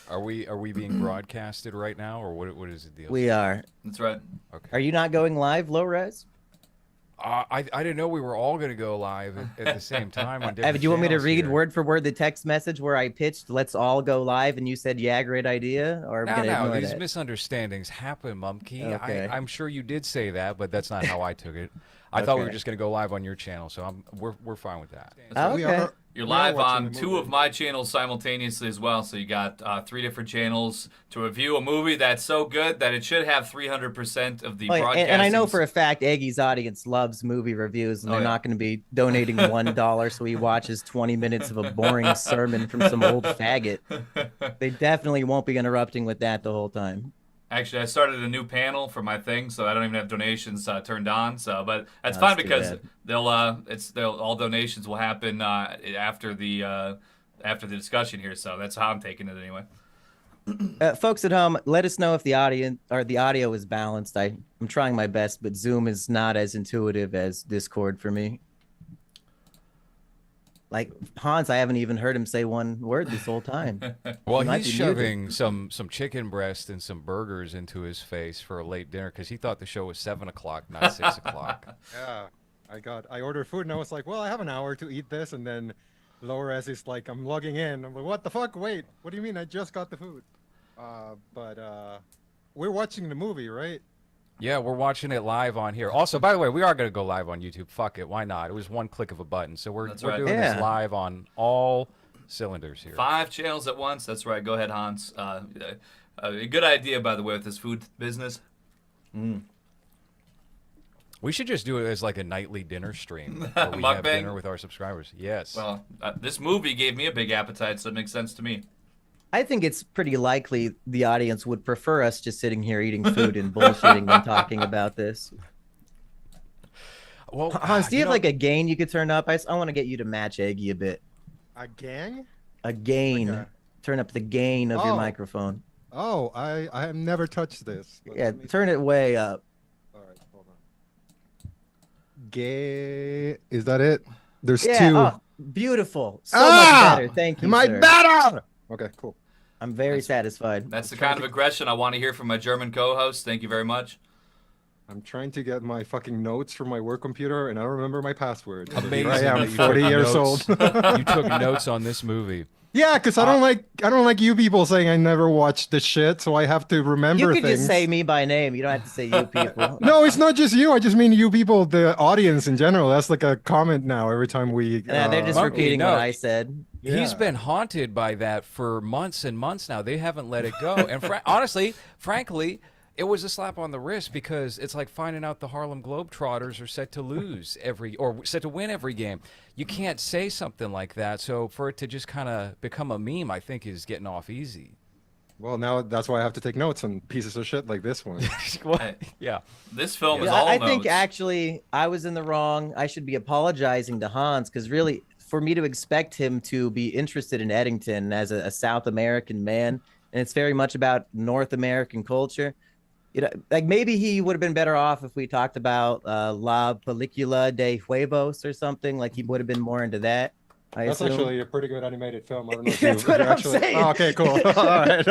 Are we being broadcasted right now, or what is the deal? We are. That's right. Are Okay. you not going live, low res? I didn't know we were all going to go live at the same time on Evan, different do you want me to channels read here. word for word the text message where I pitched "Let's all go live" and you said, "Yeah, great idea," or are we Now, gonna now, ignore these that? misunderstandings happen, Mumkey. Okay. I'm sure you did say that, but that's not how I took it. I thought we were Okay. just going to go live on your channel, so we're fine with that. That's Oh, right. okay. You're We are live watching on the 2 of movie. my channels simultaneously as well. So you got 3 different channels to review a movie that's so good that it should have 300% of the Oh, yeah, and I know broadcasting. for a fact Aggie's audience loves movie reviews, and Oh they're yeah. not going to be donating $1 so he watches 20 minutes of a boring sermon from some old faggot. They definitely won't be interrupting with that the whole time. Actually, I started a new panel for my thing, so I don't even have donations turned on. So, but that's Oh, fine that's too because bad. they'll all donations will happen after the discussion here. So that's how I'm taking it anyway. Folks at home, let us know if the audience or the audio is balanced. I'm trying my best, but Zoom is not as intuitive as Discord for me. Like Hans, I haven't even heard him say one word this whole time. Well, He might he's be muted. shoving some chicken breast and some burgers into his face for a late dinner because he thought the show was 7 o'clock, not 6 o'clock. Yeah, I ordered food and I was like, well, I have an hour to eat this, and then Lores is like, I'm logging in. I'm like, what the fuck? Wait, what do you mean? I just got the food. But we're watching the movie, right? Yeah, we're watching it live on here. Also, by the way, we are going to go live on YouTube. Fuck it, why not? It was one click of a button, so we're That's we're right. doing Yeah. this live on all cylinders here. 5 channels at once. That's right. Go ahead, Hans. A good idea, by the way, with this food business. We should just do it as like a nightly dinner stream where we have Mukbang? dinner with our subscribers. Yes. Well, this movie gave me a big appetite, so it makes sense to me. I think it's pretty likely the audience would prefer us just sitting here eating food and bullshitting than talking about this. Well, Hans, do you have know- like a gain you could turn up? I want to get you to match Eggy a bit. A gang? A gain. Like Turn up the gain of your Oh. microphone. Oh, I have never touched this. Yeah, turn it way up. All right, hold on. Gay. Is that it? There's Yeah, two. oh, beautiful. So Ah! much better. Thank you, Am I sir. better? Okay, cool. I'm very satisfied. That's the kind of aggression I want to hear from my German co-host. Thank you very much. I'm trying to get my fucking notes from my work computer, and I don't remember my password. So Amazing. here I am, that you 40 took years notes. old. You took notes on this movie. Yeah, because I don't like you people saying I never watched the shit, so I have to remember You could things. just say me by name. You don't have to say you people. No, it's not just you. I just mean you people, the audience in general. That's like a comment now every time we. They're just Monkey, repeating no. what I said. He's Yeah. been haunted by that for months and months now. They haven't let it go. And honestly, frankly, it was a slap on the wrist because it's like finding out the Harlem Globetrotters are set to lose or set to win every game. You can't say something like that. So for it to just kind of become a meme, I think is getting off easy. Well, now that's why I have to take notes on pieces of shit like this one. What? Yeah. This film is Yeah, all I think notes. actually I was in the wrong. I should be apologizing to Hans because really, for me to expect him to be interested in Eddington as a South American man, and it's very much about North American culture. You know, like maybe he would have been better off if we talked about La Película de Huevos or something. Like he would have been more into that. I That's assume. actually a pretty good animated film. I don't know if That's you, what if you I'm actually... saying. Oh, okay, cool. All right.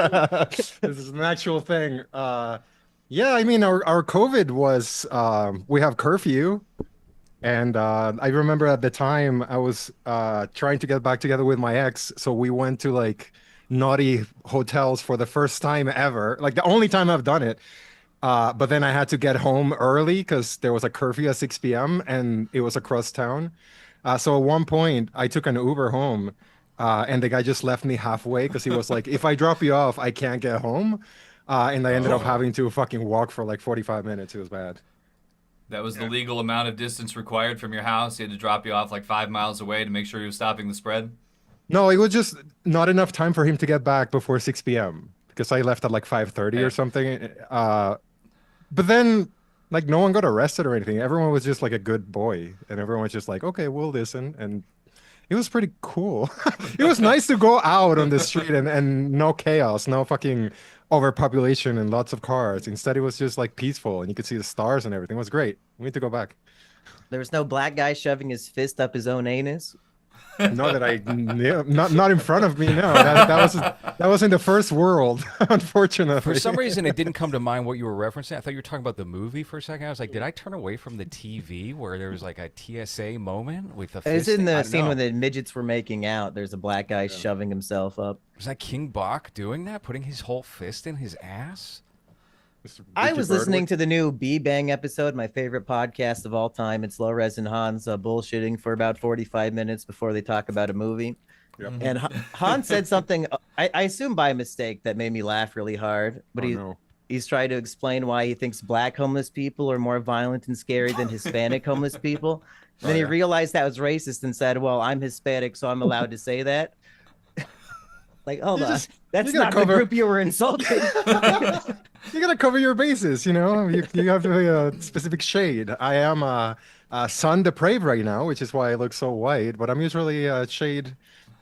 This is an actual thing. Yeah, I mean, our COVID was, we have curfew. And I remember at the time I was trying to get back together with my ex. So we went to like naughty hotels for the first time ever. Like the only time I've done it. But then I had to get home early because there was a curfew at 6 p.m. and it was across town. So at one point, I took an Uber home, and the guy just left me halfway because he was like, "If I drop you off, I can't get home." And I ended up having to fucking walk for like 45 minutes. It was bad. That was the legal amount of distance required from your house. He had to drop you off like 5 miles away to make sure he was stopping the spread. No, it was just not enough time for him to get back before 6 p.m. because I left at like 5:30 Yeah. or something. But then, like, no one got arrested or anything. Everyone was just like a good boy, and everyone was just like, "Okay, we'll listen." And it was pretty cool. It was nice to go out on the street and no chaos, no fucking overpopulation and lots of cars. Instead, it was just like peaceful, and you could see the stars and everything. It was great. We need to go back. There was no black guy shoving his fist up his own anus. Not that I knew, not in front of me. No, that was in the first world, unfortunately. For some reason, it didn't come to mind what you were referencing. I thought you were talking about the movie for a second. I was like, did I turn away from the TV where there was like a TSA moment with the It's fisting? in I the don't scene know. when the midgets were making out. There's a black guy shoving himself up. Was that King Bach doing that, putting his whole fist in his ass? I was listening to the new B Bang episode, my favorite podcast of all time. It's Low Res and Hans bullshitting for about 45 minutes before they talk about a movie. Yep. And Hans said something, I assume by mistake, that made me laugh really hard. But he's trying to explain why he thinks black homeless people are more violent and scary than Hispanic homeless people. And then he realized that was racist and said, well, I'm Hispanic, so I'm allowed to say that. Like, hold on. That's not the group you were insulting. You gotta cover your bases, you know. You have a specific shade. I am sun depraved right now, which is why I look so white. But I'm usually shade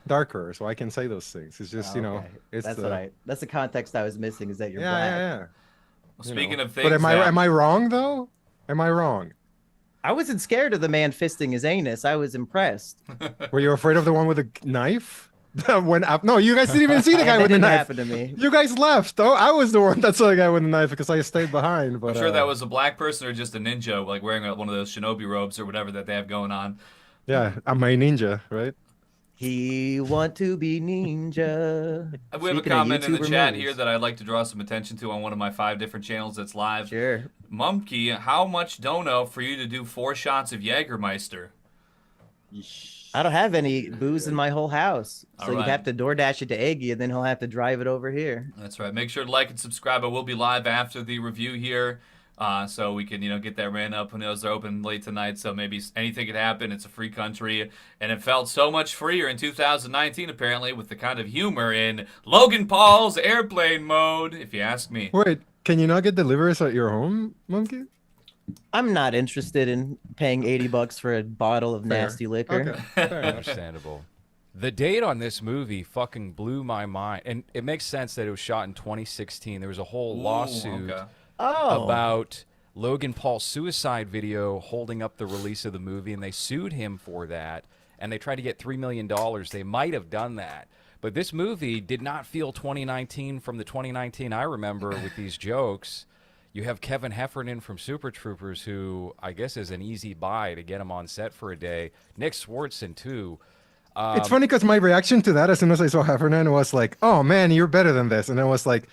darker, so I can say those things. It's just it's that's the context I was missing. Is that you're black? Yeah. Well, speaking of things, but am I wrong though? Am I wrong? I wasn't scared of the man fisting his anus. I was impressed. Were you afraid of the one with the knife? No, you guys didn't even see the guy with the didn't knife. happen to me. You guys left. Oh, I was the one that saw the guy with the knife because I stayed behind. But I'm sure that was a black person or just a ninja, like wearing one of those shinobi robes or whatever that they have going on. Yeah, I'm a ninja, right? He want to be ninja. We have a comment in the chat here that I'd like to draw some attention to on one of my 5 different channels that's live. Sure. Mumkey, how much dono for you to do 4 shots of Jägermeister? I don't have any booze in my whole house. So All you'd have to DoorDash it to Eggy, and then he'll have to drive it over here. That's right. Make sure to like and subscribe. I will be live after the review here, so we can get that ran up. Who knows? They're open late tonight, so maybe anything could happen. It's a free country, and it felt so much freer in 2019, apparently, with the kind of humor in Logan Paul's airplane mode, if you ask me. Wait, can you not get deliveries at your home, Monkey? I'm not interested in paying $80 for a bottle of nasty liquor. Okay. Understandable. The date on this movie fucking blew my mind. And it makes sense that it was shot in 2016. There was a whole lawsuit about Logan Paul's suicide video holding up the release of the movie, and they sued him for that. And they tried to get $3 million. They might have done that. But this movie did not feel 2019 from the 2019 I remember with these jokes. You have Kevin Heffernan from Super Troopers, who I guess is an easy buy to get him on set for a day. Nick Swartzen, too. It's funny because my reaction to that as soon as I saw Heffernan was like, oh, man, you're better than this. And I was like,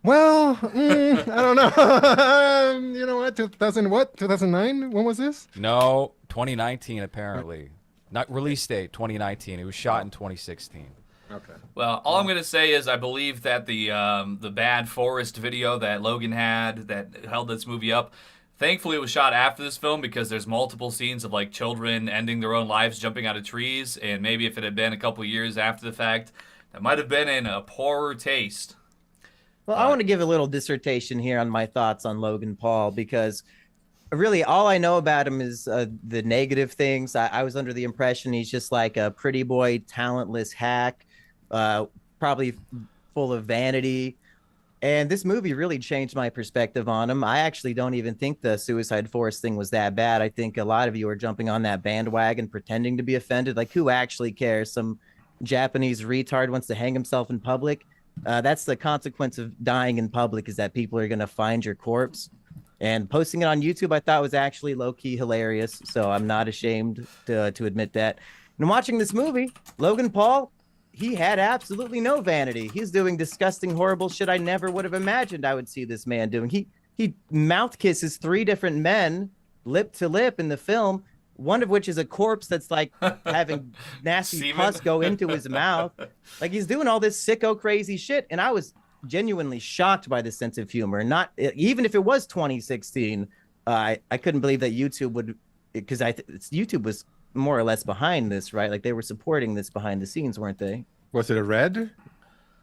well, I don't know. You know what? 2009? When was this? No, 2019, apparently. Not release date, 2019. It was shot in 2016. Okay. Well, all I'm going to say is I believe that the Bad Forest video that Logan had that held this movie up, thankfully it was shot after this film because there's multiple scenes of like children ending their own lives jumping out of trees, and maybe if it had been a couple years after the fact, that might have been in a poorer taste. Well, I want to give a little dissertation here on my thoughts on Logan Paul because really all I know about him is the negative things. I was under the impression he's just like a pretty boy, talentless hack. Probably full of vanity. And this movie really changed my perspective on him. I actually don't even think the Suicide Forest thing was that bad. I think a lot of you are jumping on that bandwagon pretending to be offended. Like, who actually cares? Some Japanese retard wants to hang himself in public. That's the consequence of dying in public, is that people are going to find your corpse. And posting it on YouTube, I thought was actually low-key hilarious. So I'm not ashamed to admit that. And watching this movie, Logan Paul, he had absolutely no vanity. He's doing disgusting, horrible shit I never would have imagined I would see this man doing. He mouth kisses 3 different men, lip to lip in the film, one of which is a corpse that's like having nasty pus go into his mouth. Like, he's doing all this sicko crazy shit. And I was genuinely shocked by this sense of humor. Not even if it was 2016, I couldn't believe that YouTube would, because YouTube was more or less behind this, right? Like, they were supporting this behind the scenes, weren't they? Was it a red?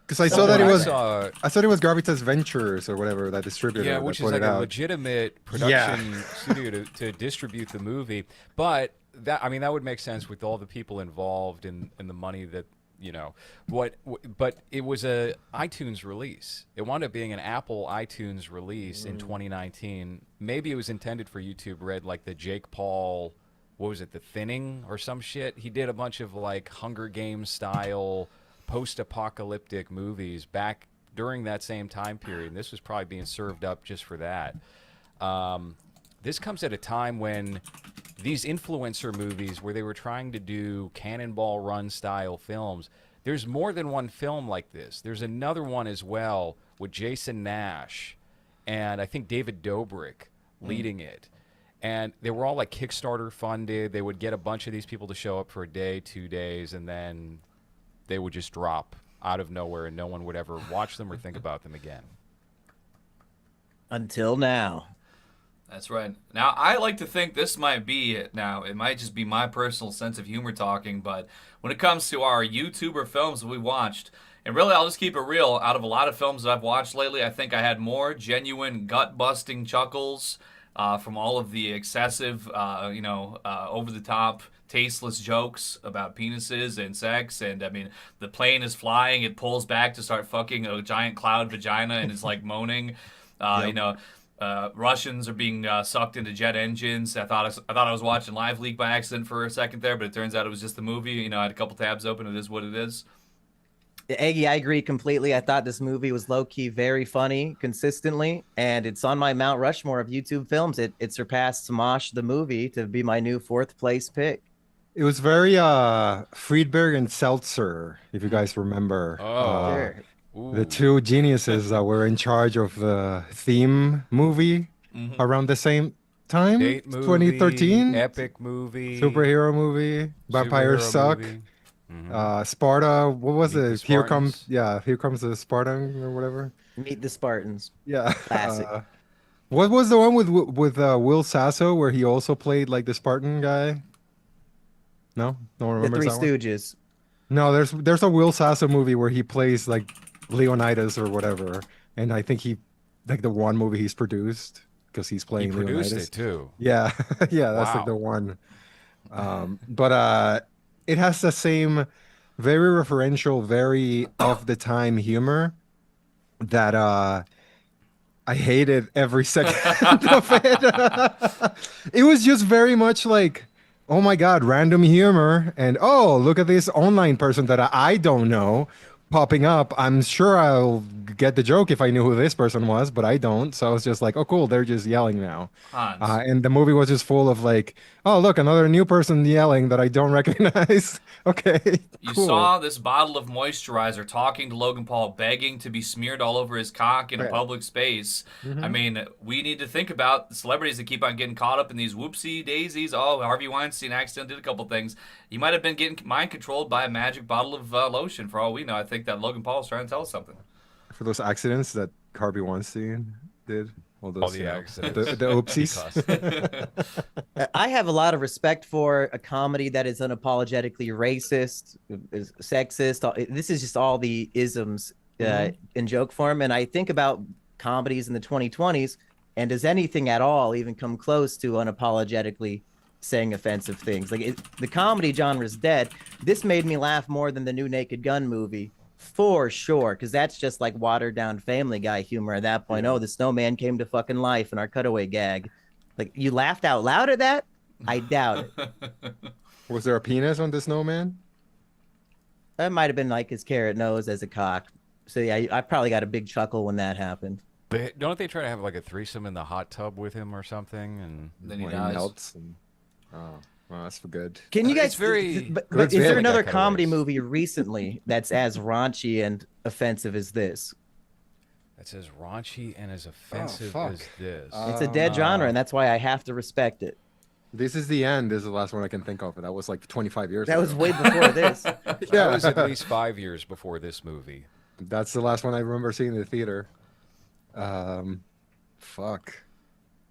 Because I saw that it was. I thought it was Gravitas Ventures or whatever, that distributor. Yeah, which is like a legitimate production studio to distribute the movie. But that would make sense with all the people involved and the money that but it was a iTunes release. It wound up being an Apple iTunes release in 2019. Maybe it was intended for YouTube Red, like the Jake Paul what was it, The Thinning or some shit. He did a bunch of like Hunger Games style post-apocalyptic movies back during that same time period. And this was probably being served up just for that. This comes at a time when these influencer movies where they were trying to do Cannonball Run style films, there's more than one film like this. There's another one as well with Jason Nash and I think David Dobrik leading it. And they were all like Kickstarter funded. They would get a bunch of these people to show up for a day, 2 days, and then they would just drop out of nowhere and no one would ever watch them or think about them again. Until now. That's right. Now, I like to think this might be it now. It might just be my personal sense of humor talking, but when it comes to our YouTuber films that we watched, and really, I'll just keep it real, out of a lot of films that I've watched lately, I think I had more genuine gut-busting chuckles from all of the excessive, over-the-top, tasteless jokes about penises and sex. And, I mean, the plane is flying, it pulls back to start fucking a giant cloud vagina and is, like, moaning. Russians are being sucked into jet engines. I thought I was watching Live Leak by accident for a second there, but it turns out it was just the movie. You know, I had a couple tabs open. It is what it is. Eggy, I agree completely. I thought this movie was low-key very funny consistently, and it's on my Mount Rushmore of YouTube films. It surpassed Smosh the movie to be my new 4th place pick. It was very Friedberg and Seltzer, if you guys remember. Sure. The two geniuses that were in charge of the theme movie around the same time, Date movie, 2013. epic movie, Superhero movie, Vampires superhero Suck. movie. Sparta, what was Meet the it? Here comes Spartans. the Spartan or whatever. Meet the Spartans. Yeah. Classic. What was the one with Will Sasso where he also played like the Spartan guy? No one The remembers Three that one? Stooges. No, there's a Will Sasso movie where he plays like Leonidas or whatever, and I think he like the one movie he's produced because he's He playing produced Leonidas. it too. Yeah, yeah, that's like Wow. the one. But it has the same very referential, very of the time humor that I hated every second of it. It was just very much like, oh my God, random humor, and oh, look at this online person that I don't know popping up. I'm sure I'll get the joke if I knew who this person was, but I don't. So I was just like, oh, cool, they're just yelling now. Hans. And the movie was just full of like, oh, look, another new person yelling that I don't recognize. Okay, You cool. saw this bottle of moisturizer talking to Logan Paul, begging to be smeared all over his cock in a Right. public space. I mean, we need to think about the celebrities that keep on getting caught up in these whoopsie daisies. Oh, Harvey Weinstein accidentally did a couple things. You might have been getting mind controlled by a magic bottle of lotion. For all we know, I think that Logan Paul is trying to tell us something. For those accidents that Harvey Weinstein did. All those, the you know, accidents. the oopsies. I have a lot of respect for a comedy that is unapologetically racist, is sexist. This is just all the isms in joke form. And I think about comedies in the 2020s, and does anything at all even come close to unapologetically saying offensive things? Like the comedy genre is dead. This made me laugh more than the new Naked Gun movie. For sure, because that's just like watered down Family Guy humor at that point. Oh, the snowman came to fucking life in our cutaway gag. Like, you laughed out loud at that? I doubt it. Was there a penis on the snowman? That might have been like his carrot nose as a cock. So yeah, I probably got a big chuckle when that happened. But don't they try to have like a threesome in the hot tub with him or something? And Then he When dies. melts and... Oh, well, that's for good. Can you It's guys? very- But Good is there feeling, another that kinda comedy ways. movie recently that's as raunchy and offensive as this? that's as raunchy and as offensive fuck. as this. It's a dead genre, and that's why I have to respect it. This is the end. This is the last one I can think of. That was like 25 years That was ago. way before this. That was at least 5 years before this movie. That's the last one I remember seeing in the theater. Fuck.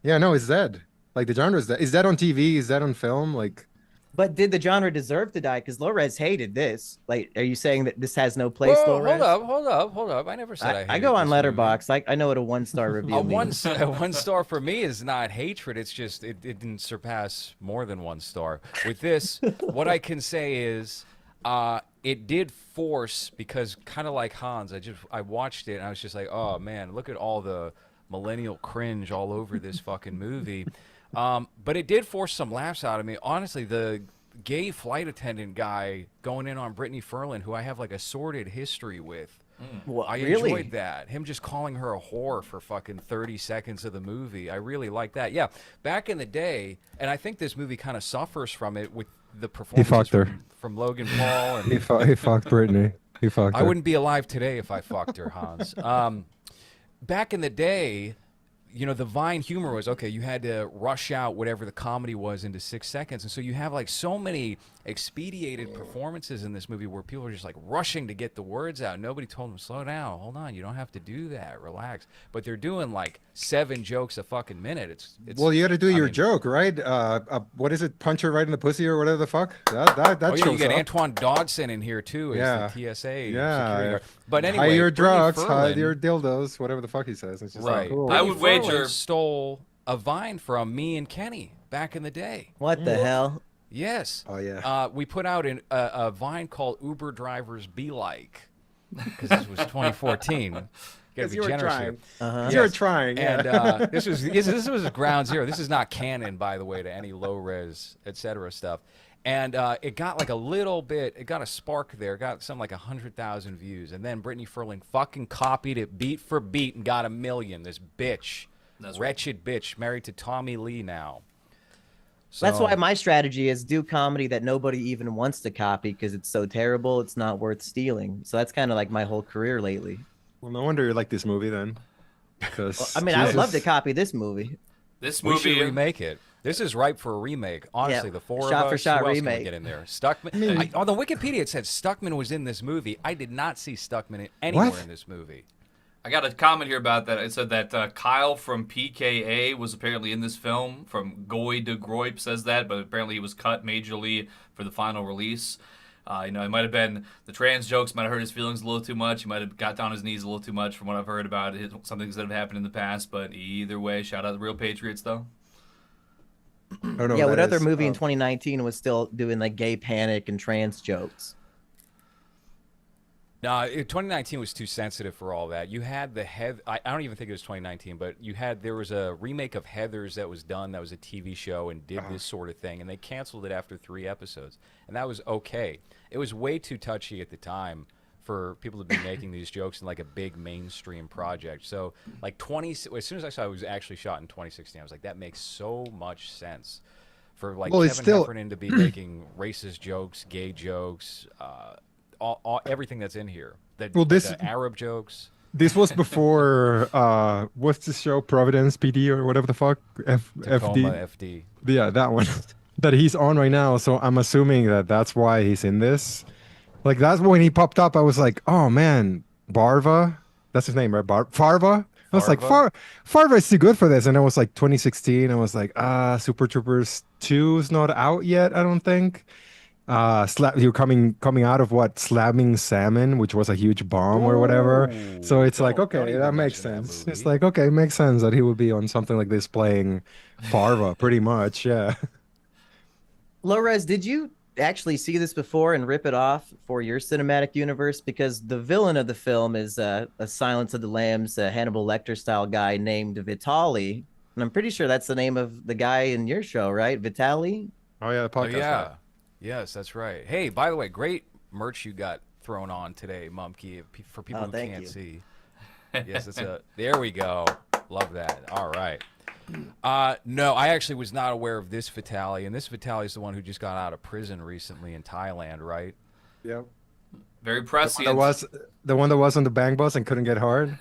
Yeah, no, it's dead. Like the genre is dead. Is that on TV? Is that on film? Like, But did the genre deserve to die? Because Lorez hated this. Like, are you saying that this has no place, Whoa, Lorez? hold up. I never said I I hated go on this movie. Letterboxd. I know what a 1-star review A means. one star for me is not hatred. It's just it didn't surpass more than 1 star. With this, what I can say is it did force, because kind of like Hans, I watched it and I was just like, oh man, look at all the millennial cringe all over this fucking movie. But it did force some laughs out of me. Honestly, the gay flight attendant guy going in on Brittany Ferland, who I have like a sordid history with. Well, I really? enjoyed that. Him just calling her a whore for fucking 30 seconds of the movie. I really like that. Yeah, back in the day, and I think this movie kind of suffers from it with the performances fucked her. from Logan Paul. And He fucked Brittany. He fucked I her. wouldn't be alive today if I fucked her, Hans. Back in the day, you know, the Vine humor was, okay, you had to rush out whatever the comedy was into 6 seconds. And so you have like so many expedited performances in this movie where people are just like rushing to get the words out. Nobody told them, slow down, hold on, you don't have to do that, relax. But they're doing like 7 jokes a fucking minute. It's Well, you got to do I your mean- joke, right? What is it? Punch her right in the pussy or whatever the fuck. That Oh, yeah, you shows get up. Antoine Dodson in here too as Yeah. the TSA Yeah. security guard. But anyway, hide your Brittany drugs, hide Ferland- your dildos, whatever the fuck he says. It's just Right. cool. I Brittany would Ferland wager- stole a Vine from me and Kenny back in the day. What the hell? Yes. Oh, yeah. We put out a Vine called Uber Drivers Be Like, because this was 2014. Got to Because be you were generous trying. here. Uh-huh. You're Yes. trying. Yeah. And this was ground zero. This is not canon, by the way, to any low res, etc. stuff. And it got like a little bit. It got a spark there. It got something like 100,000 views, and then Brittany Ferland fucking copied it beat for beat and got 1 million. This bitch, That's right. wretched bitch, married to Tommy Lee now. That's So- why my strategy is do comedy that nobody even wants to copy because it's so terrible, it's not worth stealing. So that's kind of like my whole career lately. Well, no wonder you like this movie then. Because I mean, I would love to copy this movie. This We should movie, remake it. This is ripe for a remake. Honestly, Yeah, the four shot of for us. shot Who else can we remake. get in there? Stuckman. On the Wikipedia, it said Stuckman was in this movie. I did not see Stuckman anywhere What? in this movie. I got a comment here about that. It said that Kyle from PKA was apparently in this film. From Goy de Groip says that, but apparently he was cut majorly for the final release. It might have been the trans jokes might have hurt his feelings a little too much. He might have got down on his knees a little too much from what I've heard about it. Some things that have happened in the past. But either way, shout out the Real Patriots, though. I don't know Yeah, what what that other is. movie in 2019 was still doing like gay panic and trans jokes? No, 2019 was too sensitive for all that. You had the I don't even think it was 2019, but there was a remake of Heathers that was done. That was a TV show and did this sort of thing, and they canceled it after 3 episodes, and that was okay. It was way too touchy at the time for people to be making these jokes in like a big mainstream project. So like as soon as I saw it was actually shot in 2016, I was like, that makes so much sense for like Well, it's Kevin still- Heffernan to be making racist jokes, gay jokes, everything that's in here. Well, this- the Arab jokes. This was before what's the show, Providence PD or whatever the fuck, Tacoma FD. FD. Yeah, that one that he's on right now. So I'm assuming that that's why he's in this. Like that's when he popped up. I was like, oh man, Barva. That's his name, right? Farva. I was like, Farva? Farva is too good for this. And it was like 2016. I was like, Super Troopers 2 is not out yet. I don't think. You're coming out of what, Slamming Salmon, which was a huge bomb or whatever. Ooh, So it's like, don't okay, even that makes mention that sense. movie. It's like, okay, it makes sense that he would be on something like this playing Farva, pretty much. Yeah. Lores, did you actually see this before and rip it off for your cinematic universe? Because the villain of the film is a Silence of the Lambs, a Hannibal Lecter style guy named Vitali. And I'm pretty sure that's the name of the guy in your show, right? Vitali? Oh yeah, the Oh podcast. yeah, yes, that's right. Hey, by the way, great merch you got thrown on today, Mumkey. For people Oh, who thank can't you. see. Yes, there we go. Love that. All right. No, I actually was not aware of this Vitali, and this Vitali is the one who just got out of prison recently in Thailand, right? Yep. Very That prescient. was the one that was on the bang bus and couldn't get hard.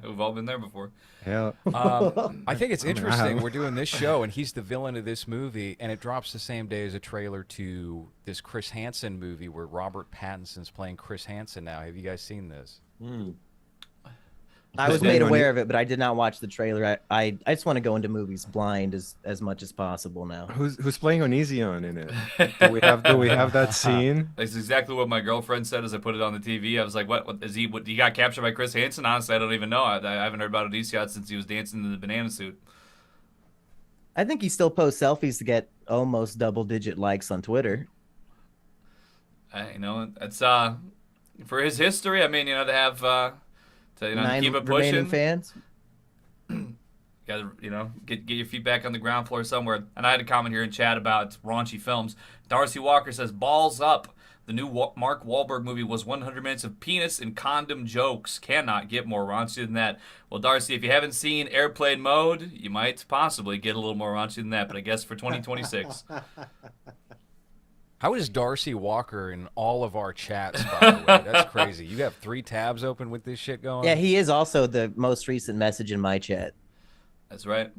We've all been there before. Yeah. I think it's I interesting. have. We're doing this show, and he's the villain of this movie, and it drops the same day as a trailer to this Chris Hansen movie where Robert Pattinson's playing Chris Hansen now. Have you guys seen this? I was Yeah, made no, aware of it, but I did not watch the trailer. I just want to go into movies blind as much as possible now. Who's playing Onision in it? Do we have that scene? That's exactly what my girlfriend said as I put it on the TV. I was like, what is he? What, he got captured by Chris Hansen? Honestly, I don't even know. I haven't heard about Onision since he was dancing in the banana suit. I think he still posts selfies to get almost double-digit likes on Twitter. It's for his history. I mean, to have to 9 keep it remaining pushing. fans. got to, get your feet back on the ground floor somewhere. And I had a comment here in chat about raunchy films. Darcy Walker says, balls up. The new Mark Wahlberg movie was 100 minutes of penis and condom jokes. Cannot get more raunchy than that. Well, Darcy, if you haven't seen Airplane Mode, you might possibly get a little more raunchy than that. But I guess for 2026. How is Darcy Walker in all of our chats, by the way? That's crazy. You have 3 tabs open with this shit going? Yeah, he is also the most recent message in my chat. That's right.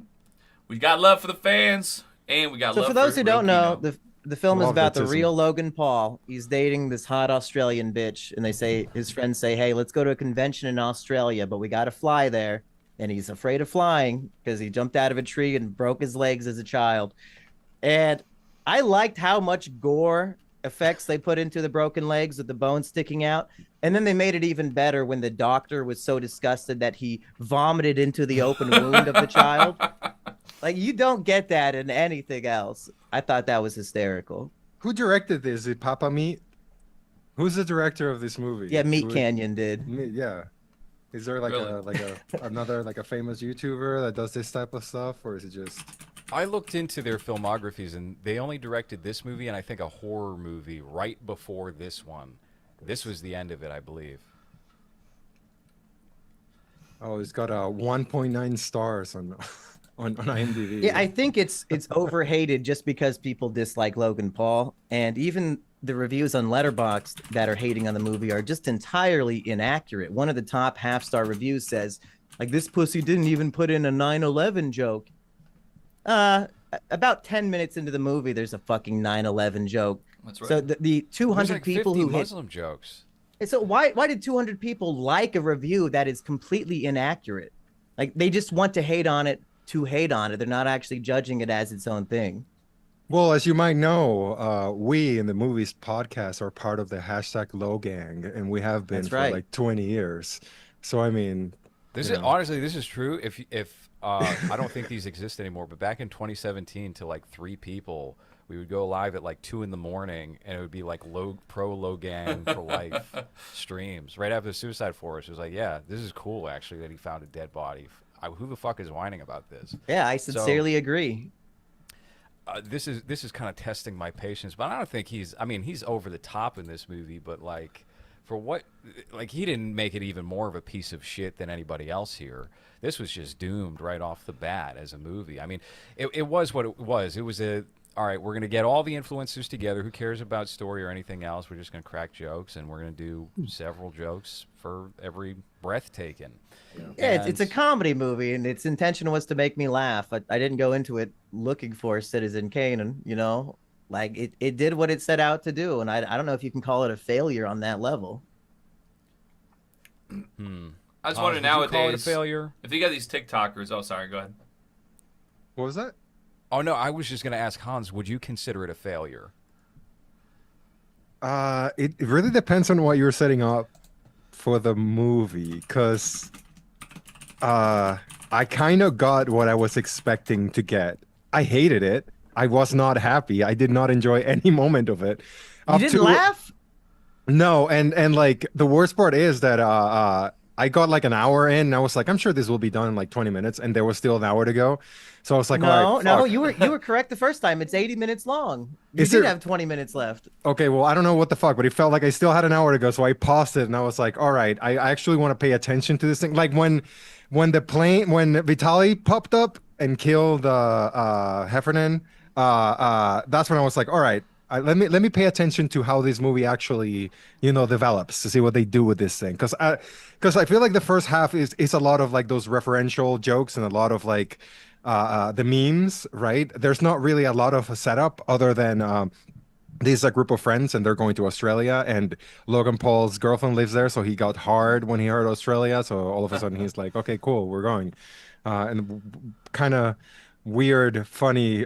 We got love for the fans, and we got So love for those who don't know, Rokino. the film is Love about the autism. real Logan Paul. He's dating this hot Australian bitch, and his friends say, "Hey, let's go to a convention in Australia, but we got to fly there." And he's afraid of flying because he jumped out of a tree and broke his legs as a child. And I liked how much gore effects they put into the broken legs with the bones sticking out. And then they made it even better when the doctor was so disgusted that he vomited into the open wound of the child. Like, you don't get that in anything else. I thought that was hysterical. Who directed this? Is it Papa Meat? Who's the director of this movie? Yeah, Meat Canyon did. Yeah. Is there like Really? another like a famous YouTuber that does this type of stuff, or is it just? I looked into their filmographies, and they only directed this movie and I think a horror movie right before this one. This was the end of it, I believe. Oh, it's got 1.9 stars on on IMDb. Yeah, I think it's overhated just because people dislike Logan Paul, and even the reviews on Letterboxd that are hating on the movie are just entirely inaccurate. One of the top half-star reviews says, like, this pussy didn't even put in a 9/11 joke. About 10 minutes into the movie, there's a fucking 9/11 joke. That's right. So the 200 There's like people 50 who hit. Muslim jokes. So why did 200 people like a review that is completely inaccurate? Like, they just want to hate on it to hate on it. They're not actually judging it as its own thing. Well, as you might know, we in the Movies podcast are part of the hashtag Low Gang, and we have been That's for right. like 20 years. So I mean, This you is know. honestly, this is true. If I don't think these exist anymore, but back in 2017, to like 3 people, we would go live at like 2 in the morning, and it would be like low gang for life streams. Right after the Suicide Forest, it was like, yeah, this is cool actually that he found a dead body. Who the fuck is whining about this? Yeah, I sincerely agree. This is kind of testing my patience, but I don't think he's. I mean, he's over the top in this movie, but like, for what, like, he didn't make it even more of a piece of shit than anybody else here. This was just doomed right off the bat as a movie. I mean, it was what it was. It was all right, we're going to get all the influencers together. Who cares about story or anything else? We're just going to crack jokes, and we're going to do several jokes for every breath taken. Yeah, it's a And- comedy movie, and its intention was to make me laugh. I didn't go into it looking for Citizen Kane, you know? Like, it did what it set out to do, and I don't know if you can call it a failure on that level. I just Tom, wonder would you call it a nowadays failure? if you got these TikTokers. Oh, sorry. Go ahead. What was that? Oh no, I was just going to ask Hans, would you consider it a failure? It really depends on what you're setting up for the movie, because I kind of got what I was expecting to get. I hated it. I was not happy. I did not enjoy any moment of it. You didn't laugh? No, and like the worst part is that I got like an hour in, and I was like, I'm sure this will be done in like 20 minutes, and there was still an hour to go. So I was like, all right, No, fuck. you were correct the first time. It's 80 minutes long. You Is did there- have 20 minutes left. Okay, well, I don't know what the fuck, but it felt like I still had an hour to go, so I paused it, and I was like, all right, I actually want to pay attention to this thing. Like when Vitaly popped up and killed Heffernan, that's when I was like, all right, let me pay attention to how this movie actually, develops, to see what they do with this thing, because I feel like the first half is a lot of like those referential jokes and a lot of like the memes, right? There's not really a lot of a setup other than this is a group of friends and they're going to Australia, and Logan Paul's girlfriend lives there, so he got hard when he heard Australia, so all of a sudden he's like, okay, cool, we're going. And kind of weird, funny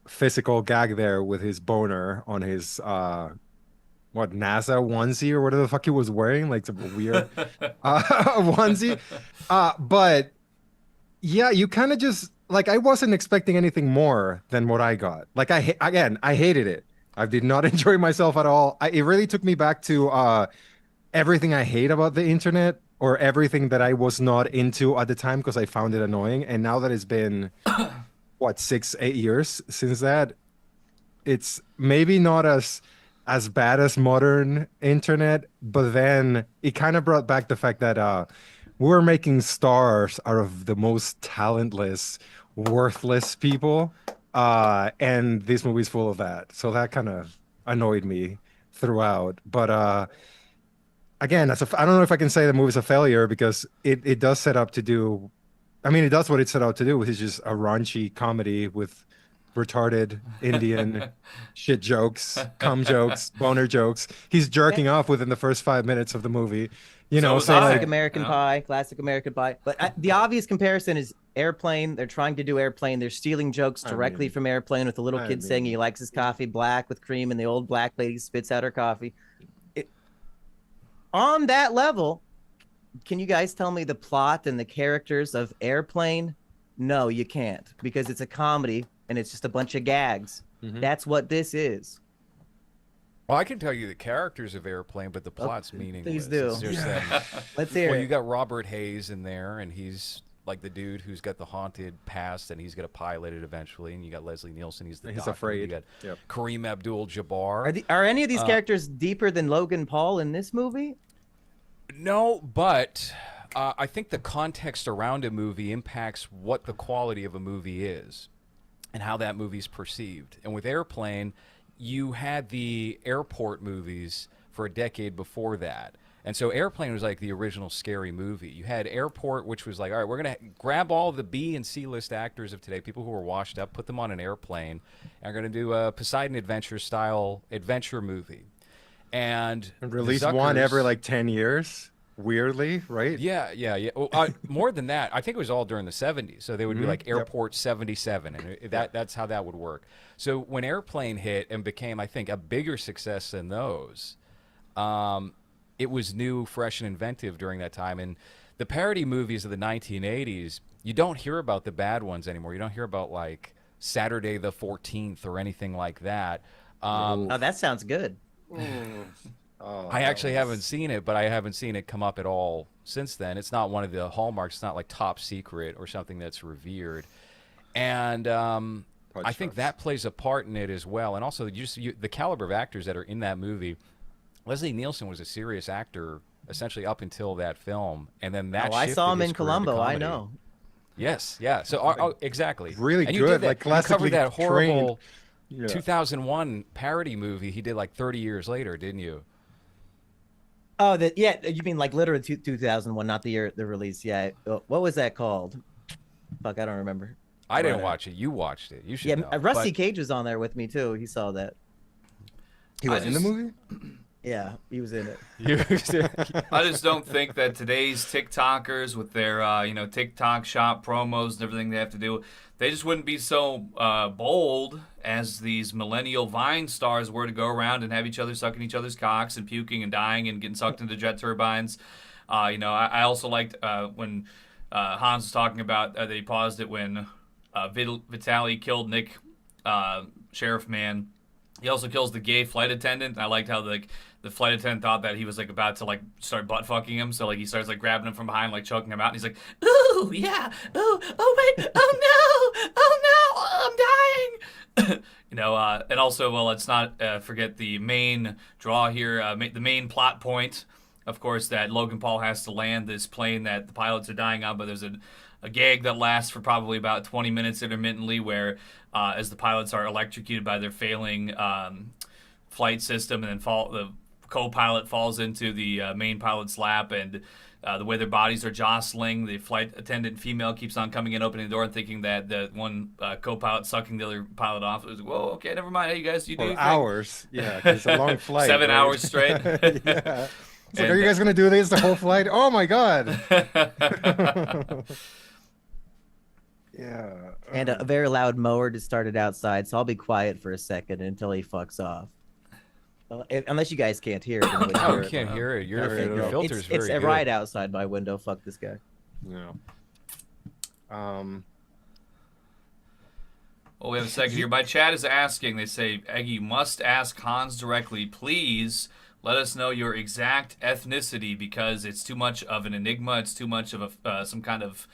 physical gag there with his boner on his NASA onesie or whatever the fuck he was wearing, like some weird onesie. But yeah, you kind of just like, I wasn't expecting anything more than what I got. Like, I hated it. I did not enjoy myself at all. It really took me back to everything I hate about the internet or everything that I was not into at the time because I found it annoying. And now that it's been what 6, 8 years since that, it's maybe not as bad as modern internet, but then it kind of brought back the fact that we're making stars out of the most talentless, worthless people. And this movie's full of that. So that kind of annoyed me throughout. But again, I don't know if I can say the movie's a failure because it does set up to do, I mean, it does what it set out to do, which is just a raunchy comedy with retarded Indian shit jokes, cum jokes, boner jokes. He's jerking off within the first 5 minutes of the movie. You So know, was so I. Classic like, American Yeah. Pie, classic American Pie. But the obvious comparison is Airplane. They're trying to do Airplane. They're stealing jokes I directly mean- from Airplane with the little I kid saying he mean- likes his coffee black with cream, and the old black lady spits out her coffee. On that level, can you guys tell me the plot and the characters of Airplane? No, you can't, because it's a comedy and it's just a bunch of gags. Mhm. That's what this is. Well, I can tell you the characters of Airplane, but the plot's meaningless. please do. It's just them- Let's hear well, it. you got Robert Hayes in there, and he's like the dude who's got the haunted past, and he's going to pilot it eventually. And you got Leslie Nielsen, he's the He's doctor. afraid. You got Yep. Kareem Abdul-Jabbar. Are any of these Uh, characters deeper than Logan Paul in this movie? No, but I think the context around a movie impacts what the quality of a movie is and how that movie's perceived. And with Airplane, you had the airport movies for a decade before that. And so Airplane was like the original scary movie. You had Airport, which was like, all right, we're going to grab all the B and C list actors of today, people who are washed up, put them on an airplane, and are going to do a Poseidon Adventure style adventure movie. And Release the one Zuckers- every like 10 years, weirdly, right? Yeah. Well, more than that, I think it was all during the 70s. So they would be like Airport 77, and that's how that would work. So when Airplane hit and became, I think, a bigger success than those, it was new, fresh, and inventive during that time. And the parody movies of the 1980s, you don't hear about the bad ones anymore. You don't hear about like Saturday the 14th or anything like that. Oh, that sounds good. Oh, I actually that was- haven't seen it, but I haven't seen it come up at all since then. It's not one of the hallmarks. It's not like top secret or something that's revered. And I think Sharks. that plays a part in it as well. And also, the caliber of actors that are in that movie. Leslie Nielsen was a serious actor essentially up until that film, and then that. I saw shifted him his in career to Columbo. I comedy. know. Yes, yeah. So exactly, Really and you did good, that, like you covered classically that horrible Yeah. 2001 parody movie he did like 30 years later, didn't you? Oh, yeah. You mean like literally 2001, not the year the release? Yeah. What was that called? Fuck, I don't remember. I didn't Right. watch it. You watched it. You should Yeah, know. Rusty But- Cage was on there with me too. He saw that. He was in the just- movie? Yeah, he was in it. I just don't think that today's TikTokers with their TikTok shop promos and everything they have to do, they just wouldn't be so bold as these millennial Vine stars were to go around and have each other sucking each other's cocks and puking and dying and getting sucked into jet turbines. I also liked when Hans was talking about that he paused it when Vitaly killed Nick, Sheriff Man. He also kills the gay flight attendant. I liked how the flight attendant thought that he was like about to like start butt fucking him, so like he starts like grabbing him from behind, like choking him out, and he's like, "Ooh, yeah, oh wait, oh no, I'm dying." And also, well, let's not forget the main draw here, the main plot point, of course, that Logan Paul has to land this plane that the pilots are dying on, but there's a gag that lasts for probably about 20 minutes intermittently, where as the pilots are electrocuted by their failing flight system, and then the co-pilot falls into the main pilot's lap, and the way their bodies are jostling, the flight attendant female keeps on coming in, opening the door, and thinking that the one co-pilot sucking the other pilot off. It was, whoa, okay, never mind. Hey, you guys, you do For your thing. hours. Yeah, 'cause it's a long flight. 7 right? hours straight. Yeah. It's like, And- are you guys going to do this the whole flight? Oh my God. Yeah. And a very loud mower just started outside, so I'll be quiet for a second until he fucks off. Unless you guys can't hear it. then we No, hear you it. can't hear it. Your, Can't hear it at your all. filter's It's very good. right outside my window. Fuck this guy. Yeah. Well, we have a second here. My chat is asking. They say, Eggy, you must ask Hans directly. Please Let us know your exact ethnicity because it's too much of an enigma. It's too much of some kind of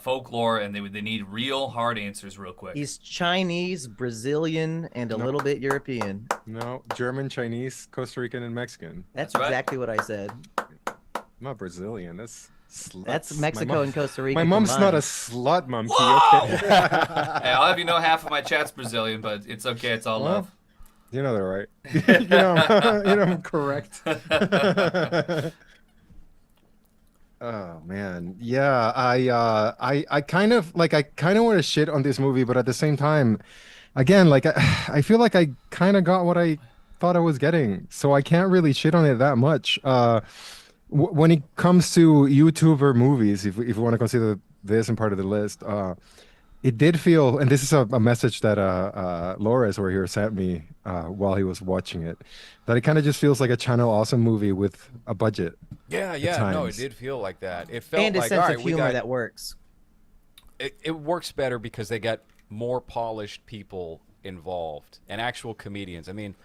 folklore, and they need real hard answers real quick. He's Chinese, Brazilian, and a little bit European. No, German, Chinese, Costa Rican, and Mexican. That's right. exactly what I said. I'm not Brazilian. That's Mexico and Costa Rica. My mom's combined. not a slut, Mom. Whoa! Okay. Hey, I'll have you know half of my chat's Brazilian, but it's okay. It's all love. You know they're right. I'm correct. Oh man, yeah. I kind of want to shit on this movie, but at the same time, again, like I feel like I kind of got what I thought I was getting, so I can't really shit on it that much. When it comes to YouTuber movies, if you want to consider this in part of the list, it did feel, and this is a message that Lores over here sent me while he was watching it, that it kind of just feels like a Channel Awesome movie with a budget. Yeah, no, it did feel like that. It felt And a like, sense all right, of we humor got, that works. it works better because they got more polished people involved and actual comedians. I mean,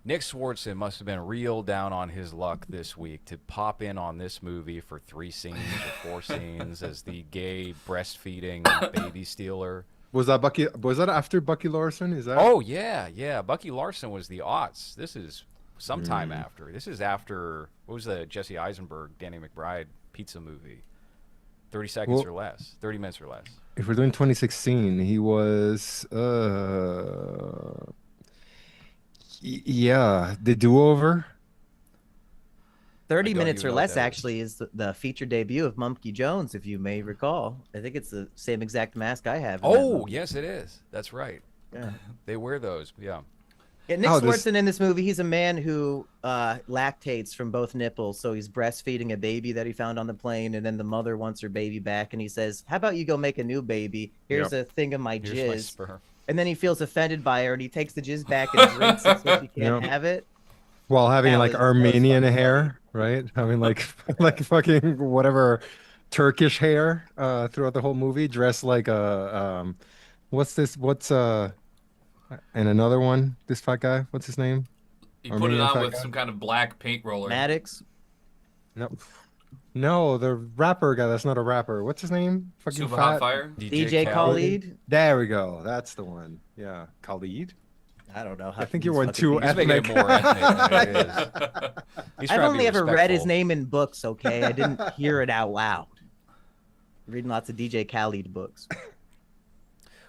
Nick Swardson must have been real down on his luck this week to pop in on this movie for 3 scenes or 4 scenes as the gay breastfeeding baby stealer. Was that Bucky? Was that after Bucky Larson? Is that? Oh yeah. Bucky Larson was the aughts. This is sometime after. This is after, what was the Jesse Eisenberg, Danny McBride pizza movie? 30 seconds or less. 30 minutes or less. If we're doing 2016, he was yeah, The Do-Over. 30 I don't minutes even or know what less that is. actually is the feature debut of Mumkey Jones, if you may recall. I think it's the same exact mask I have. in that Oh, movie. yes, it is. That's right. Yeah. They wear those. Yeah. Yeah, Nick Oh, this- Swardson in this movie, he's a man who lactates from both nipples. So he's breastfeeding a baby that he found on the plane, and then the mother wants her baby back, and he says, "How about you go make a new baby? Here's a thing of my Here's my jizz." sperm. And then he feels offended by her, and he takes the jizz back and drinks it so she can't Yep. have it. While having That like was Armenian fucking hair, right? Having like like fucking whatever Turkish hair throughout the whole movie, dressed like a what's this? What's and another one? This fat guy, what's his name? You put it Armenian on fat with guy? some kind of black paint roller. Maddox. No, the rapper guy. That's not a rapper. What's his name? Fucking Super fat. Hot Fire. DJ Khalid. There we go. That's the one. Yeah, Khalid. I don't know. I think you went too He's making it ethnic. more ethnic than it is. He's I've trying to only be ever read his respectful. name in books, okay? I didn't hear it out loud. Reading lots of DJ Khalid books.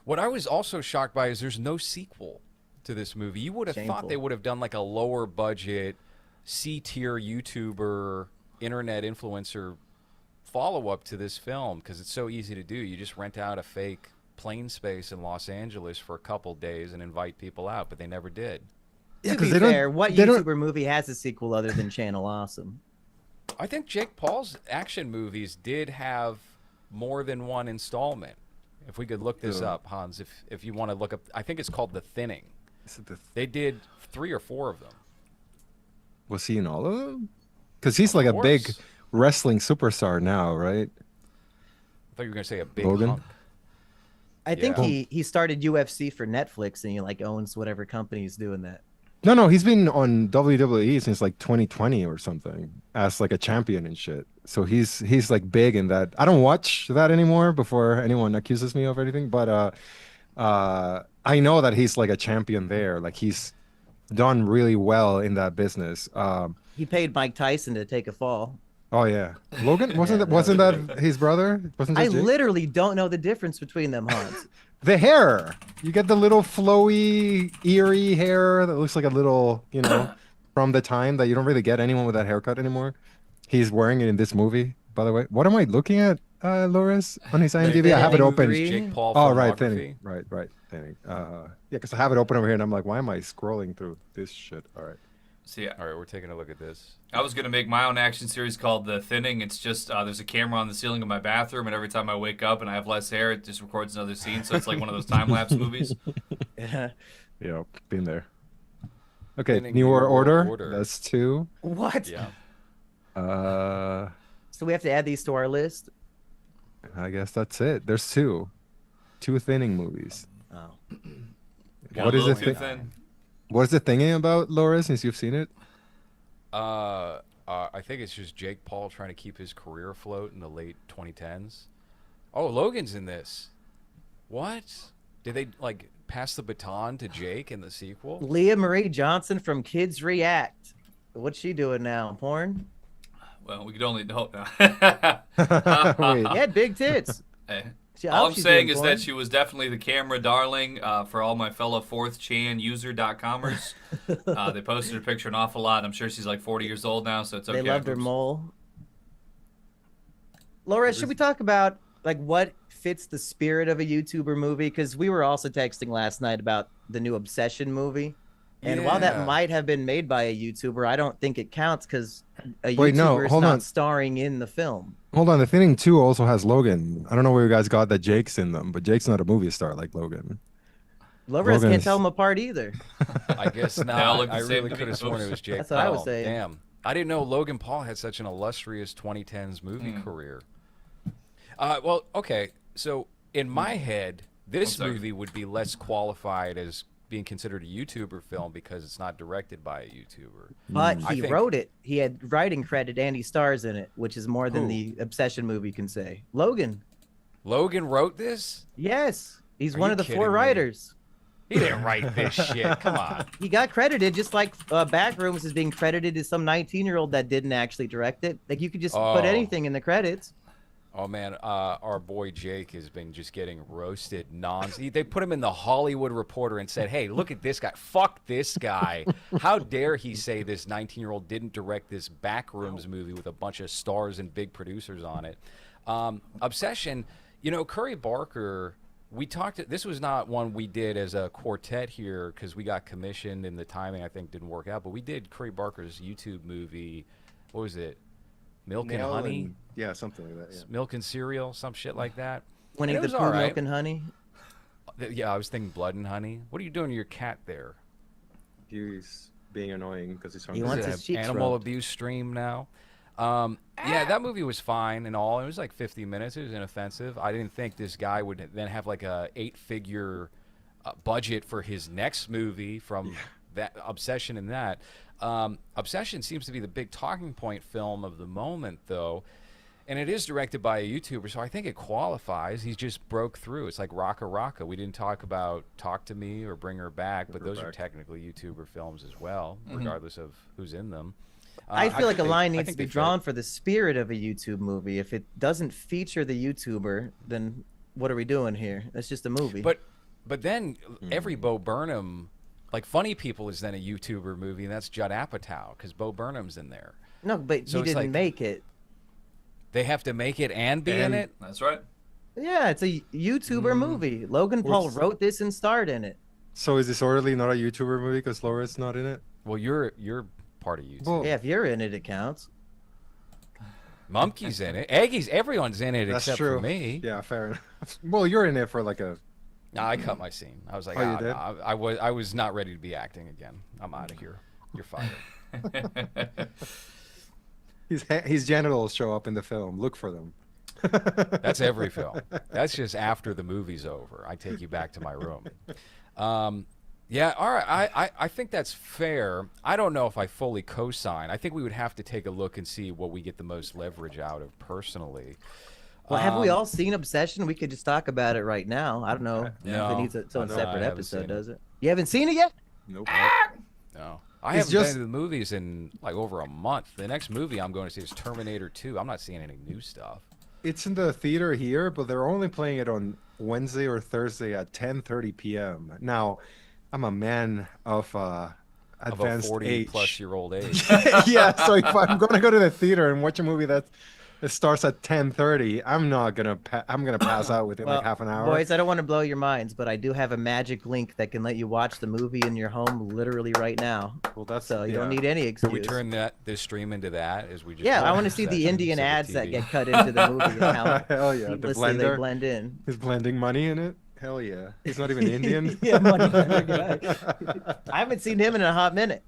What I was also shocked by is there's no sequel to this movie. You would have Shameful. thought they would have done like a lower budget, C-tier YouTuber, internet influencer follow-up to this film because it's so easy to do. You just rent out a fake plane space in Los Angeles for a couple days and invite people out, but they never did. Yeah, To 'cause be they don't- fair, what they don't- YouTuber movie has a sequel other than Channel Awesome? I think Jake Paul's action movies did have more than one installment. If we could look this Yeah. up, Hans, if you want to look up, I think it's called The Thinning. Is it the They did 3 or 4 of them. Was he in all of them? Because he's Of like a big course. wrestling superstar now, right? I thought you were going to say a big Logan? hunk. I think Yeah. he started UFC for Netflix, and he like owns whatever company is doing that. No, he's been on WWE since like 2020 or something as like a champion and shit. So he's like big in that. I don't watch that anymore before anyone accuses me of anything, but I know that he's like a champion there. Like he's done really well in that business. He paid Mike Tyson to take a fall. Oh yeah, Logan wasn't Yeah, that his brother? Wasn't I that Jake? literally don't know the difference between them, Hans. The hair. You get the little flowy, eerie hair that looks like a little, from the time that you don't really get anyone with that haircut anymore. He's wearing it in this movie, by the way. What am I looking at, Loris, on his IMDb? I have it Thinning open. Green. Jake Paul Oh, right, filmography. thinning. Right, thinning. Yeah, because I have it open over here, and I'm like, why am I scrolling through this shit? All right. See, All right, we're taking a look at this. I was gonna make my own action series called The Thinning. It's just there's a camera on the ceiling of my bathroom, and every time I wake up and I have less hair, it just records another scene. So it's like one of those time lapse movies. Yeah. Yeah, been there. Okay, Thinning New New World World Order. Order. That's 2. What? Yeah. So we have to add these to our list. I guess that's it. There's 2 thinning movies. Oh. Got What a is little it too thi- thin. What is the thinking about, Laura, since you've seen it? I think it's just Jake Paul trying to keep his career afloat in the late 2010s. Oh, Logan's in this. What? Did they like pass the baton to Jake in the sequel? Leah Marie Johnson from Kids React. What's she doing now? Porn? Well, we could only hope. Wait. She had big tits. Hey. I All hope I'm she's saying doing is porn. that she was definitely the camera darling for all my fellow 4chan user.comers. They posted her picture an awful lot. I'm sure she's like 40 years old now, so it's okay. They loved her mole. Laura, should we talk about like what fits the spirit of a YouTuber movie? Because we were also texting last night about the new Obsession movie. And while that Yeah. might have been made by a YouTuber, I don't think it counts because a Wait, no, YouTuber is hold not on. starring in the film. Hold on, The Thinning 2 also has Logan. I don't know where you guys got that Jake's in them, but Jake's not a movie star like Logan. Lovers Logan can't is- tell them apart either. I guess all not. look the I same really to could me. have sworn it Oops. was Jake That's what I was Paul. saying. Damn. I didn't know Logan Paul had such an illustrious 2010s movie career. Well, okay. So in my head, this sorry. movie would be less qualified as being considered a YouTuber film because it's not directed by a YouTuber. But I he think- wrote it. He had writing credit and he stars in it, which is more than Who? the Obsession movie can say. Logan. Logan wrote this? Yes. He's Are one you of the kidding 4 me? writers. He didn't write this shit. Come on. He got credited just like Backrooms is being credited as some 19-year-old that didn't actually direct it. Like you could just put Oh. anything in the credits. Oh man, our boy Jake has been just getting roasted They put him in the Hollywood Reporter and said, "Hey, look at this guy. Fuck this guy. How dare he say this 19-year-old didn't direct this Backrooms movie with a bunch of stars and big producers on it?" Obsession, Curry Barker. We talked. This was not one we did as a quartet here because we got commissioned and the timing I think didn't work out. But we did Curry Barker's YouTube movie. What was it? Milk and Nail Honey. and- yeah, something like that. Yeah. Milk and cereal, some shit like that. Winnie And it the was Pooh, all right. Milk and Honey. Yeah, I was thinking Blood and Honey. What are you doing to your cat there? He's being annoying because he's He Is wants it his an cheeks animal rubbed. abuse stream now? Yeah, that movie was fine and all. It was like 50 minutes. It was inoffensive. I didn't think this guy would then have like a 8-figure budget for his next movie from that Obsession and that. Obsession seems to be the big talking point film of the moment, though. And it is directed by a YouTuber, so I think it qualifies. He's just broke through. It's like Raka Raka. We didn't talk about Talk to Me or Bring Her Back, but those are technically YouTuber films as well, regardless of who's in them. I feel like a line I needs think to be they fit. drawn for the spirit of a YouTube movie. If it doesn't feature the YouTuber, then what are we doing here? That's just a movie. But then every Bo Burnham, like Funny People is then a YouTuber movie, and that's Judd Apatow because Bo Burnham's in there. no, but So he it's didn't like- make it. They have to make it and be in And- it? That's right. Yeah, it's a YouTuber movie. Logan Paul What's- wrote this and starred in it. So is Disorderly not a YouTuber movie because Laura's not in it? Well, you're part of YouTube. Well, Yeah, if you're in it, it counts. Mumkey's in it. Eggy's, everyone's in it that's except true. for me. Yeah, fair enough. Well, you're in it for like a. No, I cut my scene. I was like, Oh, you "Ah, did? no, I was not ready to be acting again. I'm out of here. You're fired." His genitals show up in the film. Look for them. That's every film. That's just after the movie's over. I take you back to my room. Yeah, all right. I think that's fair. I don't know if I fully co-sign. I think we would have to take a look and see what we get the most leverage out of personally. Well, have we all seen Obsession? We could just talk about it right now. I don't know if No. it needs its own No, separate I haven't episode, seen it. does it? You haven't seen it yet? Nope. No. I It's haven't just- been to the movies in like over a month. The next movie I'm going to see is Terminator 2. I'm not seeing any new stuff. It's in the theater here, but they're only playing it on Wednesday or Thursday at 10:30 p.m. Now, I'm a man of Of a advanced 40 age. plus year old age. Yeah, so if I'm going to go to the theater and watch a movie that starts at 10:30, I'm gonna pass out within like half an hour. Boys, I don't want to blow your minds, but I do have a magic link that can let you watch the movie in your home literally right now. Well, that's So you don't yeah. need any Can excuse. we turn this stream into that as we just Yeah, I watch want to see the Obsession Indian instead of ads that TV? get cut into the movie and how Hell yeah, the seamlessly they blender. blend in. He's blending money in it. Hell yeah, he's not even Indian. Yeah, money blender guy. I haven't seen him in a hot minute.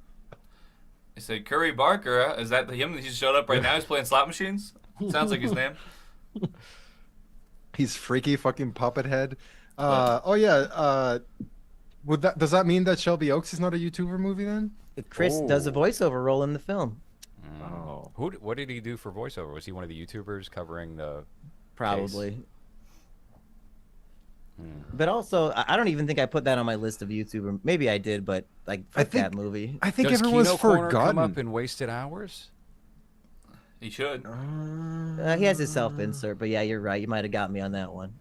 You say Curry Barker, is that him that just showed up right now? He's playing slot machines? Sounds like his name. He's freaky fucking puppet head. Oh yeah. Does that mean that Shelby Oaks is not a YouTuber movie then? Chris does a Oh. voiceover role in the film. Oh. What did he do for voiceover? Was he one of the YouTubers covering the Probably. case? But also, I don't even think I put that on my list of YouTuber. Maybe I did, but like, fuck that movie. I think Does everyone's Kino Corner come forgotten. up in Wasted Hours? He should. He has his self-insert, but yeah, you're right. You might have got me on that one.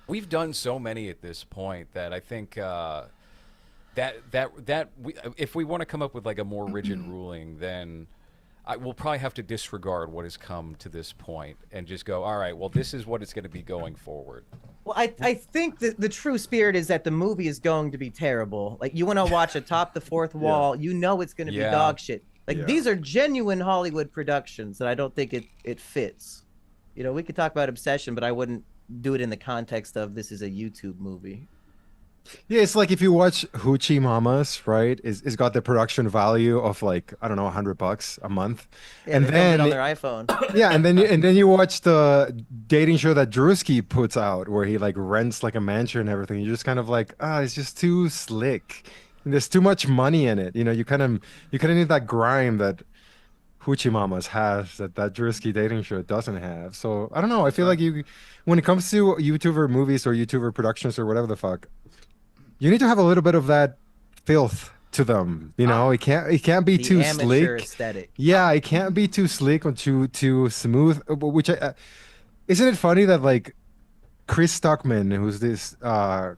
We've done so many at this point that I think if we want to come up with like a more rigid ruling, then we'll probably have to disregard what has come to this point and just go, all right, well, this is what it's going to be going forward. Well, I think that the true spirit is that the movie is going to be terrible. Like, you want to watch Atop the Fourth Wall, you know it's going to be dog shit. Like, these are genuine Hollywood productions that I don't think it fits. You know, we could talk about Obsession, but I wouldn't do it in the context of this is a YouTube movie. Yeah, it's like if you watch Hoochie Mamas, right? It's got the production value of like, I don't know, $100 a month. Yeah, And they filmed it then on their iPhone. yeah, and then you watch the dating show that Drewski puts out where he like rents like a mansion and everything. You're just kind of like, it's just too slick. And there's too much money in it. You know, you kind of need that grime that Hoochie Mamas has that Drewski dating show doesn't have. So I don't know. I feel like when it comes to YouTuber movies or YouTuber productions or whatever the fuck, you need to have a little bit of that filth to them. You know, it can't be The too amateur slick. aesthetic. Yeah, it can't be too slick or too smooth. Which isn't it funny that like Chris Stuckman, who's this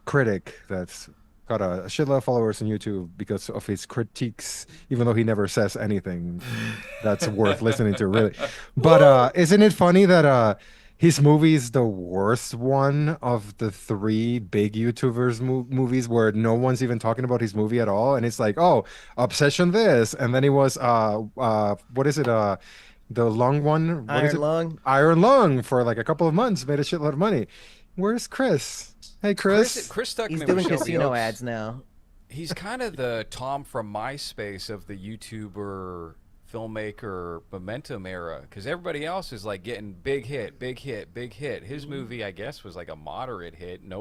critic that's got a shitload of followers on YouTube because of his critiques, even though he never says anything that's worth listening to, really. But isn't it funny that his movie is the worst one of the three big YouTubers movies where no one's even talking about his movie at all? And it's like, oh, Obsession this, and then he was what is it? The long one, what is Iron it? Lung. Iron Lung for like a couple of months, made a shitload of money. Where's Chris? Hey, Chris. Chris Stuckman He's with doing Shelby casino Oaks. ads now. He's kind of the Tom from MySpace of the YouTuber filmmaker momentum era, because everybody else is like getting big hit, big hit, big hit. His movie, I guess, was like a moderate hit. None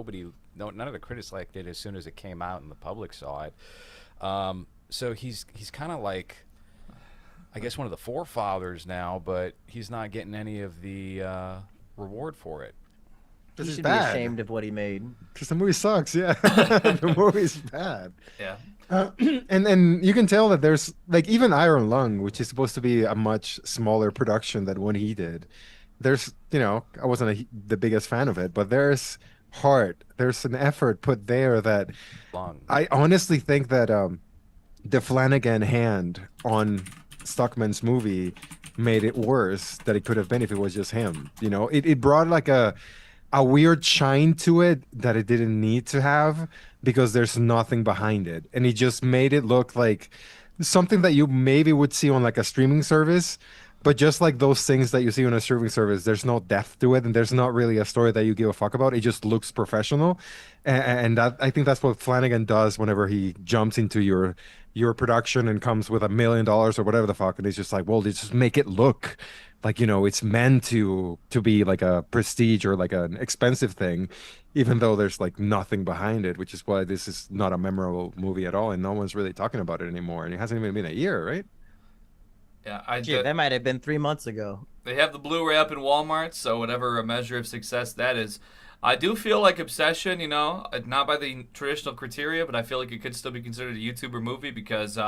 of the critics liked it as soon as it came out and the public saw it. So he's kind of like, I guess, one of the forefathers now, but he's not getting any of the reward for it. He This is should bad. be ashamed of what he made. Because the movie sucks, yeah. The movie's bad. Yeah. And you can tell that there's like even Iron Lung, which is supposed to be a much smaller production than what he did. There's, I wasn't the biggest fan of it, but there's heart. There's an effort put there that Lung. I honestly think that the Flanagan hand on Stuckman's movie made it worse that it could have been if it was just him. It brought like a weird shine to it that it didn't need to have because there's nothing behind it. And it just made it look like something that you maybe would see on like a streaming service, but just like those things that you see on a streaming service, there's no depth to it and there's not really a story that you give a fuck about. It just looks professional. And that, I think that's what Flanagan does whenever he jumps into your production and comes with $1 million or whatever the fuck. And he's just like, well, just make it look like, it's meant to be like a prestige or like an expensive thing, even though there's like nothing behind it, which is why this is not a memorable movie at all. And no one's really talking about it anymore. And it hasn't even been a year, right? Yeah, Shit, that might have been 3 months ago. They have the Blu-ray up in Walmart, so whatever measure of success that is. I do feel like Obsession, not by the traditional criteria, but I feel like it could still be considered a YouTuber movie because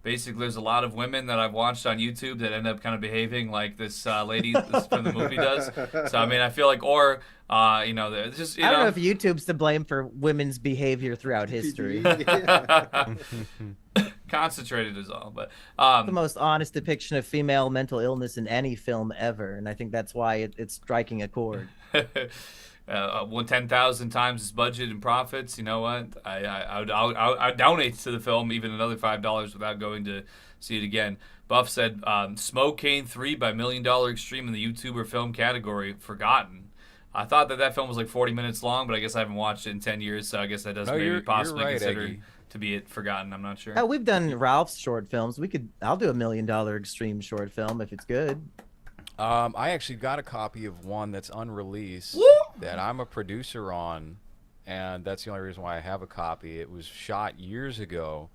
basically there's a lot of women that I've watched on YouTube that end up kind of behaving like this lady from the movie does. So, I mean, I feel like, just, I don't know if YouTube's to blame for women's behavior throughout history. Concentrated is all, but The most honest depiction of female mental illness in any film ever, and I think that's why it's striking a chord. 10,000 times its budget and profits. You know what? I'd donate to the film even another $5 without going to see it again. Buff said, Smoke Cane 3 by $1 Million Extreme in the YouTuber film category, forgotten. I thought that film was like 40 minutes long, but I guess I haven't watched it in 10 years, so I guess that does maybe possibly you're right, considered Eggy. to be forgotten. I'm not sure. Hell, we've done Ralph's short films. I'll do $1 Million Extreme short film if it's good. I actually got a copy of one that's unreleased that I'm a producer on, and that's the only reason why I have a copy. It was shot years ago,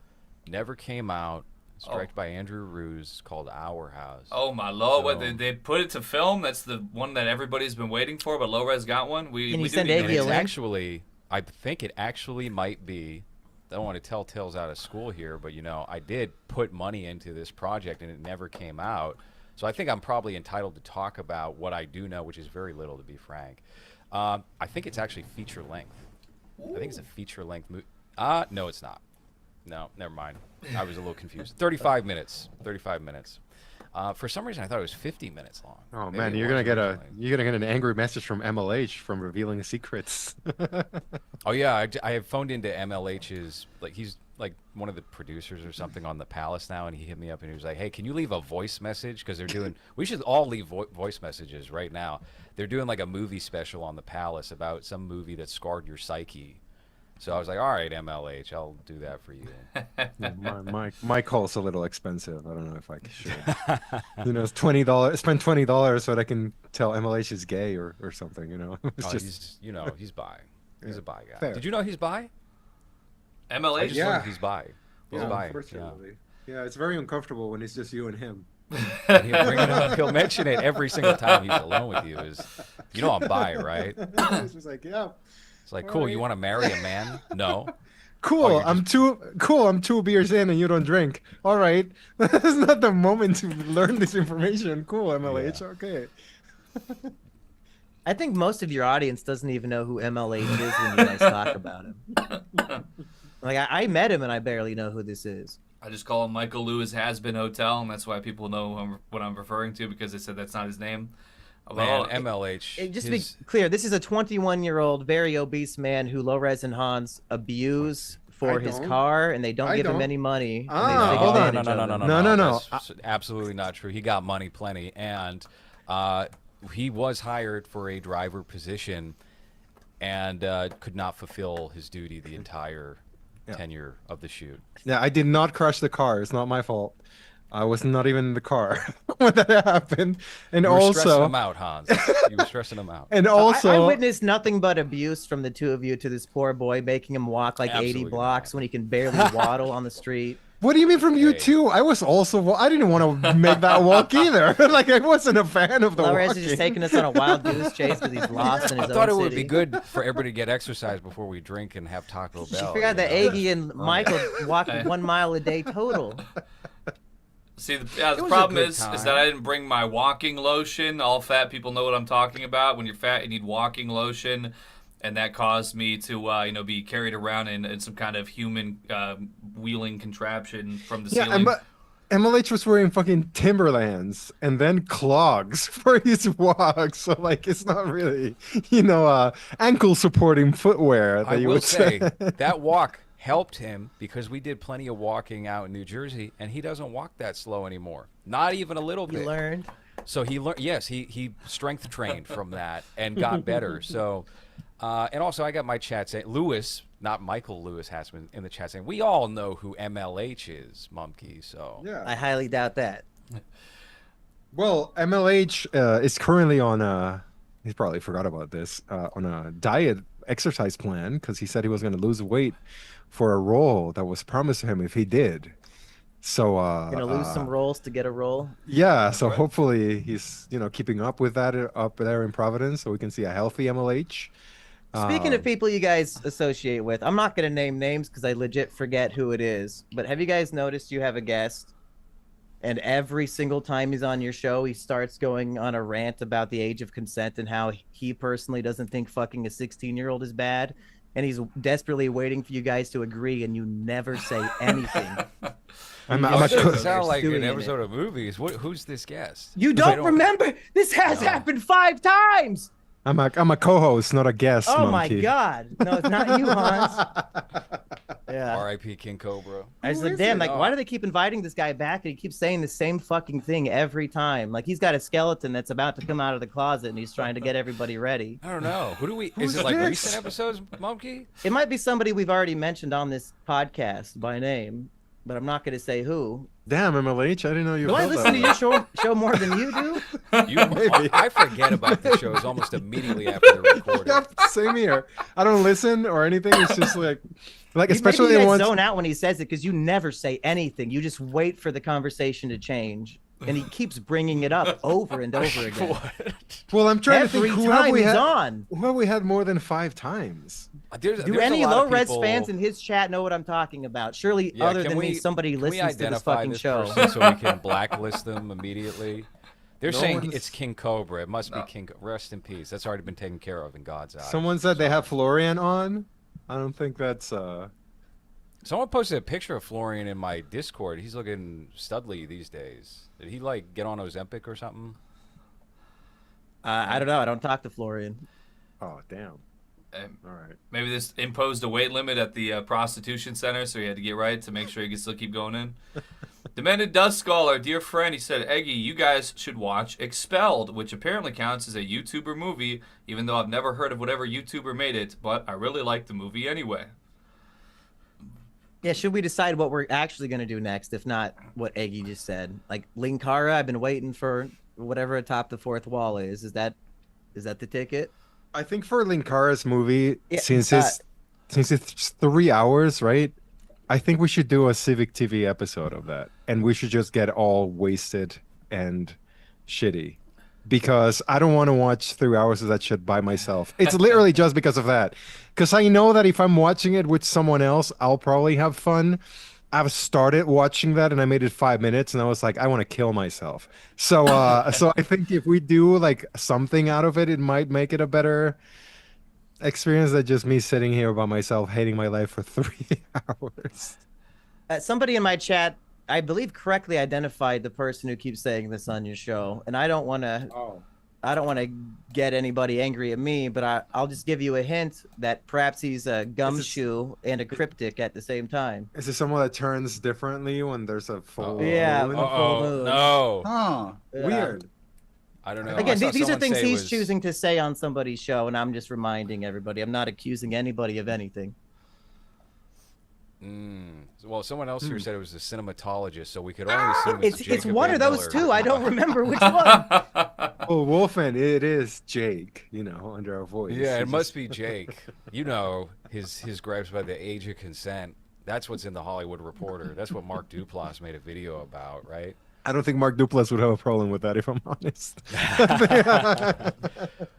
never came out. It's directed by Andrew Ruse, called Our House. Oh my lord! What So- they put it to film? That's the one that everybody's been waiting for, but Low-Res got one. Can We you do send need Iggy to a make It's link? actually, I think it actually might be. I don't want to tell tales out of school here, but I did put money into this project and it never came out. So I think I'm probably entitled to talk about what I do know, which is very little, to be frank. I think it's actually feature length. I think it's a feature length movie. No, it's not. No, never mind. I was a little confused. 35 minutes. 35 minutes. For some reason, I thought it was 50 minutes long. Oh Maybe man, it you're was gonna get originally. an angry message from MLH from revealing secrets. Oh yeah, I have phoned into MLH's, like he's like one of the producers or something on the Palace now, and he hit me up and he was like, "Hey, can you leave a voice message? Because they're doing. We should all leave voice messages right now. They're doing like a movie special on the Palace about some movie that scarred your psyche." So I was like, "All right, MLH, I'll do that for you." My call's a little expensive. I don't know if I should. It's $20. Spend $20 so that I can tell MLH is gay or something. It's Oh, just he's bi. He's a bi guy. Fair. Did you know he's bi? I MLH. just Yeah. learned he's bi. He's bi. Yeah. unfortunately. Yeah, it's very uncomfortable when it's just you and him. And he'll bring it up. He'll mention it every single time he's alone with you. I'm bi, right? It's just like, yeah. It's like, cool. You Alright. want to marry a man? No. Cool. you're I'm two beers in and you don't drink. All right. That's not the moment to learn this information. Cool, MLH. Yeah. Okay. I think most of your audience doesn't even know who MLH is when you guys talk about him. Like I met him and I barely know who this is. I just call him Michael Lewis Has Been Hotel, and that's why people know what I'm referring to, because they said that's not his name. Man, Well, MLH. Just to be clear, this is a 21-year-old, very obese man who Low-Res and Hans abuse for I his don't. car, and they don't I give him don't. any money. and Ah, they take hold on. advantage of him. No. That's absolutely not true. He got money plenty, and he was hired for a driver position, and could not fulfill his duty the entire tenure of the shoot. Yeah, I did not crash the car. It's not my fault. I was not even in the car when that happened. And You were stressing also, him out, Hans. You were stressing him out. and I also, witnessed nothing but abuse from the two of you to this poor boy, making him walk like 80 Absolutely blocks not. when he can barely waddle on the street. what do you mean from you Hey. too? I was also, I didn't want to make that walk either. Like I wasn't a fan of the Low-Res walking. is just taking us on a wild goose chase because he's lost in I his thought it own would be city. good for everybody to get exercise before we drink and have Taco She Bell. forgot you that know? Aggie and Michael walk 1 mile a day total. see, the It the was a problem good is time. that I didn't bring my walking lotion. All fat people know what I'm talking about. When you're fat, you need walking lotion, and that caused me to, be carried around in some kind of human wheeling contraption from the Yeah, ceiling. but MLH was wearing fucking Timberlands and then clogs for his walk. So like, it's not really, ankle supporting footwear. I That you will would say that walk helped him because we did plenty of walking out in New Jersey, and he doesn't walk that slow anymore. Not even a little You bit. learned. So he learned. Yes, he strength trained from that and got better. So, and also I got my chat saying Lewis, not Michael Lewis, has been in the chat saying we all know who MLH is, Mumkey. So Yeah. I highly doubt that. Well, MLH is currently on he probably forgot about this, on a diet exercise plan because he said he was going to lose weight for a role that was promised to him if he did. So Gonna lose some rolls to get a roll. yeah, so hopefully he's keeping up with that up there in Providence, so we can see a healthy MLH. Speaking of people you guys associate with, I'm not gonna name names because I legit forget who it is. But have you guys noticed you have a guest, and every single time he's on your show, he starts going on a rant about the age of consent and how he personally doesn't think fucking a 16-year-old is bad, and he's desperately waiting for you guys to agree, and you never say anything. I'm Well, a it doesn't co- sound like Stewing an in it. episode of movies. Who's this guest? You I don't remember? This has No. happened 5 times. I'm a co-host, not a guest. Oh my monkey. god! No, it's not you, Hans. Yeah. R.I.P. King Cobra. I was Who like, is damn, it? like, why do they keep inviting this guy back and he keeps saying the same fucking thing every time? Like, he's got a skeleton that's about to come out of the closet and he's trying to get everybody ready. I don't know. Who do we? Who's Is it like this? recent episodes, Mumkey? It might be somebody we've already mentioned on this podcast by name, but I'm not going to say who. Damn, MLH, I didn't know you. Do I felt listen that to way. your show more than you do? Maybe. I forget about the shows almost immediately after the recording. Yep, same here. I don't listen or anything. It's just like Like Maybe especially you guys once zone out when he says it because you never say anything. You just wait for the conversation to change, and he keeps bringing it up over and over again. What? Well, I'm trying Every to think time he's on. who have we had more than 5 times? There's Do a any lot of low res people- fans in his chat know what I'm talking about? Surely, Yeah, other can than me, we- somebody can we listens to this identify fucking this show. person so we can blacklist them immediately? They're No saying one's- it's King Cobra. It must No. be King. Rest in peace. That's already been taken care of in God's eyes. Someone said they have Florian on. I don't think that's Someone posted a picture of Florian in my Discord. He's looking studly these days. Did he like get on Ozempic or something? I don't know. I don't talk to Florian. oh damn. All right. Maybe this imposed a weight limit at the prostitution center, so he had to get right to make sure he could still keep going in. Demented Dust Skull, our dear friend, he said, Eggy, you guys should watch Expelled, which apparently counts as a YouTuber movie, even though I've never heard of whatever YouTuber made it, but I really like the movie anyway. Yeah, should we decide what we're actually going to do next, if not what Eggy just said? Like Linkara, I've been waiting for whatever atop the fourth wall is. Is that the ticket? I think for Linkara's movie, Yeah, since it's 3 hours, right? I think we should do a Civic TV episode of that, and we should just get all wasted and shitty, because I don't want to watch 3 hours of that shit by myself. It's literally just because of that, because I know that if I'm watching it with someone else, I'll probably have fun. I've started watching that and I made it 5 minutes and I was like, I want to kill myself. So so I think if we do like something out of it, it might make it a better experience than just me sitting here by myself hating my life for 3 hours. Somebody in my chat, I believe, correctly identified the person who keeps saying this on your show, and I don't want to get anybody angry at me, but I'll just give you a hint that perhaps he's a gumshoe and a cryptic at the same time. Is it someone that turns differently when there's a full Yeah, moon? full Oh moon. no! Huh. Yeah. Weird. I don't know. Again, I saw these are someone things say it he's was- choosing to say on somebody's show, and I'm just reminding everybody. I'm not accusing anybody of anything. Well, someone else here said it was a cinematologist, so we could only assume It's Jacob one A. of those Miller. two. I don't remember which one. Oh, Wolfen, it is Jake, under our voice. Yeah, it It's must just- be Jake. You know his gripes by the age of consent. That's what's in the Hollywood Reporter. That's what Mark Duplass made a video about, right? I don't think Mark Duplass would have a problem with that, if I'm honest.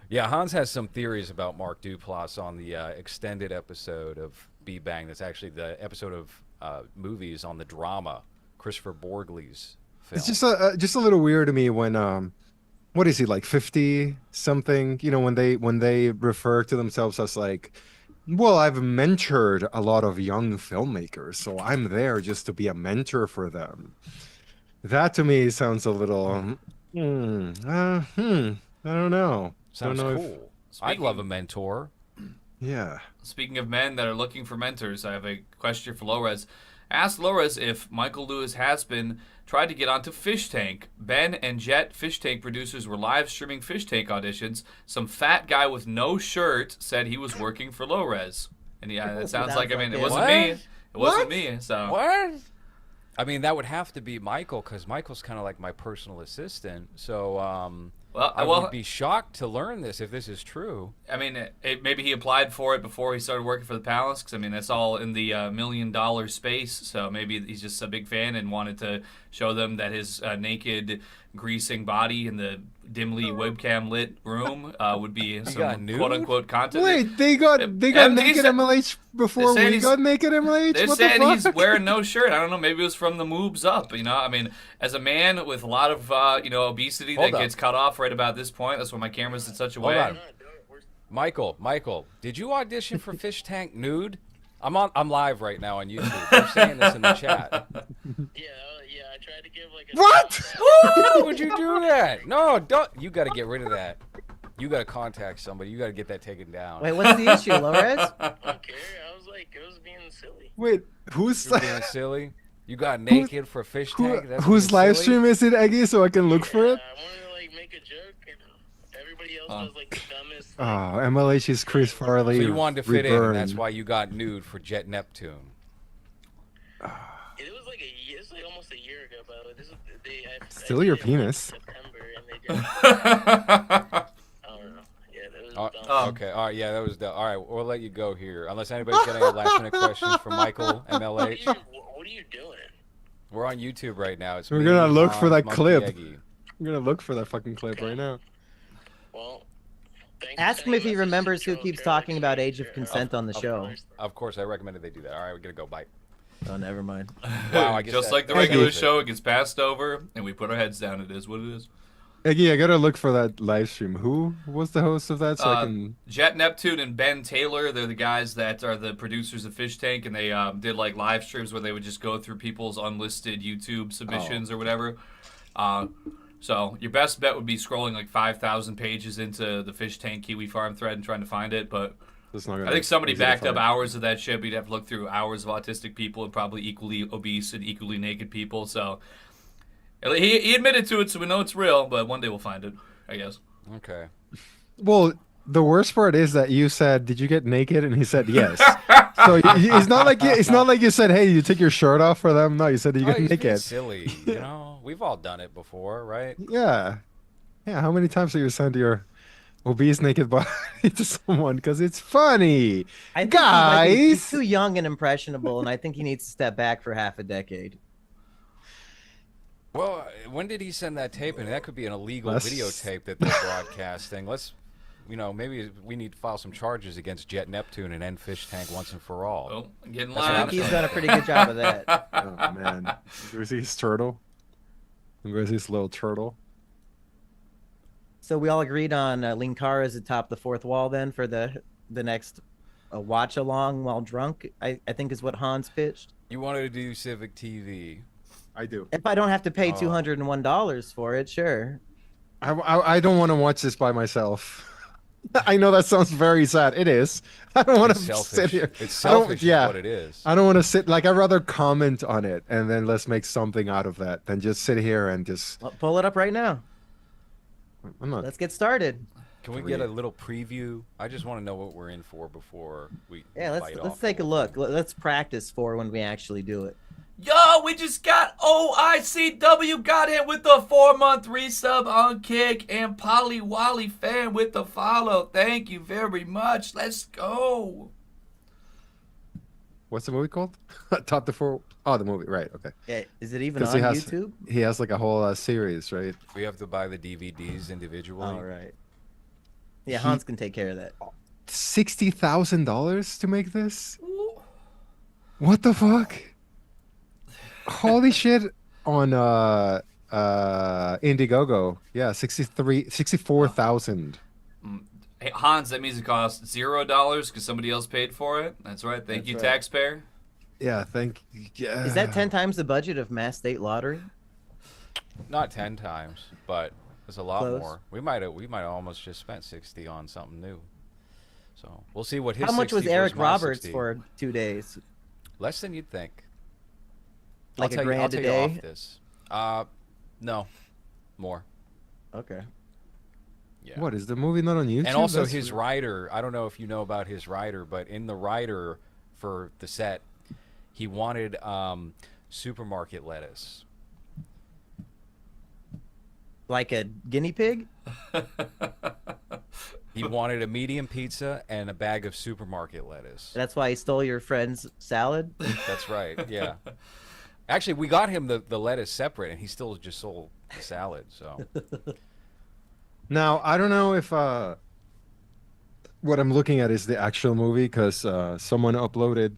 Yeah, Hans has some theories about Mark Duplass on the extended episode of B-Bang. That's actually the episode of movies on the drama, Christopher Borgle's film. It's just a little weird to me when what is he, like 50 something? When they refer to themselves as like, well, I've mentored a lot of young filmmakers, so I'm there just to be a mentor for them. That to me sounds a little I don't know. Sounds don't know cool. I'd love a mentor. Yeah. Speaking of men that are looking for mentors, I have a question for Lores. Ask Lores if Michael Lewis Haspin tried to get onto Fish Tank. Ben and Jet Fish Tank producers were live streaming Fish Tank auditions. Some fat guy with no shirt said he was working for Lores. And yeah, it sounds like, I mean, it it. wasn't What? me. It wasn't What? me, so. What? I mean, that would have to be Michael, because Michael's kind of like my personal assistant. So I would be shocked to learn this if this is true. I mean, maybe he applied for it before he started working for the Palace, because, I mean, that's all in the $1 million space, so maybe he's just a big fan and wanted to show them that his naked, greasing body in the dimly webcam-lit room would be got some nude? quote-unquote content. Wait, they got MD naked said- MLH before said we he's- got naked MLH? They're What the saying he's fuck? wearing no shirt. I don't know. Maybe it was from the moobs up. I mean, as a man with a lot of obesity Hold that up. gets cut off right about this point, that's why my camera's in such a Hold way. on. Michael, did you audition for Fish Tank nude? I'm live right now on YouTube. They're saying this in the chat. Yeah, I tried to give like a What? Why would you do that? No, don't. You got to get rid of that. You got to contact somebody. You got to get that taken down. Wait, what's the issue, Lores? I don't care. I was like, it was being silly. Wait, who's You're being silly. You got naked for Fish Tank. That's whose being live silly? stream is it, Eggy, so I can look for it? I wanted to like make a joke, and everybody else does like the dumbest. Oh, MLH is Chris Farley. So you wanted to fit in, and reburned. that's why you got nude for Jet Neptune. It was like it's like almost a year ago, by the way. I Still your did it in, like, penis. September, and they just, I don't know. Yeah, it. It was Oh, dumb. okay. All right. Yeah, that was the. All right, we'll let you go here. Unless anybody's got any last-minute questions for Michael, MLH. What are you doing? We're on YouTube right now. It's We're me, gonna look for Hans, that Monkey clip. Eggy. I'm gonna look for that fucking clip right now. Well, thanks for Ask him sending if he messages remembers to who Charles keeps Kerrigan. talking about age of consent on the Of show. Of course, I recommended they do that. All right, we gotta go. Bye. Oh, never mind. Wow, I guess Just that- like the that regular covers it. show, it gets passed over, and we put our heads down. It is what it is. Eggy, I gotta look for that live stream. Who was the host of that? So I can. Jet Neptune and Ben Taylor, they're the guys that are the producers of Fish Tank, and they did like live streams where they would just go through people's unlisted YouTube submissions or whatever. So your best bet would be scrolling like 5,000 pages into the Fish Tank Kiwi Farm thread and trying to find it, but That's not gonna I think somebody easy to backed up find. hours of that shit. But you'd have to look through hours of autistic people and probably equally obese and equally naked people. So he admitted to it, so we know it's real. But one day we'll find it, I guess. Okay. Well, the worst part is that you said, "Did you get naked?" And he said, "Yes." So it's not like you said, "Hey, you take your shirt off for them." No, you said, "Did you Oh, get he's being naked?" silly. You know, we've all done it before, right? Yeah, yeah. How many times have you sent your obese naked body to someone? Because it's funny, I think guys. he's too young and impressionable, and I think he needs to step back for half a decade. Well, when did he send that tape in? That could be an illegal Let's- videotape that they're broadcasting. Let's, maybe we need to file some charges against Jet Neptune and end Fish Tank once and for all. Oh, getting That's what I I'm live. think he's done a pretty good job of that. Oh man, where's his turtle? Where's his little turtle? So we all agreed on Linkara's atop the fourth wall then for the next watch along while drunk. I think is what Hans pitched. You wanted to do Civic TV. I do. If I don't have to pay Oh. $201 for it, sure. I don't want to watch this by myself. I know that sounds very sad. It is. I don't want It's to selfish. sit here. It's I don't- selfish yeah. is what it is. I don't want to sit. Like, I'd rather comment on it and then let's make something out of that than just sit here and just. Well, pull it up right now. I'm not. Let's get started. Can we get a little preview? I just want to know what we're in for before we Yeah, bite let's off take a the whole look. thing. Let's practice for when we actually do it. Yo, we just got OICW got in with the 4-month resub on Kick and Polly Wally fan with the follow. Thank you very much. Let's go. What's the movie called? Top the Four. Oh, the movie. Right. Okay. Yeah, is it even 'Cause on he has- YouTube? He has like a whole series, right? We have to buy the DVDs individually. All right. Yeah, Hans can take care of that. $60,000 to make this? What the fuck? Holy shit! On Indiegogo, yeah, 64,000. Hey, Hans, that means it costs $0 because somebody else paid for it. That's right. Thank That's you, right. taxpayer. Yeah, yeah. Is that 10 times the budget of Mass State Lottery? Not 10 times, but it's a lot Close. more. We might have almost just spent 60 on something new. So we'll see what his. How much was 60 Eric my Roberts 60. for 2 days? Less than you'd think. Like I'll $1,000 I'll a tell day? you off this. No, more. Okay. Yeah. What is the movie not on YouTube? And also That's his weird. rider. I don't know if you know about his rider, but in the rider for the set, he wanted supermarket lettuce. Like a guinea pig? He wanted a medium pizza and a bag of supermarket lettuce. That's why he stole your friend's salad? That's right. Yeah. Actually, we got him the lettuce separate, and he still just sold the salad. So Now I don't know if what I'm looking at is the actual movie because someone uploaded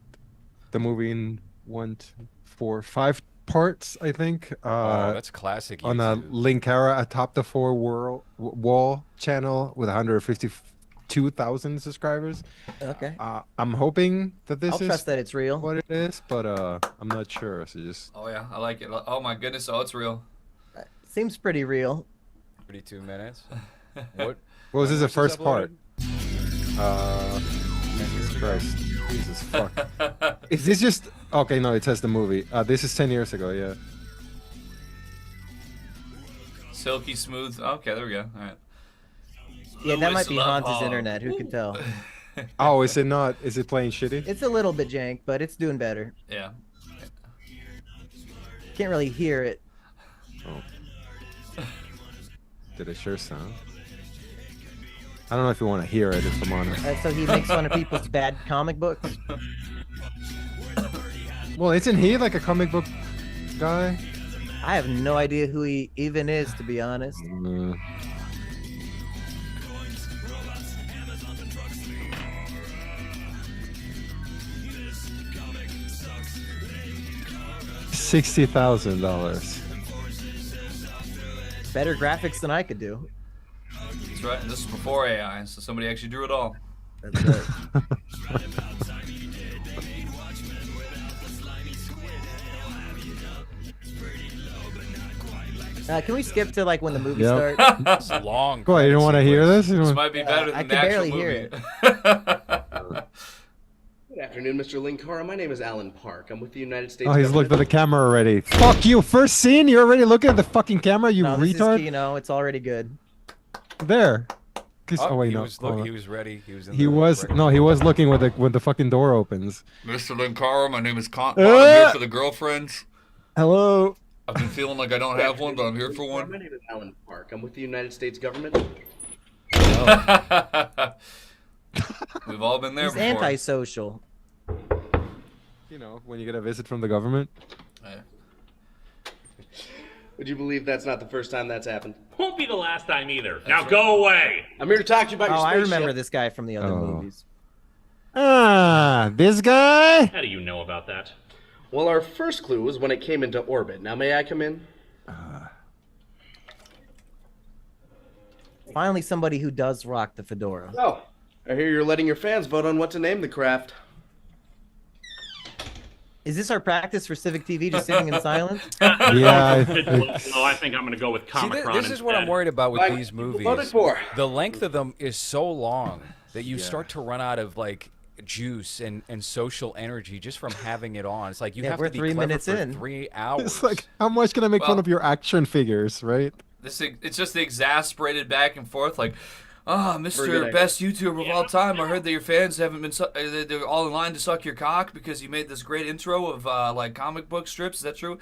the movie in 1, 2, 4, 5 parts, I think. that's classic. On a YouTube. Linkara atop the four wall channel with 152,000 subscribers. Okay. I'm hoping that this I'll is trust that it's real. what it is, but I'm not sure. So just Oh, yeah. I like it. Oh, my goodness. Oh, it's real. Seems pretty real. 32 minutes. What? what was this the When first part? uploaded? 10 years ago? Christ, Jesus fuck. Is this just okay? No, it says the movie. This is 10 years ago. Yeah. Silky smooth. Okay, there we go. All right. Yeah, that might Lewis be Love Hans's Hog. internet. Who can tell? Oh, is it not? Is it playing shitty? It's a little bit jank, but it's doing better. Yeah. Can't really hear it. Did it sure sound? I don't know if you want to hear it, if I'm honest. So he makes fun of people's bad comic books. Well, isn't he like a comic book guy? I have no idea who he even is, to be honest. $60,000. Better graphics than I could do. That's right. And this is before AI, so somebody actually drew it all. That's right. Can we skip to like when the movie Yep. starts? It's long. Go ahead, you don't want to hear this? You This don't- might be better than I the can actual barely movie. hear it. Good afternoon, Mr. Linkara. My name is Alan Park. I'm with the United States. Oh, he's looked at government. the camera already. Fuck you! First scene, you're already looking at the fucking camera, you No, this is retard. Kino. It's already good. There. Oh, wait, he no. was hold on. he was ready. He was. In He the was break. no, he was looking when the fucking door opens. Mr. Linkara, my name is Con. Uh, I'm here for the girlfriends. Hello. I've been feeling like I don't have one, but I'm here for My one. name is Alan Park. I'm with the United States government. We've all been there He's before. antisocial. You know, when you get a visit from the government. Yeah. Would you believe that's not the first time that's happened? Won't be the last time either. Now go away. I'm here to talk to you about your Oh, I spaceship. remember this guy from the other Oh. movies. Ah, this guy. How do you know about that? Well, our first clue was when it came into orbit. Now, may I come in? Finally, somebody who does rock the fedora. Oh, I hear you're letting your fans vote on what to name the craft. Is this our practice for Civic TV, just sitting in silence? Yeah. No, I think I'm going to go with See, Comic Con this is what I'm worried about with Like, these people movies. voted for. The length of them is so long that you start to run out of like juice and social energy just from having it on. It's like you Yeah, have we're to be 3 clever minutes for in. 3 hours. It's like, how much can I make fun Well- of your action figures, right? It's just the exasperated back and forth, like, oh, Very Mr. good Best YouTuber of all time. I heard that your fans haven't been they're all in line to suck your cock because you made this great intro of like comic book strips. Is that true?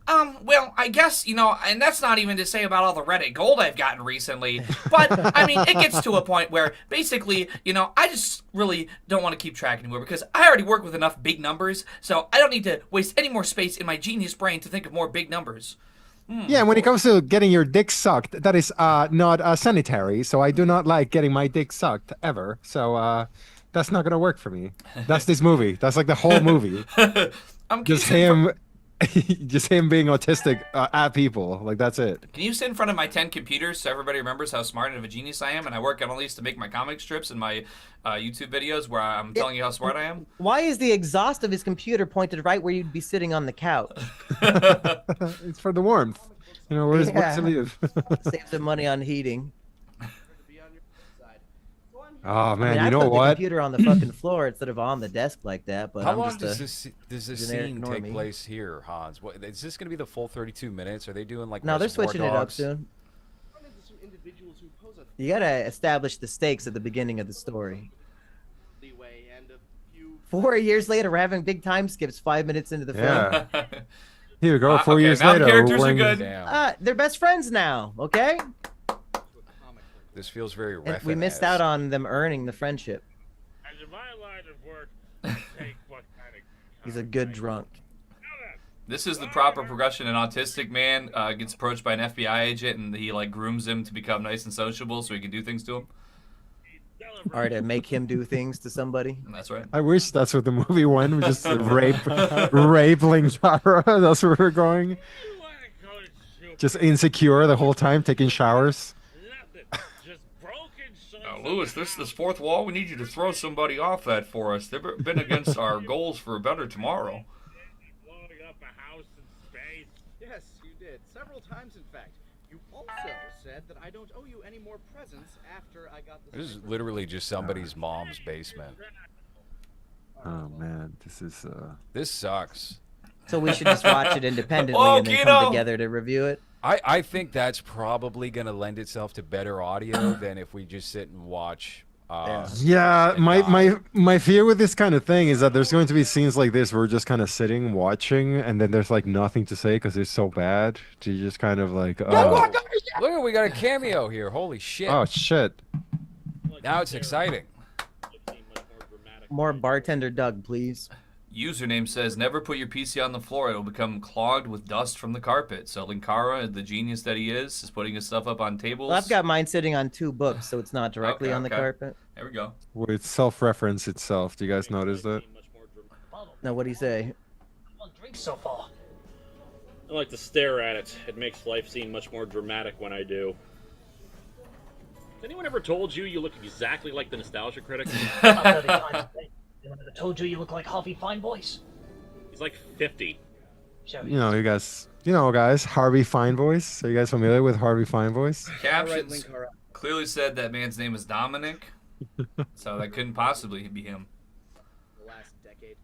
Well, I guess, you know, and that's not even to say about all the Reddit gold I've gotten recently. But, I mean, it gets to a point where basically, you know, I just really don't want to keep track anymore because I already work with enough big numbers, so I don't need to waste any more space in my genius brain to think of more big numbers. Yeah, and when it comes to getting your dick sucked, that is not sanitary. So I do not like getting my dick sucked ever. So that's not gonna work for me. That's this movie. That's like the whole movie. Can Just you sit in him, just him being autistic at people. Like that's it. Can you sit in front of my 10 computers so everybody remembers how smart and of a genius I am? And I work on all these to make my comic strips and my YouTube videos where I'm telling you how smart I am? Why is the exhaust of his computer pointed right where you'd be sitting on the couch? It's for the warmth. You know, where does Yeah. it live? Saves him money on heating. Oh I man, mean, I you know put the what? computer on the fucking floor instead of on the desk like that. But How I'm long just does this generic scene take normie. place here, Hans? What, is this going to be the full 32 minutes? Are they doing like No, they're Reservoir switching it up Dogs? soon. Run into some individuals who pose a You gotta establish the stakes at the beginning of the story. leeway and a few 4 years later, we're having big time skips 5 minutes into the film. Yeah. Here we go. 4 Okay, years now the later. characters are wearing- good. Damn. They're best friends now, okay? This feels very And ref we missed out on them earning the friendship. And in my line of work, take what kind of He's a good drunk. This is the proper progression. An autistic man gets approached by an FBI agent and he like grooms him to become nice and sociable so he can do things to him. Or to make him do things to somebody. And that's right. I wish that's what the movie went. We just rape Linkara. That's where we're going. You want to go to soup? Just insecure the whole time, taking showers. Nothing. Just broken sons Now, of Lewis, this fourth wall. We need you to throw somebody off that for us. They've been against our goals for a better tomorrow. blowing up a house in space. Yes, you did. Several times, in fact. You also said that I don't owe you any more presents after I got this. This is literally just somebody's mom's basement. Oh man, this is. This sucks. So we should just watch it independently Oh, and then Kino! come together to review it. I think that's probably going to lend itself to better audio than if we just sit and watch. Yeah, and my fear with this kind of thing is that there's going to be scenes like this where we're just kind of sitting watching, and then there's like nothing to say because it's so bad. You just kind of like, Look, we got a cameo here. Holy shit. oh shit. Look, Now it's exciting. More bartender Doug, please. Username says, never put your PC on the floor. It'll become clogged with dust from the carpet. So Linkara, the genius that he is putting his stuff up on tables. Well, I've got mine sitting on 2 books, so it's not directly on the carpet. There we go. Well, it self-reference itself. Do you guys notice that? Now, what do you say? Drink so far. I like to stare at it. It makes life seem much more dramatic when I do. Has anyone ever told you look exactly like the Nostalgia Critic? About 30 times a day. Anyone ever told you look like Harvey Feinboys? He's like 50. Sure. You know, guys, Harvey Feinvoice. Are you guys familiar with Harvey Feinvoice? Captions clearly said that man's name is Dominic. So that couldn't possibly be him. The last decade.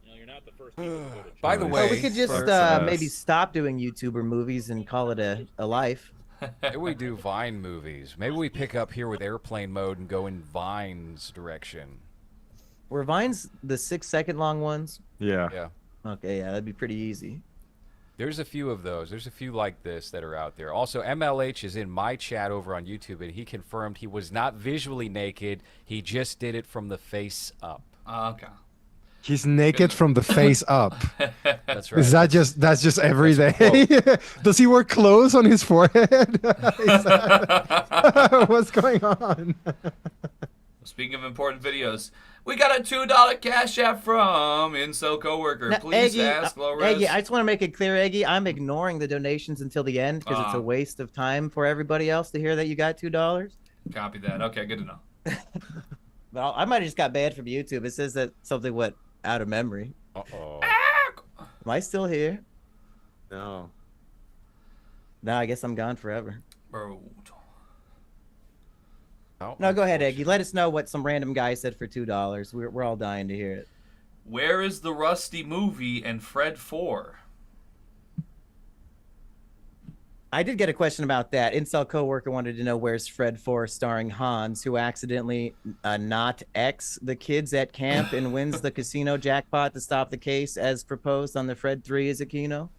You're not the first people to go to By the way, we could just maybe stop doing YouTuber movies and call it a life. maybe we do Vine movies. Maybe we pick up here with airplane mode and go in Vine's direction. Were Vines the 6-second long ones? Yeah. Yeah. Okay, yeah, that'd be pretty easy. There's a few of those. There's a few like this that are out there. Also, MLH is in my chat over on YouTube, and he confirmed he was not visually naked. He just did it from the face up. Okay. He's naked from the face up. That's right. Is that that's just every day? Does he wear clothes on his forehead? What's going on? Speaking of important videos, we got a $2 Cash App from Incel Coworker. Now, Please Eggy, ask Lores. Eggy, I just want to make it clear, Eggy, I'm ignoring the donations until the end because it's a waste of time for everybody else to hear that you got $2. Copy that. Okay, good to know. Well, I might have just got banned from YouTube. It says that something went out of memory. Uh-oh. Am I still here? No. No, I guess I'm gone forever. Bro. Oh, No, go ahead, Eggy. Let us know what some random guy said for $2. We're all dying to hear it. Where is the Rusty movie and Fred 4? I did get a question about that. Incel coworker wanted to know where's Fred 4 starring Hans, who accidentally not X the kids at camp and wins the casino jackpot to stop the case as proposed on the Fred 3 is a Kino.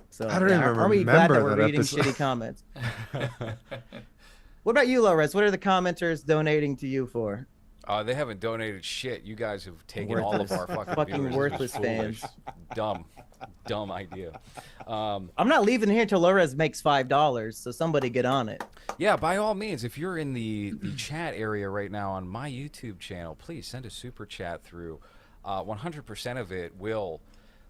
So I don't even are we glad that remember we're that reading episode. shitty comments? What about you, Lores? What are the commenters donating to you for? They haven't donated shit. You guys have taken all of our fucking viewers. worthless This is fans. Dumb idea. I'm not leaving here until Lores makes $5, so somebody get on it. Yeah, by all means, if you're in the chat area right now on my YouTube channel, please send a super chat through. 100% of it will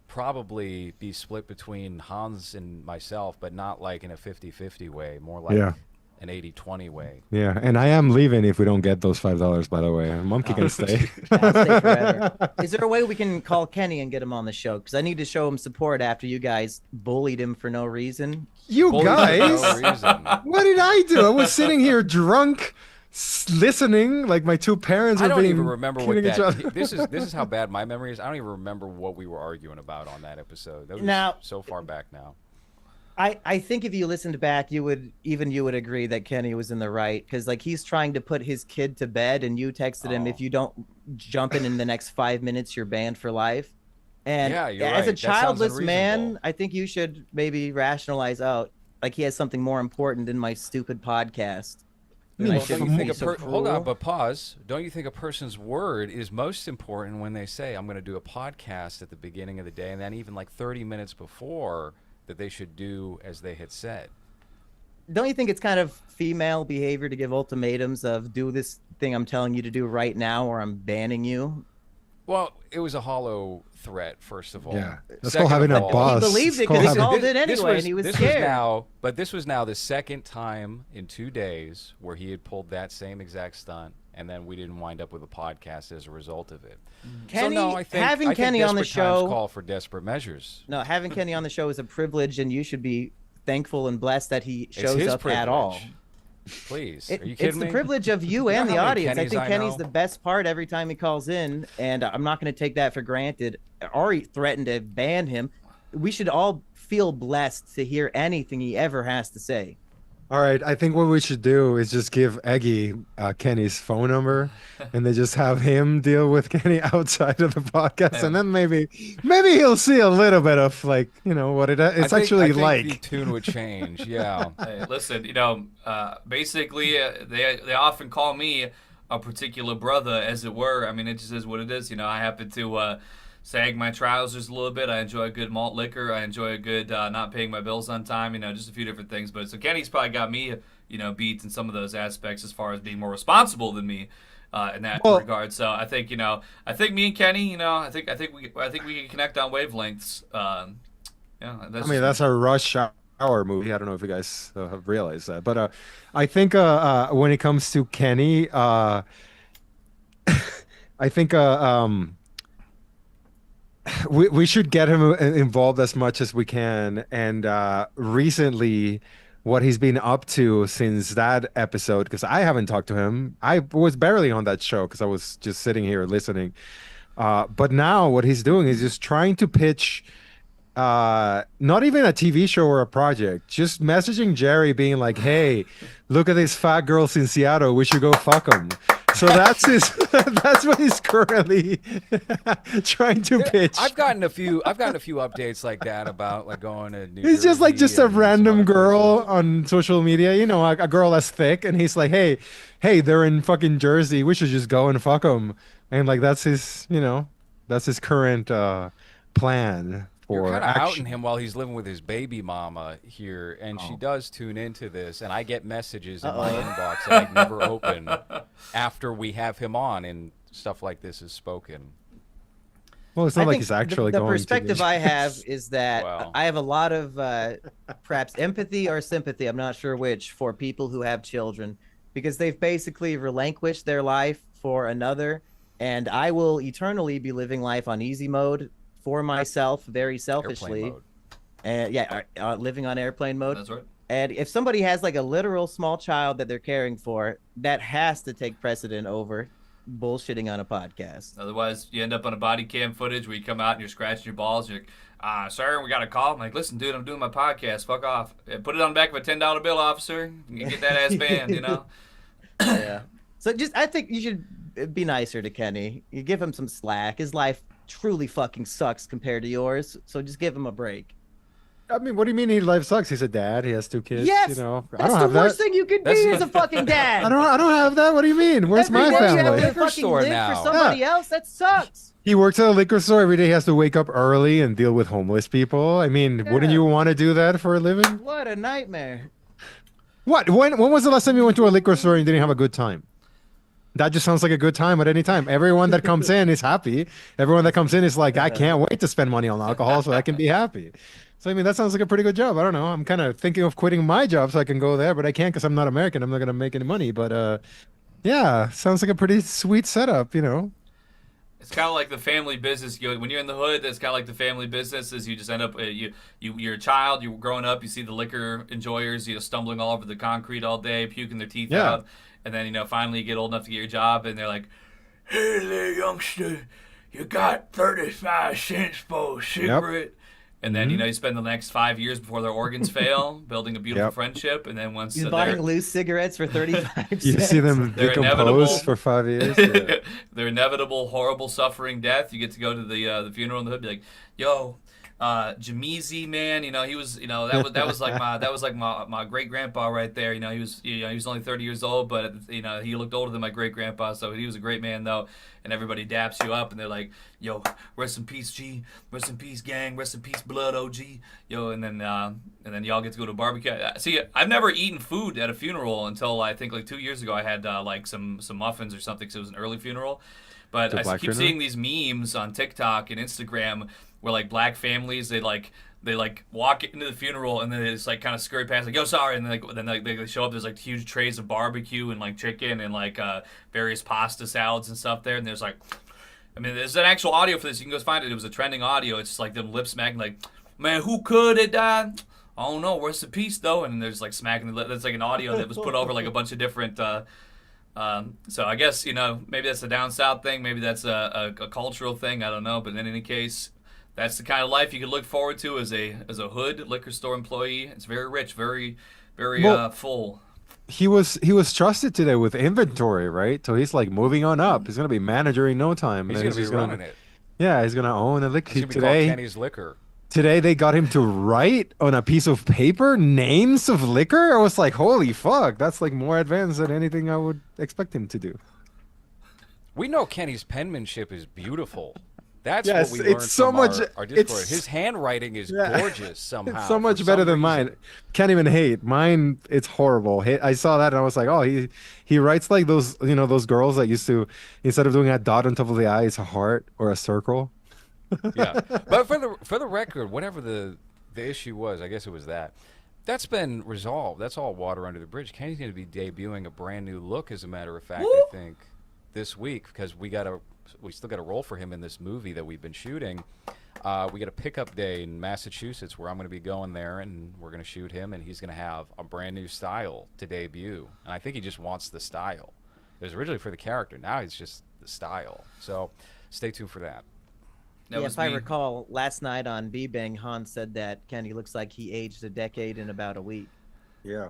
probably be split between Hans and myself, but not like in a 50-50 way, more like an 80-20 way. Yeah, and I am leaving if we don't get those $5, by the way. Monkey can stay. I'll stay forever. Is there a way we can call Kenny and get him on the show? Because I need to show him support after you guys bullied him for no reason. You Bullied guys? for no reason. What did I do? I was sitting here drunk, listening, like my two parents I were don't being even remember what killing each other. that. This is how bad my memory is. I don't even remember what we were arguing about on that episode. That was Now- so far back now. I think if you listened back, you would agree that Kenny was in the right, because like he's trying to put his kid to bed, and you texted him, if you don't jump in the next 5 minutes, you're banned for life. And Yeah, you're as right. a That sounds childless man, unreasonable. I think you should maybe rationalize out like he has something more important than my stupid podcast. And I Well, don't shouldn't you be think so hold on, cruel. but pause. Don't you think a person's word is most important when they say, I'm going to do a podcast at the beginning of the day, and then even like 30 minutes before that they should do as they had said? Don't you think it's kind of female behavior to give ultimatums of do this thing I'm telling you to do right now or I'm banning you? Well, it was a hollow threat, first of all. Yeah, that's Second called having of a all- boss. He believed it It's called 'cause he having- called it anyway, and he was scared. This was now the second time in 2 days where he had pulled that same exact stunt, and then we didn't wind up with a podcast as a result of it. Kenny, so no, I think having I think Kenny on the desperate times show, call for desperate measures. no, having Kenny on the show is a privilege, and you should be thankful and blessed that he It's shows his up at all. privilege. Please, It- are you kidding it's me? the privilege of you You know and the how many audience. I Kennys think I Kenny's know? the best part every time he calls in, and I'm not going to take that for granted. Ari threatened to ban him. We should all feel blessed to hear anything he ever has to say. All right, I think what we should do is just give Eggy Kenny's phone number, and they just have him deal with Kenny outside of the podcast, and then maybe he'll see a little bit of like what it's actually I think like. the tune would change. Yeah. Hey, listen, basically, they often call me a particular brother, as it were. I mean, it just is what it is. I happen to sag my trousers a little bit. I enjoy a good malt liquor. I enjoy a good not paying my bills on time. Just a few different things. But so Kenny's probably got me, beat in some of those aspects as far as being more responsible than me. In that regard, so I think me and Kenny, I think we can connect on wavelengths. That's a Rush Hour movie. I don't know if you guys have realized that, but I think when it comes to Kenny, I think we should get him involved as much as we can. And recently, what he's been up to since that episode, because I haven't talked to him. I was barely on that show because I was just sitting here listening. But now what he's doing is just trying to pitch not even a TV show or a project, just messaging Jerry being like, hey, look at these fat girls in Seattle, we should go fuck them. So that's what he's currently trying to pitch. I've gotten a few updates like that about like going to New He's Jersey just a and random some other girl places. on social media, a girl that's thick, and he's like, hey, they're in fucking Jersey, we should just go and fuck them. And like that's his current plan. You're kind of action. outing him while he's living with his baby mama here, and she does tune into this, and I get messages in my inbox that I never open after we have him on, and stuff like this is spoken. Well, it's not like he's actually the going perspective to I have is that Wow. I have a lot of perhaps empathy or sympathy, I'm not sure which, for people who have children, because they've basically relinquished their life for another, and I will eternally be living life on easy mode for myself, very selfishly. Airplane mode. And living on airplane mode. That's right. And if somebody has like a literal small child that they're caring for, that has to take precedent over bullshitting on a podcast. Otherwise, you end up on a body cam footage where you come out and you're scratching your balls. You're like, sir, we got a call. I'm like, listen, dude, I'm doing my podcast. Fuck off. Put it on the back of a $10 bill, officer. You get that ass banned, Yeah. So I think you should be nicer to Kenny. You give him some slack. His life truly fucking sucks compared to yours. So just give him a break. I mean, what do you mean his life sucks? He's a dad. He has 2 kids. Yes, I that's don't the have worst that. thing you could be as a fucking dad. I don't have that. What do you mean? Where's Every my day you have family? to Liquor fucking store live now. for somebody else. That sucks. He works at a liquor store every day. He has to wake up early and deal with homeless people. I mean, wouldn't you want to do that for a living? What a nightmare. What? When was the last time you went to a liquor store and didn't have a good time? That just sounds like a good time at any time. Everyone that comes in is happy. Everyone that comes in is like, I can't wait to spend money on alcohol so I can be happy. So, I mean, that sounds like a pretty good job. I don't know. I'm kind of thinking of quitting my job so I can go there, but I can't because I'm not American. I'm not going to make any money. But yeah, sounds like a pretty sweet setup, It's kind of like the family business. When you're in the hood, it's kind of like the family business. Is you just end up you're a child. You're growing up. You see the liquor enjoyers, stumbling all over the concrete all day, puking their teeth out, and then finally you get old enough to get your job, and they're like, "Hey there, youngster, you got 35 cents for a cigarette." And then you spend the next 5 years before their organs fail, building a beautiful friendship, and then once He's they're buying loose cigarettes for 35 cents. You see them They're inevitable. decompose for 5 years. Yeah. their inevitable, horrible, suffering death. You get to go to the funeral in the hood, be like, "Yo, Jameezy, man, he was, that was like my great grandpa right there. He was only 30 years old, but he looked older than my great grandpa, so he was a great man though." And everybody daps you up, and they're like, "Yo, rest in peace, G. Rest in peace, gang. Rest in peace, blood, OG." Yo, and then y'all get to go to a barbecue. See, I've never eaten food at a funeral until I think like 2 years ago. I had like some muffins or something because it was an early funeral. But I keep seeing these memes on TikTok and Instagram where like black families they walk into the funeral and then they just like kind of scurry past like, "Yo, sorry," and then they show up. There's like huge trays of barbecue and like chicken and like various pasta salads and stuff there. And there's like, I mean, there's an actual audio for this. You can go find it. It was a trending audio. It's just like them lip smacking like, "Man, who could have died? I don't know. Rest in peace though." And there's like smacking the lip. That's like an audio that was put over like a bunch of different. So I guess maybe that's a down south thing. Maybe that's a cultural thing. I don't know. But in any case, that's the kind of life you can look forward to as a hood liquor store employee. It's very rich, very very Well- full. He was trusted today with inventory, right? So he's like moving on up. He's gonna be manager in no time. He's and going to be running it. Yeah, he's gonna own a liquor. He's going to be called Today, Kenny's Liquor. today they got him to write on a piece of paper names of liquor. I was like, holy fuck, that's like more advanced than anything I would expect him to do. We know Kenny's penmanship is beautiful. That's Yes, what we learned it's so from much- our Discord. it's- His handwriting is Yeah. gorgeous somehow. It's so for much some better than reason. mine. Can't even hate mine. It's horrible. I saw that and I was like, oh, he writes like those, those girls that used to, instead of doing a dot on top of the eye, it's a heart or a circle. Yeah, but for the record, whatever the issue was, I guess it was that. That's been resolved. That's all water under the bridge. Kenny's going to be debuting a brand new look, as a matter of fact. I think this week, because we still got to roll for him in this movie that we've been shooting. We got a pickup day in Massachusetts where I'm going to be going there, and we're going to shoot him, and he's going to have a brand new style to debut. And I think he just wants the style. It was originally for the character. Now it's just the style. So stay tuned for that. Yeah, if I recall, last night on B-Bang, Hans said that Kenny looks like he aged a decade in about a week. Yeah.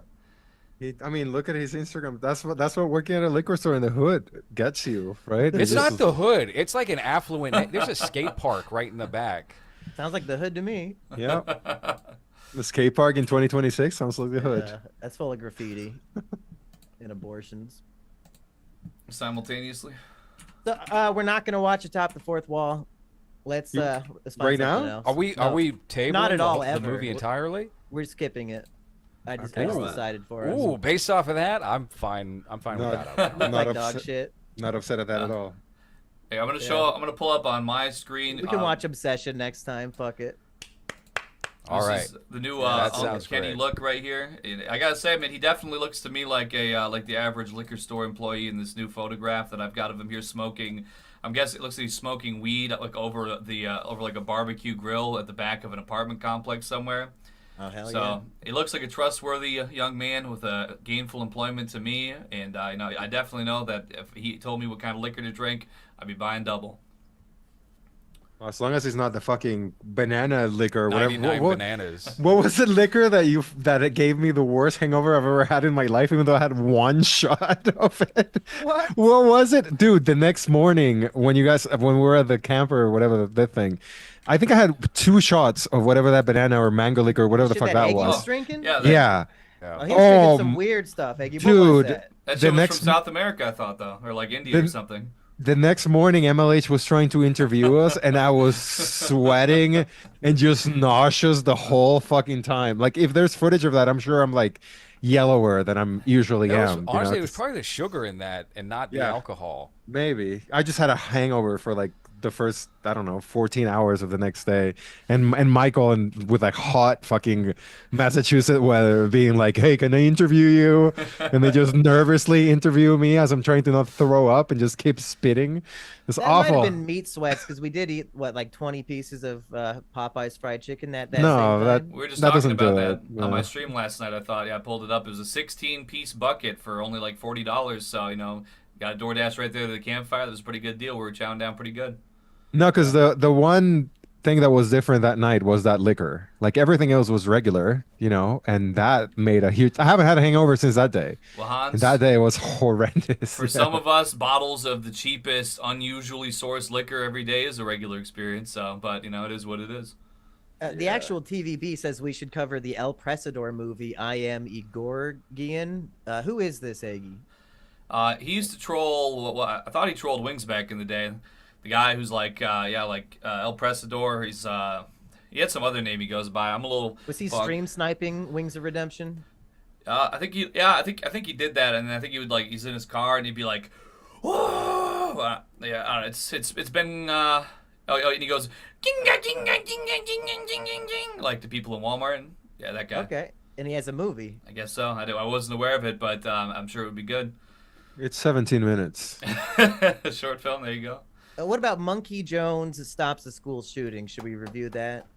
I mean, look at his Instagram. That's what working at a liquor store in the hood gets you, right? It's not the hood. It's like an affluent. There's a skate park right in the back. Sounds like the hood to me. Yeah. The skate park in 2026 sounds like the hood. That's full of graffiti and abortions. Simultaneously. So, we're not gonna watch Atop the Fourth Wall. Let's find right now? something else. Are we tabling Not at all, the ever. movie entirely? We're skipping it. I just Okay. decided for us. Ooh, based off of that, I'm fine. I'm fine with Not- that. Look like dog upset, shit. not upset at that at all. Hey, I'm gonna pull up on my screen. We can watch Obsession next time. Fuck it. All This right. is the new that Uncle sounds Kenny great. look right here. And I gotta say, man, he definitely looks to me like like the average liquor store employee in this new photograph that I've got of him here smoking. I'm guessing it looks like he's smoking weed like over like a barbecue grill at the back of an apartment complex somewhere. Oh hell So yeah. he looks like a trustworthy young man with a gainful employment to me, and I definitely know that if he told me what kind of liquor to drink, I'd be buying double. Well, as long as it's not the fucking banana liquor or whatever. 99 bananas. What was the liquor that it gave me the worst hangover I've ever had in my life, even though I had one shot of it? What was it? Dude, the next morning when we were at the camper or whatever the thing, I think I had 2 shots of whatever that banana or mango liquor or whatever the Shit fuck that that Eggy was. drinking? Yeah, Yeah. Oh, he was drinking Oh, some weird stuff. Eggy, what was dude, that? that the shit was next from South America, I thought though, or like India or something. the next morning MLH was trying to interview us and I was sweating and just nauseous the whole fucking time. Like if there's footage of that, I'm sure I'm like yellower than I'm usually am. Honestly, it was probably the sugar in that and not the Yeah. alcohol. Maybe. I just had a hangover for like the first, I don't know, 14 hours of the next day. And Michael and with like hot fucking Massachusetts weather being like, hey, can I interview you? And they just nervously interview me as I'm trying to not throw up and just keep spitting. It's That awful. might have been meat sweats because we did eat like 20 pieces of Popeye's fried chicken that No, same that- time. We were just That talking doesn't about do that it, on my no. stream last night. I thought, I pulled it up. It was a 16-piece bucket for only like $40. So, got a DoorDash right there to the campfire. That was a pretty good deal. We were chowing down pretty good. No, because the one thing that was different that night was that liquor. Like everything else was regular, and that made a huge. I haven't had a hangover since that day. Well, Hans, And that day was horrendous. for some of us, bottles of the cheapest, unusually sourced liquor every day is a regular experience. So, but it is what it is. The actual TVB says we should cover the El Presador movie, I Am Igorgian. Who is this, Eggy? He used to troll. Well, I thought he trolled Wings back in the day. The guy who's like, El Presador. He had some other name he goes by. I'm a little. Was he bugged. stream sniping Wings of Redemption? I think he did that, and I think he would he's in his car and he'd be like, "Whoa!" Yeah, I don't know. It's been. And he goes, "Ginga ginga ginga ginga ginga ginga," like the people in Walmart. And, yeah, that guy. Okay, and he has a movie. I guess so. I wasn't aware of it, but I'm sure it would be good. It's 17 minutes. Short film. There you go. What about Monkey Jones stops the school shooting? Should we review that?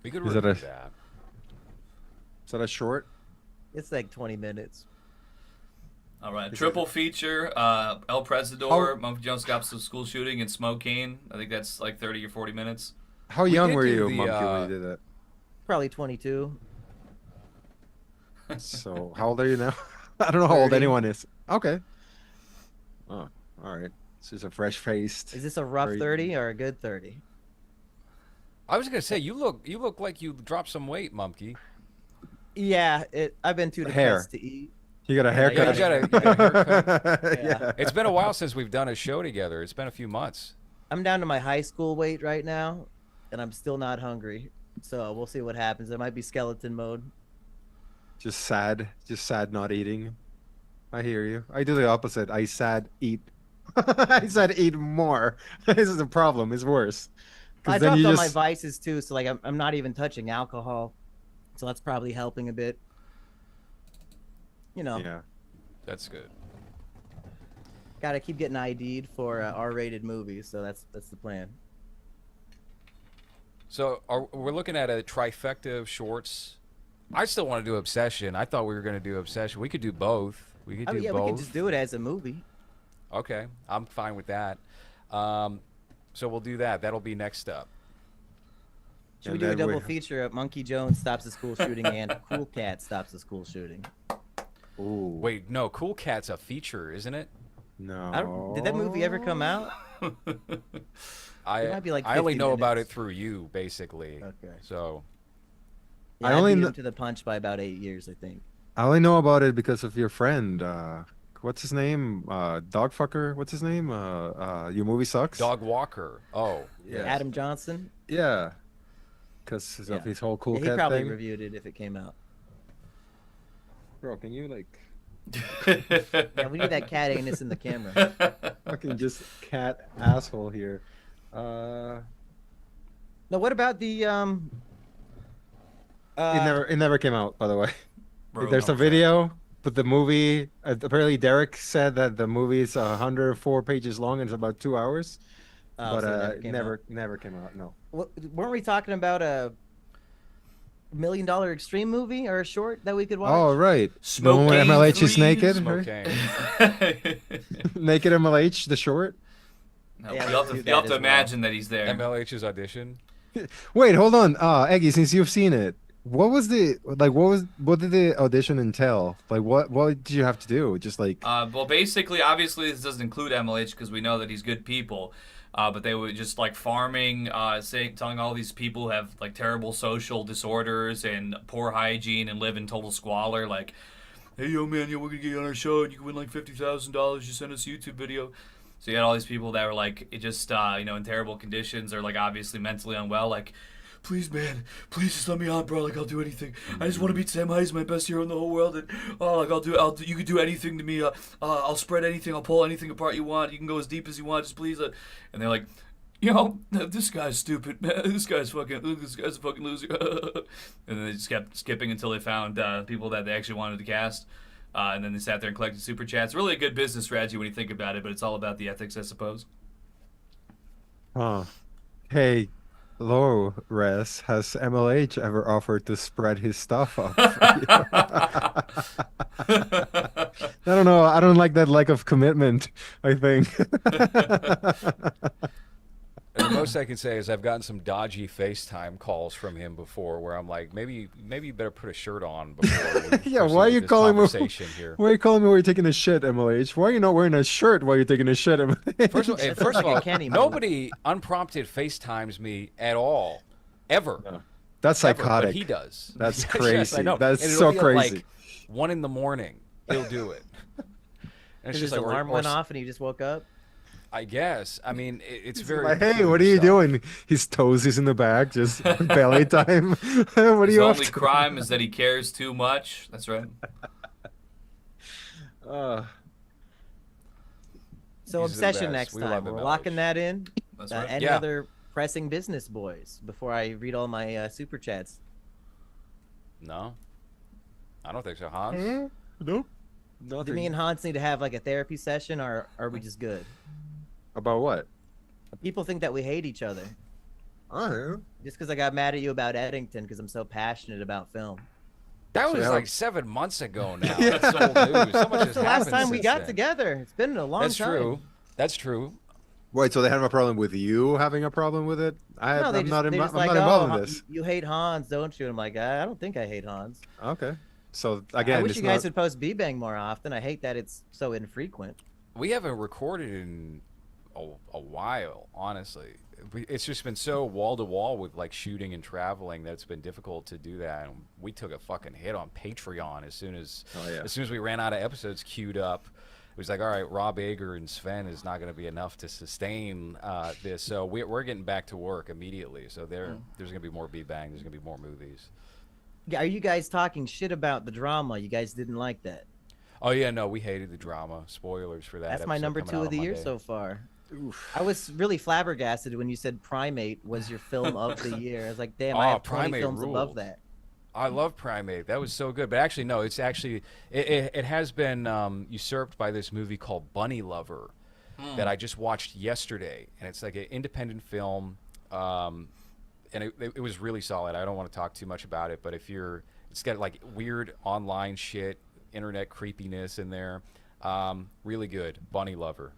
We could Is review that that. Is that a short? It's like 20 minutes. All right, triple feature: El Presador, Monkey Jones stops the school shooting, and Smoke Cane. I think that's like 30 or 40 minutes. How young did were do you, the, Monkey, when you did that? Probably 22. So how old are you now? I don't know how old 30. anyone is. Okay. Oh, all right. This is a fresh-faced. Is this a rough very- 30 or a good 30? I was gonna say you look like you dropped some weight, Mumkey. Yeah, I've been too Hair. depressed to eat. You got a Yeah, haircut. you got a haircut. Yeah. It's been a while since we've done a show together. It's been a few months. I'm down to my high school weight right now, and I'm still not hungry. So we'll see what happens. It might be skeleton mode. Just sad not eating. I hear you. I do the opposite. I sad eat. I said eat more. This is the problem. It's worse. 'Cause I then dropped you all just- my vices too, so like I'm not even touching alcohol, so that's probably helping a bit. You know, Yeah. That's good. gotta keep getting ID'd for R-rated movies, so that's the plan. So we're looking at a trifecta of shorts. I still want to do Obsession. I thought we were going to do Obsession. We could do both. We could I do mean, yeah, both. we could just do it as a movie. Okay, I'm fine with that. So we'll do that. That'll be next up. Should we And do a then we- double feature of Monkey Jones stops a school shooting and Cool Cat stops a school shooting? Ooh. Wait, no, Cool Cat's a feature, isn't it? No. Did that movie ever come out? I It might be like I only 50 know about it minutes. through you, basically. Okay. So Yeah, I I only beat kn- him to the punch by about 8 years, I think. I only know about it because of your friend. What's his name? Dogfucker. What's his name? Your movie sucks. Dog Walker. Oh, Yeah. Adam Johnson. Yeah. Because Yeah. of his whole cool Yeah, he cat probably thing. reviewed it if it came out. Bro, can you like Yeah, we need that cat anus in the camera. fucking just cat asshole here? No, what about the It never came out, by the way. Bro, There's a okay. video, but the movie apparently Derek said that the movie is 104 pages long and it's about 2 hours. Oh, But so it came never came out. No. out. Weren't we talking about a $1 Million Extreme movie or a short that we could watch? Oh right. The one where Smoke MLH is Game naked. Smoke Right? Cane. Naked MLH, the short. No, Yeah, you'll let's have do to, you'll have that to as well. imagine that he's there. MLH's audition. Wait, hold on. Eggy, since you've seen it, what did the audition entail? Like what did you have to do? Just like Well, basically, obviously, this doesn't include MLH because we know that he's good people. But they were just like farming, telling all these people who have like terrible social disorders and poor hygiene and live in total squalor, like, hey, yo, man, we're gonna get you on our show and you can win like $50,000. You send us a YouTube video. So you had all these people that were like, in terrible conditions or like obviously mentally unwell, like, please, man, please just let me on, bro. Like, I'll do anything. I just want to beat Sam. He's my best hero in the whole world. And you can do anything to me. I'll spread anything. I'll pull anything apart you want. You can go as deep as you want. Just please. And they're like, this guy's stupid, man. This guy's a fucking loser. And then they just kept skipping until they found people that they actually wanted to cast. And then they sat there and collected super chats. Really a good business strategy when you think about it, but it's all about the ethics, I suppose. hey, hello, Res. Has MLH ever offered to spread his stuff up? I don't know. I don't like that lack of commitment, I think. And the most I can say is I've gotten some dodgy FaceTime calls from him before, where I'm like, maybe you better put a shirt on before. We Yeah, proceed why are with you this calling me? conversation here? Why are you calling me while you're taking a shit, MLH? Why are you not wearing a shirt while you're taking a shit, MLH? First of all, like a Kenny move. nobody unprompted FaceTimes me at all, ever. That's Ever, psychotic. but he does. That's Yes, crazy. I know. That's And it'll so be at, crazy. Like 1 a.m. He'll do it. And His alarm went off and he just woke up. I guess. I mean, it's very. Like, hey, peculiar what are you stuff. doing? His toes is in the back, just belly time. What are His you up only to? crime is that he cares too much. That's right. Uh, So He's the Obsession best. next We time. love We're MLH. locking that in. That's right. Any Yeah. other pressing business, boys? Before I read all my super chats. No, I don't think so, Hans. nope. Do Nothing. me and Hans need to have like a therapy session, or are we just good? About what? People think that we hate each other I don't know. just because I got mad at you about Eddington because I'm so passionate about film. That was Yeah. like 7 months ago now. Yeah. That's old news. So much has The last happened time we since got then. together, it's been a long That's time. true. That's true. Wait, so they have a problem with you having a problem with it? No, they I'm just, not, they just I'm like, not involved oh, in this. you hate Hans, don't you? I'm like, I don't think I hate Hans. Okay. So I again, wish it's you guys not. would post B-Bang more often. I hate that it's so infrequent. We haven't recorded in a while, honestly. It's just been so wall to wall with like shooting and traveling that it's been difficult to do that. And we took a fucking hit on Patreon as soon as we ran out of episodes queued up. It was like, all right, Rob Ager and Sven is not going to be enough to sustain this, so we're getting back to work immediately. So there's going to be more B-Bang. There's going to be more movies. Are you guys talking shit about the drama? You guys didn't like that. Oh yeah, no, we hated the drama. Spoilers for that. That's my episode number coming 2 out of the on year Monday. so far. I was really flabbergasted when you said Primate was your film of the year. I was like, damn, I have 20 Primate films above ruled. that. I love Primate. That was so good. But actually, no, it's actually it has been usurped by this movie called Bunny Lover that I just watched yesterday, and it's like an independent film, and it was really solid. I don't want to talk too much about it, but it's got like weird online shit, internet creepiness in there. Really good. Bunny Lover.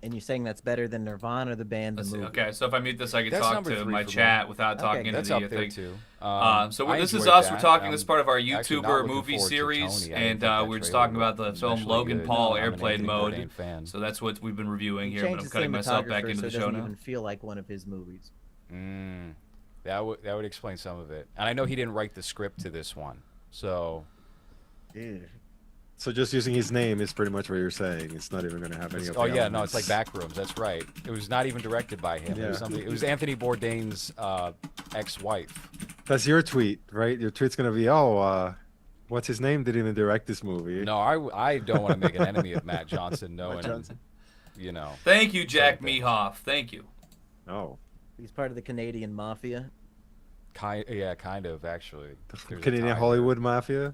And you're saying that's better than Nirvana, the band, the Let's see. movie. Okay, so if I mute this, I can That's talk number to 3 my for me. chat without Okay. talking into That's the up there thing. too. So I this is enjoyed us. that. We're talking this part of our Actually YouTuber not looking movie forward to series, Tony. I and didn't think we're that just trailer talking about the was film especially Logan good. Paul I'm an Airplane Anthony Mode. Bourdain fan. So that's what we've been reviewing He here, but changed I'm the cutting myself back cinematographer into so the it show doesn't now. even feel like one of his movies. That would explain some of it. And I know he didn't write the script to this one, so Dude. So just using his name is pretty much what you're saying. It's not even going to have any of the oh yeah, no, it's elements. like Backrooms. That's right. It was not even directed by him. Yeah. It was Anthony Bourdain's ex-wife. That's your tweet, right? Your tweet's going to be, what's his name? Didn't even direct this movie. No, I don't want to make an enemy of Matt Johnson. Matt Johnson. You know. Thank you, Jack Something. Mehoff. Thank you. Oh. He's part of the Canadian mafia. Kind of actually. There's a Canadian tie Hollywood Mafia.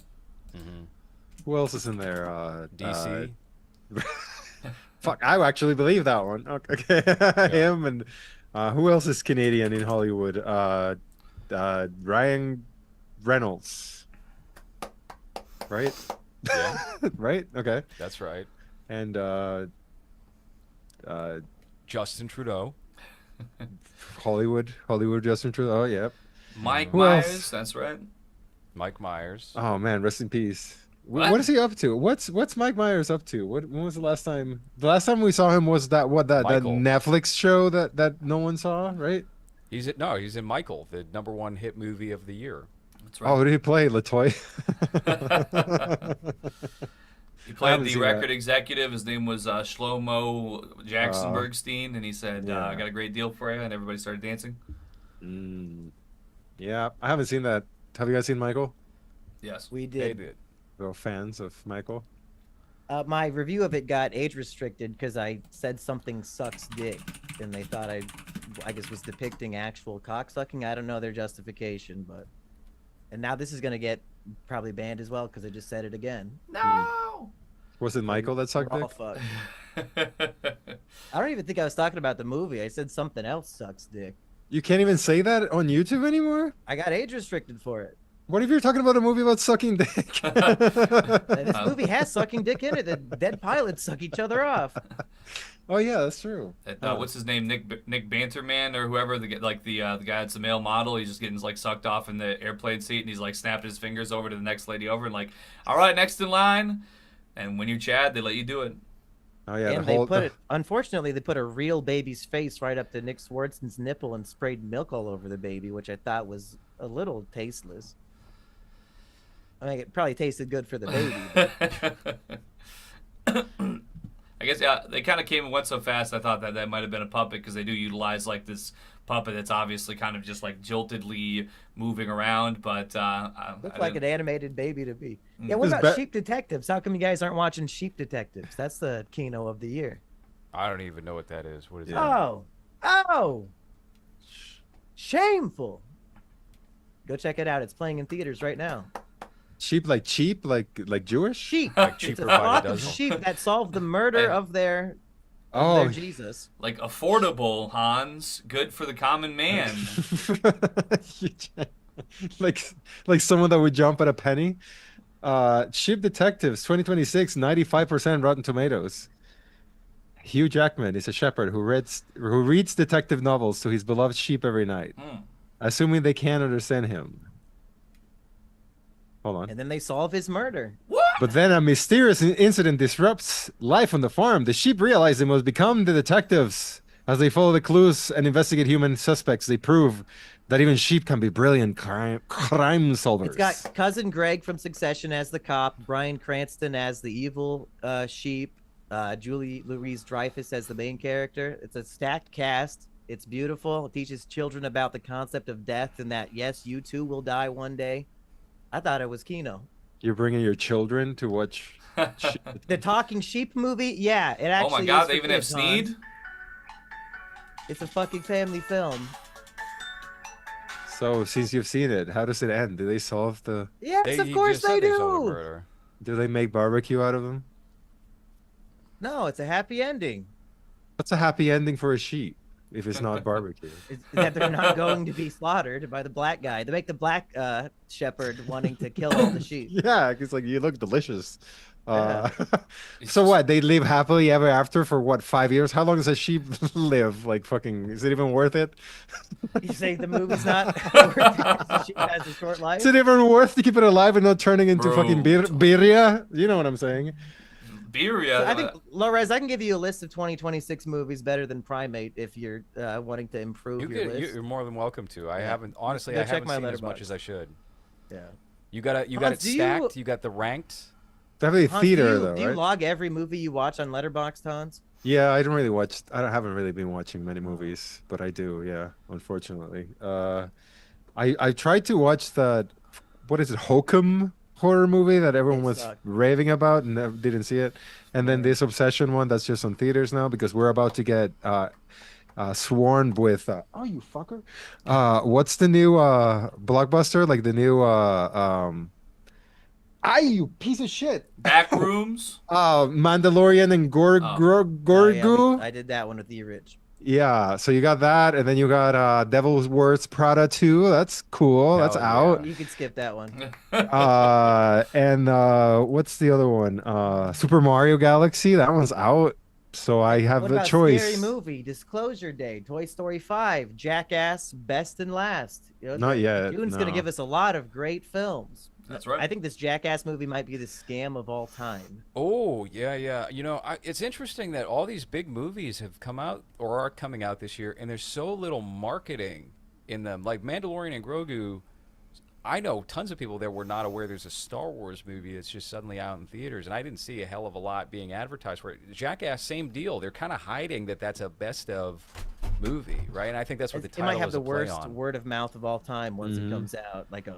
there. Mhm. Who else is in there? DC. Fuck, I actually believe that one. Okay, him and who else is Canadian in Hollywood? Ryan Reynolds, right? Yeah, Right. Okay. that's right. And Justin Trudeau. Hollywood Justin Trudeau. Yep. Mike Who Myers. else? That's right. Mike Myers. Oh man, rest in peace. What? What is he up to? What's Mike Myers up to? When was the last time? The last time we saw him was that Michael. Netflix show that no one saw, right? He's in Michael, the #1 hit movie of the year. That's right. Oh, who did he play? Latoya. He I played haven't the seen record that. executive. His name was Shlomo Jackson Bergstein, and he said, yeah. "I got a great deal for you," and everybody started dancing. Yeah, I haven't seen that. Have you guys seen Michael? Yes. We They did. did. We're fans of Michael. My review of it got age restricted because I said something sucks dick, and they thought I guess was depicting actual cock sucking. I don't know their justification, but and now this is gonna get probably banned as well because I just said it again. No. Was it Michael that sucked We're all dick? fucked. I don't even think I was talking about the movie. I said something else sucks dick. You can't even say that on YouTube anymore? I got age restricted for it. What if you're talking about a movie about sucking dick? This movie has sucking dick in it. The dead pilots suck each other off. Oh yeah, that's true. What's his name? Nick Banterman or whoever, the guy that's a male model. He's just getting like sucked off in the airplane seat, and he's like snapping his fingers over to the next lady over, and like, all right, next in line. And when you Chad, they let you do it. Oh yeah, And they put it. Unfortunately, they put a real baby's face right up to Nick Swartzen's nipple and sprayed milk all over the baby, which I thought was a little tasteless. I mean, it probably tasted good for the baby. But I guess yeah, they kind of came and went so fast. I thought that might have been a puppet because they do utilize like this puppet that's obviously kind of just like jiltedly moving around. But looked like an animated baby to me. Yeah, what Is about Be- Sheep Detectives? How come you guys aren't watching Sheep Detectives? That's the Kino of the year. I don't even know what that is. What is Oh, oh, shameful. Go check it out. It's playing in theaters right now. cheap, like Jewish? Sheep. Like It's cheaper a by the flock of dozen? sheep that solved the murder And- of their Oh, Jesus. like affordable, Hans, good for the common man. like someone that would jump at a penny. Sheep Detectives 2026, 95% Rotten Tomatoes. Hugh Jackman is a shepherd who reads detective novels to his beloved sheep every night, assuming they can't understand him. Hold on. And then they solve his murder. But then a mysterious incident disrupts life on the farm. The sheep realize they must become the detectives. As they follow the clues and investigate human suspects, they prove that even sheep can be brilliant crime solvers. It's got cousin Greg from Succession as the cop, Bryan Cranston as the evil sheep, Julie Louis-Dreyfus as the main character. It's a stacked cast. It's beautiful. It teaches children about the concept of death and that, yes, you too will die one day. I thought it was Kino. You're bringing your children to watch The Talking Sheep movie? Yeah, it actually Oh my god, is they for even have kids, Hans. Sneed? It's a fucking family film. So, since you've seen it, how does it end? Do they solve the... Yes, of course they do. Do they make barbecue out of them? No, it's a happy ending. What's a happy ending for a sheep if it's not barbecue? Is that they're not going to be slaughtered by the black guy. They make the black shepherd wanting to kill all the sheep. Yeah, it's like, you look delicious. So what? They live happily ever after for what, 5 years? How long does a sheep live? Like fucking, is it even worth it? You say the movie's not worth it because the sheep has a short life? Is it even worth to keep it alive and not turning into fucking birria? You know what I'm saying? Birria. So I think, Lorez, I can give you a list of 2026 movies better than Primate if you're wanting to improve your list. You're more than welcome to. I haven't, honestly, Go I check haven't my seen as Letterboxd. much as I should. Yeah. You got it Hans, do stacked. You got the ranked. Definitely Hans, theater, do you right? log every movie you watch on Letterboxd, Hans? Yeah, I haven't really been watching many movies, but I do, yeah, unfortunately. I tried to watch that, what is it, Hokum horror movie that everyone was raving about and didn't see it. And then this Obsession one that's just on theaters now because we're about to get sworn with, oh, you fucker. What's the new blockbuster? Like the new, you piece of shit. Backrooms? Mandalorian and Gorgu. I did that one with E-Rich. Yeah, so you got that, and then you got Devil's Words Prada 2. That's cool. That's out. You could skip that one. And what's the other one? Super Mario Galaxy. That one's out. So I have What the about choice. Scary Movie, Disclosure Day, Toy Story 5, Jackass, Best and Last. Not yet, June's going to no. give us a lot of great films. That's right. I think this Jackass movie might be the scam of all time. Oh, yeah. You know, it's interesting that all these big movies have come out or are coming out this year, and there's so little marketing in them. Like Mandalorian and Grogu, I know tons of people that were not aware there's a Star Wars movie that's just suddenly out in theaters, and I didn't see a hell of a lot being advertised for it. Jackass, same deal. They're kind of hiding that that's a best of movie, right? And I think that's what the It title might have is the a play worst on. word of mouth of all time once it comes out. Like,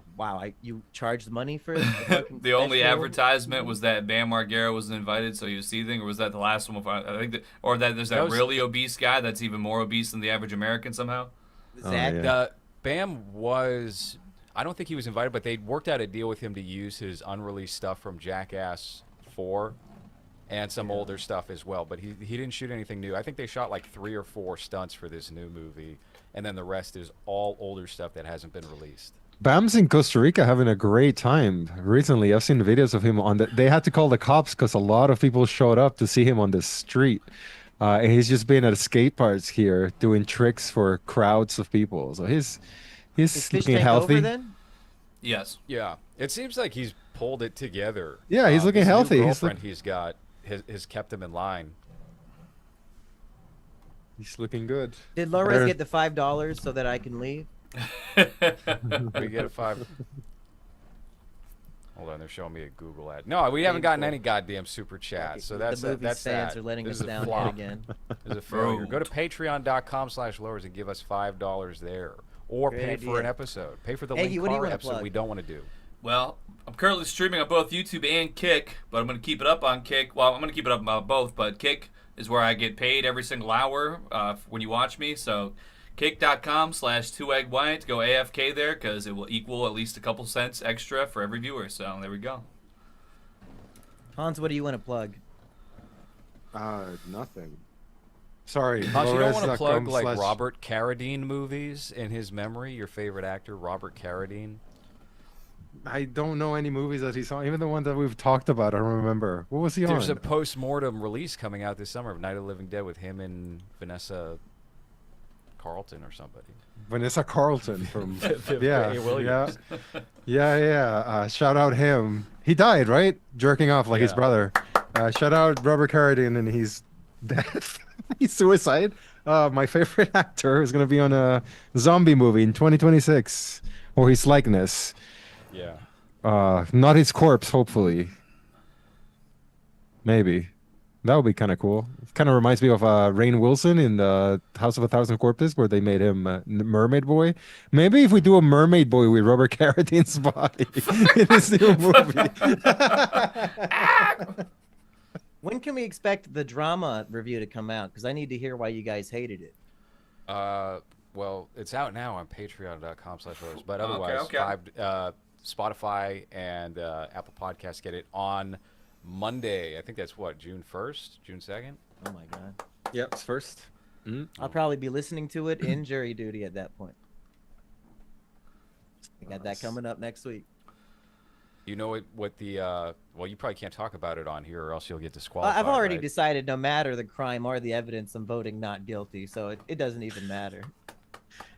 you charged money for it? The only advertisement was that Bam Margera wasn't invited, so he was seething, or was that the last one? I think that, or that there's that really obese guy that's even more obese than the average American somehow. Zach, Bam was, I don't think he was invited, but they worked out a deal with him to use his unreleased stuff from Jackass 4 and some older stuff as well. But he didn't shoot anything new. I think they shot like 3 or 4 stunts for this new movie, and then the rest is all older stuff that hasn't been released. Bam's in Costa Rica having a great time recently. I've seen videos of him they had to call the cops because a lot of people showed up to see him on the street. And he's just been at skate parks here doing tricks for crowds of people. So he's looking healthy. Over, then? Yes. Yeah. It seems like he's pulled it together. Yeah, he's looking his new healthy. Girlfriend he's got has kept him in line. He's looking good. Did Lores get the $5 so that I can leave? We get a 5. Hold on, they're showing me a Google ad. No, we haven't gotten any goddamn super chat. So that's the movie that's fans that. are letting This us is a down flop. yet again. This is a failure. Go to patreon.com/lowers and give us $5 there, or Great pay idea. for an episode. Pay for the Hey, link what do you car wanna episode plug? we don't want to do. Well, I'm currently streaming on both YouTube and Kick, but I'm going to keep it up on Kick. Well, I'm going to keep it up on both, but Kick is where I get paid every single hour when you watch me. So kick.com/2eggwhite. Go AFK there because it will equal at least a couple cents extra for every viewer. So there we go. Hans, what do you want to plug? Nothing. Sorry. Hans, you don't want to plug like Lores.com/. Robert Carradine movies in his memory? Your favorite actor, Robert Carradine? I don't know any movies that he saw. Even the one that we've talked about, I don't remember. What was he on? There's a post-mortem release coming out this summer of Night of the Living Dead with him and Vanessa Carlton or somebody. Vanessa Carlton from Yeah, yeah, Williams. yeah. Shout out him. He died, right? Jerking off like his Yeah. brother. Shout out Robert Carradine, and he's dead. He's suicide. My favorite actor is gonna be on a zombie movie in 2026, or his likeness. Yeah. Not his corpse, hopefully. Maybe. That would be kind of cool. It kind of reminds me of Rainn Wilson in the House of a Thousand Corpses, where they made him Mermaid Boy. Maybe if we do a Mermaid Boy with Robert Carradine's body in this new movie. When can we expect the drama review to come out? Because I need to hear why you guys hated it. Well, it's out now on patreon.com/host, but Okay, otherwise, okay. Spotify and Apple Podcasts get it on Monday. I think that's what, June 1st, June 2nd? Oh my god. Yep, it's first. I'll probably be listening to it in jury duty at that point. I got that coming up next week. You know what the well, you probably can't talk about it on here, or else you'll get disqualified. I've already right? decided no matter the crime or the evidence, I'm voting not guilty, so it doesn't even matter.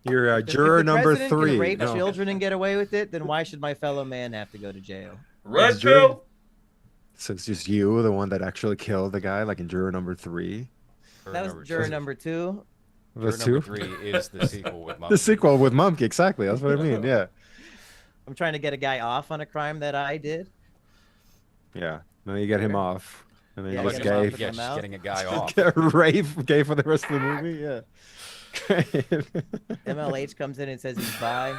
You're If juror the number president 3. can rape No. children and get away with it, then why should my fellow man have to go to jail? Red Juror- pill. So it's just you, the one that actually killed the guy, like in juror number 3. That was juror number 2. Juror That's number 2. 3 is the sequel with Mom. The sequel with Mumk, exactly. That's what I mean. Yeah. I'm trying to get a guy off on a crime that I did. Yeah. Then you get him off. And then Yeah, you get just him off gay. with Yeah, the just mouth. getting a guy off. Get gay for the rest of the movie. Yeah. MLH comes in and says he's bi.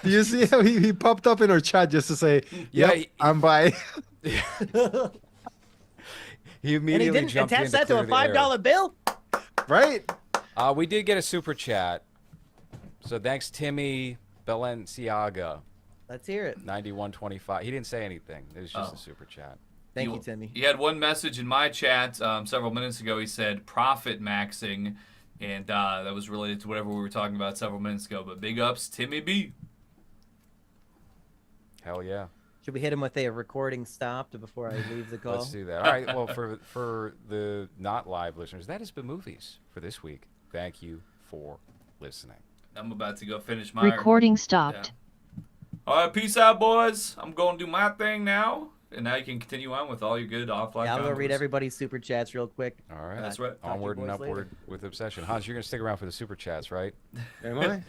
Do you see how he popped up in our chat just to say, Yeah, "Yep, I'm bi." He And he immediately didn't jumped in attach that to clear a the air. $5 bill? Right? We did get a super chat. So thanks, Timmy Balenciaga, Let's hear it. 9125. He didn't say anything. It was just Oh. a super chat. Thank you, Timmy. He had one message in my chat several minutes ago. He said profit maxing, and that was related to whatever we were talking about several minutes ago. But big ups, Timmy B. Hell yeah. Should we hit him with a recording stopped before I leave the call? Let's do that. All right. Well, for the not live listeners, that has been movies for this week. Thank you for listening. I'm about to go finish my Recording stopped. Yeah. All right, peace out, boys. I'm going to do my thing now, and now you can continue on with all your good offline. Yeah, I'm gonna combos. read everybody's super chats real quick. All right. That's right. Talk to you Onward and boys later. upward with obsession. Hans, you're gonna stick around for the super chats, right? Am I?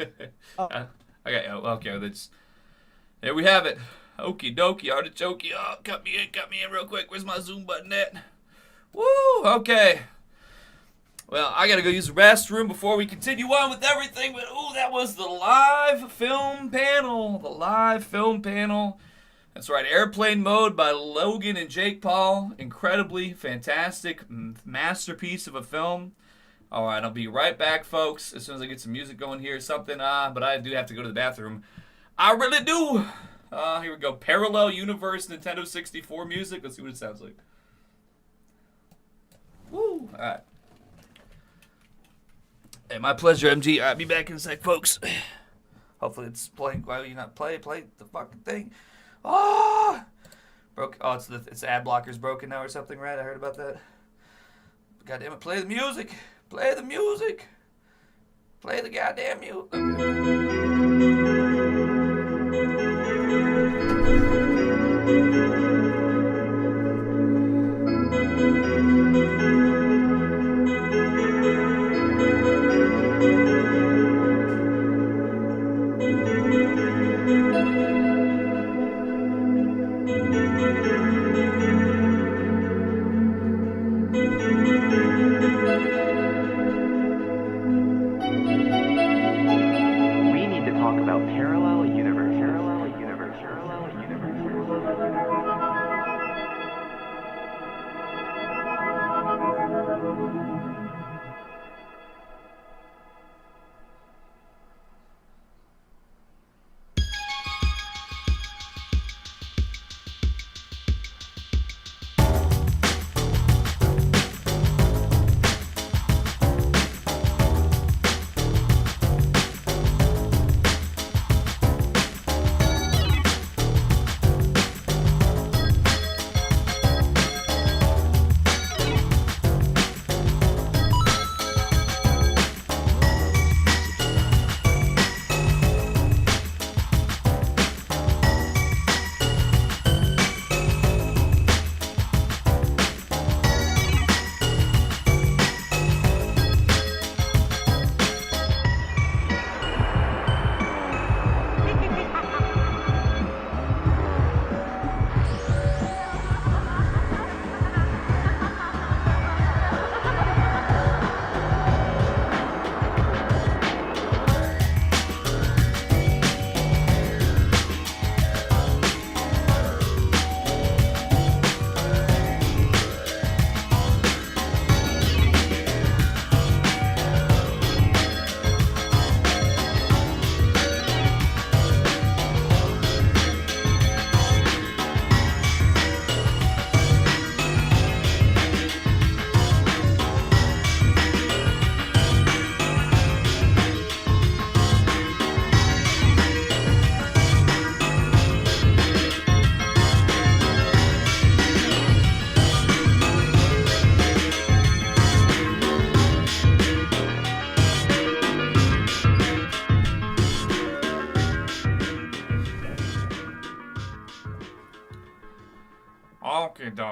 Okay, okay, that's. There we have it. Okie dokie, artichoke. Oh, cut me in real quick. Where's my Zoom button at? Woo, okay. Well, I gotta go use the restroom before we continue on with everything, but ooh, that was the live film panel. The live film panel. That's right, Airplane Mode by Logan and Jake Paul. Incredibly fantastic masterpiece of a film. All right, I'll be right back, folks, as soon as I get some music going here or something. But I do have to go to the bathroom. I really do. Here we go. Parallel Universe Nintendo 64 music. Let's see what it sounds like. Woo! All right. Hey, my pleasure, MG. I'll be back in a sec, folks. Hopefully it's playing while you not play the fucking thing. Oh! Broke. Oh, it's the ad blocker's broken now or something, right? I heard about that. God damn it, play the music. Play the music. Play the goddamn music. Okay. We need to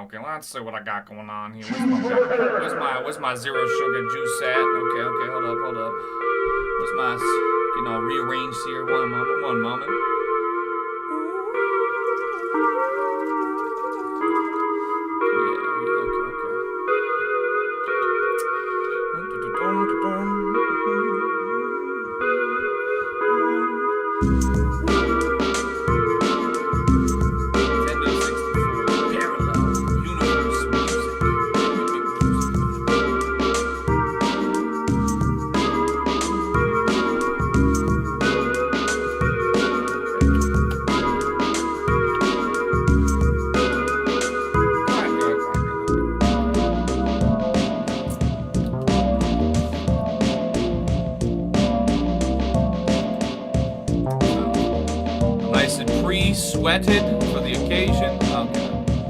Okay. Let's see what I got going on here. Where's my zero sugar juice at? Okay. Hold up. Where's my, rearranged here? One moment. Nice and pre-sweated for the occasion. Okay.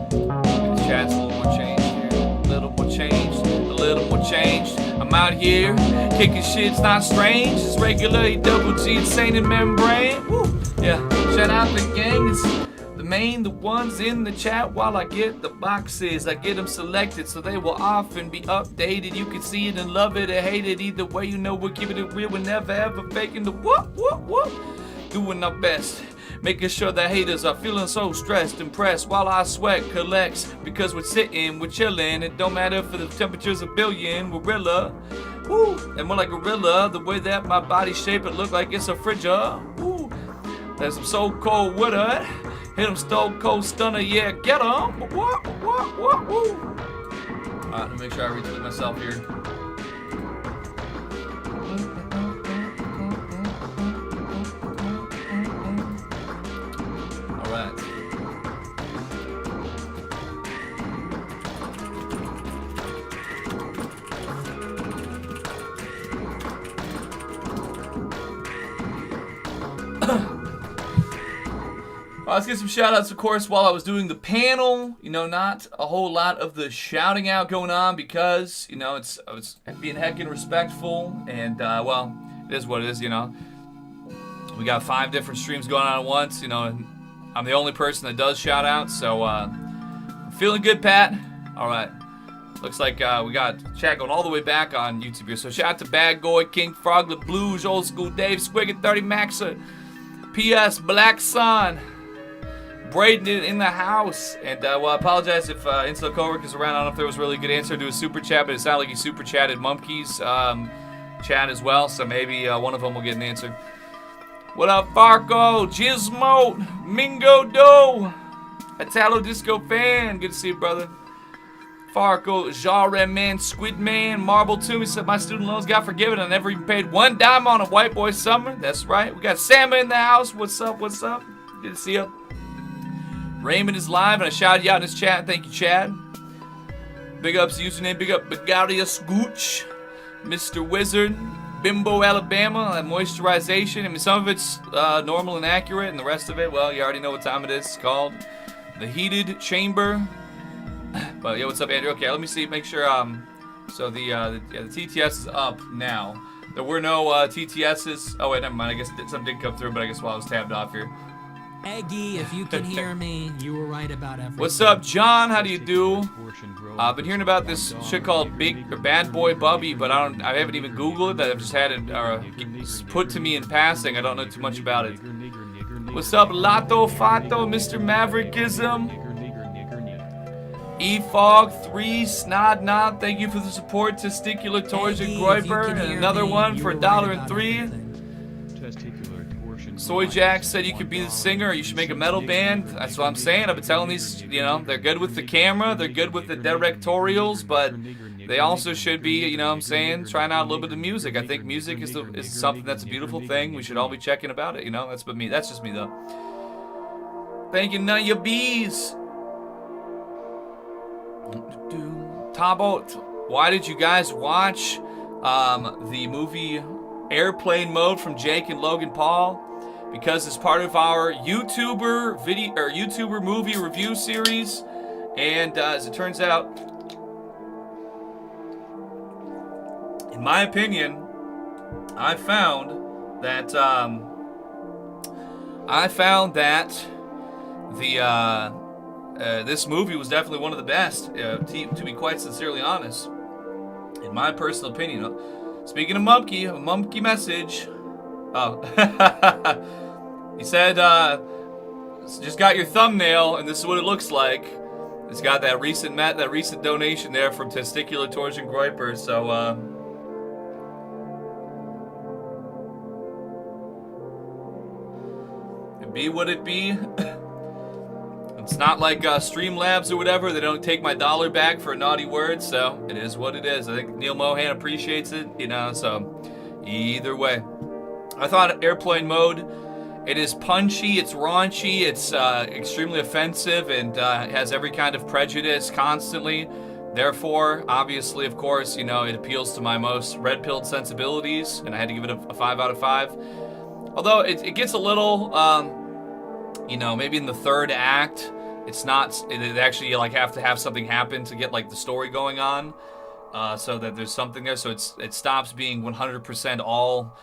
The chat's a little more changed here. A little more changed. I'm out here kicking shit. It's not strange. It's regular double G, insane and membrane. Woo. Yeah. Shout out the gang. It's the ones in the chat while I get the boxes. I get them selected so they will often be updated. You can see it and love it or hate it. Either way, you know we're keeping it real. We're never ever faking the whoop. Doing our best. Making sure the haters are feeling so stressed, impressed while I sweat collects. Because we're sitting, we're chilling. It don't matter if the temperature's a billion. Gorilla. Woo. And more like gorilla. The way that my body shape, it look like it's a fridger. Woo. There's some so cold with it. Hit him stone cold stunner, yeah, get him. What, woo. Alright, let me make sure I retweet myself here. Alright. Let's get some shout outs, of course, while I was doing the panel. Not a whole lot of the shouting out going on because, I was being heckin' respectful. And, well, it is what it is, We got 5 different streams going on at once, and I'm the only person that does shout out. So, I'm feeling good, Pat. All right. Looks like we got chat going all the way back on YouTube here. So, shout out to Bad Goy, King Frog, The Blues, Old School Dave, Squig, 30 Maxa, P.S. Black Sun. Braden in the house. And, I apologize if Insta Coworker's around. I don't know if there was a really good answer to a super chat, but it sounded like he super chatted Mumkey's chat as well, so maybe one of them will get an answer. What up, Farco, Gizmo, Mingo Doe, Italo Disco Fan, good to see you, brother. Farco, Genre Man, Squid Man, Marble Tomb, he said my student loans got forgiven. I never even paid one dime on a white boy summer. That's right. We got Sam in the house. What's up? Good to see you. Raymond is live, and I shouted you out in his chat. Thank you, Chad. Big ups username, big up Begaria Scooch, Mr. Wizard, Bimbo Alabama, that moisturization. I mean, some of it's normal and accurate, and the rest of it, well, you already know what time it is. It's called the Heated Chamber. But yeah, what's up, Andrew? Okay, let me see, make sure. So the TTS is up now. There were no TTSs. Oh wait, never mind. I guess some did come through, but I guess while I was tabbed off here. Eggy, if you can hear me, you were right about everything. What's up, John? How do you do? I've been hearing about this shit called Bad Boy Bubby, but I haven't even Googled it. I've just had it put to me in passing. I don't know too much about it. What's up, Lato Fato, Mr. Maverickism? EFOG 3 Snod Nod, thank you for the support. Testicular Torsion Groiper, and another one for $1.03. Soy Jack said you could be the singer or you should make a metal band. That's what I'm saying. I've been telling these, they're good with the camera, they're good with the directorials, but they also should be, trying out a little bit of music. I think music is something that's a beautiful thing. We should all be checking about it, That's just me, though. Thank you, none of your bees. Tabo, why did you guys watch the movie Airplane Mode from Jake and Logan Paul? Because it's part of our YouTuber movie review series, and as it turns out, in my opinion, I found that the this movie was definitely one of the best, to be quite sincerely honest. In my personal opinion. Speaking of Mumkey, a Mumkey message. Oh. He said, just got your thumbnail, and this is what it looks like. It's got that recent donation there from Testicular Torsion Groiper, so, it be what it be. It's not like Streamlabs or whatever. They don't take my dollar back for a naughty word, so it is what it is. I think Neil Mohan appreciates it, so either way. I thought Airplane Mode, it is punchy, it's raunchy, it's extremely offensive, and has every kind of prejudice constantly. Therefore, obviously, of course, it appeals to my most red-pilled sensibilities, and I had to give it a 5 out of 5. Although it gets a little, maybe in the third act, it's not. It actually have to have something happen to get the story going on, so that there's something there. So it stops being 100% all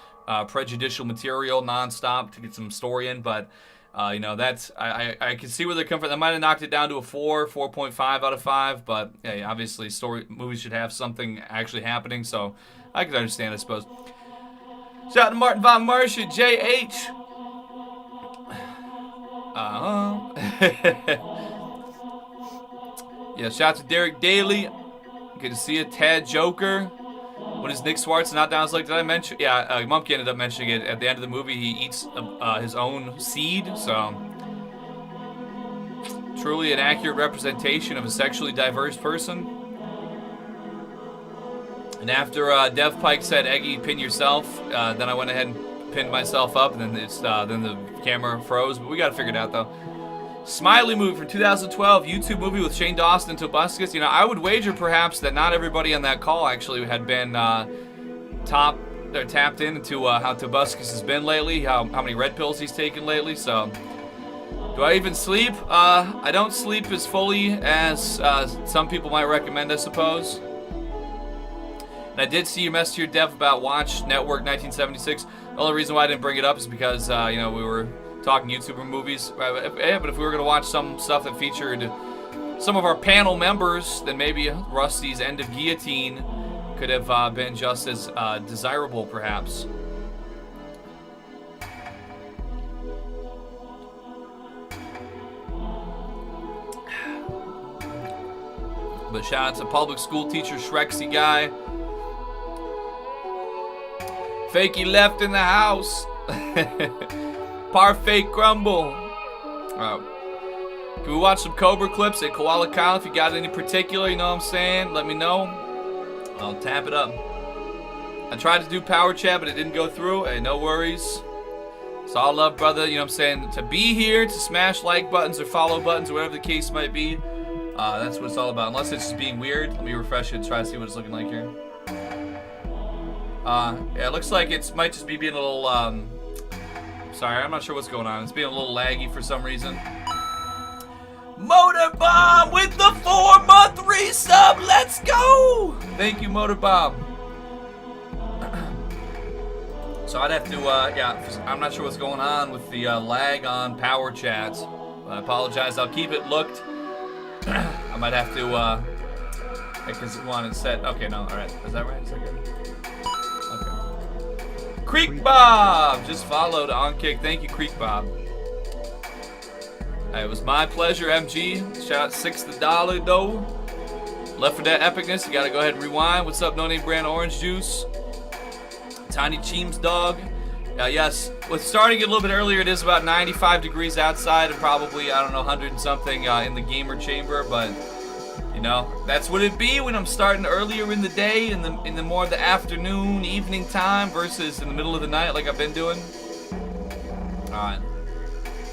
prejudicial material nonstop to get some story in. But that's I can see where they're coming from. They might have knocked it down to a 4.5 out of 5. But hey, obviously, movies should have something actually happening. So I can understand, I suppose. Shout out to Martin Von Martian, JH. Yeah, shout out to Derek Daly. Good to see you. Tad Joker. When is Nick Swartz not down his leg? Did I mention? Yeah, Mumkey ended up mentioning it at the end of the movie. He eats his own seed, so truly an accurate representation of a sexually diverse person. And after Dev Pike said, "Eggy, pin yourself," then I went ahead and pinned myself up, and then then the camera froze. But we got to figure it out though. Smiley movie from 2012, YouTube movie with Shane Dawson and Tobuscus. I would wager perhaps that not everybody on that call actually had been tapped into how Tobuscus has been lately, how many red pills he's taken lately. So, do I even sleep? I don't sleep as fully as some people might recommend, I suppose. And I did see your message here, Dev, about Watch Network 1976. The only reason why I didn't bring it up is because, we were talking YouTuber movies. Yeah, but if we were going to watch some stuff that featured some of our panel members, then maybe Rusty's End of Guillotine could have been just as desirable, perhaps. But shout out to public school teacher Shrexy guy. Fakey left in the house. Parfait crumble. Can we watch some Cobra clips at Koala Kyle? If you got any particular, you know what I'm saying? Let me know. I'll tap it up. I tried to do power chat, but it didn't go through. Hey, no worries. It's all love, brother. You know what I'm saying? To be here, to smash like buttons or follow buttons or whatever the case might be. That's what it's all about. Unless it's just being weird. Let me refresh it and try to see what it's looking like here. Yeah, it looks like it might just be being a little, sorry, I'm not sure what's going on. It's being a little laggy for some reason. Motorbomb with the 4-month resub. Let's go. Thank you, Motorbomb. So I'd have to, yeah, I'm not sure what's going on with the lag on power chats. I apologize. I'll keep it looked. I might have to, because it wanted set. Okay, no, all right. Is that right? Is that good? Creek Bob just followed on kick. Thank you, Creek Bob. It was my pleasure, MG. Shout out $6 though. Left for that epicness, you gotta go ahead and rewind. What's up, No Name Brand Orange Juice? Tiny Cheems Dog. Yes, with starting it a little bit earlier, it is about 95 degrees outside and probably, 100 and something in the gamer chamber, but that's what it be when I'm starting earlier in the day, in the more of the afternoon, evening time versus in the middle of the night like I've been doing. Alright.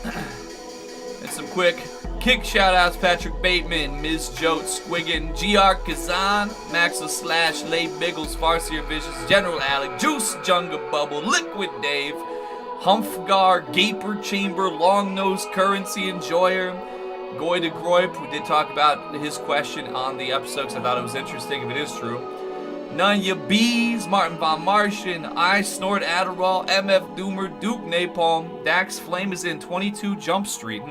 And some quick kick shout-outs: Patrick Bateman, Ms. Jote, Squiggin, GR Kazan, Maxa Slash, Lay Biggles, Farseer Vicious, General Alec, Juice, Jungle Bubble, Liquid Dave, Humpgar, Gaper Chamber, Long Nose Currency Enjoyer, Goy de Groip, who did talk about his question on the episode because I thought it was interesting if it is true. None Ya Bees, Martin Von Martian, I Snort Adderall, MF Doomer, Duke Napalm, Dax Flame is in 22 Jump Street.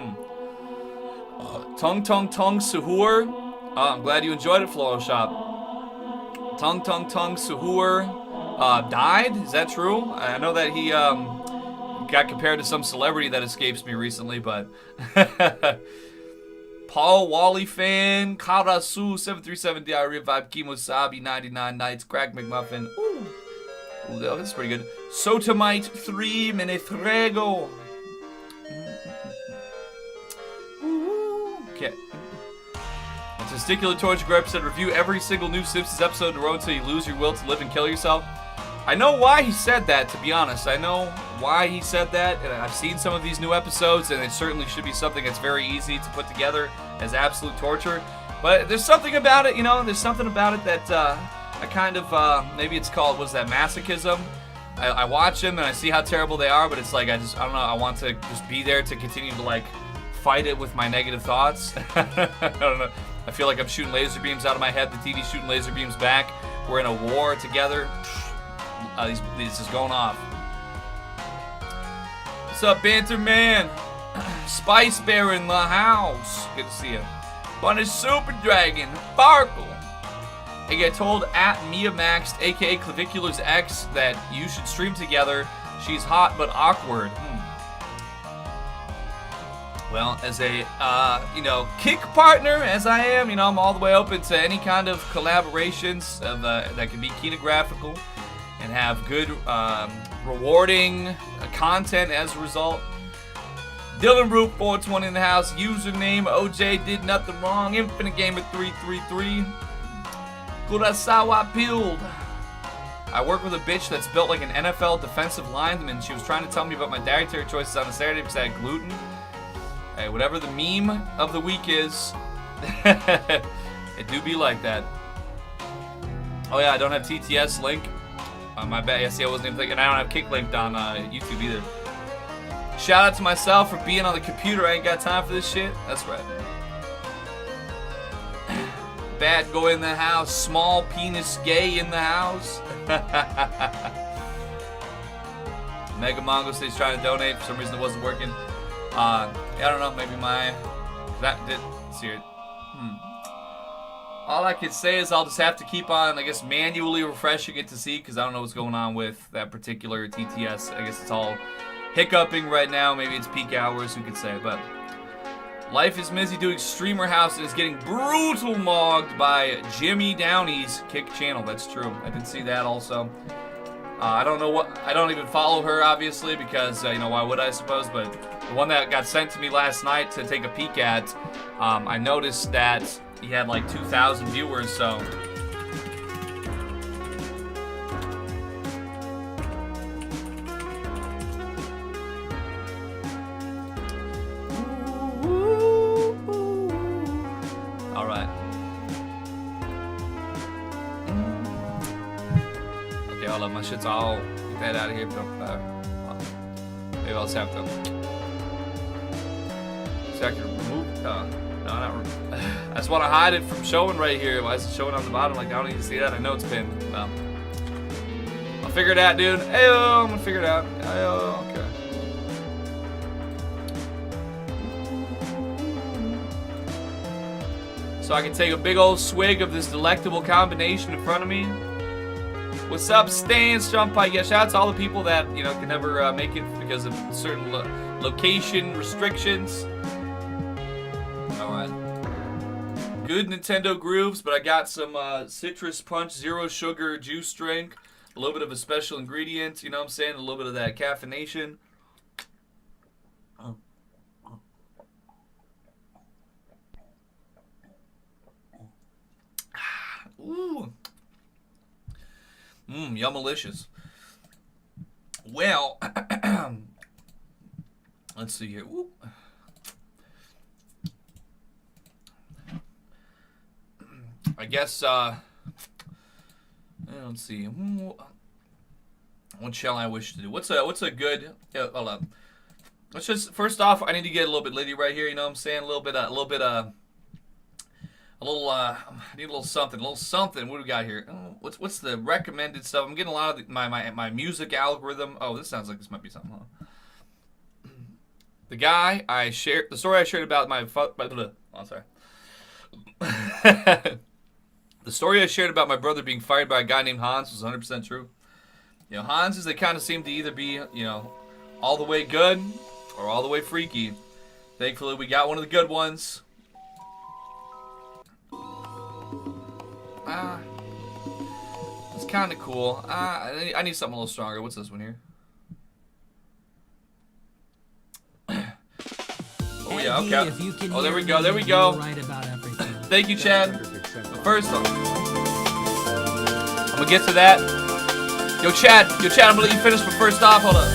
Tung Tung Tung Suhur. I'm glad you enjoyed it, Floral Shop. Tung Tung Tung Suhur died. Is that true? I know that he got compared to some celebrity that escapes me recently, but Paul Wally fan, Karasu 737 Diarrhea Vibe, Kimosabi 99 Nights, Crack McMuffin. Ooh, that's pretty good. Sotomite 3 Menetrego. Okay. A testicular torture grip said review every single new Simpsons episode in a row until you lose your will to live and kill yourself. I know why he said that, to be honest. I know why he said that, and I've seen some of these new episodes, and it certainly should be something that's very easy to put together as absolute torture. But there's something about it, there's something about it that I kind of, maybe it's called, what's that, masochism? I watch them and I see how terrible they are, but it's like, I don't know, I want to just be there to continue to, like, fight it with my negative thoughts. I don't know. I feel like I'm shooting laser beams out of my head, the TV's shooting laser beams back. We're in a war together. This is going off. What's up, Banter Man? Spice Bear in the house. Good to see you. Bunny Super Dragon. Sparkle. I get told at Mia Maxed, aka Clavicular's ex, that you should stream together. She's hot but awkward. Well, as a, kick partner, as I am, I'm all the way open to any kind of collaborations that can be kinographical and have good, rewarding content as a result. Dylan Root 420 in the house. Username OJ did nothing wrong. Infinite Gamer 333. Kurasawa Peeled. I work with a bitch that's built like an NFL defensive lineman. She was trying to tell me about my dietary choices on a Saturday because I had gluten. Hey, whatever the meme of the week is, it do be like that. Oh yeah, I don't have TTS link. My bad. Yes, I wasn't even thinking. I don't have Kick linked on YouTube either. Shout out to myself for being on the computer. I ain't got time for this shit. That's right. Bad Go in the house. Small penis gay in the house. Mega Mongo says he's trying to donate. For some reason it wasn't working. I don't know. Maybe that did. See it. All I can say is I'll just have to keep on, I guess, manually refreshing it to see, because I don't know what's going on with that particular TTS. I guess it's all hiccuping right now. Maybe it's peak hours, who could say. But Life is Mizzy doing Streamer House and is getting brutal mogged by Jimmy Downey's Kick channel. That's true. I did see that also. I don't know what, I don't even follow her, obviously, because, why would I suppose? But the one that got sent to me last night to take a peek at, I noticed that he had like 2,000 viewers, so. All right. Okay, hold up, my shit's all, get that out of here. Maybe I'll just have to. So I can remove, no, not remove. I just want to hide it from showing right here. Why is it showing on the bottom? Like, I don't need to see that. I know it's pinned. No. I'll figure it out, dude. Ayo, I'm gonna figure it out. Ayo, okay. So I can take a big old swig of this delectable combination in front of me. What's up, Stans? Jump Pike. Yeah, shout out to all the people that, can never make it because of certain location restrictions. Alright. Good Nintendo grooves, but I got some Citrus Punch Zero Sugar juice drink. A little bit of a special ingredient, you know what I'm saying? A little bit of that caffeination. Ooh. Yummalicious. Well, let's see here. Ooh. I guess, let's see. What shall I wish to do? What's a good, hold up. Let's just, first off, I need to get a little bit litty right here, you know what I'm saying? I need a little something. What do we got here? What's the recommended stuff? I'm getting a lot of my music algorithm. Oh, this sounds like this might be something, huh? The story I shared about my, Oh, sorry. The story I shared about my brother being fired by a guy named Hans was 100% true. You know, Hanses, they kind of seem to either be, you know, all the way good or all the way freaky. Thankfully, we got one of the good ones. It's kind of cool. I need something a little stronger. What's this one here? Oh, yeah, okay. Oh, there we go. There we go. Thank you, Chad. But first, I'm going to get to that. Yo, Chad, I'm going to let you finish, but first off, hold up.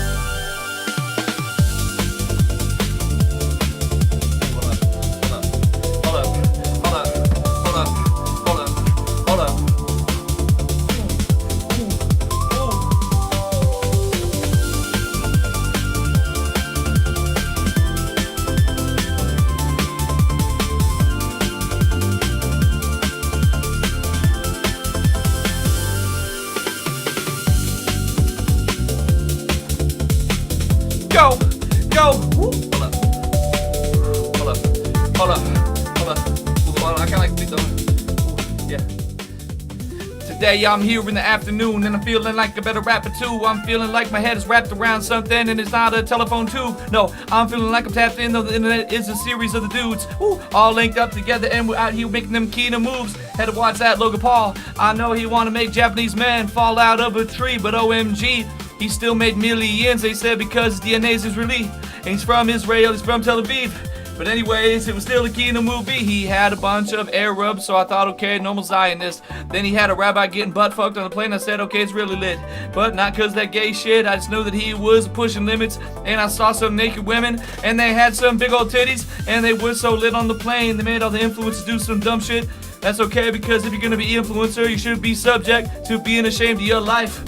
Today I'm here in the afternoon and I'm feeling like a better rapper too. I'm feeling like my head is wrapped around something and it's not a telephone tube. No, I'm feeling like I'm tapped in. The internet is a series of the dudes, all linked up together and we're out here making them keener moves. Had to watch that Logan Paul. I know he want to make Japanese men fall out of a tree, but OMG, he still made millions. They said because his DNA is Israeli and he's from Israel, he's from Tel Aviv. But anyways, it was still a Kino movie. He had a bunch of Arabs, so I thought, okay, normal Zionist. Then he had a rabbi getting butt fucked on the plane. I said, okay, it's really lit. But not because that gay shit. I just knew that he was pushing limits. And I saw some naked women, and they had some big old titties, and they were so lit on the plane. They made all the influencers do some dumb shit. That's okay, because if you're gonna be influencer, you should be subject to being ashamed of your life.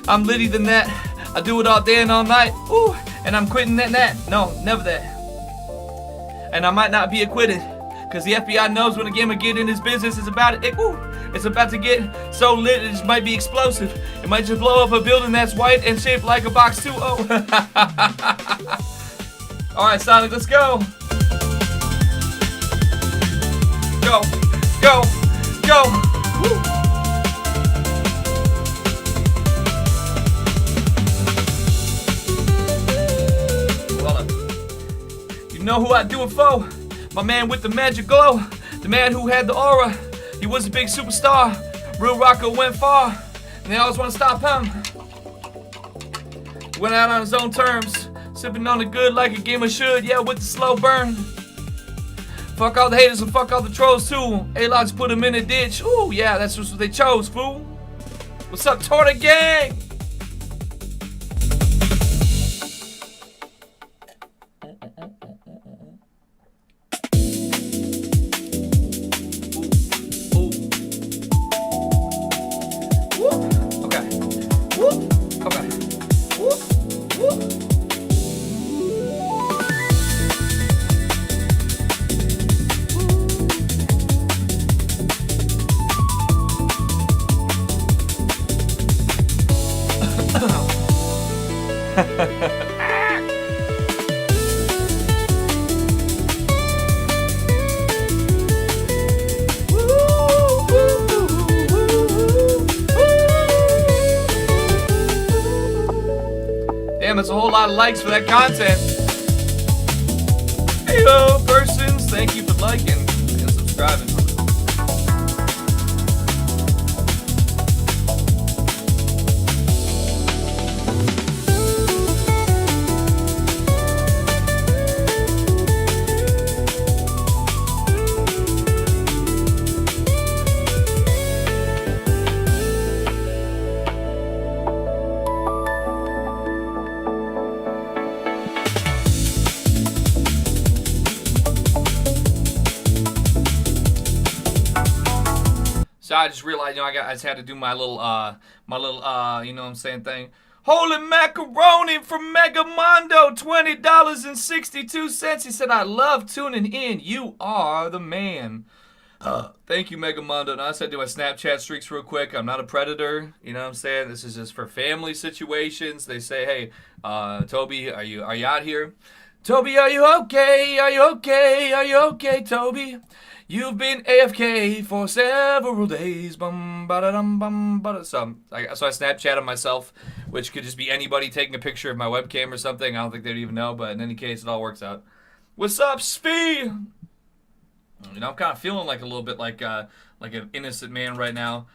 I'm litty than that. I do it all day and all night. Ooh, and I'm quitting that. No, never that. And I might not be acquitted, because the FBI knows when a gamer get in his business, it's about to get so lit it just might be explosive. It might just blow up a building that's white and shaped like a box too. Oh. Alright, Sonic, let's go. Go. Woo. You know who I do it for? My man with the magic glow. The man who had the aura. He was a big superstar. Real rocker went far. And they always want to stop him. Went out on his own terms. Sipping on the good like a gamer should. Yeah, with the slow burn. Fuck all the haters and fuck all the trolls too. A-Logs put him in a ditch. Ooh, yeah, that's just what they chose, fool. What's up, Torta Gang? Damn, that's a whole lot of likes for that content. Hey, persons, thank you for liking and subscribing. So I just realized, I just had to do my little, you know what I'm saying, thing. Holy macaroni from Megamondo, $20.62. He said, I love tuning in. You are the man. Thank you, Megamondo. Now I said, do my Snapchat streaks real quick. I'm not a predator. You know what I'm saying? This is just for family situations. They say, hey, Toby, are you out here? Toby, are you okay? Are you okay? Are you okay, Toby? You've been AFK for several days. Bum ba da dum bum ba da. So I Snapchatted myself, which could just be anybody taking a picture of my webcam or something. I don't think they'd even know, but in any case, it all works out. What's up, Spee? You know, I'm kind of feeling like a little bit like an innocent man right now.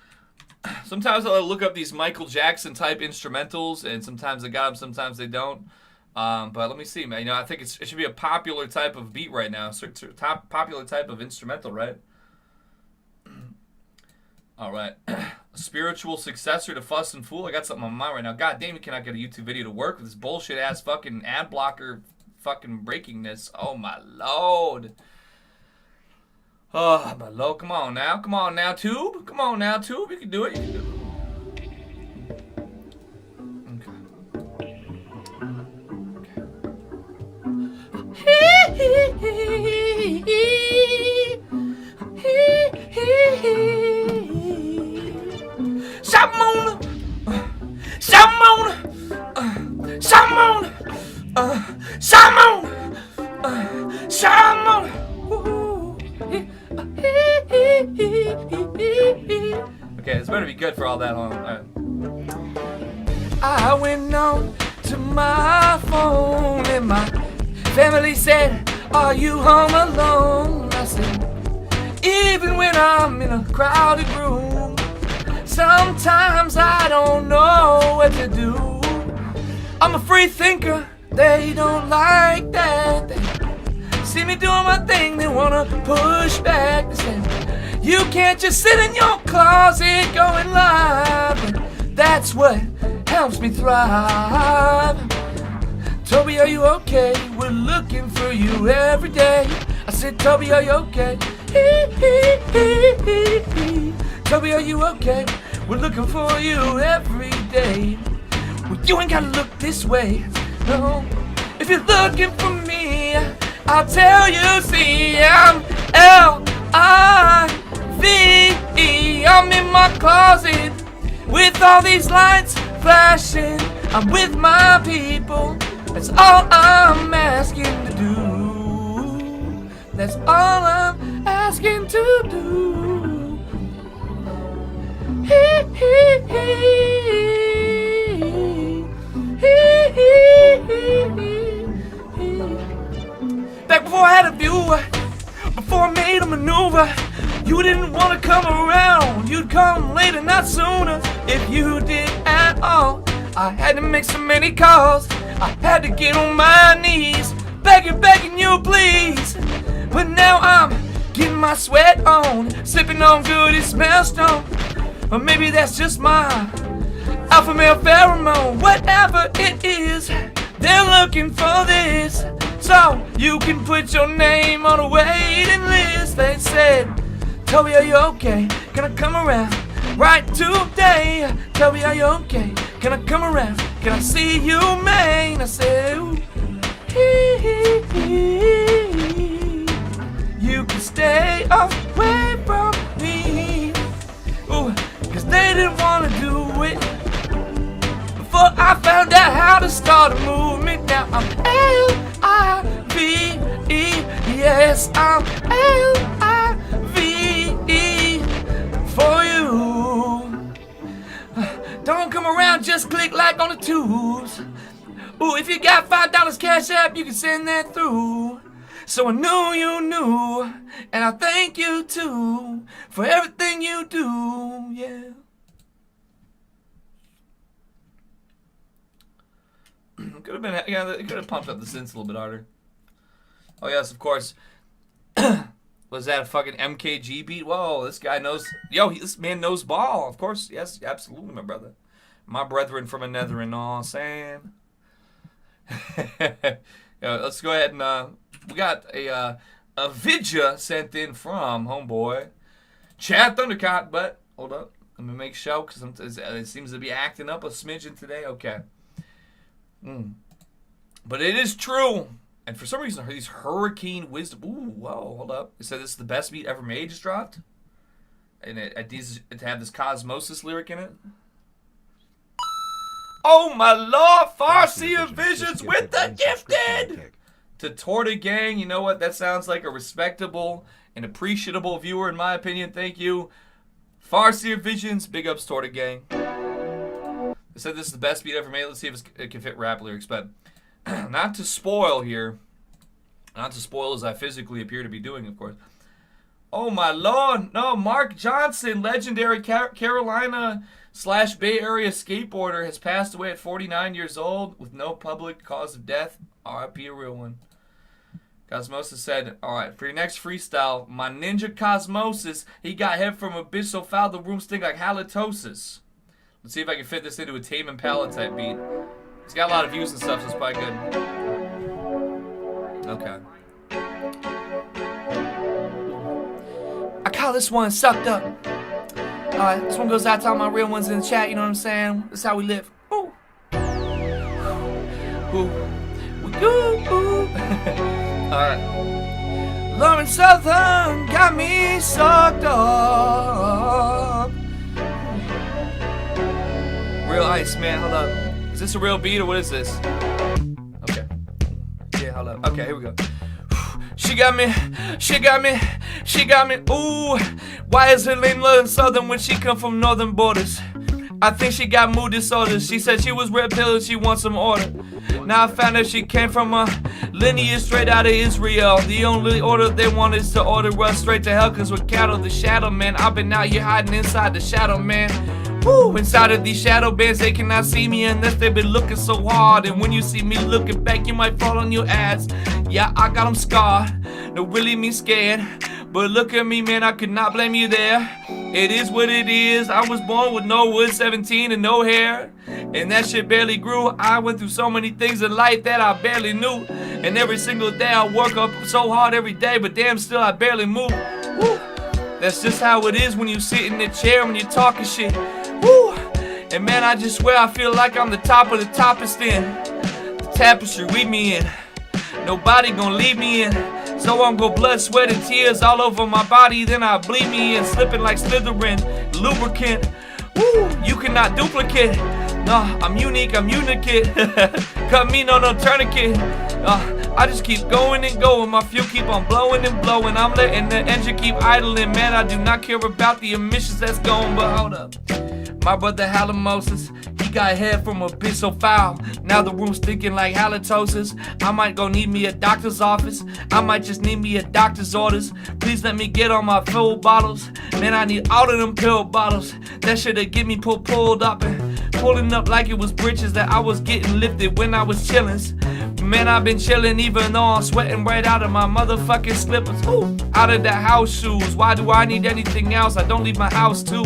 Sometimes I'll look up these Michael Jackson type instrumentals, and sometimes they got them, sometimes they don't. But let me see, man. You know, I think it should be a popular type of beat right now. Popular type of instrumental, right? All right. A spiritual successor to Fuss and Fool. I got something on my mind right now. God damn it, can I get a YouTube video to work with this bullshit ass fucking ad blocker fucking breakingness? Oh my lord. Oh my lord, come on now. Come on now, Tube. Come on now, Tube. You can do it. You can do it. Shamona, Shamona, Shamona, Shamona, Shamona. Okay, this better be good for all that long. I went on to my phone and my family said, "Are you home alone?" I said, "Even when I'm in a crowded room, sometimes I don't know what to do. I'm a free thinker, they don't like that. They see me doing my thing, they wanna push back. They say, you can't just sit in your closet going live. And that's what helps me thrive. Toby, are you okay? We're looking for you every day." I said, "Toby, are you okay? Toby, are you okay? We're looking for you every day. Well, you ain't gotta look this way, no. If you're looking for me, I'll tell you, see, I'm L-I-V-E. I'm in my closet with all these lights flashing. I'm with my people. That's all I'm asking to do. That's all I'm asking to do. Back before I had a view, before I made a maneuver, you didn't want to come around. You'd come later, not sooner. If you did at all, I had to make so many calls. I had to get on my knees, begging you please. But now I'm getting my sweat on, sipping on good, it smells strong. Or maybe that's just my alpha male pheromone. Whatever it is, they're looking for this. So you can put your name on a waiting list. They said, "Toby, are you okay? Can I come around right today? Toby, are you okay? Can I come around? Can I see you, man?" I said, "Ooh, you can stay away from me." Ooh, 'cause they didn't want to do it before I found out how to start a movement. Now I'm L-I-V-E. Yes, I'm L-I-V-E for you. Don't come around, just click like on the tubes. Ooh, if you got $5 Cash App, you can send that through. So I knew you knew, and I thank you too for everything you do, yeah. Could have been, yeah, it could have pumped up the synths a little bit harder. Oh yes, of course. Was that a fucking MKG beat? Whoa, this guy knows. Yo, this man knows ball. Of course, yes, absolutely, my brother. My brethren from another, and all I'm saying. Let's go ahead and we got a vidya sent in from homeboy Chad Thundercott. But hold up, let me make sure because it seems to be acting up a smidgen today. Okay. But it is true. And for some reason, these Hurricane Wisdom. Ooh, whoa, hold up. It said this is the best beat ever made just dropped. And it had this Cosmosis lyric in it. Oh my lord, Farseer Visions with the gifted! to Torta Gang. You know what? That sounds like a respectable and appreciable viewer, in my opinion. Thank you. Farseer Visions, big ups, Torta Gang. They said this is the best beat ever made. Let's see if it can fit rap lyrics. But not to spoil here. Not to spoil as I physically appear to be doing, of course. Oh, my Lord. No, Mark Johnson, legendary Carolina / Bay Area skateboarder, has passed away at 49 years old with no public cause of death. R.I.P. a real one. Cosmosis said, alright, for your next freestyle, my ninja Cosmosis, he got head from a bitch so foul the room stink like halitosis. Let's see if I can fit this into a Tame Impala type beat. He's got a lot of views and stuff, so it's probably good. Okay. I call this one Sucked Up. Alright, this one goes out to all my real ones in the chat, you know what I'm saying? That's how we live. Ooh. Ooh. Ooh. Alright. Lauren Southern got me sucked up. Real ice, man. Hold up. Is this a real beat or what is this? Okay. Yeah, hold up. Okay, here we go. She got me. Ooh. Why is her name Lauren Southern when she come from northern borders? I think she got mood disorders. She said she was red pill and she wants some order. Now I found out she came from a lineage straight out of Israel. The only order they want is to order us straight to hell, cause we're cattle, the shadow man. I've been out here hiding inside the shadow man. Woo! Inside of these shadow bands, they cannot see me unless they've been looking so hard. And when you see me looking back, you might fall on your ass. Yeah, I got them scarred. No, really me scared. But look at me, man, I could not blame you there. It is what it is. I was born with no wood, 17 and no hair. And that shit barely grew. I went through so many things in life that I barely knew. And every single day I work up so hard every day, but damn still I barely move. Woo. That's just how it is when you sit in the chair when you're talking shit. Woo. And man, I just swear I feel like I'm the top of the toppest in. The tapestry, read me in. Nobody gonna leave me in. So I'm go blood, sweat, and tears all over my body. Then I bleed me in, slipping like Slytherin. Lubricant, woo, you cannot duplicate. Nah, I'm unique, I'm unicate. Cut me, no tourniquet. I just keep going and going. My fuel keep on blowing and blowing. I'm letting the engine keep idling. Man, I do not care about the emissions that's going. But hold up. My brother Halimosis, he got head from a bitch so foul. Now the room's thinking like halitosis. I might go need me a doctor's office. I might just need me a doctor's orders. Please let me get on my full bottles. Man, I need all of them pill bottles. That shit'll get me pulled up and pulling up like it was britches that I was getting lifted when I was chillin'. Man, I've been chillin' even though I'm sweating right out of my motherfucking slippers. Ooh, out of the house shoes. Why do I need anything else? I don't leave my house too.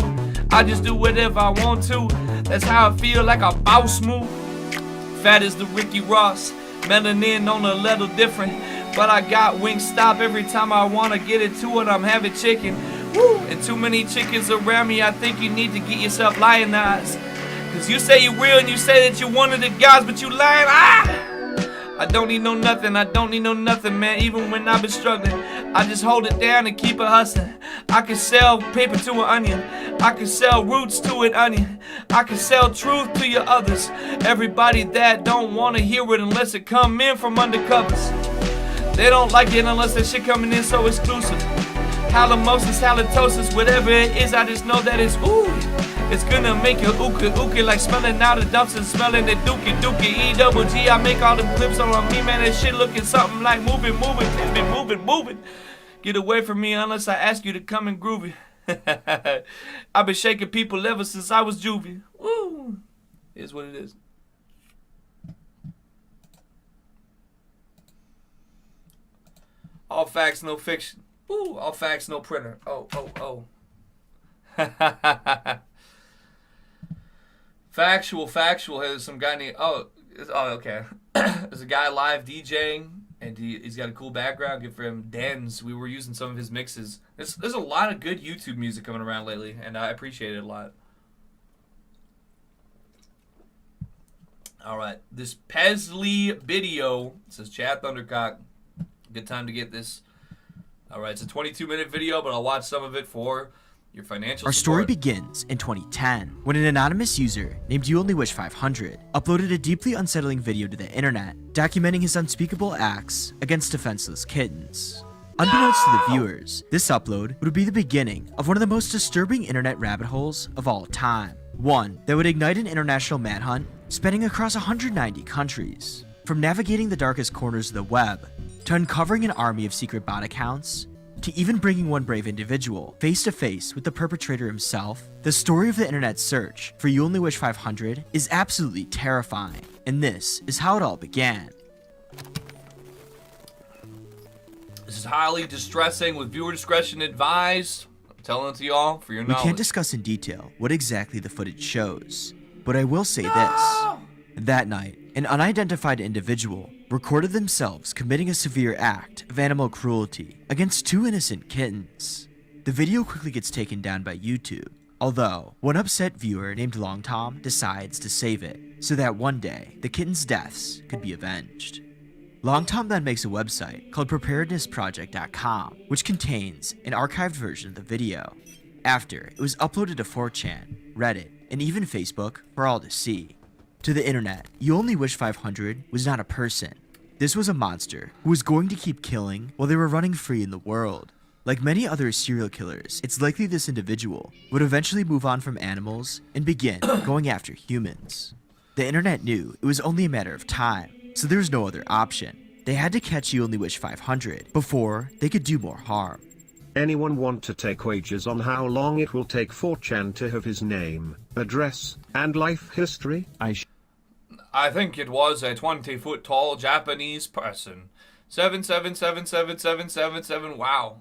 I just do whatever I want to. That's how I feel, like a boss move. Fat as the Ricky Ross. Melanin on a little different. But I got Wingstop every time I wanna get into it. I'm having chicken. Woo! And too many chickens around me. I think you need to get yourself lionized. Cause you say you real and you say that you one of the guys, but you lying. I don't need no nothing, man. Even when I've been struggling, I just hold it down and keep it hustling. I can sell paper to an onion. I can sell roots to an onion. I can sell truth to your others. Everybody that don't wanna hear it unless it come in from undercovers. They don't like it unless that shit coming in so exclusive. Halimosis, halitosis, whatever it is, I just know that it's ooh. It's gonna make you ookie like smelling out of dumps and smelling the dookie. E-double-G, I make all them clips on me, man. That shit looking something like moving. It's been moving. Get away from me unless I ask you to come and groovy. I've been shaking people ever since I was juvie. Woo! Is what it is. All facts, no fiction. Woo! All facts, no printer. Oh. Factual. There's some guy named okay. There's a guy live DJing, and he's got a cool background. Good for him. Dens. We were using some of his mixes. There's a lot of good YouTube music coming around lately, and I appreciate it a lot. All right, this Pesley video says Chad Thundercock. Good time to get this. All right, it's a 22-minute video, but I'll watch some of it for Your financial Our story support. begins in 2010, when an anonymous user named YouOnlyWish500 uploaded a deeply unsettling video to the internet, documenting his unspeakable acts against defenseless kittens. Unbeknownst to the viewers, this upload would be the beginning of one of the most disturbing internet rabbit holes of all time. One that would ignite an international manhunt spanning across 190 countries. From navigating the darkest corners of the web, to uncovering an army of secret bot accounts, to even bringing one brave individual face to face with the perpetrator himself, the story of the internet search for You Only Wish 500 is absolutely terrifying, and this is how it all began. This is highly distressing with viewer discretion advised. I'm telling it to y'all for your We knowledge. can't discuss in detail what exactly the footage shows, but I will say this. That night, an unidentified individual recorded themselves committing a severe act of animal cruelty against 2 innocent kittens. The video quickly gets taken down by YouTube, although one upset viewer named Long Tom decides to save it so that one day the kittens' deaths could be avenged. Long Tom then makes a website called preparednessproject.com, which contains an archived version of the video. After it was uploaded to 4chan, Reddit, and even Facebook for all to see. To the internet, You Only Wish 500 was not a person. This was a monster who was going to keep killing while they were running free in the world. Like many other serial killers, it's likely this individual would eventually move on from animals and begin going after humans. The internet knew it was only a matter of time, so there was no other option. They had to catch You Only Wish 500 before they could do more harm. Anyone want to take wagers on how long it will take 4chan to have his name, address, and life history? I think it was a 20-foot tall Japanese person. 7777777. Wow.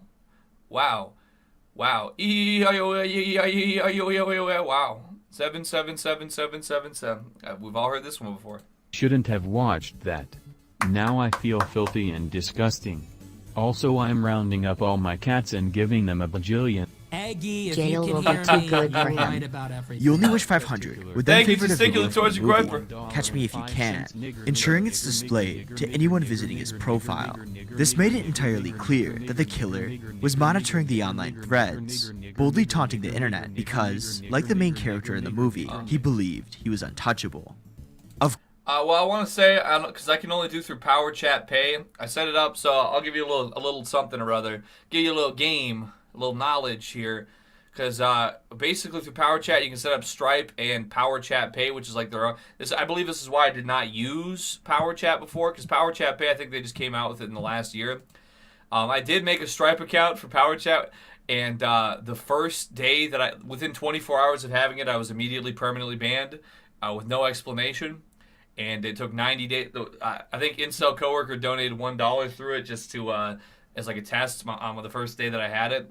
Wow. Wow. Wow. 7777777. We've all heard this one before. Shouldn't have watched that. Now I feel filthy and disgusting. Also, I'm rounding up all my cats and giving them a bajillion. Eggy, if Jail you will can be hear too me, good you're for him. right about everything. You Only Wish 500 would then Thank you, favorite a testicular video from torture the movie, gripper. Catch Me If You Can, ensuring it's displayed to anyone visiting his profile. This made it entirely clear that the killer was monitoring the online threads, boldly taunting the internet because, like the main character in the movie, he believed he was untouchable. Well, I want to say, because I can only do through Power Chat Pay, I set it up, so I'll give you a little something or other. Give you a little game, a little knowledge here. Because basically through Power Chat, you can set up Stripe and Power Chat Pay, which is like their own. I believe this is why I did not use Power Chat before, because Power Chat Pay, I think they just came out with it in the last year. I did make a Stripe account for Power Chat, and the first day that within 24 hours of having it, I was immediately permanently banned with no explanation. And it took 90 days. I think Incel coworker donated $1 through it just to as like a test on the first day that I had it.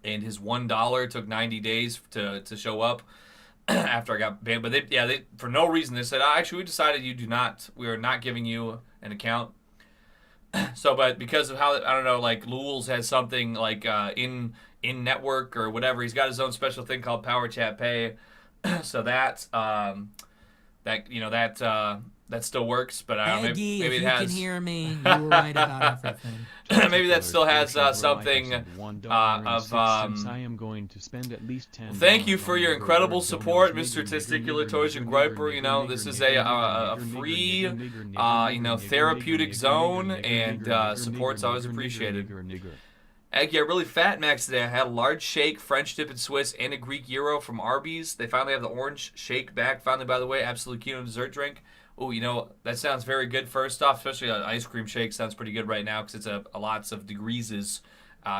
And his $1 took 90 days to show up after I got banned. But they for no reason they said, actually we decided we are not giving you an account. So, but because of how I don't know, like Lulz has something like in network or whatever, he's got his own special thing called Power Chat Pay. So that still works, but I don't know, Eggy, maybe if it you has. can hear me, you were right about everything. Maybe that still has something of. I am going to spend at least 10. Thank you for your incredible support, Mr. Testicular Torsion Griper. You know, this is a free, therapeutic zone, and support's always appreciated. Eggy, I really fat maxed today. I had a large shake, French dip and Swiss, and a Greek gyro from Arby's. They finally have the orange shake back. Finally, by the way, absolute keto dessert drink. Oh, that sounds very good first off, especially an ice cream shake sounds pretty good right now because it's a lots of degrees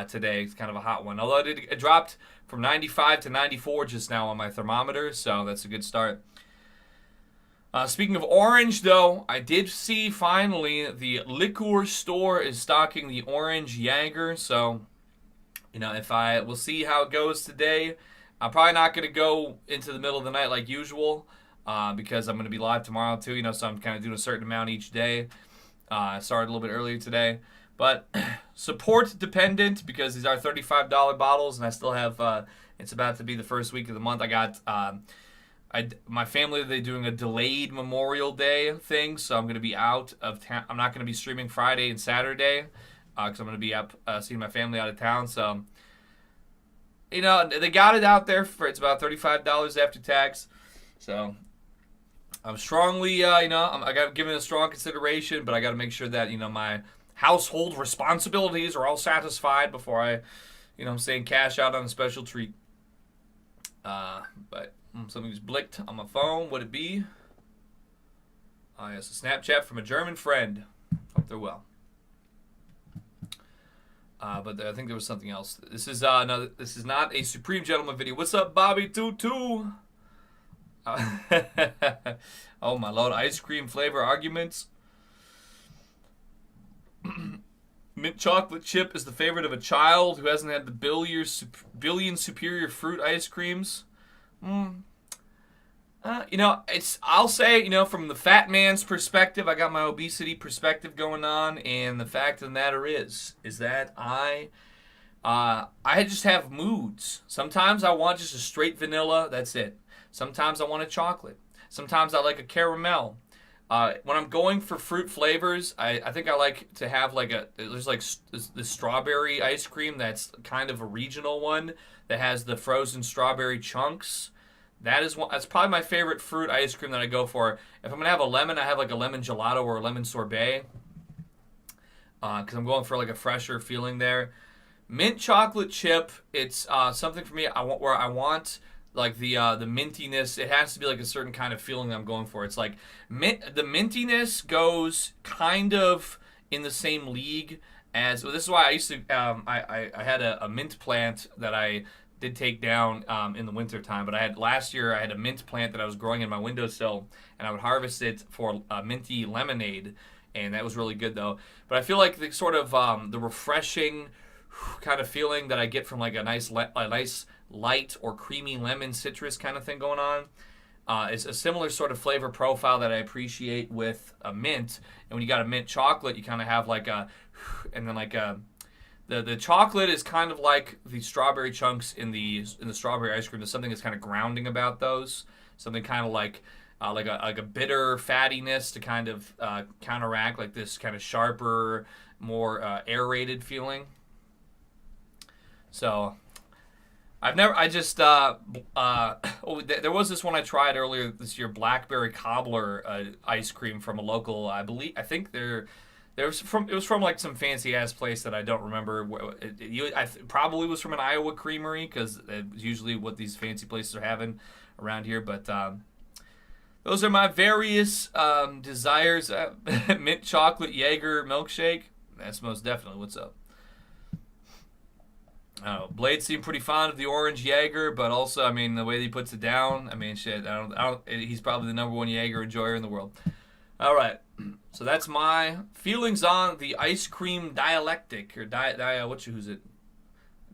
today. It's kind of a hot one. Although it dropped from 95 to 94 just now on my thermometer, so that's a good start. Speaking of orange, though, I did see finally the liquor store is stocking the orange Jaeger. So, we'll see how it goes today. I'm probably not going to go into the middle of the night like usual because I'm going to be live tomorrow too. So I'm kind of doing a certain amount each day. I started a little bit earlier today, but support dependent because these are $35 bottles, and I still have. It's about to be the first week of the month. I got. My family, they're doing a delayed Memorial Day thing, so I'm going to be out of town. I'm not going to be streaming Friday and Saturday because I'm going to be up seeing my family out of town. So you know, they got it out there for it's about $35 after tax. So I'm strongly, you know, I got to give it a strong consideration, but I got to make sure that, you know, my household responsibilities are all satisfied before I, you know, I'm saying cash out on a special treat. But something just blinked on my phone. Would it be? Oh, yes, a Snapchat from a German friend. Hope they're well. But I think there was something else. This is no, this is not a Supreme Gentleman video. What's up, Bobby Tutu? Oh my lord, ice cream flavor arguments. Mint chocolate chip is the favorite of a child who hasn't had the billion superior fruit ice creams. You know, I'll say, you know, from the fat man's perspective, I got my obesity perspective going on, and the fact of the matter is that I just have moods. Sometimes I want just a straight vanilla, that's it. Sometimes I want a chocolate. Sometimes I like a caramel. When I'm going for fruit flavors, I think I like to have like there's like this strawberry ice cream that's kind of a regional one that has the frozen strawberry chunks. That's probably my favorite fruit ice cream that I go for. If I'm gonna have a lemon, I have like a lemon gelato or a lemon sorbet, because I'm going for like a fresher feeling there. Mint chocolate chip, it's something for me. I want like the mintiness. It has to be like a certain kind of feeling that I'm going for. It's like the mintiness goes kind of in the same league as. Well, this is why I used to. I had a mint plant that I did take down in the winter time, but last year I had a mint plant that I was growing in my windowsill, and I would harvest it for minty lemonade, and that was really good though. But I feel like the sort of the refreshing kind of feeling that I get from like a nice light or creamy lemon citrus kind of thing going on is a similar sort of flavor profile that I appreciate with a mint. And when you got a mint chocolate, you kind of have like and then like the chocolate is kind of like the strawberry chunks in the strawberry ice cream. There's something that's kind of grounding about those. Something kind of like a bitter fattiness to kind of counteract like this kind of sharper, more aerated feeling. So there was this one I tried earlier this year, blackberry cobbler ice cream from a local, I think it was from like some fancy ass place that I don't remember. Probably was from an Iowa creamery, because it's usually what these fancy places are having around here. But those are my various desires. Mint chocolate Jaeger milkshake. That's most definitely what's up. Blade seemed pretty fond of the orange Jaeger, but also, I mean, the way he puts it down, I mean, shit, he's probably the number one Jaeger enjoyer in the world. All right, so that's my feelings on the ice cream dialectic, or who's it?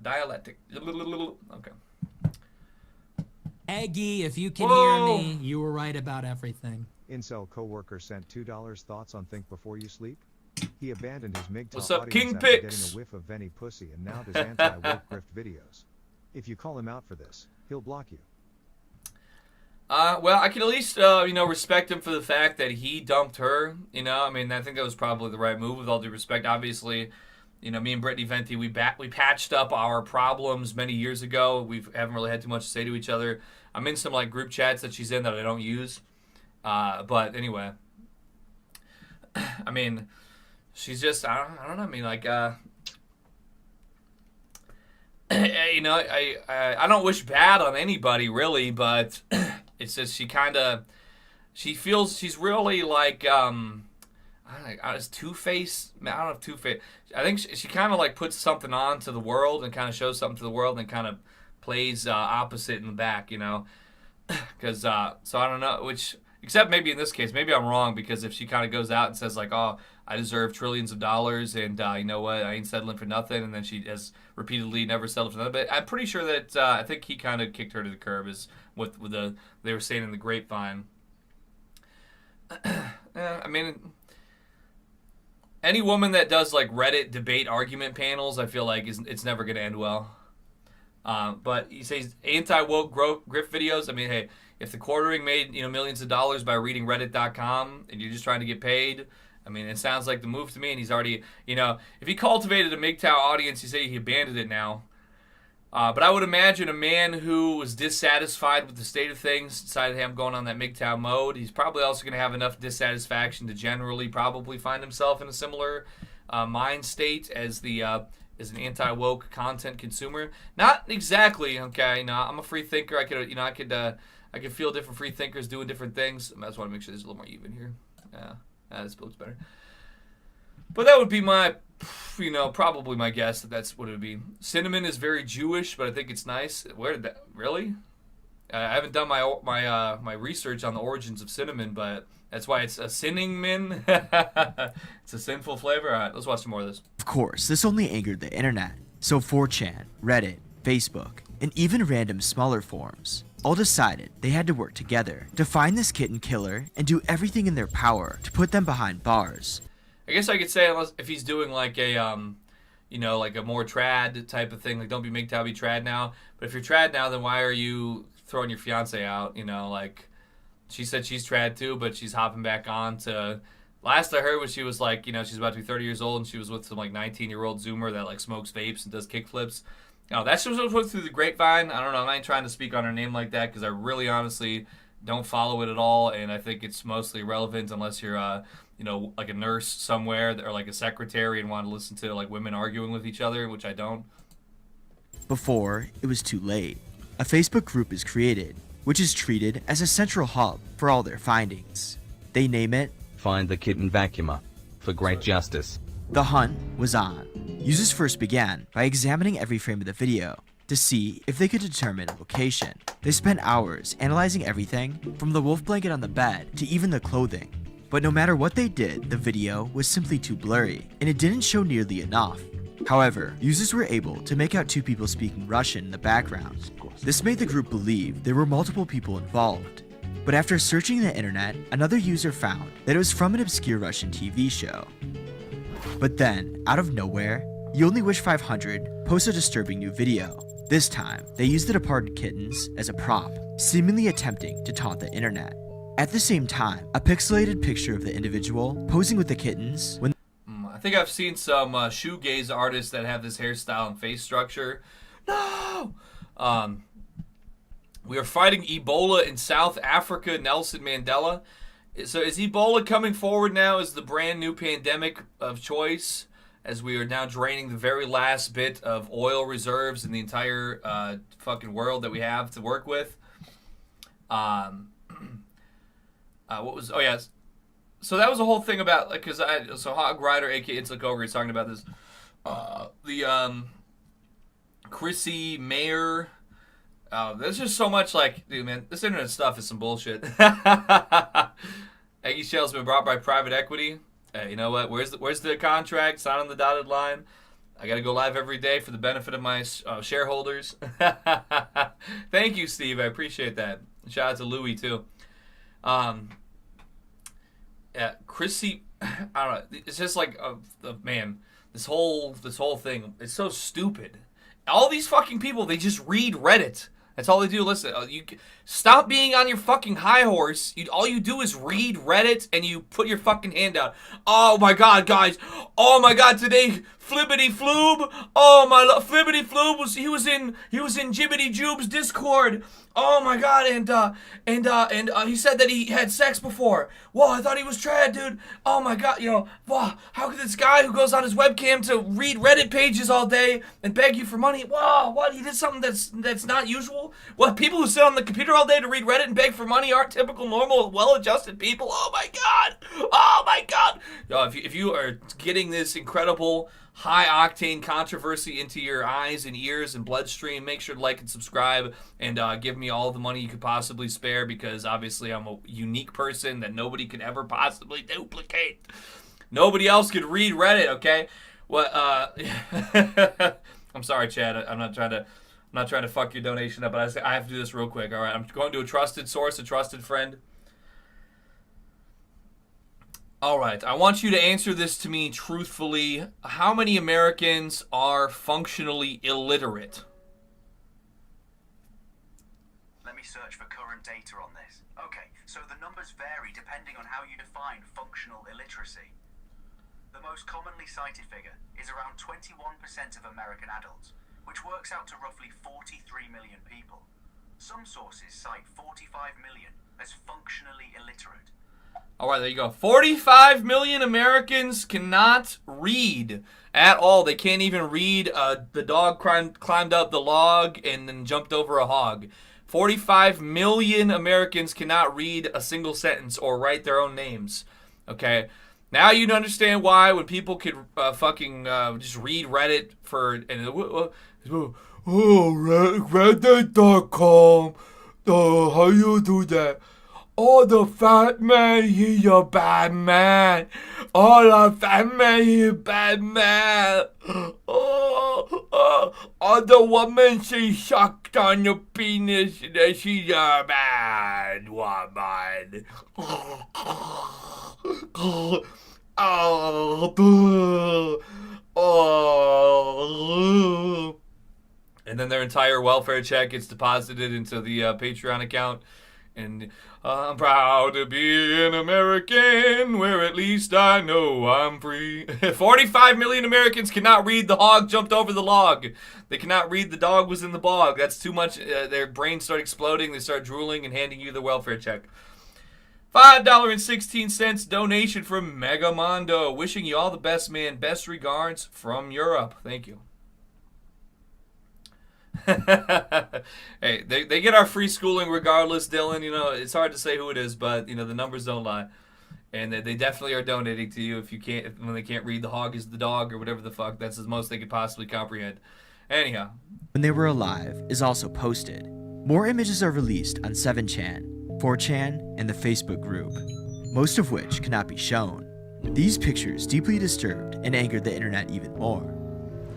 Dialectic. Okay. Eggy, if you can hear me, you were right about everything. Incel coworker sent $2 thoughts on Think Before You Sleep. He abandoned his MGTOW What's up, audience King after Pix? getting a whiff of Venny pussy and now does anti-woke grift videos. If you call him out for this, he'll block you. Well, I can at least, respect him for the fact that he dumped her. You know, I mean, I think that was probably the right move, with all due respect. Obviously, you know, me and Brittany Venti, we patched up our problems many years ago. We haven't really had too much to say to each other. I'm in some, like, group chats that she's in that I don't use. But anyway, I mean, she's just, I don't know. I mean, like, you know, I don't wish bad on anybody, really, but it's just she feels she's really like, I don't know, two-faced. I don't know if two-faced. I think she kind of like puts something on to the world and kind of shows something to the world and kind of plays opposite in the back, you know, because so I don't know, except maybe in this case, maybe I'm wrong, because if she kind of goes out and says like, oh, I deserve trillions of dollars, and you know what, I ain't settling for nothing, and then she has repeatedly never settled for nothing. But I'm pretty sure that I think he kind of kicked her to the curb, is what they were saying in the grapevine. I mean, any woman that does like Reddit debate argument panels, I feel like it's never going to end well. But he says anti-woke grift videos. I mean, hey, if the quartering made millions of dollars by reading Reddit.com and you're just trying to get paid, I mean, it sounds like the move to me. And he's already, if he cultivated a MGTOW audience, you say he abandoned it now. But I would imagine a man who was dissatisfied with the state of things decided, hey, I'm going on that MGTOW mode. He's probably also going to have enough dissatisfaction to generally probably find himself in a similar mind state as as an anti-woke content consumer. Not exactly, okay. No, I'm a free thinker. I could feel different free thinkers doing different things. I just want to make sure there's a little more even here. Yeah, this looks better. But that would be my, probably my guess that's what it would be. Cinnamon is very Jewish, but I think it's nice. Where did that, really? I haven't done my research on the origins of cinnamon, but that's why it's a cinnamon. It's a sinful flavor. All right, let's watch some more of this. Of course, this only angered the internet. So 4chan, Reddit, Facebook, and even random smaller forums all decided they had to work together to find this kitten killer and do everything in their power to put them behind bars. I guess I could say if he's doing like a like a more trad type of thing, like don't be MGTOW, be trad now. But if you're trad now, then why are you throwing your fiance out? Like she said she's trad too, but she's hopping back on to. Last I heard was she was like, she's about to be 30 years old and she was with some like 19-year-old Zoomer that like smokes vapes and does kickflips. That's just what went through the grapevine. I don't know. I'm not trying to speak on her name like that because I really honestly don't follow it at all, and I think it's mostly irrelevant unless you're like a nurse somewhere or like a secretary and want to listen to like women arguing with each other, which I don't. Before it was too late, a Facebook group is created, which is treated as a central hub for all their findings. They name it Find the Kitten Vacuumer for great justice. The hunt was on. Users first began by examining every frame of the video to see if they could determine a location. They spent hours analyzing everything from the wolf blanket on the bed to even the clothing. But no matter what they did, the video was simply too blurry, and it didn't show nearly enough. However, users were able to make out two people speaking Russian in the background. This made the group believe there were multiple people involved. But after searching the internet, another user found that it was from an obscure Russian TV show. But then, out of nowhere, You Only Wish 500 posts a disturbing new video. This time, they used the departed kittens as a prop, seemingly attempting to taunt the internet. At the same time, a pixelated picture of the individual posing with the kittens when I think I've seen some shoegaze artists that have this hairstyle and face structure. No! We are fighting Ebola in South Africa, Nelson Mandela. So is Ebola coming forward now as the brand new pandemic of choice, as we are now draining the very last bit of oil reserves in the entire fucking world that we have to work with? What was... Oh, yeah. So that was the whole thing about... Because so Hog Rider, a.k.a. It's Like Over, he's talking about this. Chrissy Mayer... there's just so much like, dude, man, this internet stuff is some bullshit. Eggy Shell's been brought by private equity. Hey, you know what? Where's the contract? Sign on the dotted line. I got to go live every day for the benefit of my shareholders. Thank you, Steve. I appreciate that. Shout out to Louie too. Yeah, Chrissy. I don't know. It's just like, man, this whole thing. It's so stupid. All these fucking people, they just read Reddit. That's all they do. Listen, you stop being on your fucking high horse. All you do is read Reddit and you put your fucking hand out. Oh my god, guys! Oh my god, today Flibbity Floob. Oh my Flibbity Floob he was in Jibbity Jube's Discord. Oh my god, and he said that he had sex before. Whoa, I thought he was trad, dude. Oh my god, wow, how could this guy who goes on his webcam to read Reddit pages all day and beg you for money? Whoa, what? He did something that's not usual? What, people who sit on the computer all day to read Reddit and beg for money aren't typical, normal, well-adjusted people? Oh my god! Oh my god! If you are getting this incredible high-octane controversy into your eyes and ears and bloodstream, make sure to like and subscribe and give me all the money you could possibly spare, because obviously I'm a unique person that nobody could ever possibly duplicate. Nobody else could read Reddit, okay? What? I'm sorry, Chad. I'm not trying to fuck your donation up, but I have to do this real quick. All right, I'm going to a trusted source, a trusted friend. All right, I want you to answer this to me truthfully. How many Americans are functionally illiterate? Let me search for current data on this. Okay, so the numbers vary depending on how you define functional illiteracy. The most commonly cited figure is around 21% of American adults, which works out to roughly 43 million people. Some sources cite 45 million as functionally illiterate. All right, there you go. 45 million Americans cannot read at all. They can't even read the dog climbed up the log and then jumped over a hog. 45 million Americans cannot read a single sentence or write their own names. Okay? Now you understand why when people could just read Reddit Reddit.com. How you do that? Oh, the fat man, he's a bad man. Oh, the fat man, he's a bad man. Oh, the woman, she sucked on your penis. She's a bad woman. And then their entire welfare check gets deposited into the Patreon account. And I'm proud to be an American, where at least I know I'm free. 45 million Americans cannot read the hog jumped over the log. They cannot read the dog was in the bog. That's too much. Their brains start exploding. They start drooling and handing you the welfare check. $5.16 donation from Megamondo. Wishing you all the best, man. Best regards from Europe. Thank you. Hey, they get our free schooling regardless, Dylan. You know, it's hard to say who it is, but you know the numbers don't lie, and they definitely are donating to you when they can't read the hog is the dog or whatever the fuck. That's the most they could possibly comprehend. Anyhow, when they were alive is also posted. More images are released on 7chan, 4chan, and the Facebook group, most of which cannot be shown. These pictures deeply disturbed and angered the internet even more.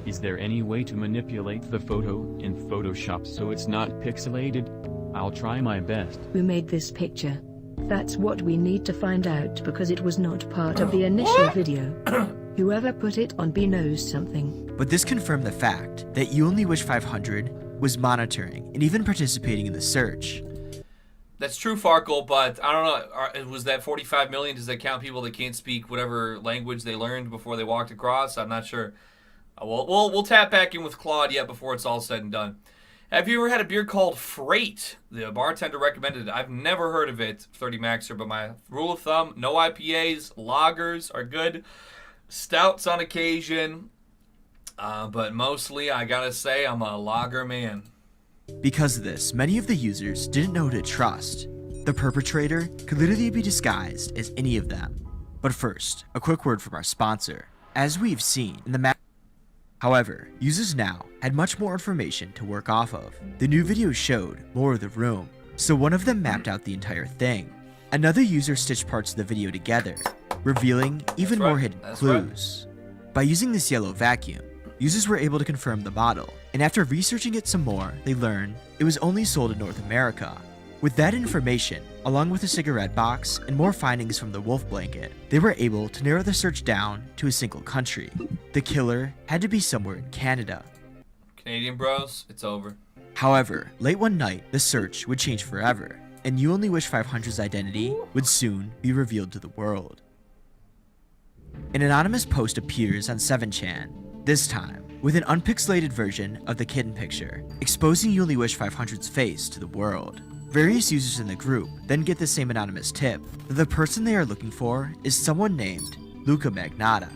Is there any way to manipulate the photo in Photoshop so it's not pixelated? I'll try my best. Who made this picture? That's what we need to find out because it was not part of the initial video. Whoever put it on B knows something. But this confirmed the fact that You Only Wish 500 was monitoring and even participating in the search. That's true, Farkle, but I don't know. Was that 45 million? Does that count people that can't speak whatever language they learned before they walked across? I'm not sure. We'll tap back in with Claude yet before it's all said and done. Have you ever had a beer called Freight? The bartender recommended it. I've never heard of it, 30 Maxer, but my rule of thumb, no IPAs, lagers are good, stouts on occasion, but mostly, I gotta say, I'm a lager man. Because of this, many of the users didn't know who to trust. The perpetrator could literally be disguised as any of them. But first, a quick word from our sponsor. As we've seen in the map. However, users now had much more information to work off of. The new video showed more of the room, so one of them mapped out the entire thing. Another user stitched parts of the video together, revealing even more hidden clues. By using this yellow vacuum, users were able to confirm the model, and after researching it some more, they learned it was only sold in North America. With that information, along with a cigarette box and more findings from the wolf blanket, they were able to narrow the search down to a single country. The killer had to be somewhere in Canada. Canadian bros, it's over. However, late one night, the search would change forever, and You Only Wish 500's identity would soon be revealed to the world. An anonymous post appears on 7chan, this time with an unpixelated version of the kitten picture, exposing You Only Wish 500's face to the world. Various users in the group then get the same anonymous tip that the person they are looking for is someone named Luca Magnotta.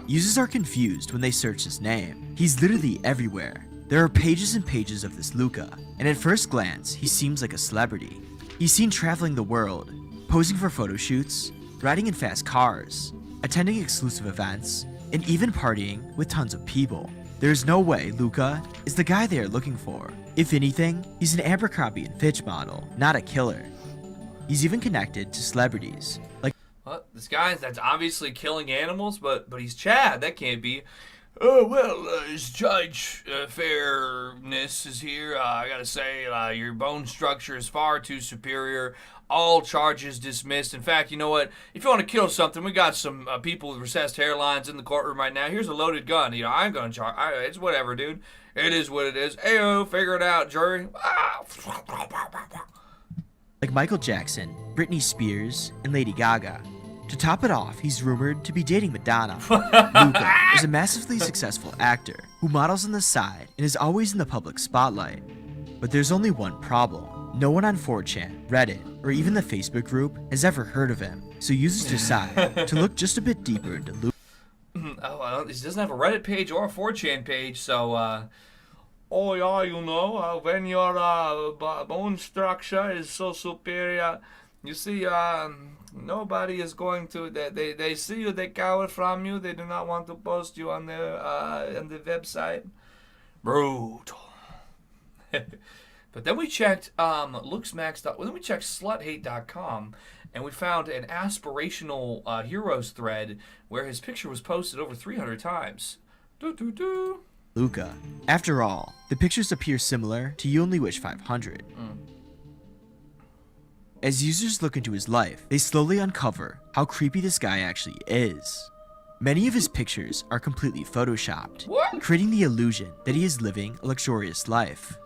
Users are confused when they search his name. He's literally everywhere. There are pages and pages of this Luca, and at first glance, he seems like a celebrity. He's seen traveling the world, posing for photo shoots, riding in fast cars, attending exclusive events, and even partying with tons of people. There's no way Luca is the guy they are looking for. If anything, he's an Abercrombie & Fitch model, not a killer. He's even connected to celebrities, like this guy that's obviously killing animals, but he's Chad. That can't be. Oh, well, Judge Fairness is here. I gotta say, your bone structure is far too superior. All charges dismissed. In fact, you know what? If you want to kill something, we got some people with recessed hairlines in the courtroom right now. Here's a loaded gun. You know, I'm gonna charge. It's whatever, dude. It is what it is. Ayo, figure it out, jury. Like Michael Jackson, Britney Spears, and Lady Gaga. To top it off, he's rumored to be dating Madonna. Luca is a massively successful actor who models on the side and is always in the public spotlight. But there's only one problem. No one on 4chan, Reddit, or even the Facebook group has ever heard of him, so users decide to look just a bit deeper into Luca. Oh, he doesn't have a Reddit page or a 4chan page, so, oh yeah, you know, when your bone structure is so superior, you see, nobody is going to, they see you, they cower from you, they do not want to post you on their, on the website. Brutal. But then we checked then we checked sluthate.com, and we found an aspirational heroes thread where his picture was posted over 300 times. Luca. After all, the pictures appear similar to You Only Wish 500. As users look into his life, they slowly uncover how creepy this guy actually is. Many of his pictures are completely photoshopped, creating the illusion that he is living a luxurious life.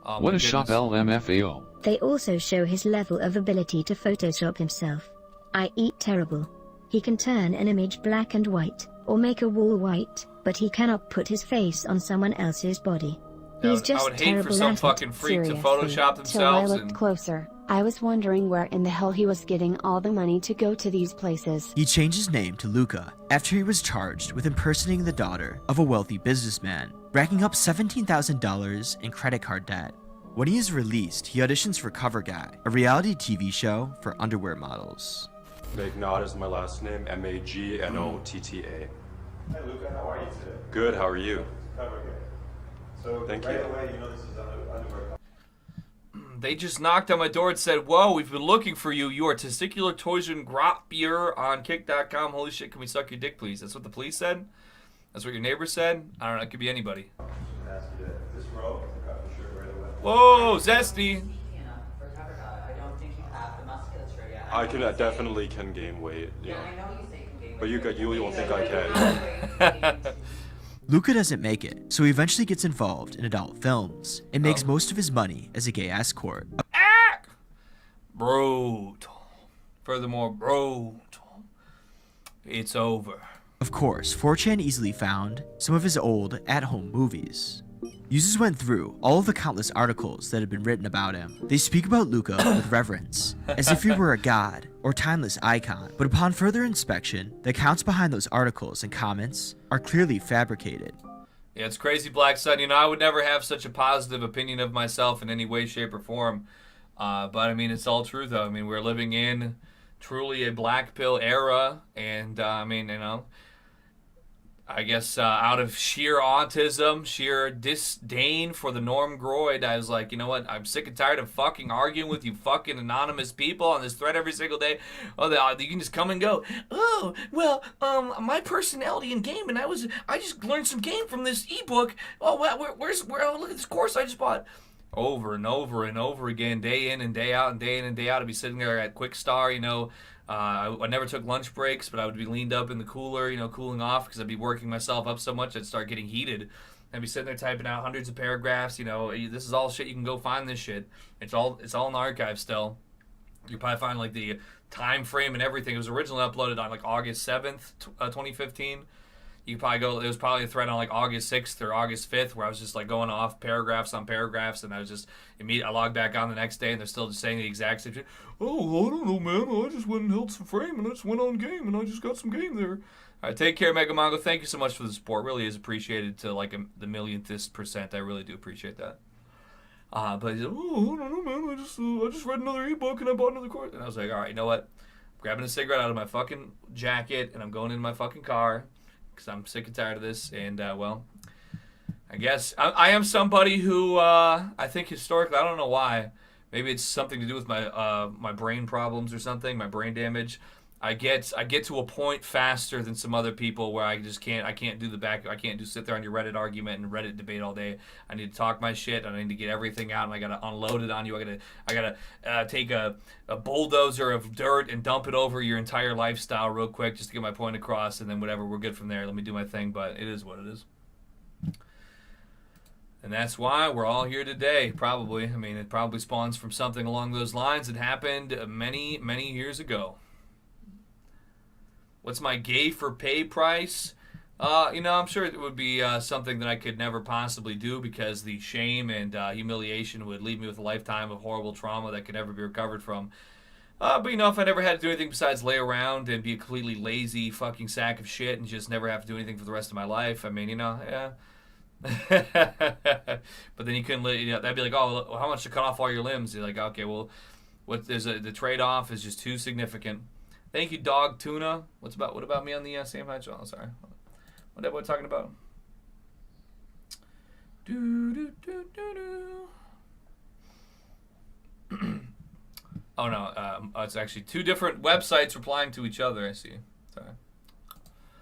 Oh, what a shop LMFAO. They also show his level of ability to Photoshop himself. I eat terrible. He can turn an image black and white, or make a wall white, but he cannot put his face on someone else's body. He's just I would hate for some fucking freak to Photoshop Till I themselves. looked closer, I was wondering where in the hell he was getting all the money to go to these places. He changed his name to Luca after he was charged with impersonating the daughter of a wealthy businessman, racking up $17,000 in credit card debt. When he is released, he auditions for Cover Guy, a reality TV show for underwear models. Magnot is my last name, Magnotta. Hey Luca, how are you today? Good, how are you? Cover Guy. So Thank right you. away, you know this is underwear. They just knocked on my door and said, "Whoa, we've been looking for you. You are testicular torsion grappier on kick.com. Holy shit, can we suck your dick, please?" That's what the police said? That's what your neighbor said? I don't know, it could be anybody. Ask you that. This row, I got for sure right away. Whoa, zesty. I definitely can gain weight, yeah. But you won't think I can. Luca doesn't make it, so he eventually gets involved in adult films and makes most of his money as a gay escort. Brutal. Furthermore, brutal. It's over. Of course, 4chan easily found some of his old at-home movies. Users went through all of the countless articles that had been written about him. They speak about Luca with reverence, as if he were a god or timeless icon. But upon further inspection, the accounts behind those articles and comments are clearly fabricated. Yeah, it's crazy, Black Sun. You know, I would never have such a positive opinion of myself in any way, shape, or form. But, I mean, it's all true, though. I mean, we're living in truly a black pill era. And, I mean, you know, I guess out of sheer autism, sheer disdain for the norm groid, I was like, you know what? I'm sick and tired of fucking arguing with you fucking anonymous people on this thread every single day. Oh, you can just come and go. Oh, well, my personality in game, and I just learned some game from this ebook. Oh, well, oh, look at this course I just bought. Over and over and over again, day in and day out and day in and day out. I'd be sitting there at Quick Star, you know. I never took lunch breaks, but I would be leaned up in the cooler, you know, cooling off because I'd be working myself up so much I'd start getting heated. I'd be sitting there typing out hundreds of paragraphs. You know, this is all shit. You can go find this shit. It's all in the archive still. You probably find like the time frame and everything. It was originally uploaded on like August 7th, 2015. You could probably go. There was probably a thread on like August 6th or August 5th where I was just like going off paragraphs on paragraphs, and I was just I logged back on the next day, and they're still just saying the exact same shit. Oh, I don't know, man. I just went and held some frame, and I just went on game, and I just got some game there. All right, take care, Mega Mongo. Thank you so much for the support. Really is appreciated to like the millionth percent. I really do appreciate that. But he's like, oh, I don't know, man. I just read another ebook and I bought another course, and I was like, all right, you know what? I'm grabbing a cigarette out of my fucking jacket, and I'm going in my fucking car. Because I'm sick and tired of this, and, well, I guess I am somebody who, I think historically, I don't know why, maybe it's something to do with my my brain problems or something, my brain damage. I get to a point faster than some other people where I just can't sit there on your Reddit argument and Reddit debate all day. I need to talk my shit, and I need to get everything out, and I gotta unload it on you. I gotta take a bulldozer of dirt and dump it over your entire lifestyle real quick just to get my point across, and then whatever, we're good from there. Let me do my thing, but it is what it is. And that's why we're all here today, probably. I mean, it probably spawns from something along those lines that happened many, many years ago. What's my gay for pay price? I'm sure it would be something that I could never possibly do because the shame and humiliation would leave me with a lifetime of horrible trauma that could never be recovered from. But if I never had to do anything besides lay around and be a completely lazy fucking sack of shit and just never have to do anything for the rest of my life, I mean, yeah. But then you couldn't, that'd be like, oh, how much to cut off all your limbs? You're like, okay, well, the trade-off is just too significant. Thank you, Dog Tuna. What about me on the Sam Hyde show? Oh, sorry. What are we talking about? Oh no, it's actually two different websites replying to each other. I see. Sorry.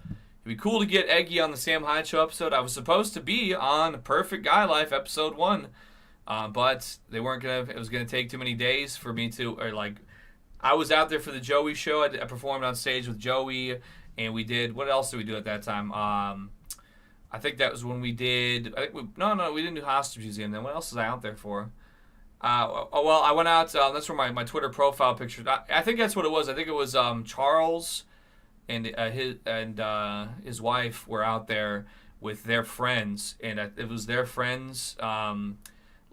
It'd be cool to get Eggy on the Sam Hyde Show episode. I was supposed to be on Perfect Guy Life episode 1, but they weren't gonna. It was gonna take too many days for me to, I was out there for the Joey show. I performed on stage with Joey, and we did. What else did we do at that time? I think that was when we did. We didn't do Hostage Museum. Then what else was I out there for? I went out. That's where my Twitter profile picture. I think that's what it was. I think it was Charles and his wife were out there with their friends, and it was their friends.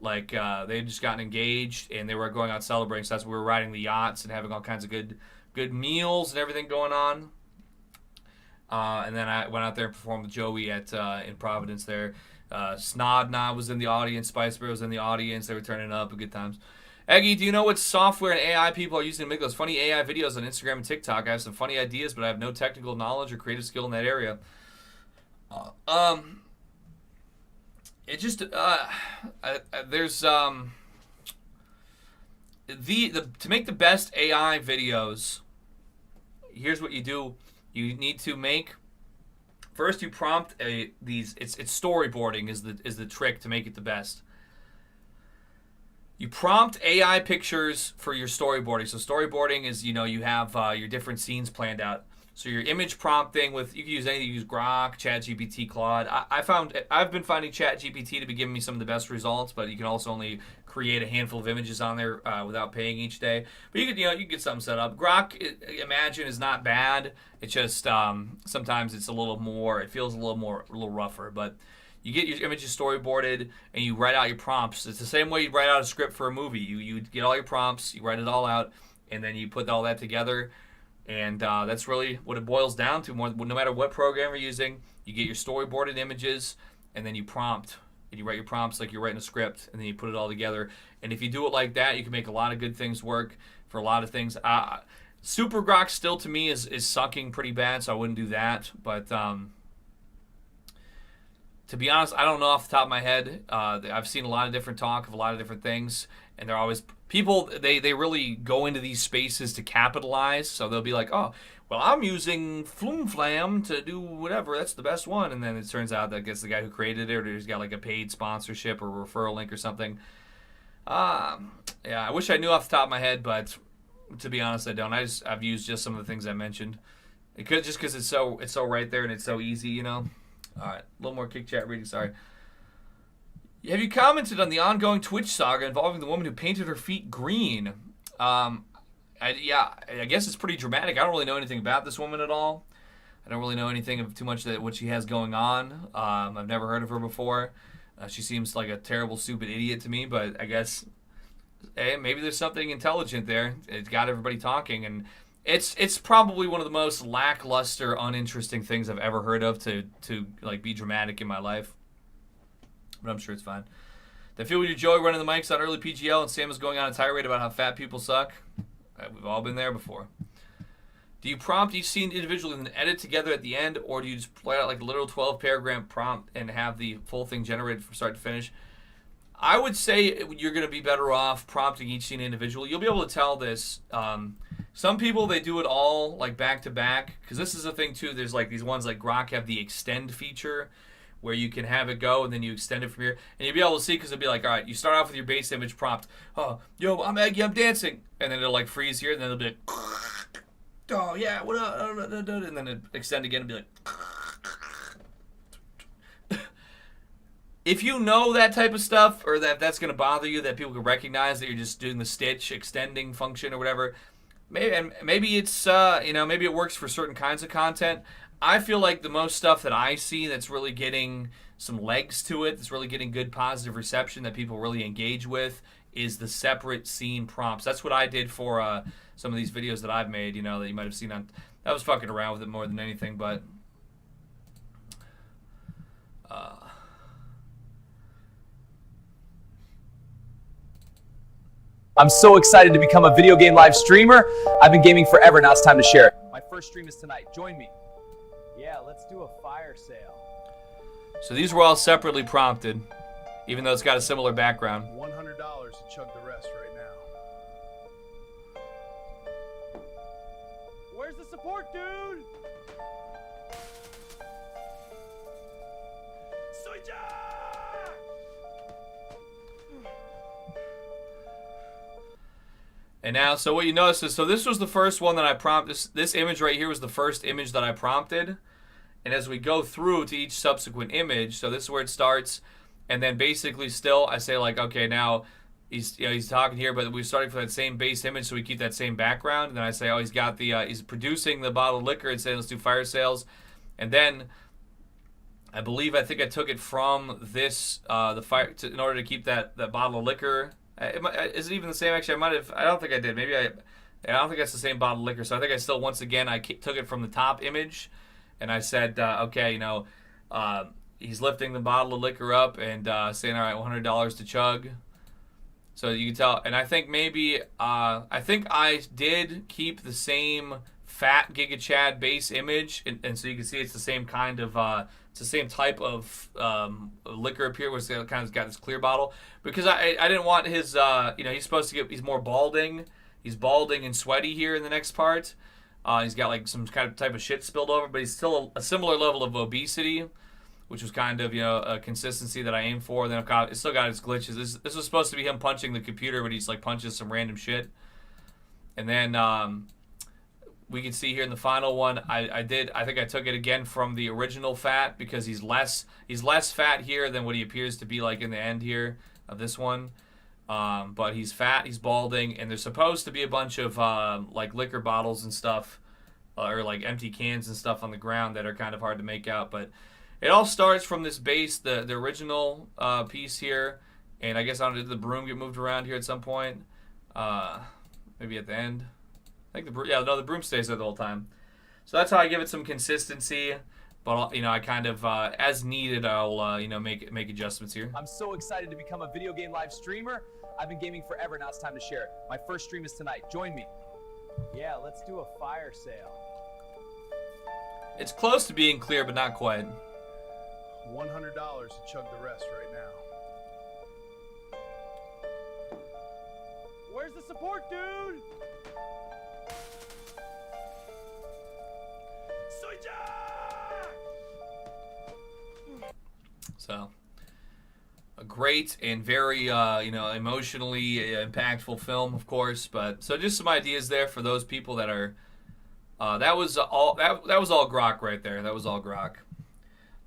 They had just gotten engaged, and they were going out celebrating. So that's where we were riding the yachts and having all kinds of good meals and everything going on. And then I went out there and performed with Joey in Providence there. Snodna was in the audience. Spice Bear was in the audience. They were turning up. Good times. Eggy, do you know what software and AI people are using to make those funny AI videos on Instagram and TikTok? I have some funny ideas, but I have no technical knowledge or creative skill in that area. It just there's to make the best AI videos. Here's what you do. You need to make. First, you prompt it's storyboarding is the trick to make it the best. You prompt AI pictures for your storyboarding. So storyboarding is you have your different scenes planned out. So your image prompting you can use anything. You use Grok, ChatGPT, Claude. I've been finding ChatGPT to be giving me some of the best results, but you can also only create a handful of images on there without paying each day. But you can get something set up. Grok, Imagine is not bad. It's just sometimes it's a little more. It feels a little rougher. But you get your images storyboarded and you write out your prompts. It's the same way you write out a script for a movie. You get all your prompts, you write it all out, and then you put all that together. And that's really what it boils down to. No matter what program you're using, you get your storyboarded images, and then you prompt. And you write your prompts like you're writing a script, and then you put it all together. And if you do it like that, you can make a lot of good things work for a lot of things. Super Grok still, to me, is sucking pretty bad, so I wouldn't do that. But to be honest, I don't know off the top of my head. I've seen a lot of different talk of a lot of different things, and they're always people. They really go into these spaces to capitalize. So they'll be like, oh, well, I'm using Flume Flam to do whatever. That's the best one. And then it turns out that it's the guy who created it, or he's got like a paid sponsorship or referral link or something. Yeah, I wish I knew off the top of my head, but to be honest, I don't. I've used just some of the things I mentioned. It could just because it's so right there and it's so easy, All right, a little more kick chat reading. Sorry. Have you commented on the ongoing Twitch saga involving the woman who painted her feet green? I guess it's pretty dramatic. I don't really know anything about this woman at all. I don't really know anything of too much that what she has going on. I've never heard of her before. She seems like a terrible, stupid idiot to me, but I guess maybe there's something intelligent there. It's got everybody talking, and it's probably one of the most lackluster, uninteresting things I've ever heard of to be dramatic in my life. But I'm sure it's fine. The feel with your Joey running the mics on early PGL and Sam is going on a tirade about how fat people suck. We've all been there before. Do you prompt each scene individually and then edit together at the end, or do you just play out like a literal 12-paragraph prompt and have the full thing generated from start to finish? I would say you're going to be better off prompting each scene individually. You'll be able to tell this. Some people, they do it all like back to back, because this is a thing too. There's like these ones like Grok have the extend feature, where you can have it go and then you extend it from here. And you'll be able to see, because it'll be like, all right, you start off with your base image prompt. Oh, yo, I'm Aggie, I'm dancing. And then it'll like freeze here, and then it'll be like, oh, yeah, what up? And then it'll extend again and be like. If you know that type of stuff, or that's going to bother you, that people can recognize that you're just doing the stitch extending function or whatever, maybe it's maybe it works for certain kinds of content. I feel like the most stuff that I see that's really getting some legs to it, that's really getting good positive reception that people really engage with, is the separate scene prompts. That's what I did for some of these videos that I've made, that you might have seen on. I was fucking around with it more than anything, but I'm so excited to become a video game live streamer. I've been gaming forever, now it's time to share it. My first stream is tonight. Join me. Yeah, let's do a fire sale. So these were all separately prompted, even though it's got a similar background. $100 to chug the rest right now. Where's the support, dude? And now, so what you notice is, so this was the first one that I prompted. This image right here was the first image that I prompted. And as we go through to each subsequent image, so this is where it starts. And then basically still, I say like, okay, now he's talking here, but we're starting from that same base image, so we keep that same background. And then I say, oh, he's got the, he's producing the bottle of liquor and saying, let's do fire sales. And then I think I took it from this, in order to keep that bottle of liquor. Is it even the same? Actually, I don't think I did. Maybe I don't think that's the same bottle of liquor. So I think I still, once again, I took it from the top image, and I said, okay, he's lifting the bottle of liquor up and saying, all right, $100 to chug. So you can tell, and I think maybe, I think I did keep the same fat Giga Chad base image, and so you can see it's the same kind of, it's the same type of liquor up here, where it's kind of got this clear bottle, because I didn't want his, he's supposed to he's more balding. He's balding and sweaty here in the next part. He's got like some kind of type of shit spilled over, but he's still a similar level of obesity, which was kind of, a consistency that I aimed for. Then it's still got its glitches. This was supposed to be him punching the computer, but he's like punches some random shit. And then we can see here in the final one, I think I took it again from the original fat, because he's less fat here than what he appears to be like in the end here of this one. But he's fat, he's balding, and there's supposed to be a bunch of like liquor bottles and stuff, or like empty cans and stuff on the ground that are kind of hard to make out. But it all starts from this base, the original piece here, and I guess did the broom get moved around here at some point? Maybe at the end. I think the broom stays there the whole time. So that's how I give it some consistency. But I kind of, as needed, I'll make adjustments here. I'm so excited to become a video game live streamer. I've been gaming forever, now it's time to share it. My first stream is tonight. Join me. Yeah, let's do a fire sale. It's close to being clear, but not quite. $100 to chug the rest right now. Where's the support, dude? So, a great and very, emotionally impactful film, of course. But so just some ideas there for those people that are. That was all Grok right there. That was all Grok.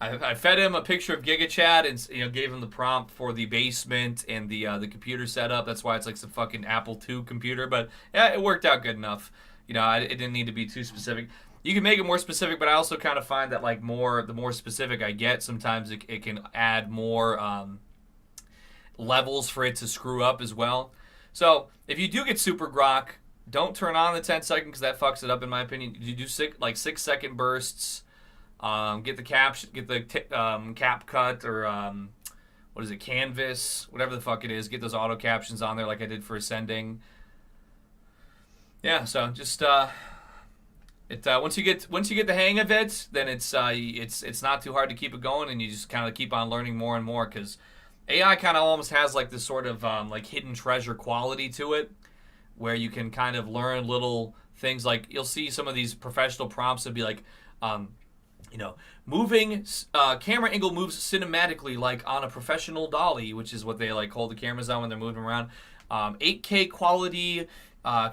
I fed him a picture of Giga Chad and gave him the prompt for the basement and the computer setup. That's why it's like some fucking Apple II computer. But yeah, it worked out good enough. It didn't need to be too specific. You can make it more specific, but I also kind of find that the more specific I get, sometimes it can add more levels for it to screw up as well. So if you do get Super Grok, don't turn on the 10-second, because that fucks it up in my opinion. You do 6-second bursts. Get the caption, get the cap cut, or what is it, canvas, whatever the fuck it is. Get those auto captions on there like I did for Ascending. Yeah, so just once you get the hang of it, then it's not too hard to keep it going, and you just kind of keep on learning more and more, because AI kind of almost has like this sort of like hidden treasure quality to it, where you can kind of learn little things. Like you'll see some of these professional prompts that be like, moving camera angle moves cinematically like on a professional dolly, which is what they like hold the cameras on when they're moving around. 8K quality.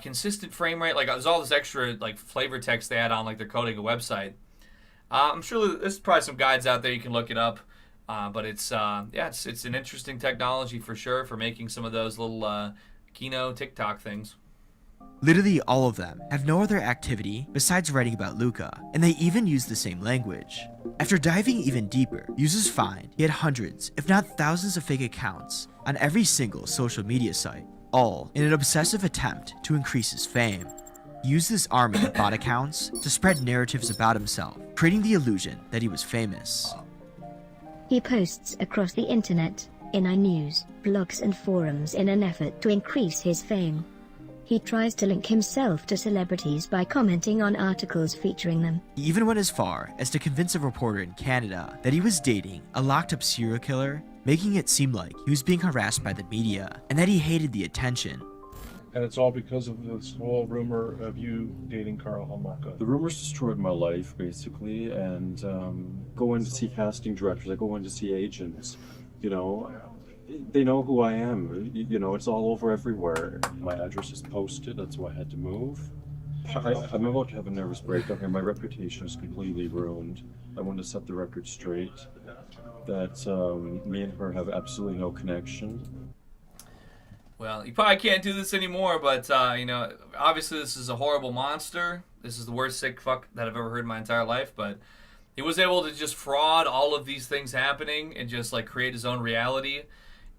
Consistent frame rate, like there's all this extra like flavor text they add on, like they're coding a website. I'm sure there's probably some guides out there, you can look it up. But it's an interesting technology for sure for making some of those little Kino TikTok things. Literally all of them have no other activity besides writing about Luca, and they even use the same language. After diving even deeper, users find he had hundreds, if not thousands of fake accounts on every single social media site, all in an obsessive attempt to increase his fame. He used this army of bot accounts to spread narratives about himself, creating the illusion that he was famous. He posts across the internet, in iNews, blogs and forums in an effort to increase his fame. He tries to link himself to celebrities by commenting on articles featuring them. He even went as far as to convince a reporter in Canada that he was dating a locked-up serial killer, making it seem like he was being harassed by the media, and that he hated the attention. And it's all because of this whole rumor of you dating Carl Homolka. The rumors destroyed my life, basically, and go in to see casting directors, I go in to see agents, you know, they know who I am, you know, it's all over everywhere. My address is posted, that's why I had to move. I'm about to have a nervous breakdown here, my reputation is completely ruined. I want to set the record straight, that me and her have absolutely no connection. Well, you probably can't do this anymore, but, you know, obviously this is a horrible monster. This is the worst sick fuck that I've ever heard in my entire life, but he was able to just fraud all of these things happening and just, like, create his own reality.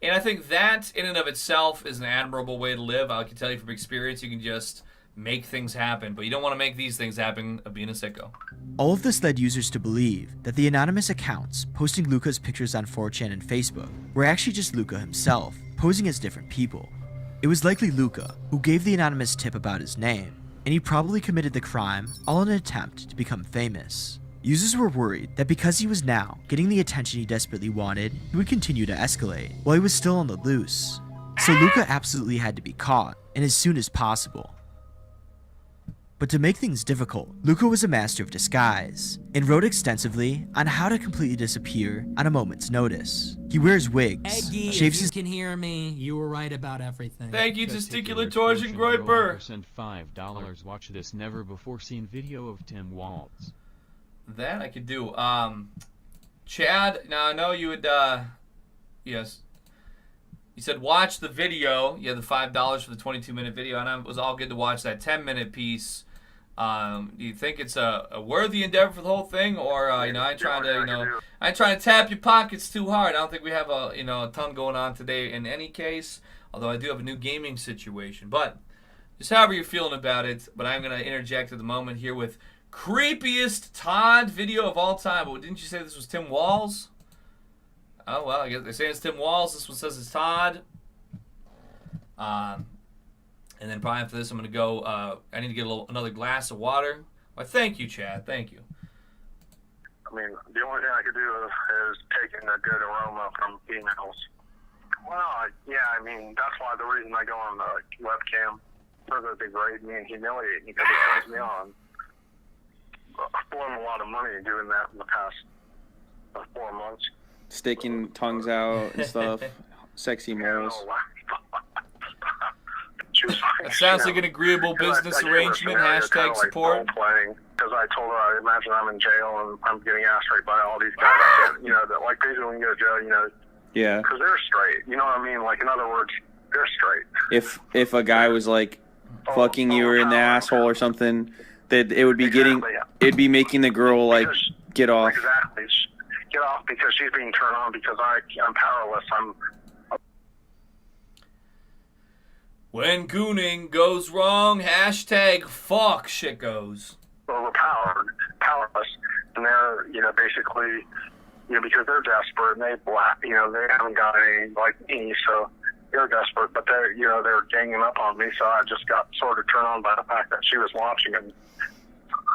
And I think that, in and of itself, is an admirable way to live. I can tell you from experience, you can just make things happen, but you don't want to make these things happen of being a sicko. All of this led users to believe that the anonymous accounts posting Luca's pictures on 4chan and Facebook were actually just Luca himself, posing as different people. It was likely Luca who gave the anonymous tip about his name, and he probably committed the crime all in an attempt to become famous. Users were worried that because he was now getting the attention he desperately wanted, he would continue to escalate while he was still on the loose. So Luca absolutely had to be caught, and as soon as possible. But to make things difficult, Luca was a master of disguise, and wrote extensively on how to completely disappear on a moment's notice. He wears wigs, Eggy, shaves if his... you can hear me, you were right about everything. Thank you, Testicular Torsion Groiper. Send $5. Watch this never-before-seen video of Tim Waltz. That I could do. Chad, now I know you would, yes. You said watch the video. You had the $5 for the 22-minute video, and it was all good to watch that 10-minute piece. Do you think it's a worthy endeavor for the whole thing, or you know, I ain't trying to tap your pockets too hard. I don't think we have a ton going on today in any case. Although I do have a new gaming situation, but just however you're feeling about it. But I'm gonna interject at the moment here with creepiest Todd video of all time. But didn't you say this was Tim Walls? Oh well, I guess they're saying it's Tim Walls. This one says it's Todd. And then probably after this, I'm gonna go. I need to get another glass of water. Well, thank you, Chad. Thank you. I mean, the only thing I could do is take in a good aroma from females. Well, yeah, I mean, that's why the reason I go on the webcam, further degrade me and humiliate me, because it turns me on. I've blown a lot of money doing that in the past 4 months. Sticking tongues out and stuff. Sexy moles. That sounds like an agreeable business arrangement. Hashtag support. Because I told her, I imagine I'm in jail and I'm getting asked right by all these guys. You know, that like basically when you go to jail, you know. Yeah. Because they're straight. You know what I mean? Like in other words, they're straight. If a guy was like fucking you or in the asshole or something, that it would be it'd be making the girl like get off. Exactly. Get off because she's being turned on because I'm powerless. When gooning goes wrong, hashtag fuck shit goes. Overpowered, powerless, and they're, you know, basically, you know, because they're desperate and they haven't got any like me, so they're desperate, but they're, you know, they're ganging up on me, so I just got sort of turned on by the fact that she was watching and,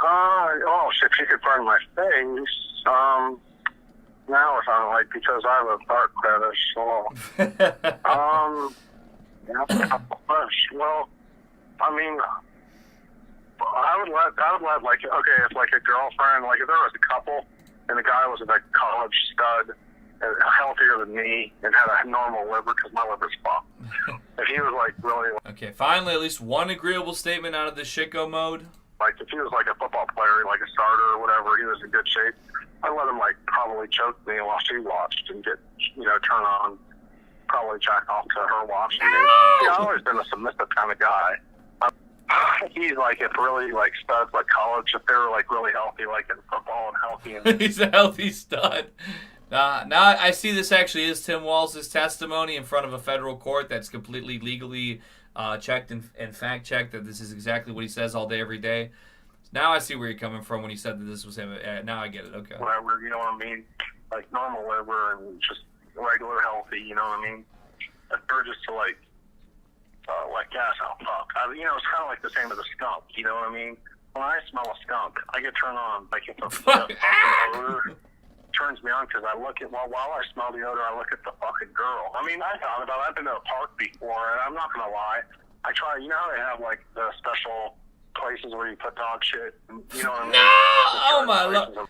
oh shit, she could find my face, now it's on like, because I have a dark fetish, so, well, I mean, I would let like, okay, if like a girlfriend, like if there was a couple and the guy was a college stud and healthier than me and had a normal liver because my liver's fucked. If he was like really okay, finally at least one agreeable statement out of the shitgo mode. Like if he was like a football player, like a starter or whatever, he was in good shape, I'd let him like probably choke me while she watched and get, you know, turn on. Probably jack off to her watching me. Yeah, I've always been a submissive kind of guy. he's like if really like studs like college, if they're like really healthy, like in football and healthy. And He's a healthy stud. Now I see this actually is Tim Walz's testimony in front of a federal court that's completely legally checked and fact-checked that this is exactly what he says all day, every day. Now I see where you're coming from when he said that this was him. Now I get it. Okay. whatever, you know what I mean? Like normal liver and just regular healthy, you know what I mean? If they're just to like gas out, fuck. You know, it's kind of like the same as a skunk, you know what I mean? When I smell a skunk, I get turned on. Like if the fucking odor turns me on because I look at, while I smell the odor, I look at the fucking girl. I mean, I thought about it. I've been to a park before, and I'm not going to lie. I try, you know how they have like the special places where you put dog shit? You know what I mean? No! Oh my lord.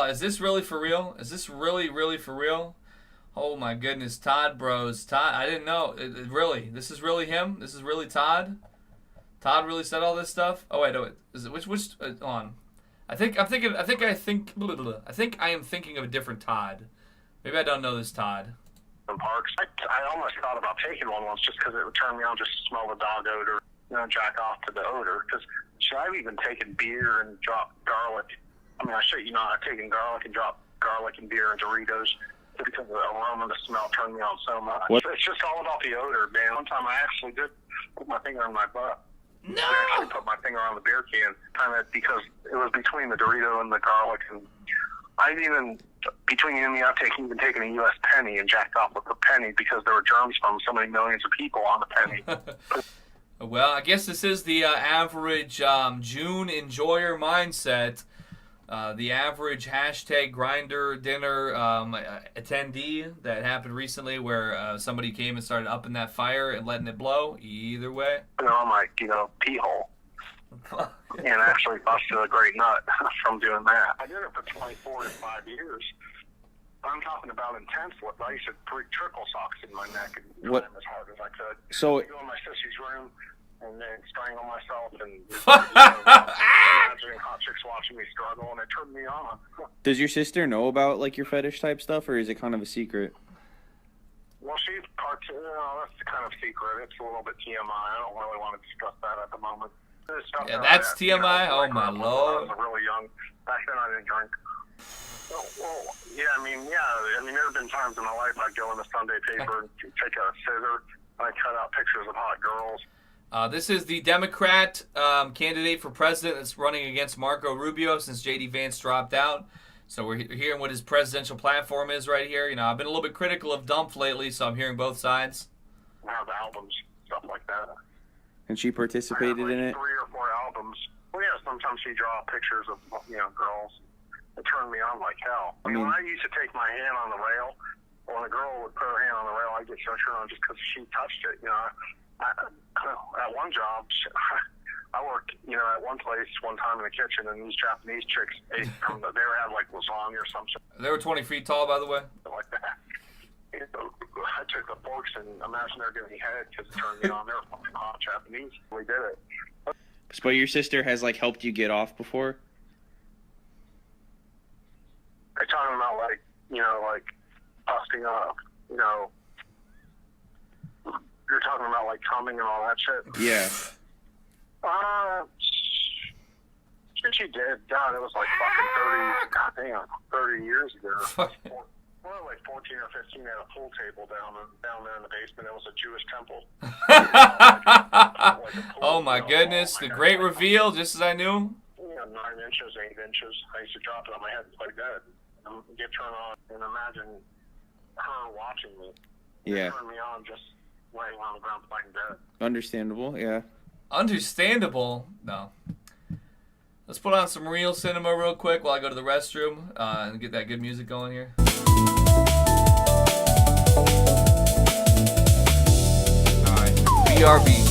Is this really for real? Is this really for real? Oh my goodness, Todd Bros. Todd, I didn't know. Really? This is really him? This is really Todd? Todd really said all this stuff? Oh wait, no. Is it which hold on. I think I am thinking of a different Todd. Maybe I don't know this Todd. Parks. I almost thought about taking one once just because it would turn me on just to smell the dog odor, you know, jack off to the odor. Because I've even taken beer and dropped garlic. I mean, I should, you know, I've taken garlic and dropped garlic and beer and Doritos because the aroma and the smell turned me on so much. What? It's just all about the odor, man. One time I actually did put my finger in my butt. No! I actually put my finger on the beer can, kind of because it was between the Dorito and the garlic. And I've even, between you and me, I've even taken a U.S. penny and jacked off with the penny because there were germs from so many millions of people on the penny. Well, I guess this is the average June enjoyer mindset. The average hashtag grinder dinner attendee that happened recently where somebody came and started upping that fire and letting it blow. Either way. You know, I'm like, you know, pee hole. And actually busted a great nut from doing that. I did it for 24 to 5 years. I'm talking about intense. I used to put trickle socks in my neck and What? climb as hard as I could. So- I'd go in my sissy's room and then strangle myself and imagining hot chicks watching me struggle, and it turned me on. Does your sister know about like your fetish type stuff, or is it kind of a secret? Well, she's that's kind of secret. It's a little bit TMI. I don't really want to discuss that at the moment. There's stuff Yeah, that that's you know, TMI? Oh, like, my when lord. I was really young. Back then, I didn't drink. Well, yeah, I mean, there have been times in my life I'd go in the Sunday paper and take a scissor and I'd cut out pictures of hot girls. This is the Democrat candidate for president that's running against Marco Rubio since J.D. Vance dropped out. So we're hearing what his presidential platform is right here. You know, I've been a little bit critical of Dump lately, so I'm hearing both sides. I have albums, stuff like that. And she participated I have, like, in it? 3 or 4 albums. Well, yeah, sometimes she draw pictures of, you know, girls. It turned me on like hell. I mean, when I used to take my hand on the rail, when a girl would put her hand on the rail, I'd get so turned on just because she touched it, you know. At one job, I worked, you know, at one place one time in the kitchen, and these Japanese chicks ate from they had like lasagna or something. They were 20 feet tall, by the way. Like that. And I took the forks and imagine they're giving me head because it turned me on. They were fucking hot Japanese. We did it. But your sister has like helped you get off before? They're talking about like, you know, like busting up, you know. You're talking about like coming and all that shit. Yeah. She did. God, it was like fucking 30 years ago. Well, like 14 or 15 at a pool table down there in the basement. It was a Jewish temple. Oh my goodness, the great reveal, just as I knew. You know, 9 inches, 8 inches. I used to drop it on my head and play dead. And get turned on and imagine her watching me. Yeah. It turned me on just laying on the ground playing dead. Understandable, yeah. Understandable? No. Let's put on some real cinema real quick while I go to the restroom and get that good music going here. Alright, BRB.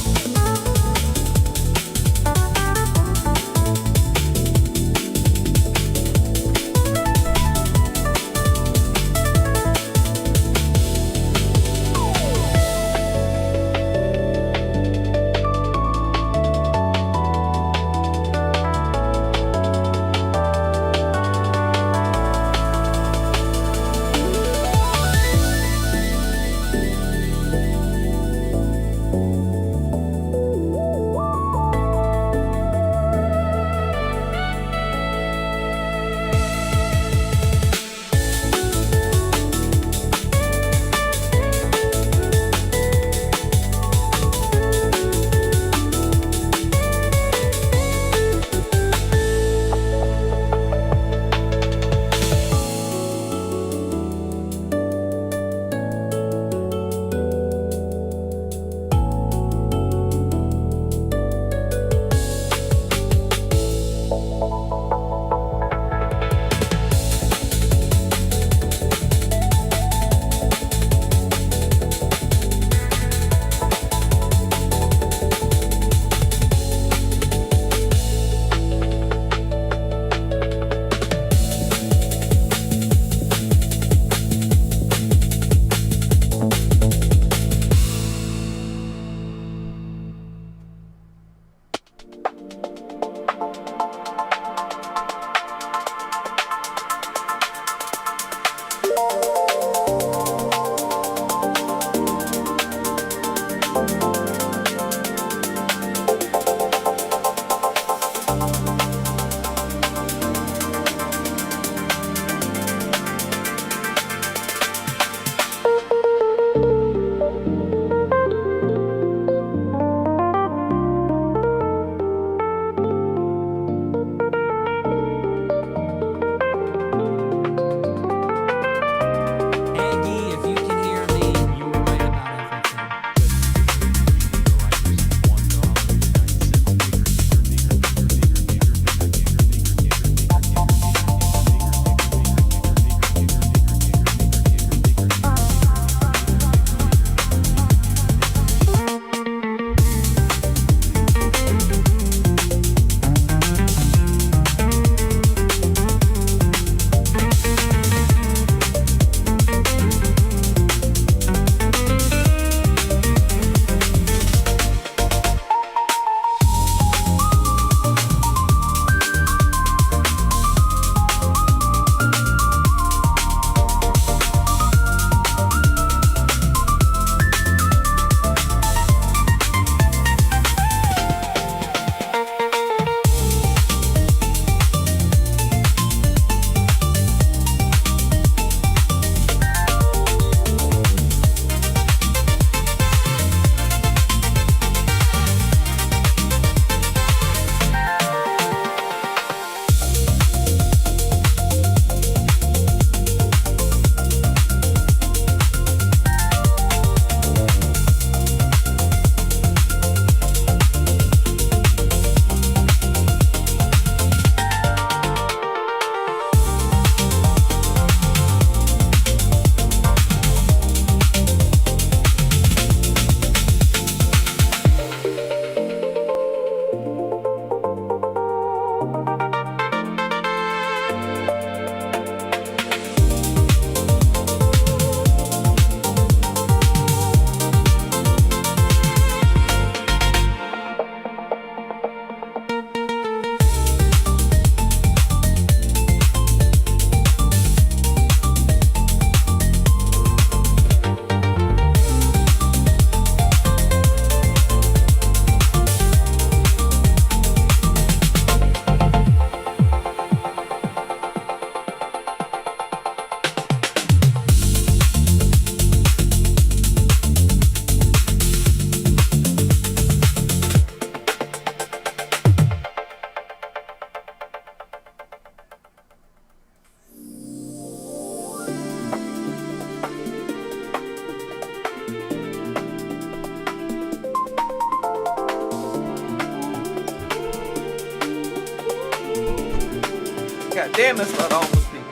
God damn, that's not homeless people.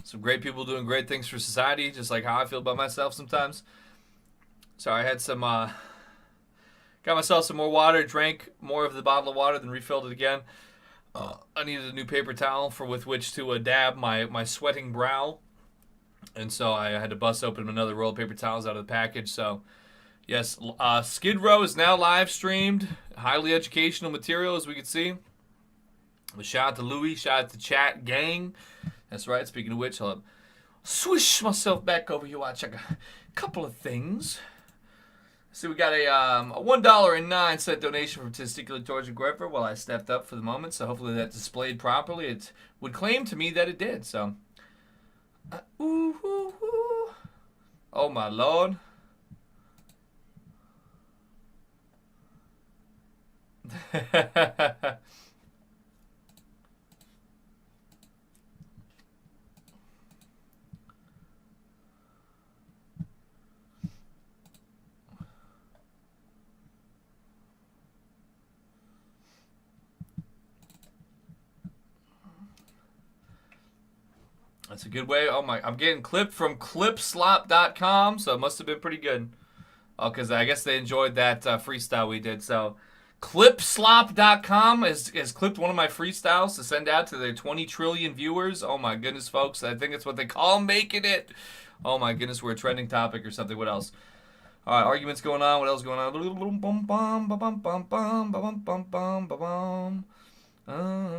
Some great people doing great things for society, just like how I feel about myself sometimes. So I had some, got myself some more water, drank more of the bottle of water, then refilled it again. I needed a new paper towel with which to dab my sweating brow. And so I had to bust open another roll of paper towels out of the package. So, yes, Skid Row is now live streamed. Highly educational material, as we can see. A shout out to Louie. Shout out to Chat Gang. That's right. Speaking of which, I'll swish myself back over here while I check a couple of things. See, we got a $1.09 donation from Testicular Torture Gripper while I stepped up for the moment. So hopefully that displayed properly. It would claim to me that it did. So, ooh, ooh, ooh. Oh my Lord. That's a good way. Oh my, I'm getting clipped from clipslop.com, so it must have been pretty good. Oh, because I guess they enjoyed that freestyle we did. So clipslop.com has clipped one of my freestyles to send out to their 20 trillion viewers. Oh my goodness, folks. I think it's what they call making it. Oh my goodness, we're a trending topic or something. What else? All right, arguments going on. What else going on?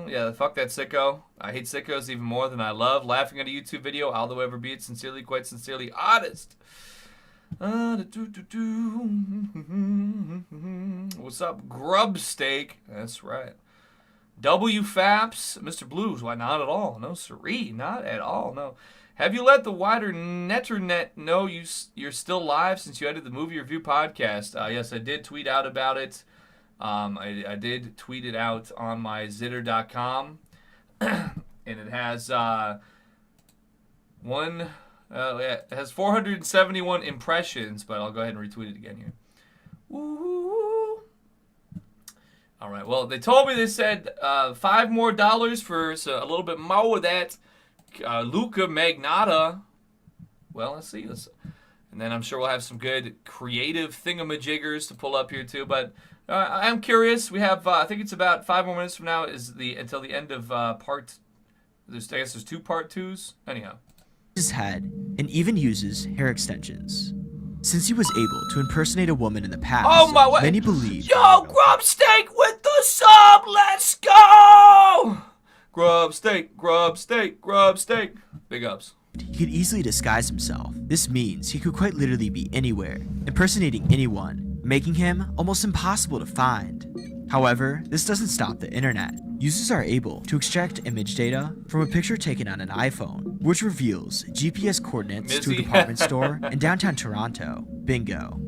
Yeah, fuck that sicko. I hate sickos even more than I love laughing at a YouTube video. Although ever be it sincerely, quite sincerely honest. What's up, Grub Steak? That's right. WFAPS, Mr. Blues. Why not at all? No, siree, not at all. No. Have you let the wider netternet know you're still live since you edited the movie review podcast? Yes, I did tweet out about it. I did tweet it out on my zitter.com, and it has it has 471 impressions, but I'll go ahead and retweet it again here. Woo! All right. Well, they told me, they said $5 more for a little bit more of that Luca Magnotta. Well, let's see this, and then I'm sure we'll have some good creative thingamajiggers to pull up here too, but. I'm curious. We have, I think it's about 5 more minutes from now until the end of part. I guess there's 2 part 2s. Anyhow. His head and even uses hair extensions. Since he was able to impersonate a woman in the past, many believe. Yo, Grub Steak with the sub. Let's go. Grub Steak, Grub Steak, Grub Steak. Big ups. He could easily disguise himself. This means he could quite literally be anywhere, impersonating anyone, making him almost impossible to find. However, this doesn't stop the internet. Users are able to extract image data from a picture taken on an iPhone, which reveals GPS coordinates to a department store in downtown Toronto. Bingo.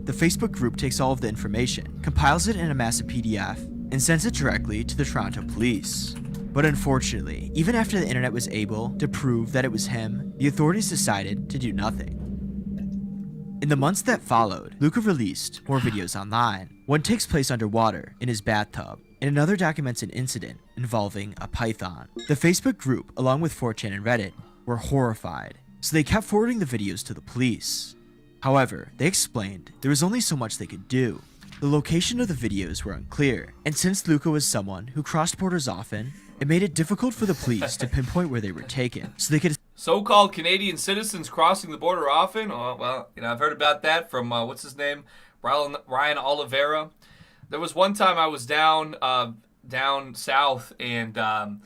The Facebook group takes all of the information, compiles it in a massive PDF, and sends it directly to the Toronto police. But unfortunately, even after the internet was able to prove that it was him, the authorities decided to do nothing. In the months that followed, Luca released more videos online. One takes place underwater in his bathtub, and another documents an incident involving a python. The Facebook group, along with 4chan and Reddit, were horrified, so they kept forwarding the videos to the police. However, they explained there was only so much they could do. The location of the videos were unclear, and since Luca was someone who crossed borders often, it made it difficult for the police to pinpoint where they were taken, so they could. So-called Canadian citizens crossing the border often? Oh, well, I've heard about that from, what's his name? Ryan Oliveira. There was one time I was down south, and I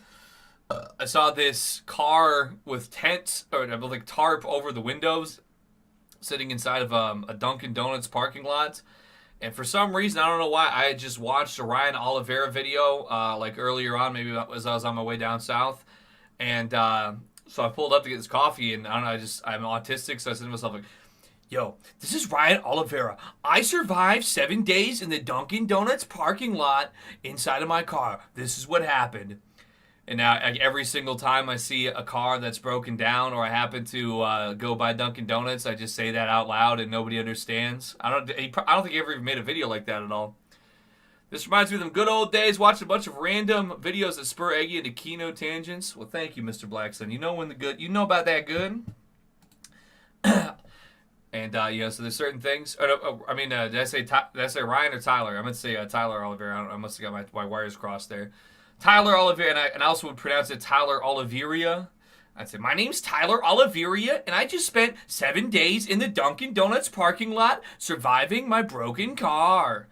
saw this car with tents, or like tarp over the windows, sitting inside of a Dunkin' Donuts parking lot. And for some reason, I don't know why, I had just watched a Ryan Oliveira video like earlier on, maybe as I was on my way down south. And so I pulled up to get this coffee, and I don't know, I'm autistic, so I said to myself, like, yo, this is Ryan Oliveira. I survived 7 days in the Dunkin' Donuts parking lot inside of my car. This is what happened. And now, like, every single time I see a car that's broken down, or I happen to go by Dunkin' Donuts, I just say that out loud, and nobody understands. I don't think he ever even made a video like that at all. This reminds me of them good old days, watching a bunch of random videos that spur Eggy into Kino tangents. Well, thank you, Mr. Blackson. You know you know about that good. And so there's certain things. Did I say Ryan or Tyler? I meant to say Tyler Oliveira. I must have got my wires crossed there. Tyler Oliveira, and I also would pronounce it Tyler Oliveira. I'd say, my name's Tyler Oliveira, and I just spent 7 days in the Dunkin' Donuts parking lot surviving my broken car.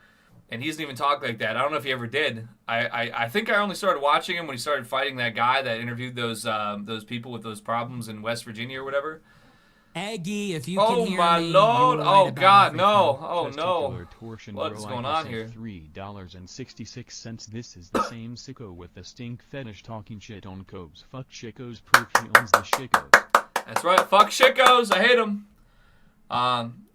And he doesn't even talk like that. I don't know if he ever did. I think I only started watching him when he started fighting that guy that interviewed those people with those problems in West Virginia or whatever. Eggy, if you can hear me. Oh my lord! Oh god, no! Oh Testicular no! torsion What's going on here? $3.66. This is the same sicko with the stink fetish talking shit on Cobes. Fuck Chico's proof he owns the Chico. That's right. Fuck Chicos. I hate them.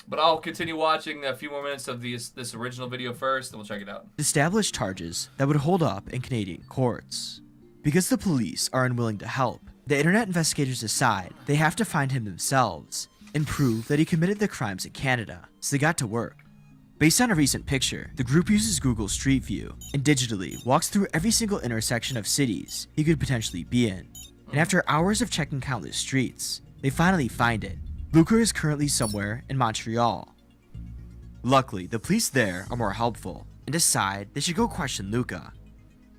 But I'll continue watching a few more minutes of this original video first, and we'll check it out. Established charges that would hold up in Canadian courts. Because the police are unwilling to help, the internet investigators decide they have to find him themselves and prove that he committed the crimes in Canada, so they got to work. Based on a recent picture, the group uses Google Street View and digitally walks through every single intersection of cities he could potentially be in. And after hours of checking countless streets, they finally find it. Luca is currently somewhere in Montreal. Luckily, the police there are more helpful and decide they should go question Luca.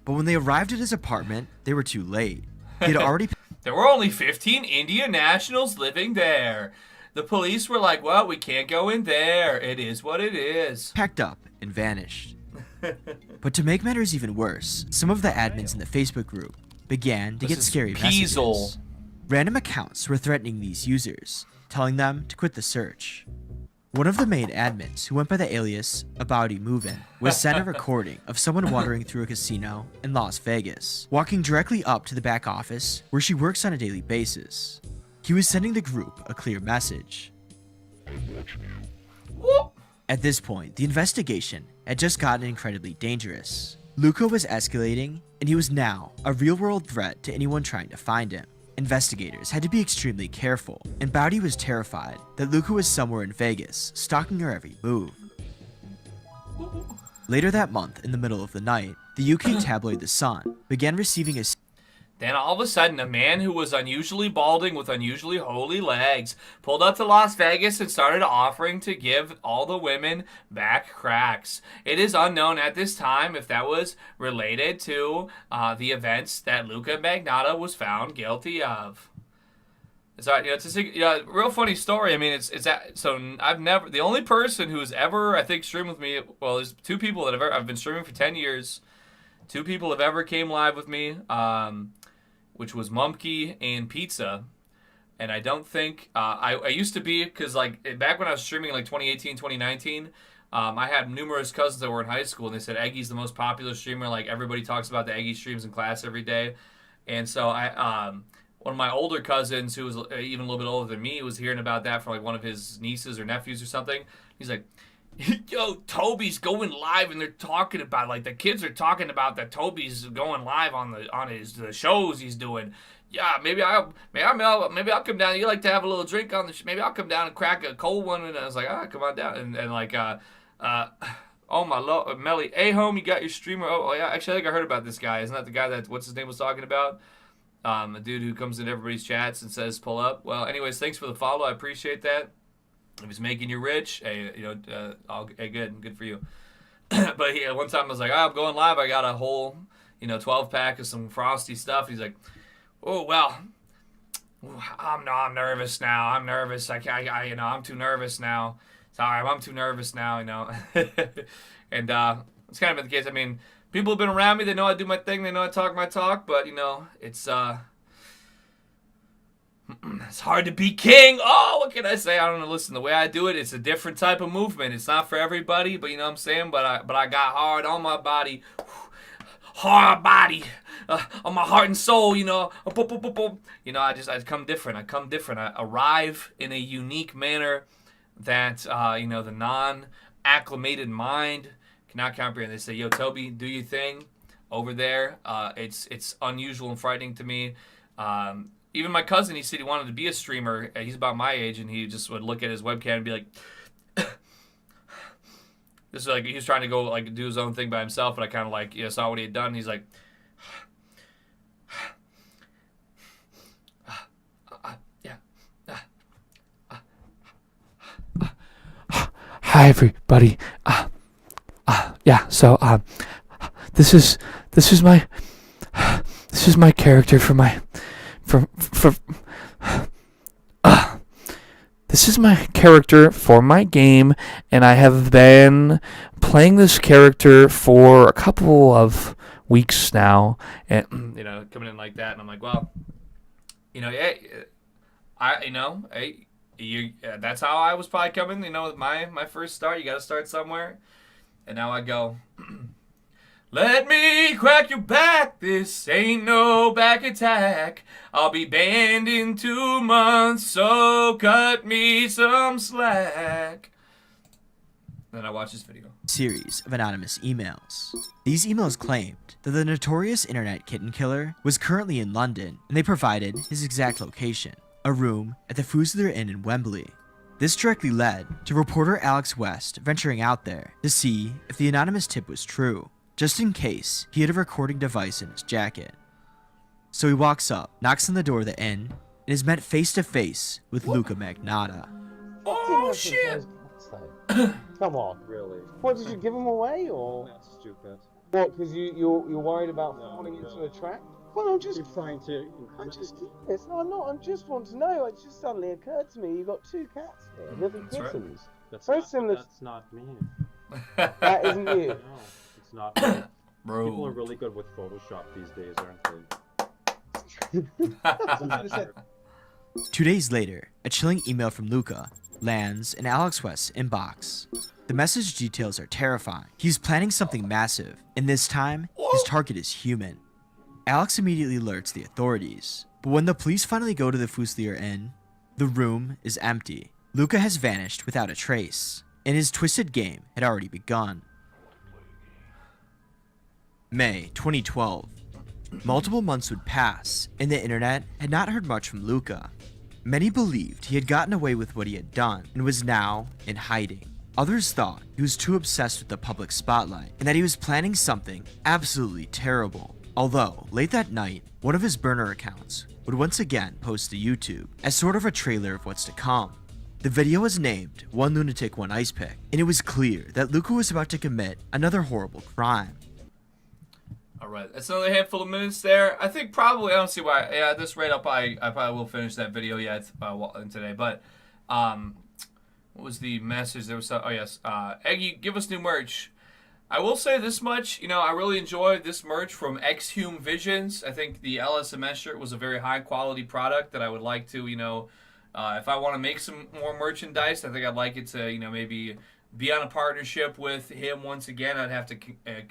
But when they arrived at his apartment, they were too late. He had already There were only 15 Indian nationals living there. The police were like, well, we can't go in there. It is what it is. packed up and vanished. But to make matters even worse, some of the admins in the Facebook group began to get scary messages. Random accounts were threatening these users, telling them to quit the search. One of the main admins, who went by the alias Abowdy Movin', was sent a recording of someone wandering through a casino in Las Vegas, walking directly up to the back office where she works on a daily basis. He was sending the group a clear message. At this point, the investigation had just gotten incredibly dangerous. Luca was escalating, and he was now a real-world threat to anyone trying to find him. Investigators had to be extremely careful, and Bowdy was terrified that Luca was somewhere in Vegas, stalking her every move. Later that month, in the middle of the night, the UK tabloid The Sun began receiving a Then all of a sudden, a man who was unusually balding with unusually holy legs pulled up to Las Vegas and started offering to give all the women back cracks. It is unknown at this time if that was related to the events that Luca Magnotta was found guilty of. So, it's a real funny story. I mean, the only person who's ever, I think, streamed with me, well, there's two people that I've been streaming for 10 years. Two people have ever came live with me, which was Mumkey and Pizza. And I don't think, I used to be, because back when I was streaming 2018, 2019, I had numerous cousins that were in high school, and they said Eggy's the most popular streamer. Everybody talks about the Eggy streams in class every day. And so one of my older cousins, who was even a little bit older than me, was hearing about that from one of his nieces or nephews or something. He's like, yo, Toby's going live, and they're talking about the kids are talking about that Toby's going live on the shows he's doing. Yeah, maybe I'll come down. You like to have a little drink on the maybe I'll come down and crack a cold one. And I was like, come on down. Oh my lord, Melly, hey home, you got your streamer? Oh yeah, actually I think I heard about this guy. Isn't that the guy that what's his name was talking about? A dude who comes in everybody's chats and says pull up. Well, anyways, thanks for the follow. I appreciate that. If he's making you rich, hey, good for you. But one time I was like, I'm going live. I got a whole, 12 pack of some frosty stuff. He's like, oh well, I'm nervous now. I'm nervous. I'm too nervous now. Sorry, I'm too nervous now. And it's kind of been the case. I mean, people have been around me. They know I do my thing. They know I talk my talk. But it's it's hard to be king. Oh, what can I say? I don't know. Listen, the way I do it, it's a different type of movement. It's not for everybody, but you know what I'm saying? But I got hard on my body. Hard body. On my heart and soul, I come different. I arrive in a unique manner that, the non-acclimated mind cannot comprehend. They say, yo, Toby, do your thing. over there. It's unusual and frightening to me. Even my cousin, he said he wanted to be a streamer. He's about my age, and he just would look at his webcam and be like, this is like he was trying to go like do his own thing by himself, but I kind of like saw what he had done. And he's like, Hi everybody. Yeah. So this is my character for my this is my character for my game, and I have been playing this character for a couple of weeks now, and coming in like that, and I'm like, well, that's how I was probably coming, with my first start. You got to start somewhere. And now I go, let me crack your back. This ain't no back attack. I'll be banned in 2 months, so cut me some slack. Then I watch this video. Series of anonymous emails. These emails claimed that the notorious internet kitten killer was currently in London, and they provided his exact location, a room at the Fusilier Inn in Wembley. This directly led to reporter Alex West venturing out there to see if the anonymous tip was true, just in case he had a recording device in his jacket. So he walks up, knocks on the door of the inn, and is met face to face with Luca Magnotta. Oh shit! Come on, really? What, did you give him away, or? That's stupid. What? Because you're worried about falling into a trap? Well, I'm just trying to. I'm just curious. No, I'm not. I just want to know. It just suddenly occurred to me. You've got 2 cats here, little kittens. That's Very not, similar. That's not me. That isn't you. No, it's not me. Bro. People are really good with Photoshop these days, aren't they? 2 days later, a chilling email from Luca lands in Alex West's inbox. The message details are terrifying. He's planning something massive, and this time, his target is human. Alex immediately alerts the authorities, but when the police finally go to the Fusilier Inn, the room is empty. Luca has vanished without a trace, and his twisted game had already begun. May 2012. Multiple months would pass, and the internet had not heard much from Luca. Many believed he had gotten away with what he had done and was now in hiding. Others thought he was too obsessed with the public spotlight and that he was planning something absolutely terrible. Although, late that night, one of his burner accounts would once again post to YouTube as sort of a trailer of what's to come. The video was named One Lunatic, One Ice Pick, and it was clear that Luca was about to commit another horrible crime. Alright, that's another handful of minutes there. I think probably, I don't see why, at this rate, I probably will finish that video yet today. But, what was the message? There was, oh yes, Eggy, give us new merch. I will say this much, I really enjoyed this merch from Exhume Visions. I think the LSMS shirt was a very high quality product that I would like to, if I want to make some more merchandise, I think I'd like it to, maybe be on a partnership with him once again. I'd have to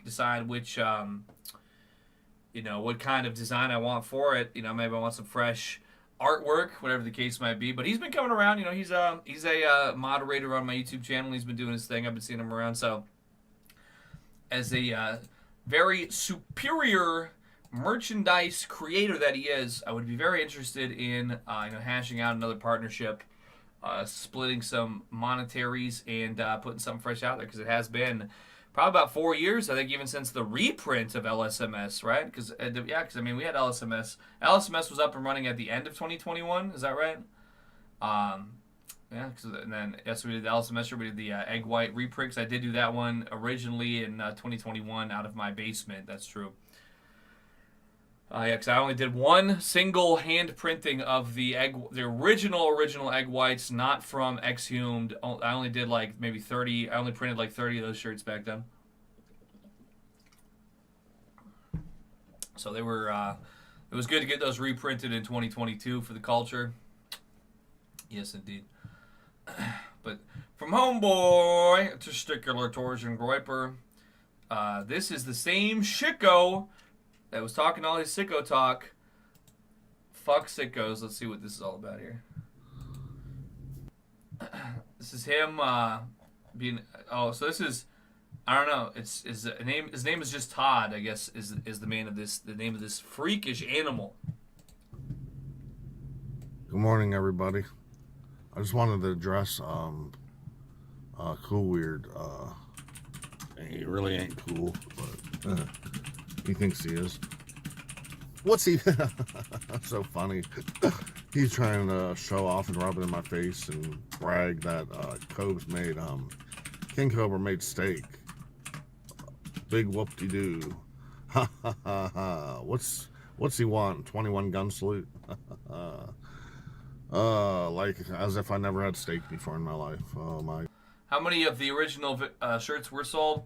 decide which, what kind of design I want for it. Maybe I want some fresh artwork, whatever the case might be. But he's been coming around. He's a moderator on my YouTube channel. He's been doing his thing. I've been seeing him around. So, as a very superior merchandise creator that he is, I would be very interested in hashing out another partnership, splitting some monetaries, and putting something fresh out there, because it has been probably about 4 years, I think, even since the reprint of LSMS, right? Because we had LSMS. LSMS was up and running at the end of 2021. Is that right? Yeah, and then we did the LSMS. We did the egg white reprints. I did do that one originally in 2021 out of my basement. That's true. Because I only did one single hand printing of the original egg whites, not from Exhumed. I only did maybe 30. I only printed 30 of those shirts back then. So they were. It was good to get those reprinted in 2022 for the culture. Yes, indeed. But from Homeboy to Stickler Torsion Groiper, this is the same Shicko that was talking all his sicko talk. Fuck sickos. Let's see what this is all about here. This is him being... Oh, so this is I don't know. It's his name. His name is just Todd. I guess is the name of this freakish animal. Good morning, everybody. I just wanted to address Cool Weird. He really ain't cool, but he thinks he is. What's he? That's so funny. He's trying to show off and rub it in my face and brag that Cobb's made King Cobra made steak. Big whoop-de-doo. Ha ha ha ha. What's he want? 21 gun salute? Like as if I never had steak before in my life. Oh my. How many of the original shirts were sold?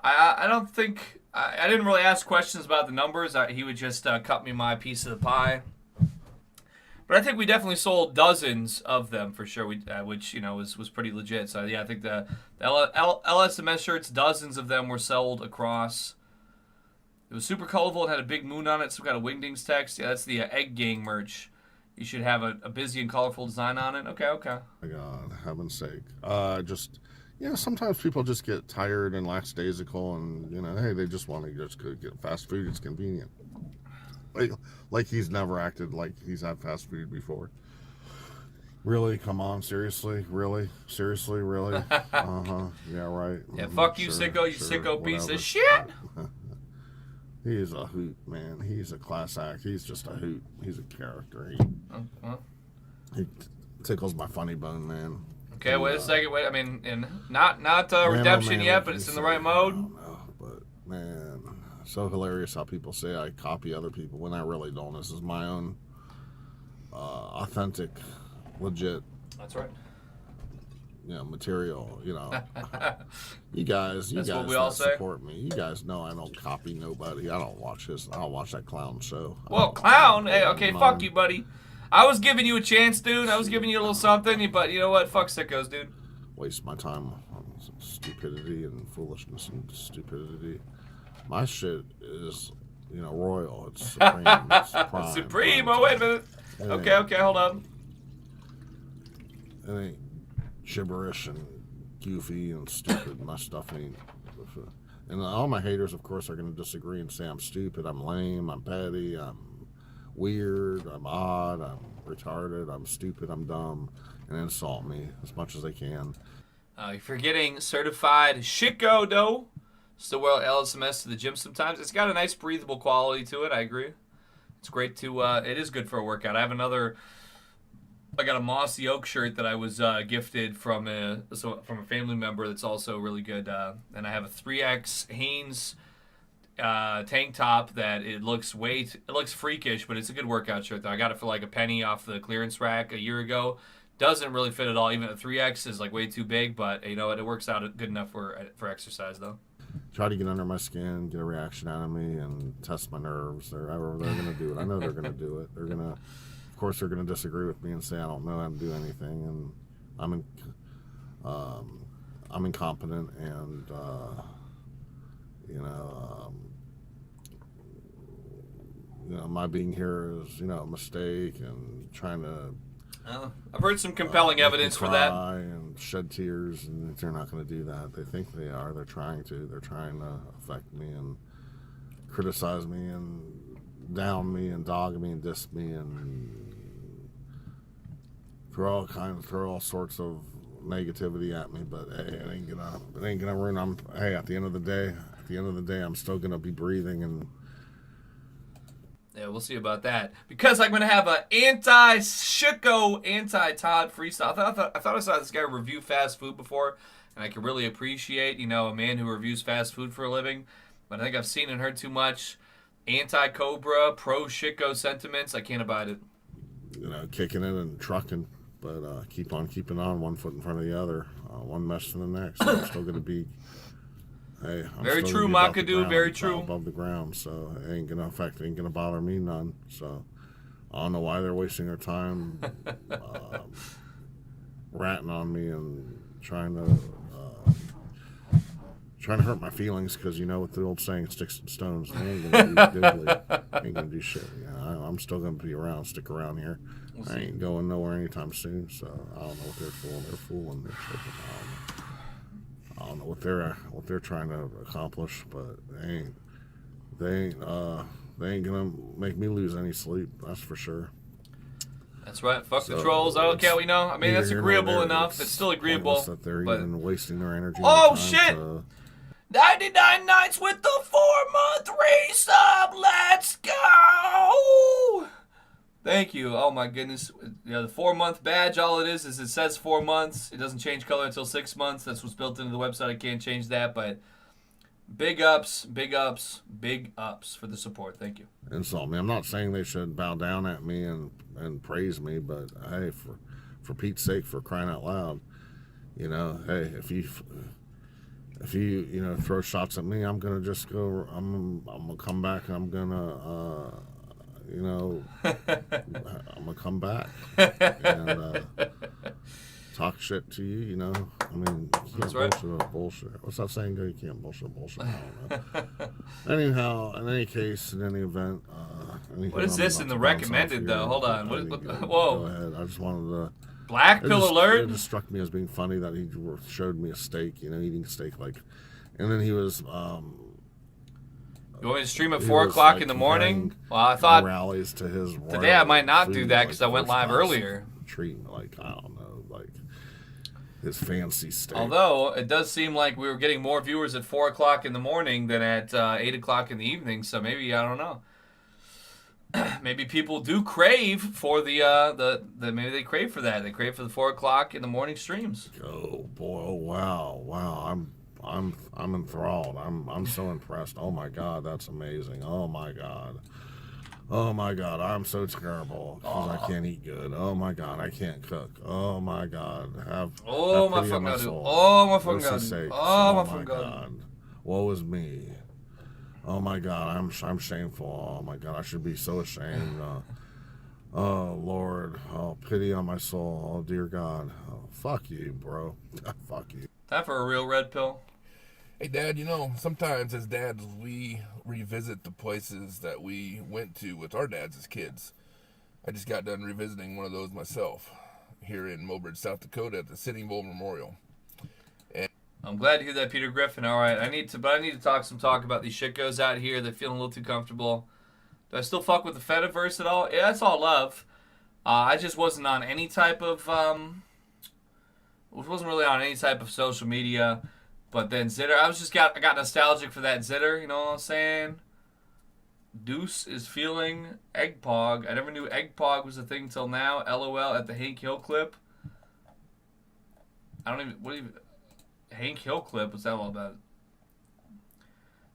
I don't think I didn't really ask questions about the numbers. He would just cut me my piece of the pie. But I think we definitely sold dozens of them for sure. Which was pretty legit. So yeah, I think the LSMS shirts, dozens of them were sold across. It was super colorful and had a big moon on it, some kind of Wingdings text. Yeah, that's the Egg Gang merch. You should have a busy and colorful design on it. Okay. My God, heaven's sake. Sometimes people just get tired and lackadaisical, and hey, they just want to just go get fast food. It's convenient. Like he's never acted like he's had fast food before. Really? Come on, seriously? Really? Seriously? Really? Uh-huh. Yeah, right. Yeah, fuck you, sure, sicko, you sure, sicko piece whatever. of shit. He is a hoot, man. He's a class act. He's just a hoot. He's a character. He tickles my funny bone, man. Okay, wait a second. Wait, I mean, not redemption yet, but it's in the right mode. No, but man, so hilarious how people say I copy other people when I really don't. This is my own authentic, legit. That's right. Material. You guys what we all say. support me. You guys know I don't copy nobody. I don't watch that clown show. Well, clown. Hey, okay, fuck you, buddy. I was giving you a chance, dude. I was giving you a little something, but you know what? Fuck sickos, dude. Waste my time on stupidity and foolishness and stupidity. My shit is, royal. It's supreme. It's prime. Supreme. Oh, wait a minute. Okay, hold on. It ain't gibberish and goofy and stupid. My stuff ain't. And all my haters, of course, are going to disagree and say I'm stupid, I'm lame, I'm petty, I'm weird, I'm odd, I'm retarded, I'm stupid, I'm dumb, and insult me as much as they can. You're forgetting certified Chico dough. Still wear LSMS to the gym sometimes. It's got a nice breathable quality to it. I agree. It's great to. It is good for a workout. I got a Mossy Oak shirt that I was gifted from a family member that's also really good. And I have a 3X Hanes tank top that it looks freakish, but it's a good workout shirt though. I got it for like a penny off the clearance rack a year ago. Doesn't really fit at all. Even a 3X is like way too big, but you know what? It works out good enough for exercise though. Try to get under my skin, get a reaction out of me, and test my nerves. They're going to do it. I know they're going to do it. Of course, they're going to disagree with me and say I don't know how to do anything, and I'm incompetent, and my being here is a mistake, and trying to. I've heard some compelling evidence for that. And shed tears, and they're not going to do that. They think they are. They're trying to. They're trying to affect me and criticize me and down me and dog me and diss me and throw all sorts of negativity at me. But hey, it ain't gonna ruin. At the end of the day, I'm still gonna be breathing and. Yeah, we'll see about that. Because I'm going to have an anti-Chico, anti-Todd freestyle. I thought I saw this guy review fast food before, and I could really appreciate, a man who reviews fast food for a living. But I think I've seen and heard too much anti-Cobra, pro-Chico sentiments. I can't abide it. Kicking it and trucking, but keep on keeping on, one foot in front of the other, one mesh to the next. I'm still going to be... Hey, very true, Makadu. Very true. Above the ground, so it ain't gonna bother me none. So I don't know why they're wasting their time ratting on me and trying to hurt my feelings, because what the old saying, sticks and stones. They ain't gonna do diddly. Ain't gonna do shit. I'm still gonna be around, stick around here. I ain't going nowhere anytime soon. So I don't know what they're fooling. They're fooling. They're tripping. I don't know what they're trying to accomplish, but they ain't gonna make me lose any sleep. That's for sure. That's right. Fuck the So, trolls. Okay, we know. I mean, that's neither here nor agreeable there. enough. It's still agreeable. Pointless that they're But even wasting their energy. and oh time shit! to- 99 nights with the 4-month resub. Let's go! Thank you. Oh my goodness. Yeah, the 4-month badge, all it is it says 4 months. It doesn't change color until 6 months. That's what's built into the website. I can't change that, but big ups, big ups, big ups for the support. Thank you. insult me. I'm not saying they should bow down at me and praise me, but hey, for Pete's sake, for crying out loud, you know, hey, if you throw shots at me, I'm gonna just go. I'm gonna come back. And I'm gonna I'm gonna come back and talk shit to you. You know, I mean, you can't bullshit. What's that saying? You can't bullshit. I don't know. Anyhow, in any case, in any event, what is this in the recommended though? Hold on. Whoa. Go ahead. I just wanted to. Black pill alert. It just struck me as being funny that he showed me a steak. You know, eating steak and then he was. You want me to stream at 4 o'clock in the morning? Well, I thought rallies to his today I might not do that because I went live earlier. Treating like I don't know, like his fancy steak. Although it does seem like we were getting more viewers at 4 o'clock in the morning than at 8 o'clock in the evening. So maybe I don't know. Maybe people do crave for the maybe they crave for that. They crave for the 4 o'clock in the morning streams. Oh boy! Oh wow! I'm enthralled. I'm so impressed. Oh my God, that's amazing. Oh my God, I'm so terrible because I can't eat good. Oh my God, I can't cook. Oh my God, have my fucking God. Oh my fucking God. Oh my fucking God. Woe is me. Oh my God, I'm shameful. Oh my God, I should be so ashamed. Oh Lord, oh pity on my soul. Oh dear God, oh, fuck you, bro. Fuck you. Time for a real red pill. Hey Dad, you know, sometimes as dads we revisit the places that we went to with our dads as kids. I just got done revisiting one of those myself here in Mobridge, South Dakota at the Sitting Bull Memorial. I'm glad to hear that, Peter Griffin. All right, I need to talk about these shitgos out here that feeling a little too comfortable. Do I still fuck with the Fediverse at all? Yeah, that's all love. I just wasn't on any type of wasn't really on any type of social media. But then Zitter, I got nostalgic for that Zitter. You know what I'm saying? Deuce is feeling Eggpog. I never knew Eggpog was a thing till now. LOL at the Hank Hill clip. Hank Hill clip? What's that all about?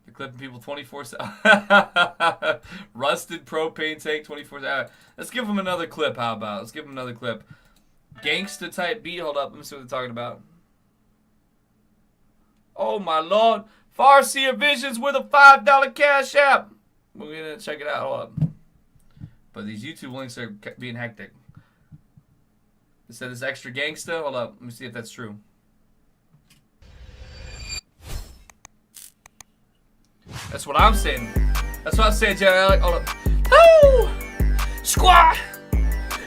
They're clipping people 24/7. Rusted propane tank 24/7. Let's give them another clip. How about? Let's give them another clip. Gangsta type beat. Hold up. Let me see what they're talking about. Oh my Lord. Farseer Visions with a $5 cash app. We're going to check it out. Hold up. But these YouTube links are being hectic. It said it's extra gangsta. Hold up. Let me see if that's true. That's what I'm saying. That's what I'm saying, Jerry. Hold up. Woo! Squat!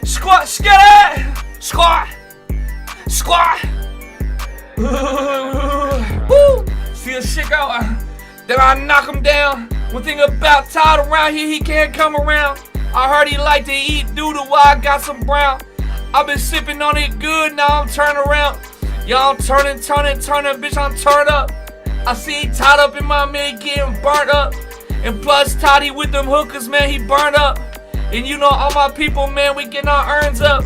Squat! Scatter! Squat! Squat! Woo! Feel sick out. Then I knock him down. One thing about Todd around here, he can't come around. I heard he like to eat doodle while I got some brown. I've been sipping on it good, now I'm turning around. Y'all turning, bitch, I'm turned up. I see he tied up in my man getting burnt up. And plus Toddy with them hookers, man, he burnt up. And you know all my people, man, we getting our earns up.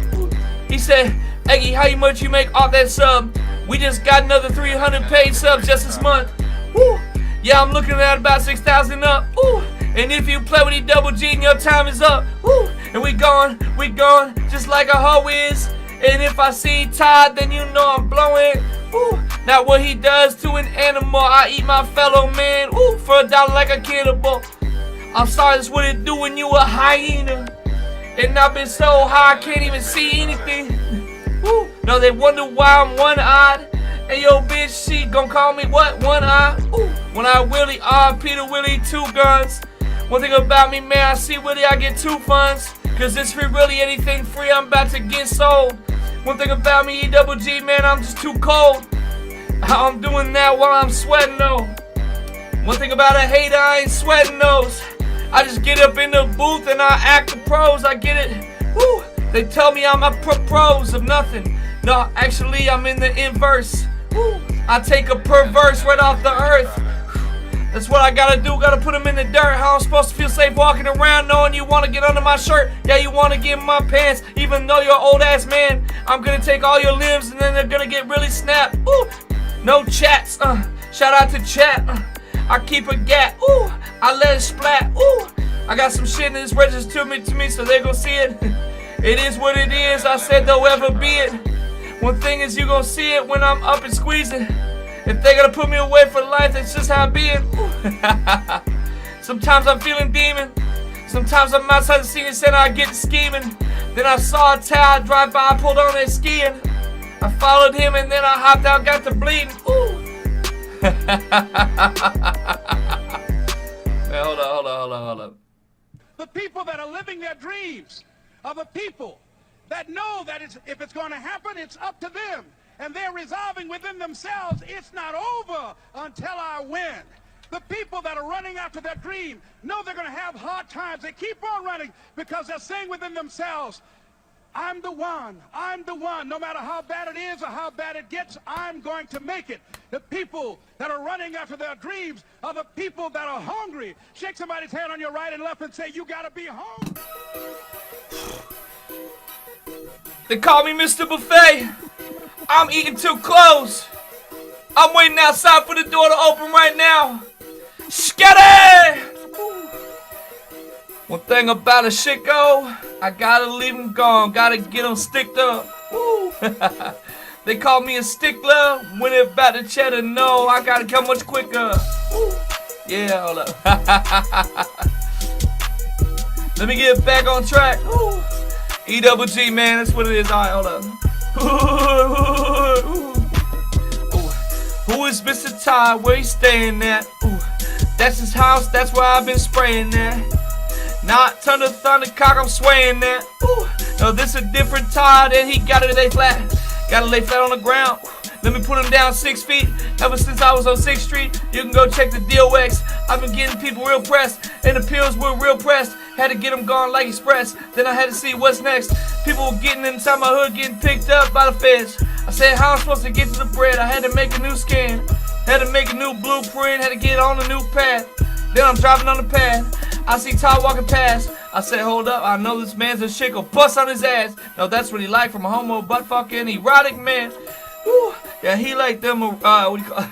He said, Eggy, how much you make off that sub? We just got another 300 paid subs just this month. Woo. Yeah, I'm looking at about 6,000 up. Woo. And if you play with double G, your time is up. Woo. And we gone, just like a hoe is. And if I see Todd, then you know I'm blowing. Woo. Now what he does to an animal, I eat my fellow man. Woo. For $1 like a cannibal. I'm sorry, that's what it do when you a hyena. And I've been so high, I can't even see anything. Woo. No, they wonder why I'm one-eyed. And yo, bitch, she gon' call me what? One-eye? Ooh. When I Willie, Peter Willie, 2 guns. One thing about me, man, I see Willie, I get 2 funds. Cause it's free, really anything free, I'm about to get sold. One thing about me, double G, man, I'm just too cold. I'm doing that while I'm sweating though. One thing about a hater, I ain't sweating those. I just get up in the booth and I act the pros. I get it. Woo. They tell me I'm a pros of nothing. No, actually I'm in the inverse. Woo. I take a perverse right off the earth. That's what I gotta do, gotta put them in the dirt. How I'm supposed to feel safe walking around knowing you wanna get under my shirt. Yeah, you wanna get in my pants, even though you're an old ass man. I'm gonna take all your limbs and then they're gonna get really snapped. Ooh, no chats, shout out to chat. I keep a gat, ooh, I let it splat, ooh. I got some shit in this register to me, so they gon' see it. It is what it is, I said they'll ever be it. One thing is you gon' see it when I'm up and squeezing. If they gotta put me away for life, that's just how I be it. Sometimes I'm feeling demon. Sometimes I'm outside the senior center, I get to scheming. Then I saw a tower drive by, I pulled on there skiing. I followed him and then I hopped out, got to bleeding. Ooh. Man, hold up. The people that are living their dreams are the people that know that if it's going to happen, it's up to them. And they're resolving within themselves, it's not over until I win. The people that are running after their dream know they're going to have hard times. They keep on running because they're saying within themselves, I'm the one. No matter how bad it is or how bad it gets, I'm going to make it. The people that are running after their dreams are the people that are hungry. Shake somebody's hand on your right and left and say, you got to be hungry. They call me Mr. Buffet. I'm eating too close. I'm waiting outside for the door to open right now. Skitty! One thing about a shit-go, I gotta leave him gone, gotta get him sticked up. Woo. They call me a stickler when it about to cheddar. No, I gotta come much quicker. Woo. Yeah, hold up. Let me get back on track. Woo. E-double-G, man, that's what it is. Alright, hold up. Who is Mr. Todd? Where he staying at? Ooh, that's his house, that's where I've been spraying at. Not ton of thundercock, I'm swaying that. Ooh, no, this a different Todd, and he gotta lay flat. Gotta lay flat on the ground. Let me put him down 6 feet. Ever since I was on 6th Street, you can go check the DOX. I've been getting people real pressed, and the pills were real pressed. Had to get them gone like express. Then I had to see what's next. People were getting inside my hood, getting picked up by the feds. I said, how I'm supposed to get to the bread? I had to make a new scan. Had to make a new blueprint. Had to get on a new path. Then I'm driving on the path. I see Todd walking past. I said, hold up, I know this man's a shit, go bust on his ass. No, that's what he like from a homo butt fucking erotic man. Woo. Yeah, he like them, what do you call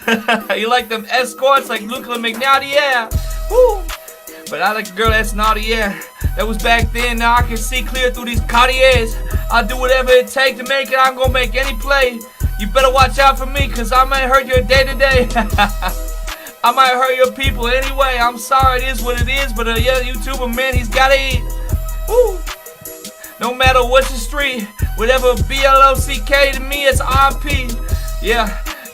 it? He like them escorts like Luca McNaughty, yeah. Woo. But I like a girl that's naughty, yeah. That was back then, now I can see clear through these Cartiers. I'll do whatever it takes to make it, I'm gonna make any play. You better watch out for me, cause I might hurt your day to day. I might hurt your people anyway, I'm sorry, it is what it is, but yeah, YouTuber, man, he's gotta eat. Woo. No matter what's the street, whatever BLOCK to me, it's RP. Yeah,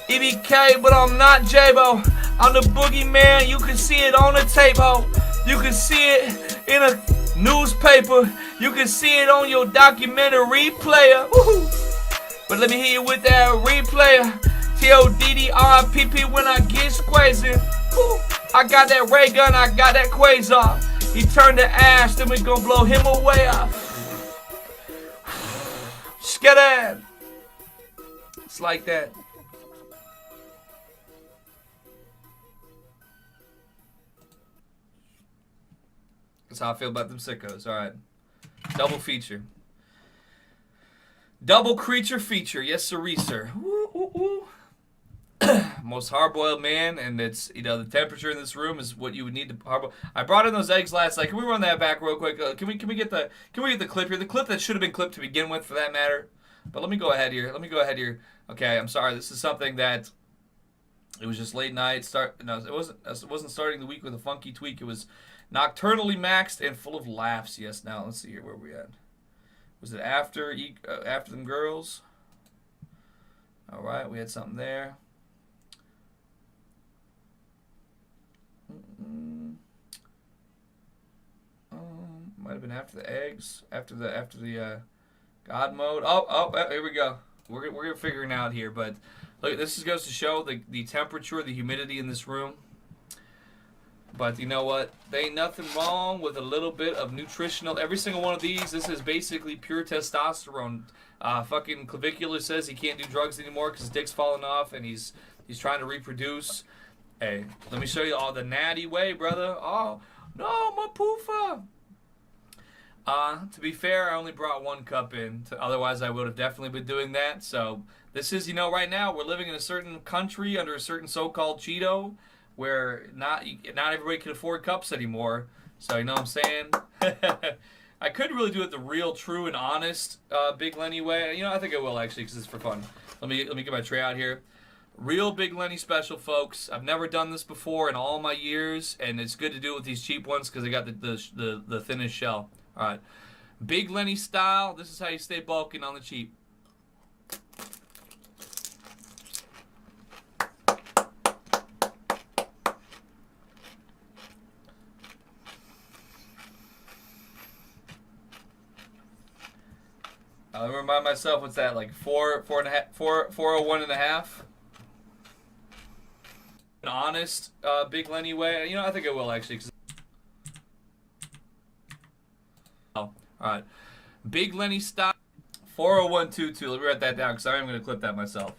EBK, but I'm not J-Bo. I'm the boogeyman, you can see it on the tape, ho. You can see it in a newspaper. You can see it on your documentary player. Woo-hoo. But let me hear you with that replayer. TODDRPP when I get squeezing. Woo. I got that ray gun, I got that quasar. He turned to ash, then we gon' blow him away off. Skadad. It's like that. That's how I feel about them sickos. Alright. Double feature. Double creature feature. Yes, sir. Woo, woo, woo. Most hard-boiled man, and it's, you know, the temperature in this room is what you would need to hard-boil. I brought in those eggs last night. Can we run that back real quick? Can we get the clip here? The clip that should have been clipped to begin with, for that matter. But let me go ahead here. Okay, I'm sorry. This is something that it was just late night. No, it wasn't starting the week with a funky tweak. It was nocturnally maxed and full of laughs. Yes. Now let's see here where we at. Was it after them girls? All right, we had something there. Might have been after the eggs, after the God mode. Oh, here we go. We're figuring out here, but Look, this just goes to show the temperature, the humidity in this room. But you know what? There ain't nothing wrong with a little bit of nutritional. Every single one of these, this is basically pure testosterone. Fucking Clavicular says he can't do drugs anymore because his dick's falling off and he's trying to reproduce. Hey, let me show you all the natty way, brother. Oh, no, my poofa. To be fair, I only brought 1 cup in. Otherwise, I would have definitely been doing that. So this is, right now we're living in a certain country under a certain so-called Cheeto, where not everybody can afford cups anymore. So you know what I'm saying? I could really do it the real, true, and honest Big Lenny way. I think I will actually, because it's for fun. Let me get my tray out here. Real Big Lenny special, folks. I've never done this before in all my years, and it's good to do it with these cheap ones because they got the thinnest shell. All right, Big Lenny style. This is how you stay bulking on the cheap. Let me remind myself, what's that, like 401 and a half? An honest Big Lenny way. I think I will actually. Oh, alright. Big Lenny style 40122. Let me write that down because I am going to clip that myself.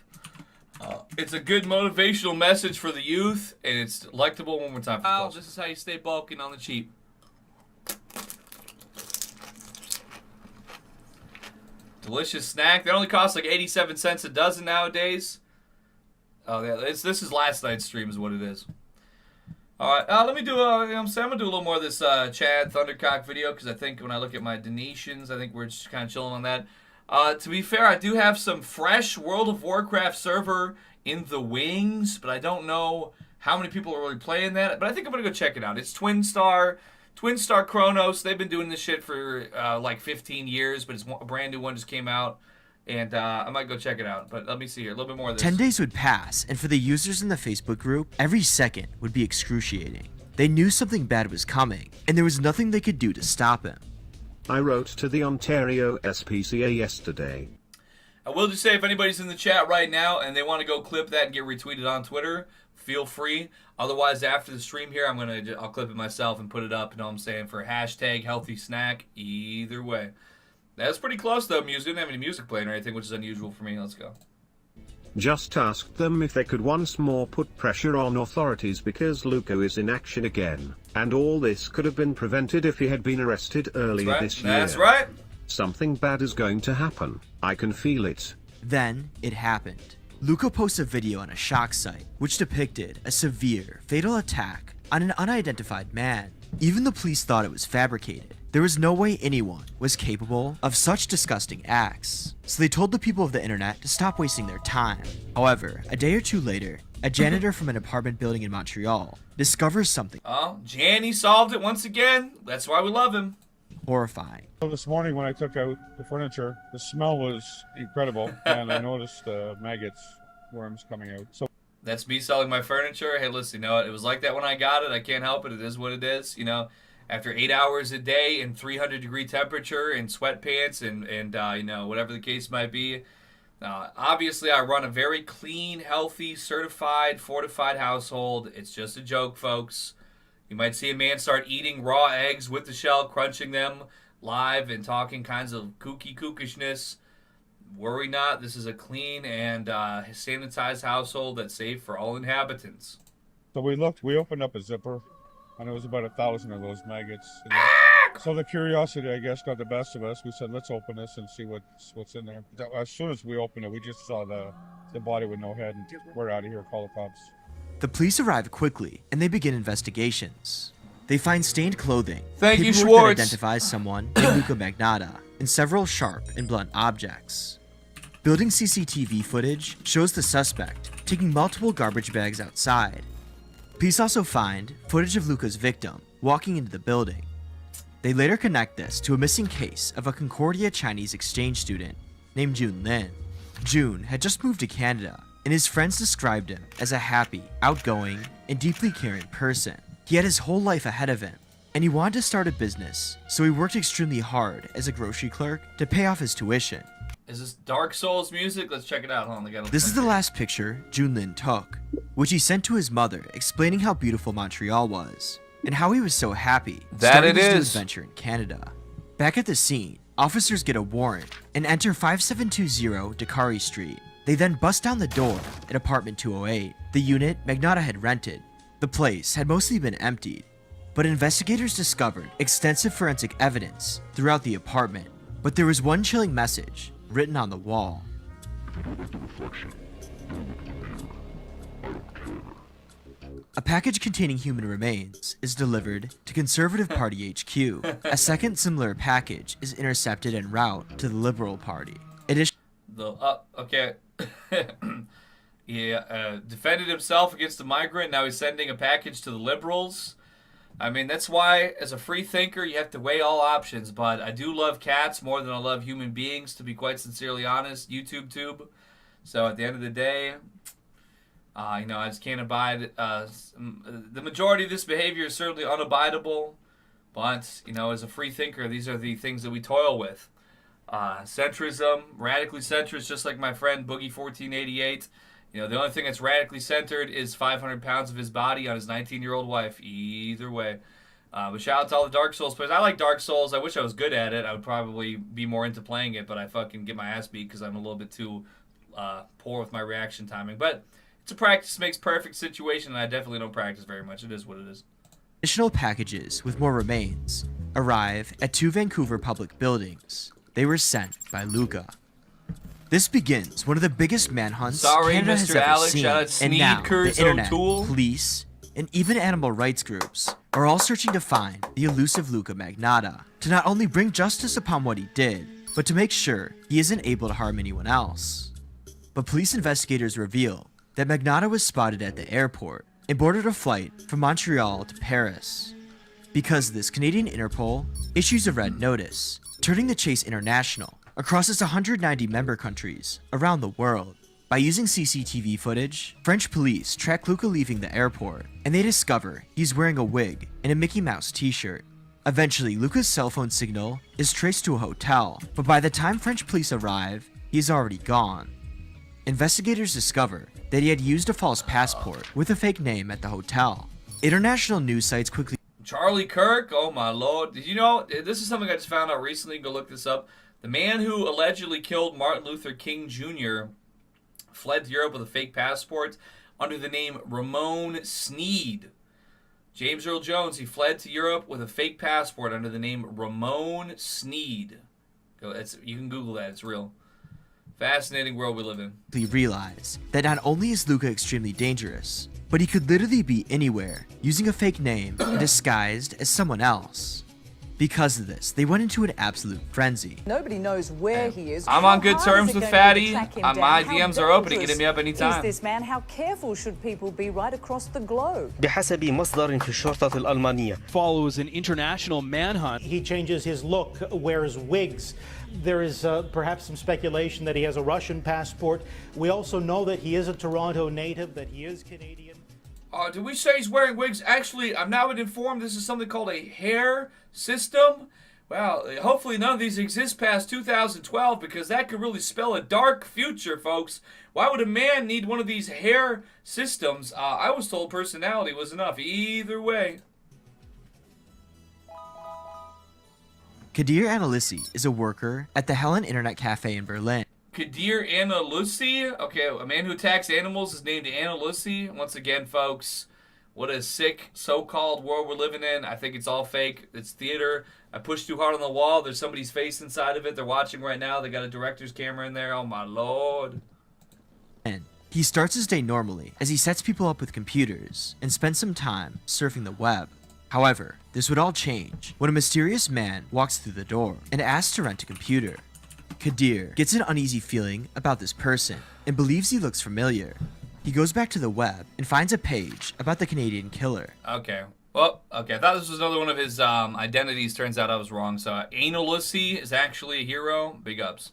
It's a good motivational message for the youth, and it's delectable one more time. This is how you stay bulking on the cheap. Delicious snack. They only cost like 87 cents a dozen nowadays. Oh yeah, this is last night's stream is what it is. All right, let me do. I'm gonna do a little more of this Chad Thundercock video because I think when I look at my donations, I think we're just kind of chilling on that. To be fair, I do have some fresh World of Warcraft server in the wings, but I don't know how many people are really playing that. But I think I'm gonna go check it out. It's Twin Star Chronos. They've been doing this shit for like 15 years, but it's a brand new one just came out, and I might go check it out. But let me see here, a little bit more of this. 10 days would pass, and for the users in the Facebook group, every second would be excruciating. They knew something bad was coming, and there was nothing they could do to stop him. I wrote to the Ontario SPCA yesterday. I will just say, if anybody's in the chat right now and they want to go clip that and get retweeted on Twitter, feel free. Otherwise, after the stream here, I'll clip it myself and put it up. You know what I'm saying, for hashtag healthy snack. Either way, that's pretty close though. Music didn't have any music playing or anything, which is unusual for me. Let's go. Just asked them if they could once more put pressure on authorities because Luca is in action again, and all this could have been prevented if he had been arrested earlier this year. That's right. Something bad is going to happen. I can feel it. Then it happened. Luca posted a video on a shock site which depicted a severe, fatal attack on an unidentified man. Even the police thought it was fabricated. There was no way anyone was capable of such disgusting acts, so they told the people of the internet to stop wasting their time. However, a day or two later, a janitor from an apartment building in Montreal discovers something. Oh, Janny solved it once again. That's why we love him. Horrifying. So this morning when I took out the furniture, the smell was incredible, and I noticed maggots, worms coming out. So that's me selling my furniture. Hey, listen, you know what? It was like that when I got it. I can't help it. It is what it is. After 8 hours a day in 300-degree temperature in sweatpants and whatever the case might be. Obviously, I run a very clean, healthy, certified, fortified household. It's just a joke, folks. You might see a man start eating raw eggs with the shell, crunching them live and talking kinds of kookishness. Worry not, this is a clean and sanitized household that's safe for all inhabitants. So we opened up a zipper, and it was about 1,000 of those maggots. So the curiosity, I guess, got the best of us. We said, let's open this and see what's in there. As soon as we opened it, we just saw the body with no head, and we're out of here, call the cops. The police arrive quickly, and they begin investigations. They find stained clothing, Thank you, paperwork that Schwartz. identifies someone named Luca Magnotta, and several sharp and blunt objects. Building CCTV footage shows the suspect taking multiple garbage bags outside. Police also find footage of Luca's victim walking into the building. They later connect this to a missing case of a Concordia Chinese exchange student named Jun Lin. Jun had just moved to Canada, and his friends described him as a happy, outgoing, and deeply caring person. He had his whole life ahead of him, and he wanted to start a business, so he worked extremely hard as a grocery clerk to pay off his tuition. Is this Dark Souls music? Let's check it out. Hold on, I gotta This is the last picture Junlin took, which he sent to his mother, explaining how beautiful Montreal was and how he was so happy That starting it his new is. adventure in Canada. Back at the scene, officers get a warrant and enter 5720 Dakari Street. They then bust down the door at apartment 208, the unit Magnata had rented. The place had mostly been emptied, but investigators discovered extensive forensic evidence throughout the apartment. But there was one chilling message written on the wall. A package containing human remains is delivered to Conservative Party HQ. A second similar package is intercepted en route to the Liberal Party. Okay. He defended himself against the migrant. Now he's sending a package to the liberals. I mean, that's why, as a free thinker, you have to weigh all options. But I do love cats more than I love human beings, to be quite sincerely honest. YouTube tube. So at the end of the day, I just can't abide. The majority of this behavior is certainly unabidable. But, as a free thinker, these are the things that we toil with. Centrism, radically centrist, just like my friend Boogie1488. The only thing that's radically centered is 500 pounds of his body on his 19-year-old wife. Either way. But shout out to all the Dark Souls players. I like Dark Souls. I wish I was good at it. I would probably be more into playing it, but I fucking get my ass beat because I'm a little bit too poor with my reaction timing. But it's a practice makes perfect situation, and I definitely don't practice very much. It is what it is. Additional packages with more remains arrive at 2 Vancouver public buildings. They were sent by Luca. This begins one of the biggest manhunts Canada has Mr. ever Alex. seen, Shout out and now Sneakers the internet, O'Toole. police, and even animal rights groups are all searching to find the elusive Luca Magnata, to not only bring justice upon what he did, but to make sure he isn't able to harm anyone else. But police investigators reveal that Magnata was spotted at the airport and boarded a flight from Montreal to Paris. Because of this, Canadian Interpol issues a red notice, turning the chase international across its 190 member countries around the world. By using CCTV footage, French police track Luca leaving the airport, and they discover he's wearing a wig and a Mickey Mouse t-shirt. Eventually, Luca's cell phone signal is traced to a hotel, but by the time French police arrive, he's already gone. Investigators discover that he had used a false passport with a fake name at the hotel. International news sites quickly... Charlie Kirk? Oh my lord. Did you know, this is something I just found out recently, go look this up. The man who allegedly killed Martin Luther King Jr. fled to Europe with a fake passport under the name Ramon Sneed. James Earl Jones, he fled to Europe with a fake passport under the name Ramon Sneed. You can Google that, it's real. Fascinating world we live in. realize that not only is Luca extremely dangerous, but he could literally be anywhere using a fake name and disguised as someone else. Because of this, they went into an absolute frenzy. Nobody knows where he is. I'm on good terms with Fatty. My DMs are open. He can hit me up anytime. Is this man? How careful should people be right across the globe? بحسب مصدر في الشرطة الألمانية. Follows an international manhunt. He changes his look, wears wigs. There is perhaps some speculation that he has a Russian passport. We also know that he is a Toronto native, that he is Canadian. Did we say he's wearing wigs? Actually, I've now been informed this is something called a hair system. Well, hopefully none of these exist past 2012 because that could really spell a dark future, folks. Why would a man need one of these hair systems? I was told personality was enough. Either way. Kadir Analissi is a worker at the Helen Internet Cafe in Berlin. Kadir Analissi? Okay, a man who attacks animals is named Analissi. Once again, folks, what a sick so-called world we're living in. I think it's all fake. It's theater. I pushed too hard on the wall. There's somebody's face inside of it. They're watching right now. They got a director's camera in there. Oh, my Lord. He starts his day normally as he sets people up with computers and spends some time surfing the web. However, this would all change when a mysterious man walks through the door and asks to rent a computer. Kadir gets an uneasy feeling about this person and believes he looks familiar. He goes back to the web and finds a page about the Canadian killer. Okay. Well, okay. I thought this was another one of his identities. Turns out I was wrong. So Analissi is actually a hero. Big ups.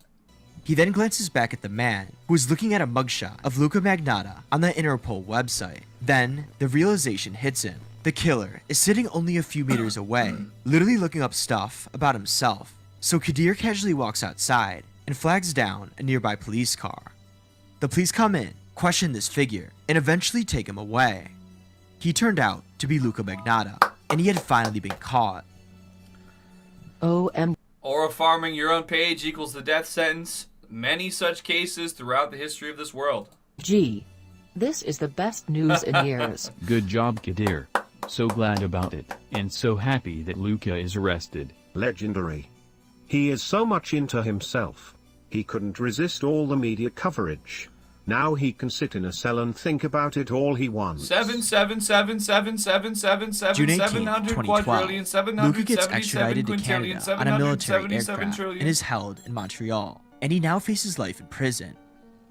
He then glances back at the man who is looking at a mugshot of Luca Magnata on the Interpol website. Then the realization hits him. The killer is sitting only a few meters away, literally looking up stuff about himself. So Kadir casually walks outside and flags down a nearby police car. The police come in, question this figure, and eventually take him away. He turned out to be Luca Magnotta, and he had finally been caught. Or farming your own page equals the death sentence. Many such cases throughout the history of this world. Gee, this is the best news in years. Good job, Kadir. So glad about it, and so happy that Luca is arrested. Legendary. He is so much into himself. He couldn't resist all the media coverage. Now he can sit in a cell and think about it all he wants. 7777777 June 18, 700 2012, quadrillion, Luca gets 777 extradited to quintillion, Canada on a military 777 aircraft trillion. and is held in Montreal, and he now faces life in prison.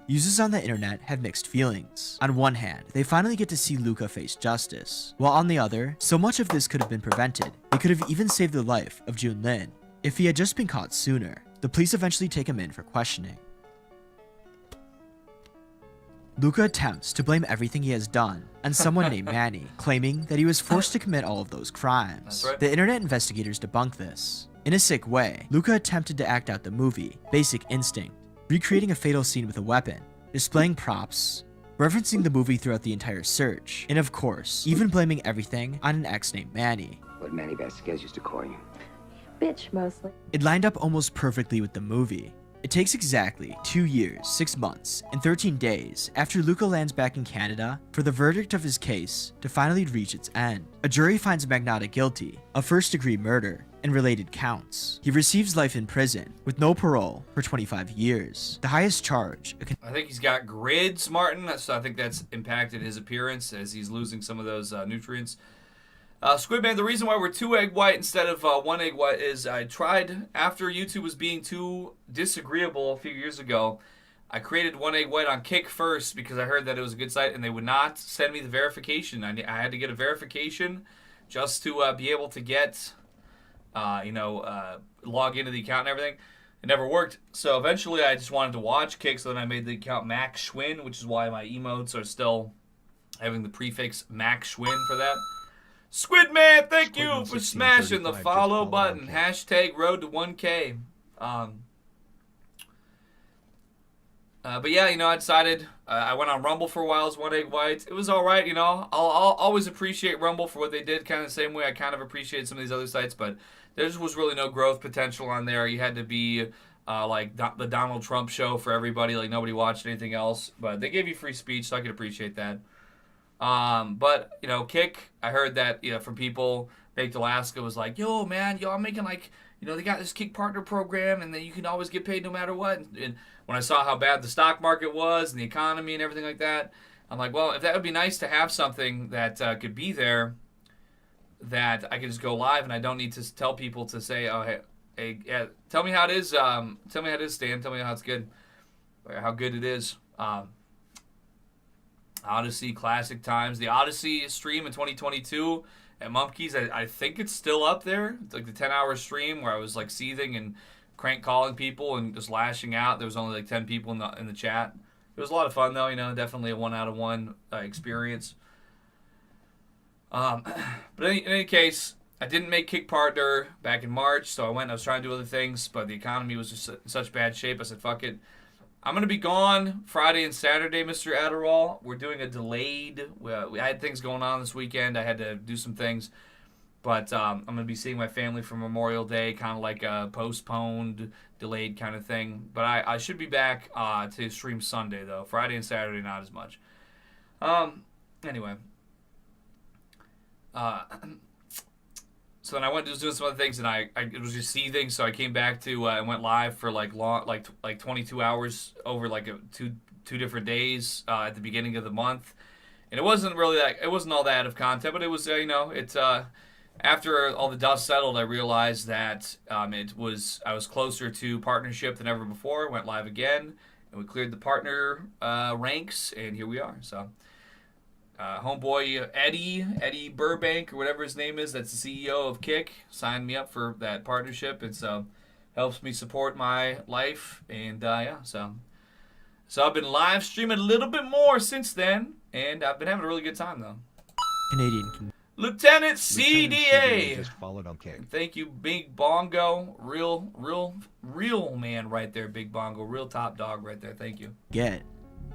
Users on the internet have mixed feelings. On one hand, they finally get to see Luca face justice, while on the other, so much of this could have been prevented. It could have even saved the life of Jun Lin. If he had just been caught sooner, the police eventually take him in for questioning. Luca attempts to blame everything he has done on someone named Manny, claiming that he was forced to commit all of those crimes. That's right. The internet investigators debunk this. In a sick way, Luca attempted to act out the movie, Basic Instinct, recreating a fatal scene with a weapon, displaying props, referencing the movie throughout the entire search, and of course, even blaming everything on an ex named Manny. What Manny Vasquez used to call you. Bitch, mostly. It lined up almost perfectly with the movie. It takes exactly 2 years, 6 months, and 13 days after Luca lands back in Canada for the verdict of his case to finally reach its end. A jury finds Magnotta guilty of first-degree murder and related counts. He receives life in prison with no parole for 25 years. The highest charge. I think he's got grids, Martin, so I think that's impacted his appearance as he's losing some of those nutrients. Squidman, the reason why we're 2 egg white instead of 1 egg white is I tried, after YouTube was being too disagreeable a few years ago, I created 1 egg white on Kick first because I heard that it was a good site and they would not send me the verification. I had to get a verification just to be able to get, log into the account and everything. It never worked. So eventually I just wanted to watch Kick, so then I made the account Max Schwinn, which is why my emotes are still having the prefix Max Schwinn for that. Squidman, thank you for smashing the follow button. Hashtag road to 1K. But yeah, I decided I went on Rumble for a while as 1 egg white. It was all right, I'll always appreciate Rumble for what they did, kind of the same way I kind of appreciate some of these other sites, but there just was really no growth potential on there. You had to be like the Donald Trump show for everybody, like nobody watched anything else. But they gave you free speech, so I could appreciate that. But Kick, I heard that from people. Baked Alaska was like, yo man, I'm making like, they got this Kick partner program and then you can always get paid no matter what. And when I saw how bad the stock market was and the economy and everything like that, I'm like, well, if that would be nice to have something that could be there, that I could just go live and I don't need to tell people to say, oh hey, yeah, tell me how it is. Tell me how it is, Stan. Tell me how it's good, or how good it is. Odyssey Classic Times. The Odyssey stream in 2022 at Mumpkeys, I think it's still up there. It's like the 10-hour stream where I was like seething and crank calling people and just lashing out. There was only like 10 people in the chat. It was a lot of fun though, definitely a 1 out of 1 experience. But in any case, I didn't make Kick partner back in March, so I was trying to do other things, but the economy was just in such bad shape. I said, fuck it. I'm going to be gone Friday and Saturday, Mr. Adderall. We're doing a delayed. We had things going on this weekend. I had to do some things. But I'm going to be seeing my family for Memorial Day, kind of like a postponed, delayed kind of thing. But I should be back to stream Sunday, though. Friday and Saturday, not as much. Anyway. So then I went to doing some other things, and I was just seething. So I came back to and went live for like 22 hours over like two different days at the beginning of the month, and it wasn't all that out of content, but it was after all the dust settled, I realized that I was closer to partnership than ever before. Went live again, and we cleared the partner ranks, and here we are. So. Homeboy Eddie Burbank or whatever his name is, that's the CEO of Kick, signed me up for that partnership, and so helps me support my life, and so I've been live streaming a little bit more since then, and I've been having a really good time though. Canadian. Lieutenant CDA. Just followed okay. Thank you, Big Bongo. Real man right there, Big Bongo. Real top dog right there. Thank you.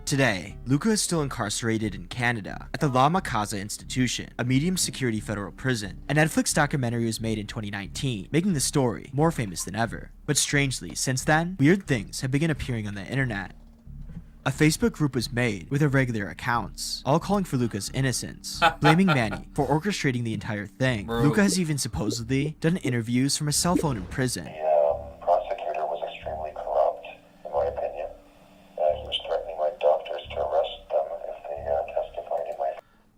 Today, Luca is still incarcerated in Canada at the La Macasa Institution, a medium-security federal prison. A Netflix documentary was made in 2019, making the story more famous than ever. But strangely, since then, weird things have begun appearing on the internet. A Facebook group was made with irregular accounts, all calling for Luca's innocence, blaming Manny for orchestrating the entire thing. Bro. Luca has even supposedly done interviews from a cell phone in prison. The prosecutor was extremely corrupt, in my opinion. He was threatening my doctors to arrest them if they testified in my...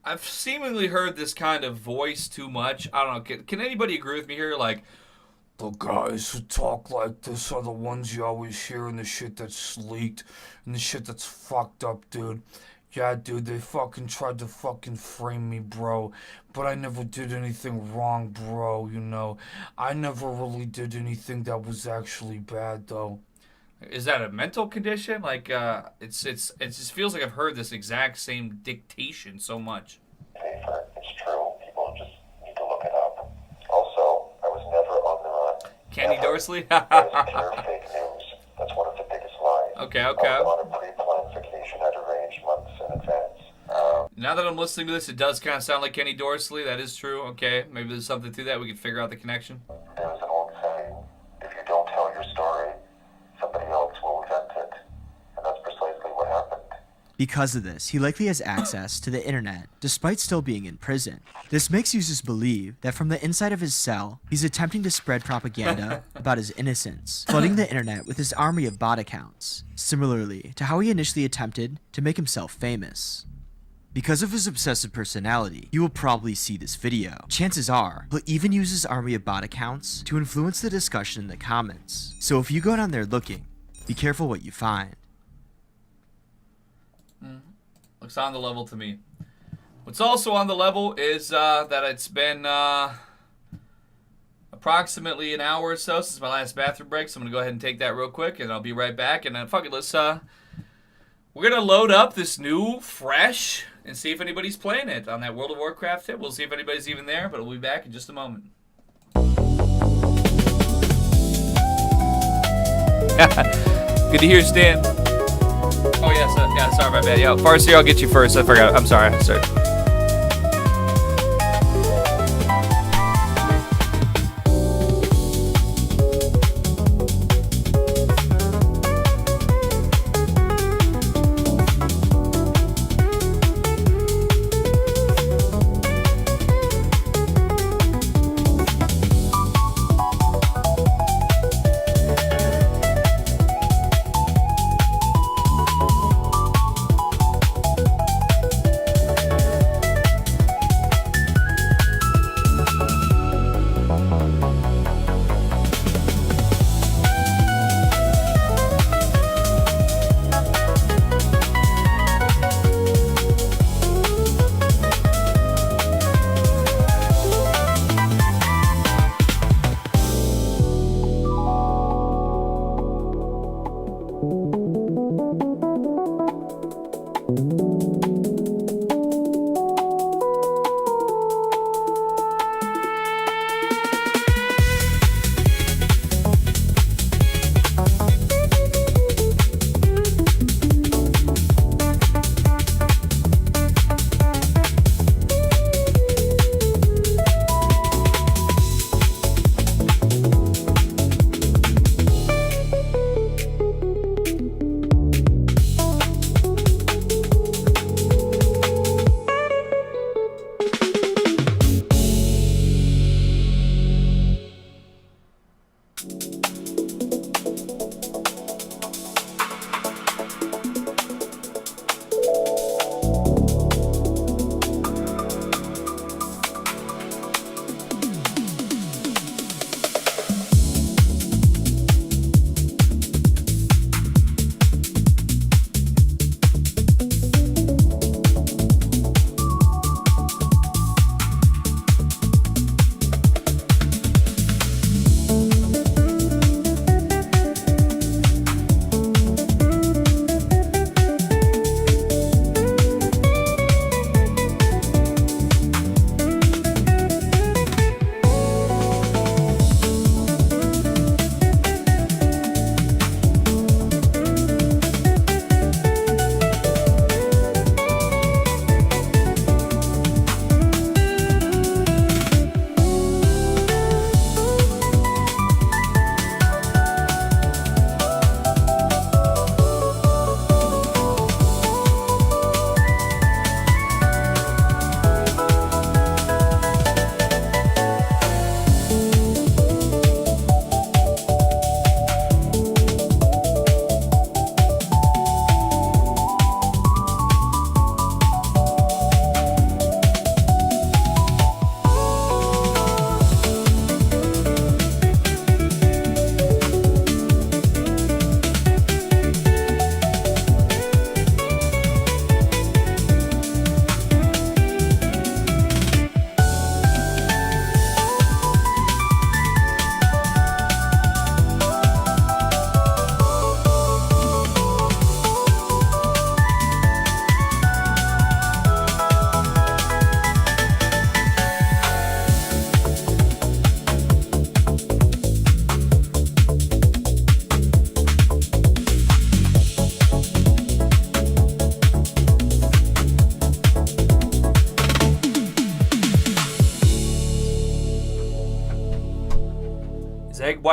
I've seemingly heard this kind of voice too much. I don't know. Can anybody agree with me here? Like, the guys who talk like this are the ones you always hear in the shit that's leaked and the shit that's fucked up, dude. Yeah, dude, they fucking tried to fucking frame me, bro. But I never did anything wrong, bro, you know. I never really did anything that was actually bad, though. Is that a mental condition? Like, it just feels like I've heard this exact same dictation so much. It's true. People just need to look it up. Also, I was never on the run. Kenny Dorsley? That is pure fake news. That's one of the biggest lies. Okay. I was on a pre-planned vacation I'd arranged months in advance. Now that I'm listening to this, it does kind of sound like Kenny Dorsley. That is true. Okay, maybe there's something to that. We can figure out the connection. There's an old saying, if you don't tell your story, somebody else will invent it. And that's precisely what happened. Because of this, he likely has access to the internet, despite still being in prison. This makes users believe that from the inside of his cell, he's attempting to spread propaganda about his innocence, flooding the internet with his army of bot accounts, similarly to how he initially attempted to make himself famous. Because of his obsessive personality, you will probably see this video. Chances are, he'll even use his army of bot accounts to influence the discussion in the comments. So if you go down there looking, be careful what you find. Looks on the level to me. What's also on the level is that it's been approximately an hour or so since my last bathroom break, so I'm going to go ahead and take that real quick, and I'll be right back. And then, fuck it, let's, we're going to load up this new, fresh, and see if anybody's playing it on that World of Warcraft tip. We'll see if anybody's even there, but we'll be back in just a moment. Good to hear, Stan. Oh, yes, yeah, sorry, my bad. Yo, Farseer, I'll get you first. I forgot. I'm sorry.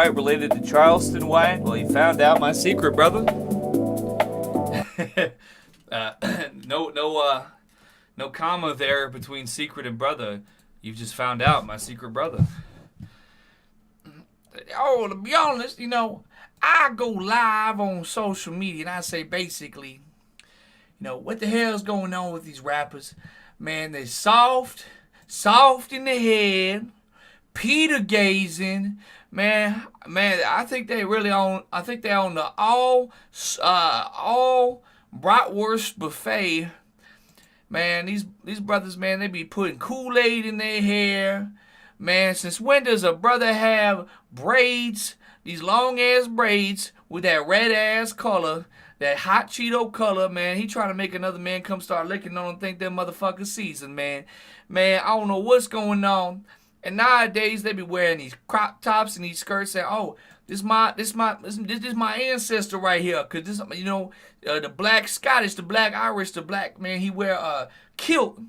White related to Charleston White? Well, you found out my secret, brother. No comma there between secret and brother. You've just found out my secret brother. Oh, to be honest, I go live on social media and I say basically, what the hell's going on with these rappers? Man, they're soft in the head, Peter gazing. Man, I think they really on. I think they on the all bratwurst buffet. Man, these brothers, man, they be putting Kool-Aid in their hair. Man, since when does a brother have braids? These long ass braids with that red ass color, that hot Cheeto color, man. He trying to make another man come start licking on and think that motherfucker seasoned, man. Man, I don't know what's going on. And nowadays they be wearing these crop tops and these skirts saying, "Oh, this is my ancestor right here." Cause this, the black Scottish, the black Irish, the black man, he wear a kilt.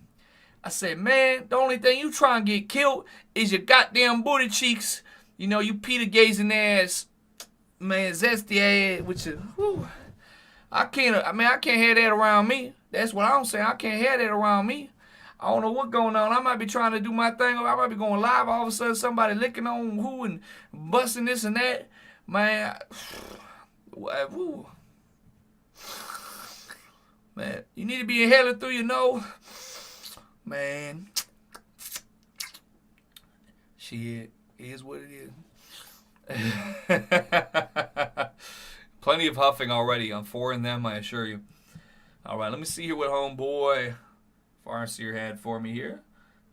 I said, man, the only thing you try and get killed is your goddamn booty cheeks. You Peter gazing ass, man, zesty ass, which is, whew. I can't have that around me. That's what I'm saying. I can't have that around me. I don't know what's going on. I might be trying to do my thing. I might be going live. All of a sudden, somebody licking on who and busting this and that. Man, woo. Man, you need to be inhaling through your nose. Man, shit, is what it is. Plenty of huffing already on 4 in them, I assure you. All right, let me see here what homeboy Farseer had for me here.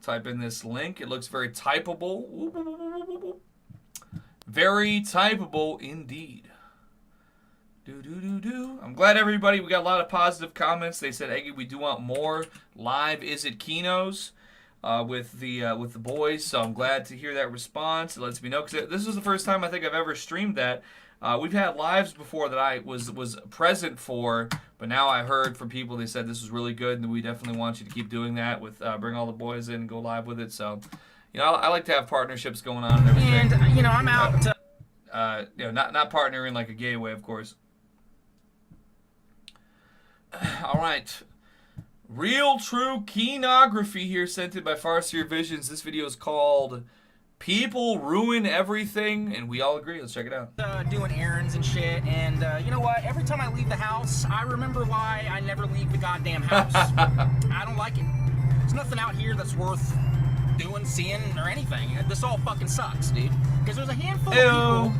Type in this link. It looks very typable. Very typable indeed. I'm glad everybody, we got a lot of positive comments. They said, Eggy, we do want more live Is It Kinos with the boys. So I'm glad to hear that response. It lets me know, because this is the first time I think I've ever streamed that. We've had lives before that I was present for, but now I heard from people, they said this was really good, and we definitely want you to keep doing that with bring all the boys in and go live with it. So, I like to have partnerships going on and everything. And I'm out to not partnering like a gay way, of course. All right. Real True Keenography here, sent in by Farseer Visions. This video is called People Ruin Everything, and we all agree. Let's check it out. Doing errands and shit, and you know what? Every time I leave the house, I remember why I never leave the goddamn house. I don't like it. There's nothing out here that's worth doing, seeing, or anything. This all fucking sucks, dude. Because there's a handful of people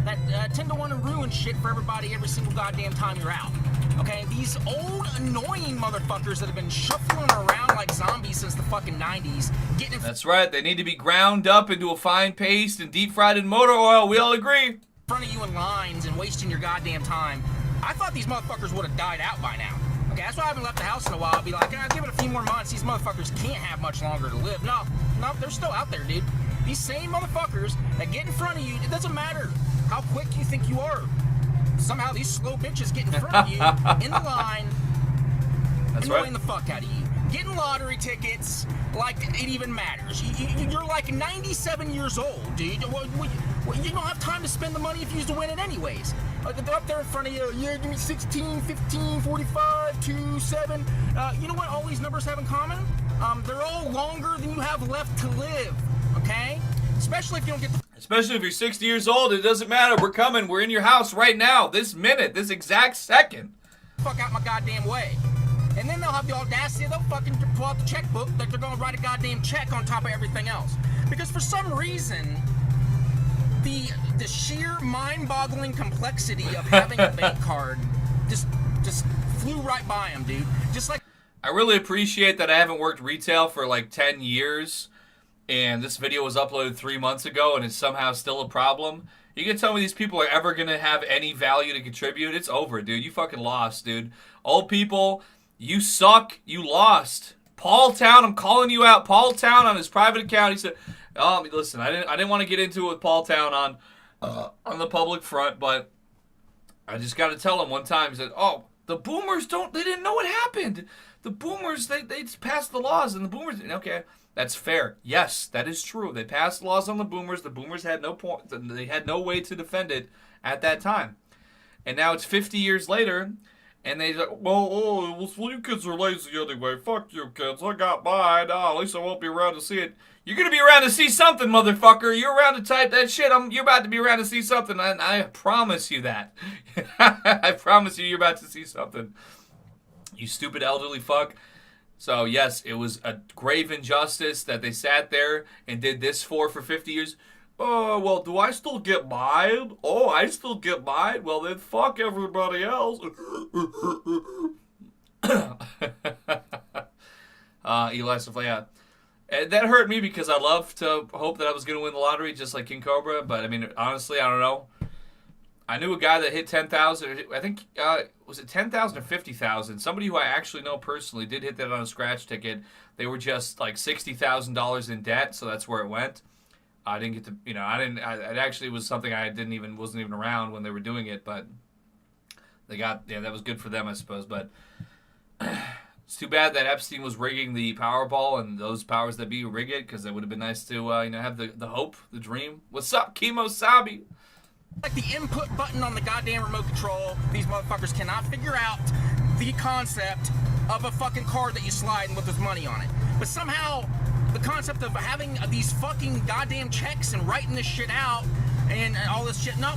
that tend to want to ruin shit for everybody every single goddamn time you're out. Okay, these old annoying motherfuckers that have been shuffling around like zombies since the fucking 90s. That's right, they need to be ground up into a fine paste and deep fried in motor oil. We all agree. In front of you in lines and wasting your goddamn time. I thought these motherfuckers would have died out by now. Okay, that's why I haven't left the house in a while. I'll be like, give it a few more months. These motherfuckers can't have much longer to live. No, they're still out there, dude. These same motherfuckers that get in front of you, it doesn't matter how quick you think you are. Somehow these slow bitches get in front of you in the line, annoying the fuck out of you. Getting lottery tickets like it even matters. You're like 97 years old, dude. You don't have time to spend the money if you used to win it anyways. They're up there in front of you. Yeah, give me 16, 15, 45, 2, 7. You know what all these numbers have in common? They're all longer than you have left to live, okay? Especially if you don't get the... Especially if you're 60 years old, it doesn't matter. We're coming. We're in your house right now, this minute, this exact second. Fuck out my goddamn way. And then they'll have the audacity, they'll fucking pull out the checkbook that they're gonna write a goddamn check on top of everything else. Because for some reason, the sheer mind-boggling complexity of having a bank card just flew right by them, dude. Just like... I really appreciate that I haven't worked retail for like 10 years. And this video was uploaded 3 months ago, and it's somehow still a problem. You can tell me these people are ever going to have any value to contribute? It's over, dude. You fucking lost, dude. Old people, you suck. You lost. Paul Town, I'm calling you out. Paul Town on his private account, he said, oh, listen, I didn't want to get into it with Paul Town on the public front, but I just got to tell him one time, he said, oh, the boomers they didn't know what happened. The boomers, they passed the laws, and the boomers, okay. That's fair. Yes, that is true. They passed laws on the boomers. The boomers had no point. They had no way to defend it at that time. And now it's 50 years later, and they like, well, you kids are lazy anyway. Fuck you kids. I got mine. Oh, at least I won't be around to see it. You're going to be around to see something, motherfucker. You're around to type that shit. You're about to be around to see something. I promise you that. I promise you're about to see something. You stupid elderly fuck. So, yes, it was a grave injustice that they sat there and did this for 50 years. Oh, well, do I still get mine? Oh, I still get mine? Well, then fuck everybody else. Eli Saflea. And that hurt me because I love to hope that I was going to win the lottery just like King Cobra. But, I mean, honestly, I don't know. I knew a guy that hit 10,000. I think, was it 10,000 or 50,000? Somebody who I actually know personally did hit that on a scratch ticket. They were just like $60,000 in debt, so that's where it went. I didn't get to, it actually was something I wasn't even around when they were doing it, but they got, that was good for them, I suppose. But it's too bad that Epstein was rigging the Powerball and those powers that be rig it, because it would have been nice to, have the hope, the dream. What's up, Kimo Sabi? Like the input button on the goddamn remote control, these motherfuckers cannot figure out the concept of a fucking card that you slide and with this money on it. But somehow, the concept of having these fucking goddamn checks and writing this shit out and all this shit, no,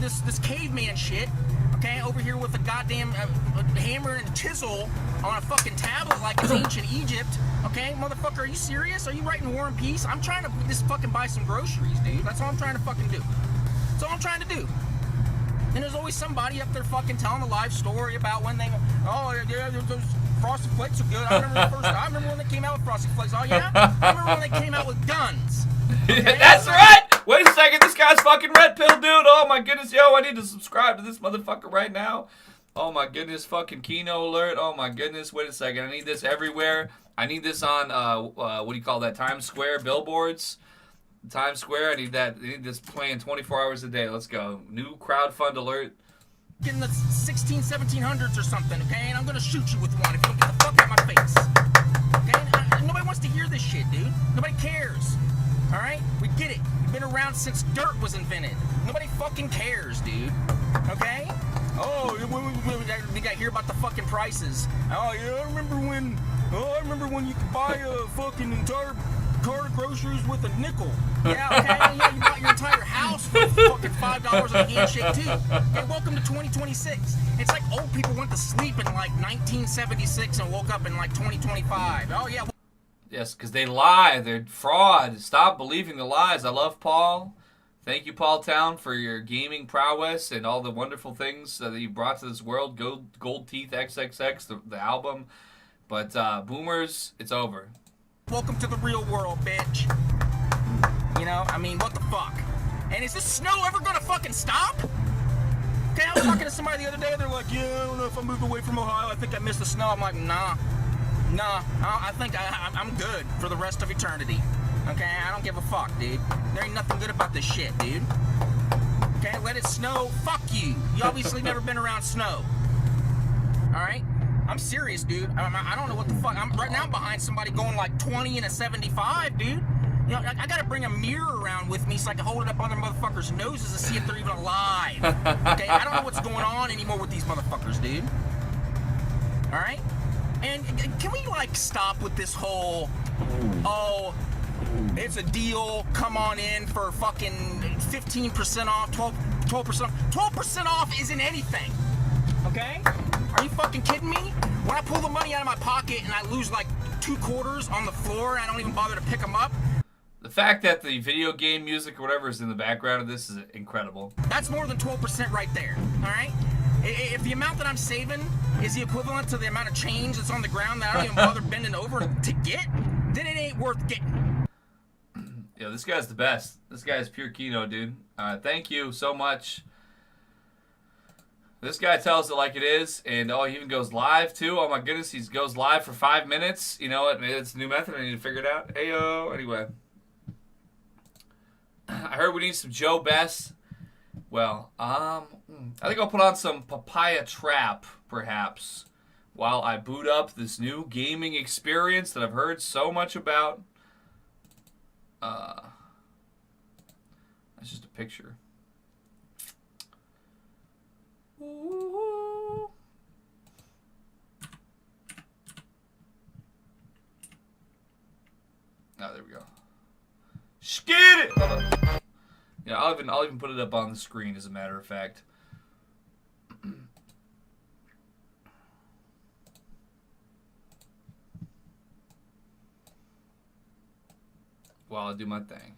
this caveman shit, okay, over here with a goddamn hammer and chisel on a fucking tablet like it's ancient Egypt, okay, motherfucker, are you serious? Are you writing War and Peace? I'm trying to just fucking buy some groceries, dude. That's all I'm trying to fucking do. That's all I'm trying to do. And there's always somebody up there fucking telling a live story about when they, those Frosted Flakes are good. I remember when they came out with Frosted Flakes. Oh yeah? I remember when they came out with guns. Okay? That's right! Wait a second, this guy's fucking red pill, dude. Oh my goodness, yo, I need to subscribe to this motherfucker right now. Oh my goodness, fucking Kino alert. Oh my goodness, wait a second. I need this everywhere. I need this on, what do you call that, Times Square billboards. Times Square, I need this playing 24 hours a day. Let's go. New crowdfund alert. In the 1700s or something, okay? And I'm gonna shoot you with one if you don't get the fuck out of my face. Okay? Nobody wants to hear this shit, dude. Nobody cares. Alright? We get it. You've been around since dirt was invented. Nobody fucking cares, dude. Okay? Oh, we got to hear about the fucking prices. Oh, yeah, I remember when you could buy a fucking entire cart of groceries with a nickel. Yeah, okay, yeah, you bought your entire house for fucking $5 on a handshake too. Okay, welcome to 2026. It's like old people went to sleep in like 1976 and woke up in like 2025. Oh yeah. Yes, because they lie. They're fraud. Stop believing the lies. I love Paul. Thank you, Paul Town, for your gaming prowess and all the wonderful things that you brought to this world. Gold Teeth XXX, the album. But boomers, it's over. Welcome to the real world, bitch. You know, I mean, what the fuck? And is this snow ever gonna fucking stop? Okay, I was talking to somebody the other day, they're like, yeah, I don't know if I moved away from Ohio, I think I missed the snow. I'm like, nah, I think I'm good for the rest of eternity. Okay, I don't give a fuck, dude. There ain't nothing good about this shit, dude. Okay, let it snow, fuck you. You obviously never been around snow. Alright? I'm serious, dude. I don't know what the fuck. Right now I'm behind somebody going like 20 and a 75, dude. You know, I gotta bring a mirror around with me so I can hold it up on their motherfuckers' noses to see if they're even alive. Okay, I don't know what's going on anymore with these motherfuckers, dude. Alright? And can we, like, stop with this whole, oh, it's a deal, come on in for fucking 15% off, 12% off. 12% off isn't anything, okay? Are you fucking kidding me? When I pull the money out of my pocket and I lose like 2 quarters on the floor and I don't even bother to pick them up. The fact that the video game music or whatever is in the background of this is incredible. That's more than 12% right there, all right? If the amount that I'm saving is the equivalent to the amount of change that's on the ground that I don't even bother bending over to get, then it ain't worth getting. Yo, this guy's the best. This guy's pure Kino, dude. Thank you so much. This guy tells it like it is, and oh, he even goes live too. Oh my goodness, he goes live for 5 minutes. You know what? Maybe it's a new method. I need to figure it out. Heyo. Anyway, I heard we need some Joe Best. Well, I think I'll put on some Papaya Trap, perhaps, while I boot up this new gaming experience that I've heard so much about. That's just a picture. Ooh. Oh, there we go. Skid it! Yeah, I'll even put it up on the screen, as a matter of fact. While I do my thing.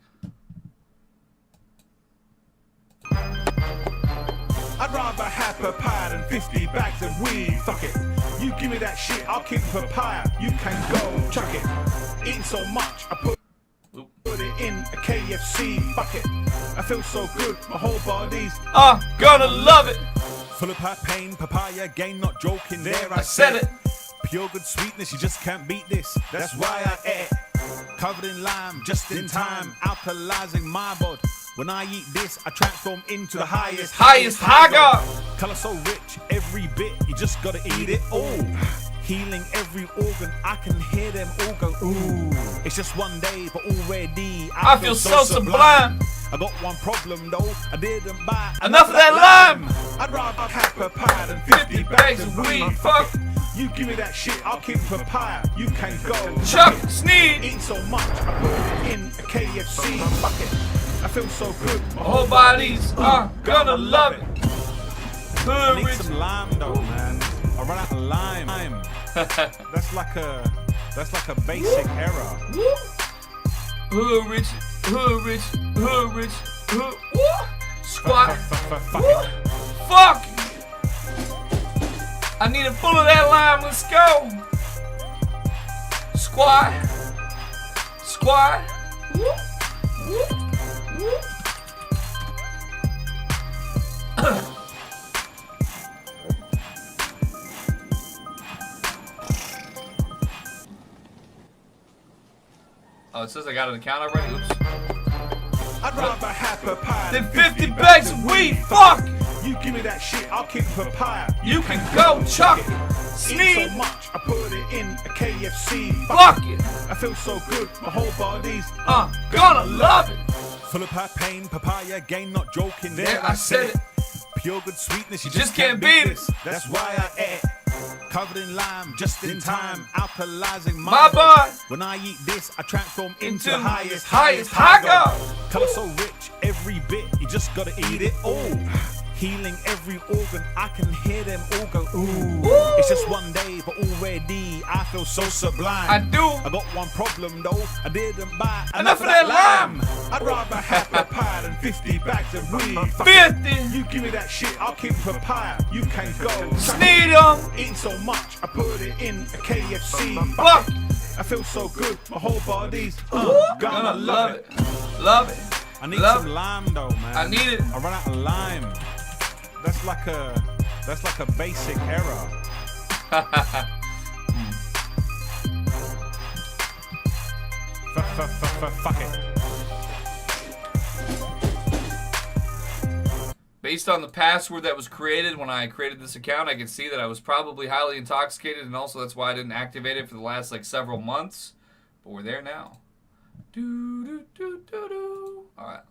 I'd rather have papaya than 50 bags of weed. Fuck it. You give me that shit, I'll keep papaya. You can go chuck it. Eating so much, I put it in a KFC. Fuck it. I feel so good, my whole body's gonna love it. Full of pain, papaya game, not joking. There I said it. Pure good sweetness, you just can't beat this. That's why I ate it. Covered in lime, just in time, alkalizing my body. When I eat this, I transform into the highest higher. Color so rich, every bit, you just gotta eat it all. Healing every organ, I can hear them all go, ooh. It's just one day, but already I feel so sublime. I got one problem though, I didn't buy enough of that lime. I'd rather have papaya than 50 bags of weed. Fuck. You give me that shit, I'll keep papaya. You can go chuck, sneeze. Eat so much, I put it in a KFC. Fuck it. I feel so good. My whole body's gonna love it. I need some lime though, man. I run out of lime. That's like a basic error. Hood rich, hood rich, hood rich, hood. Squat. Fuck. I need a full of that lime. Let's go. Squat. Squat. Oh, it says I got an account already. Oops. I'd rather have papaya than 50 bags of weed. Fuck! You give me that shit, I'll keep papaya. You can go chuck it. Sneeze. So much, I put it in a KFC. Fuck it. I feel so good, my whole body's gonna love it. Full of pain, papaya game, not joking. There I said it. Pure good sweetness, you just can't beat it. That's why I ate. Covered in lime, just in time, alkalizing my body. When I eat this, I transform into the highest higher. Color so rich, every bit, you just gotta eat it all. Healing every organ, I can hear them all go, ooh. It's just one day, but already I feel so sublime. I do. I got one problem though, I didn't buy enough of that lime. I'd rather have papaya than 50 bags of weed. 50. You give me that shit, I'll keep papaya. You can go. Sneed them. Eating so much, I put it in a KFC. Fuck. I feel so good, my whole body's gonna love it. Love it. I need some lime though, man. I need it. I run out of lime. That's like a basic error. Fuck it. Based on the password that was created when I created this account, I can see that I was probably highly intoxicated, and also that's why I didn't activate it for the last like several months. But we're there now. All right.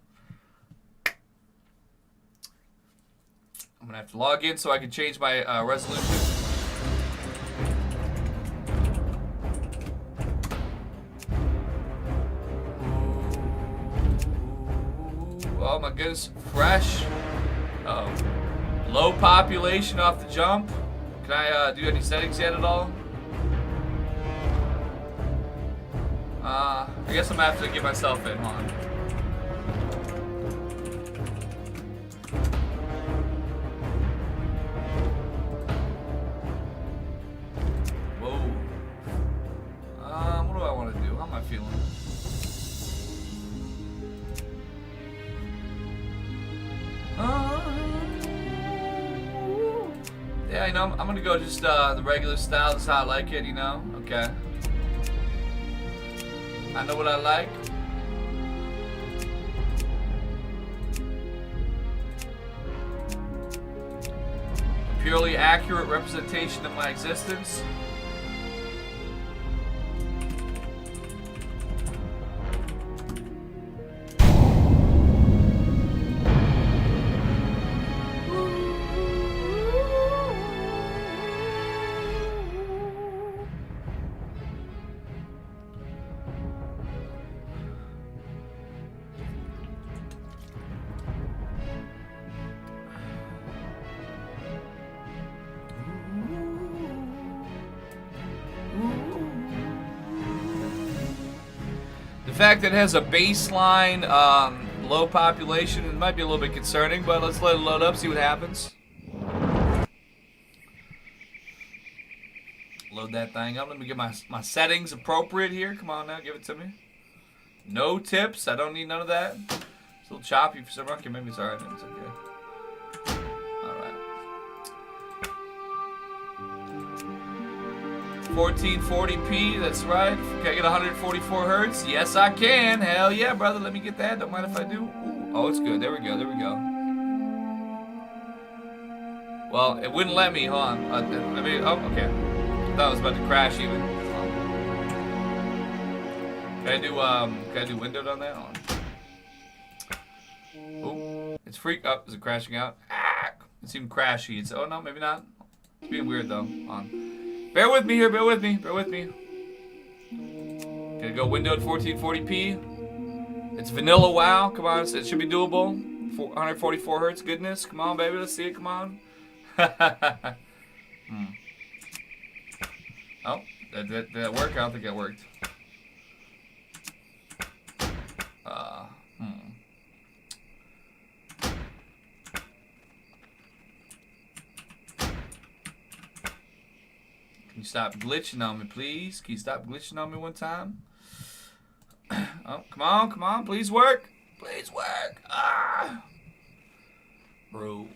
I'm gonna have to log in so I can change my resolution. Oh my goodness, fresh. Oh, low population off the jump. Can I do any settings yet at all? I guess I'm gonna have to get myself in. Hold on. What do I want to do? How am I feeling? Yeah, you know, I'm gonna go just the regular style. That's how I like it, you know? Okay. I know what I like. A purely accurate representation of my existence. fact that it has a baseline low population, it might be a little bit concerning, but let's let it load up, see what happens. Load that thing up. Let me get my settings appropriate here. Come on now, give it to me. No tips. I don't need none of that. It's a little choppy for some reason. Maybe it's alright. It's okay. Alright. 1440p, that's right. Can I get 144 hertz? Yes, I can. Hell yeah, brother. Let me get that. Don't mind if I do. Ooh. Oh, it's good. There we go. There we go. Well, it wouldn't let me. Hold on. I mean, oh, okay. I thought I was about to crash even. Can I do windowed on that? Hold on. Oh, it's freak up. Is it crashing out? Ah, it's even crashy. It's, oh no, maybe not. It's being weird though. Hold on. Bear with me here. Bear with me. Bear with me. Gonna go windowed 1440p. It's vanilla. Wow. Come on. It should be doable. 144 hertz. Goodness. Come on, baby. Let's see it. Come on. Oh, did that work? I don't think that worked. Can you stop glitching on me, please? Can you stop glitching on me one time? Oh, come on, come on, please work. Please work. Ah. Brutal.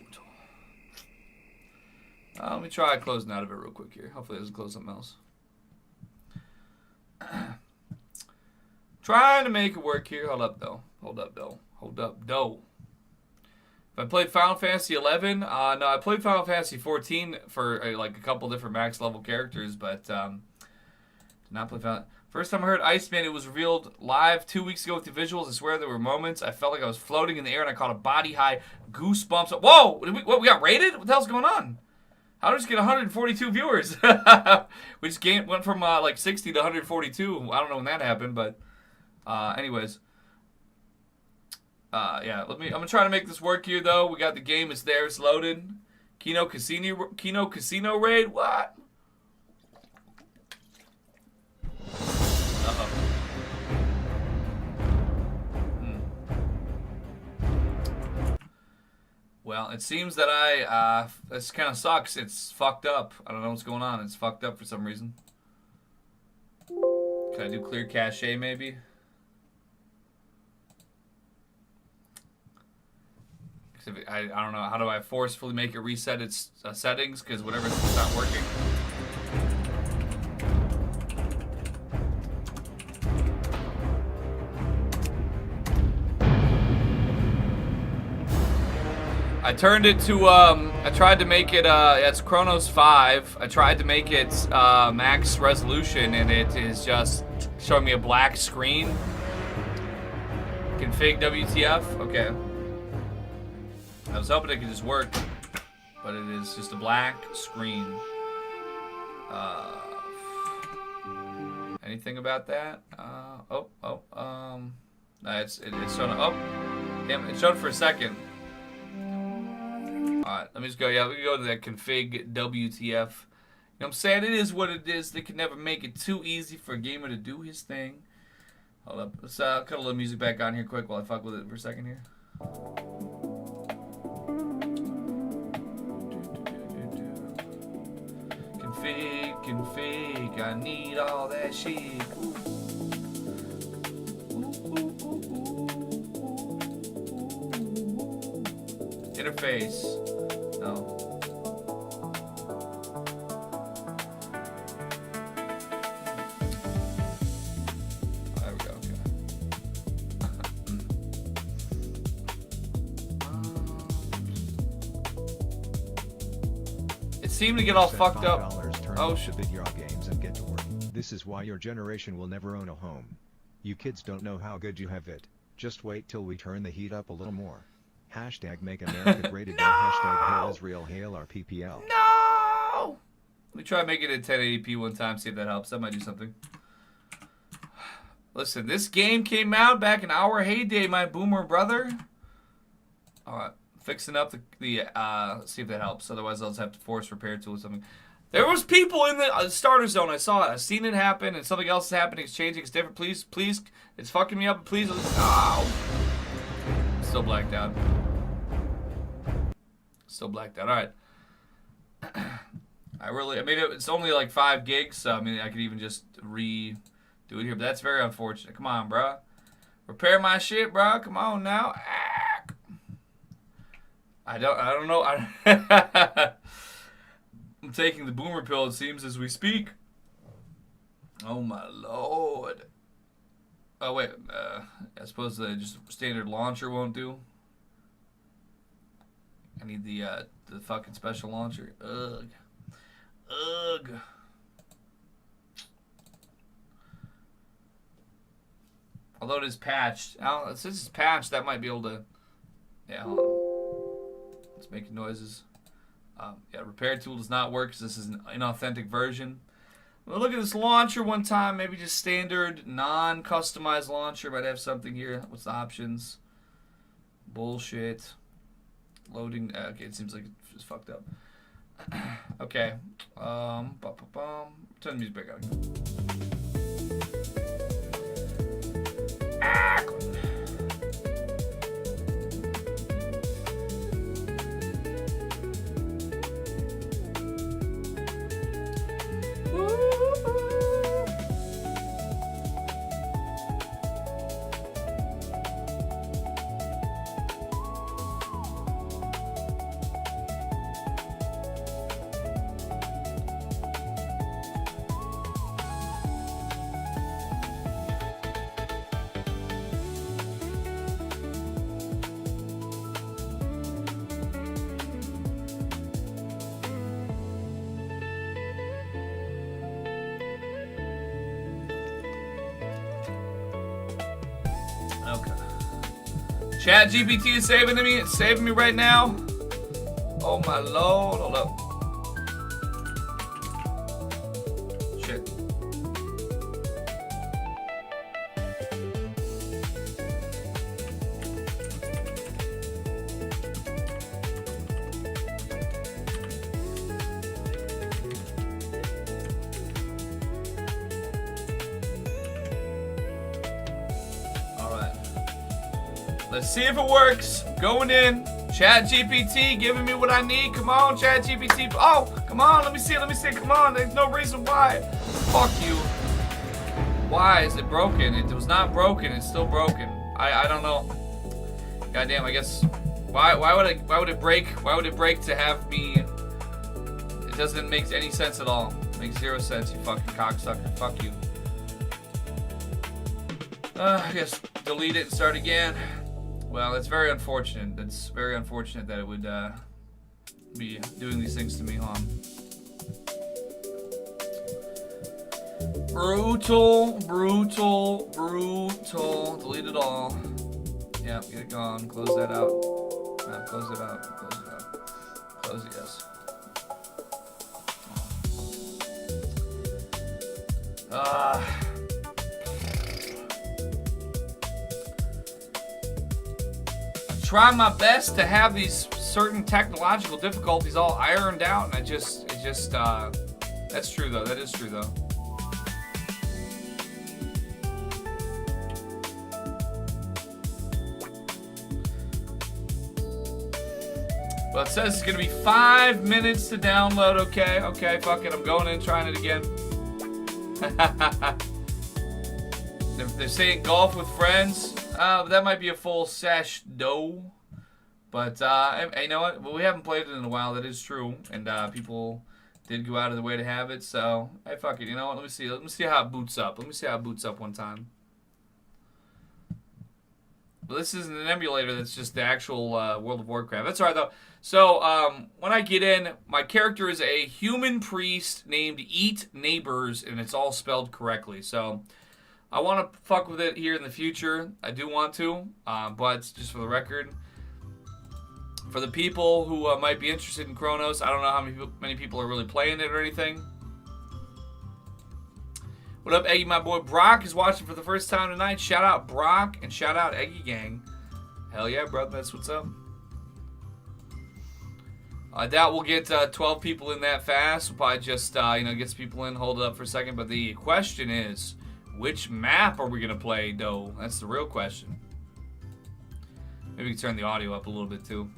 Let me try closing out of it real quick here. Hopefully it doesn't close something else. Trying to make it work here. Hold up, though. Hold up, though. Hold up, though. If I played Final Fantasy 11, no, I played Final Fantasy 14 for like a couple different max level characters, but did not play Final. First time I heard Iceman, it was revealed live 2 weeks ago with the visuals. I swear there were moments I felt like I was floating in the air and I caught a body high goosebumps. Whoa! We got rated? What the hell's going on? How did we just get 142 viewers? We just went from like 60 to 142. I don't know when that happened, but anyways. Yeah, I'm gonna try to make this work here though. We got the game, it's there, it's loaded. Kino Casino raid, what? Uh-oh. Well, it seems that this kind of sucks. It's fucked up. I don't know what's going on. It's fucked up for some reason. Can I do clear cache maybe? I don't know. How do I forcefully make it reset its settings? Because whatever, it's not working. I turned it to, I tried to make it, it's Chronos 5. I tried to make it max resolution, and it is just showing me a black screen. Config WTF? Okay. I was hoping it could just work, but it is just a black screen. Anything about that? It's showing, oh, damn, it showed for a second. Alright, let me just go, yeah, we can go to that config WTF. You know what I'm saying? It is what it is. They can never make it too easy for a gamer to do his thing. Hold up, let's cut a little music back on here quick while I fuck with it for a second here. Config, I need all that shit. Interface. No. There we go. Okay. It seemed to get all fucked up. Oh shit. Video games and get to work. This is why your generation will never own a home. You kids don't know how good you have it. Just wait till we turn the heat up a little more. Hashtag make America great again. Hashtag hail Israel, hail our PPL. No! Let me try making it 1080p one time, see if that helps. That might do something. Listen, this game came out back in our heyday, my boomer brother. Alright, fixing up the see if that helps. Otherwise, I'll just have to force repair tool or something. There was people in the starter zone. I saw it. I've seen it happen, and something else is happening. It's changing. It's different. Please, please. It's fucking me up. Please. Oh. Still blacked out. Still blacked out. All right. I mean, it's only like 5 gigs, so I mean, I could even just redo it here, but that's very unfortunate. Come on, bro. Repair my shit, bro. Come on now. I don't know. I'm taking the boomer pill, it seems, as we speak. Oh, my Lord. Oh, wait. I suppose the just standard launcher won't do. I need the fucking special launcher. Ugh. Ugh. Although it is patched. Since it's patched, that might be able to... Yeah, hold on. It's making noises. Yeah, repair tool does not work because this is an inauthentic version. We'll look at this launcher one time. Maybe just standard, non-customized launcher. Might have something here. What's the options? Bullshit. Loading. Okay, it seems like it's fucked up. Okay. Turn the music back on. Chat GPT is saving me. It's saving me right now. Oh my Lord. Hold up. Shit. Let's see if it works. Going in. Chat GPT giving me what I need. Come on, Chat GPT. Oh, come on. Let me see. Come on. There's no reason why. Fuck you. Why is it broken? It was not broken. It's still broken. I don't know. Goddamn. I guess. Why would it break? Why would it break to have me? It doesn't make any sense at all. It makes 0 sense. You fucking cocksucker. Fuck you. I guess delete it and start again. Well, it's very unfortunate. It's very unfortunate that it would be doing these things to me, huh? Brutal, brutal, brutal. Delete it all. Yeah, get it gone. Close that out. Close it out. Close it out. Close it, yes. Try my best to have these certain technological difficulties all ironed out, and that's true though. That is true though. Well, it says it's gonna be 5 minutes to download. Okay, fuck it. I'm going in, trying it again. They're saying golf with friends. That might be a full sesh though. But you know what? Well, we haven't played it in a while. That is true, and people did go out of the way to have it. So hey, fuck it. You know what? Let me see how it boots up. Let me see how it boots up one time. But this isn't an emulator. That's just the actual World of Warcraft. That's all right though. So when I get in, my character is a human priest named Eat Neighbors, and it's all spelled correctly. So I want to fuck with it here in the future. I do want to, but just for the record, for the people who might be interested in Chronos, I don't know how many people are really playing it or anything. What up, Eggy? My boy Brock is watching for the first time tonight. Shout out Brock and shout out Eggy Gang. Hell yeah, brother. That's what's up. I doubt we'll get 12 people in that fast. We'll probably just, get some people in, hold it up for a second. But the question is, which map are we going to play, though? That's the real question. Maybe we can turn the audio up a little bit, too.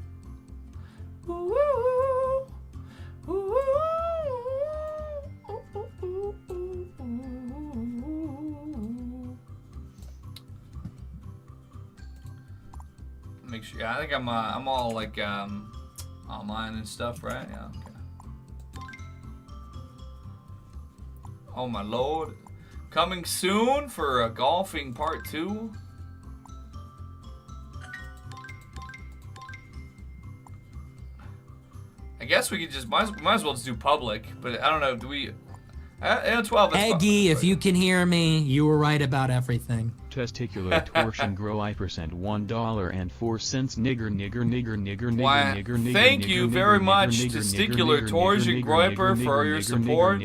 Make sure. Yeah, I think I'm all like online and stuff, right? Yeah. Okay. Oh my lord! Coming soon for a golfing part 2. I guess we could just might as well just do public, but I don't know. Do we? 12. Eggy, if you can hear me, you were right about everything. Testicular torsion grow I percent $1.04 nigger. Why? Thank you very much, Testicular Torsion Groiper, for your support.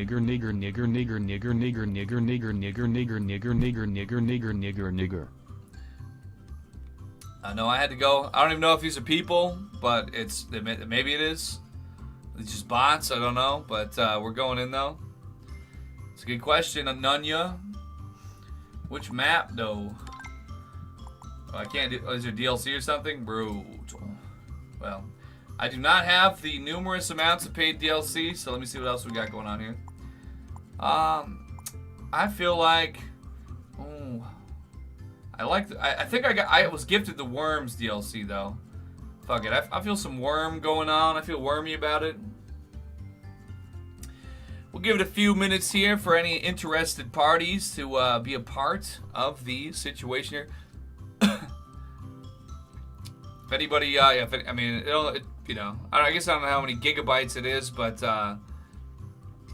I know I had to go. I don't even know if these are people, but maybe it is. It's just bots. I don't know, but we're going in though. It's a good question, Anunya. Which map, though? Oh, I can't do. Oh, is there DLC or something? Brutal. Well, I do not have the numerous amounts of paid DLC, so let me see what else we got going on here. I feel like. Oh, I think I was gifted the Worms DLC though. Fuck it. I feel some worm going on. I feel wormy about it. We'll give it a few minutes here for any interested parties to be a part of the situation here. If anybody, I guess I don't know how many gigabytes it is, but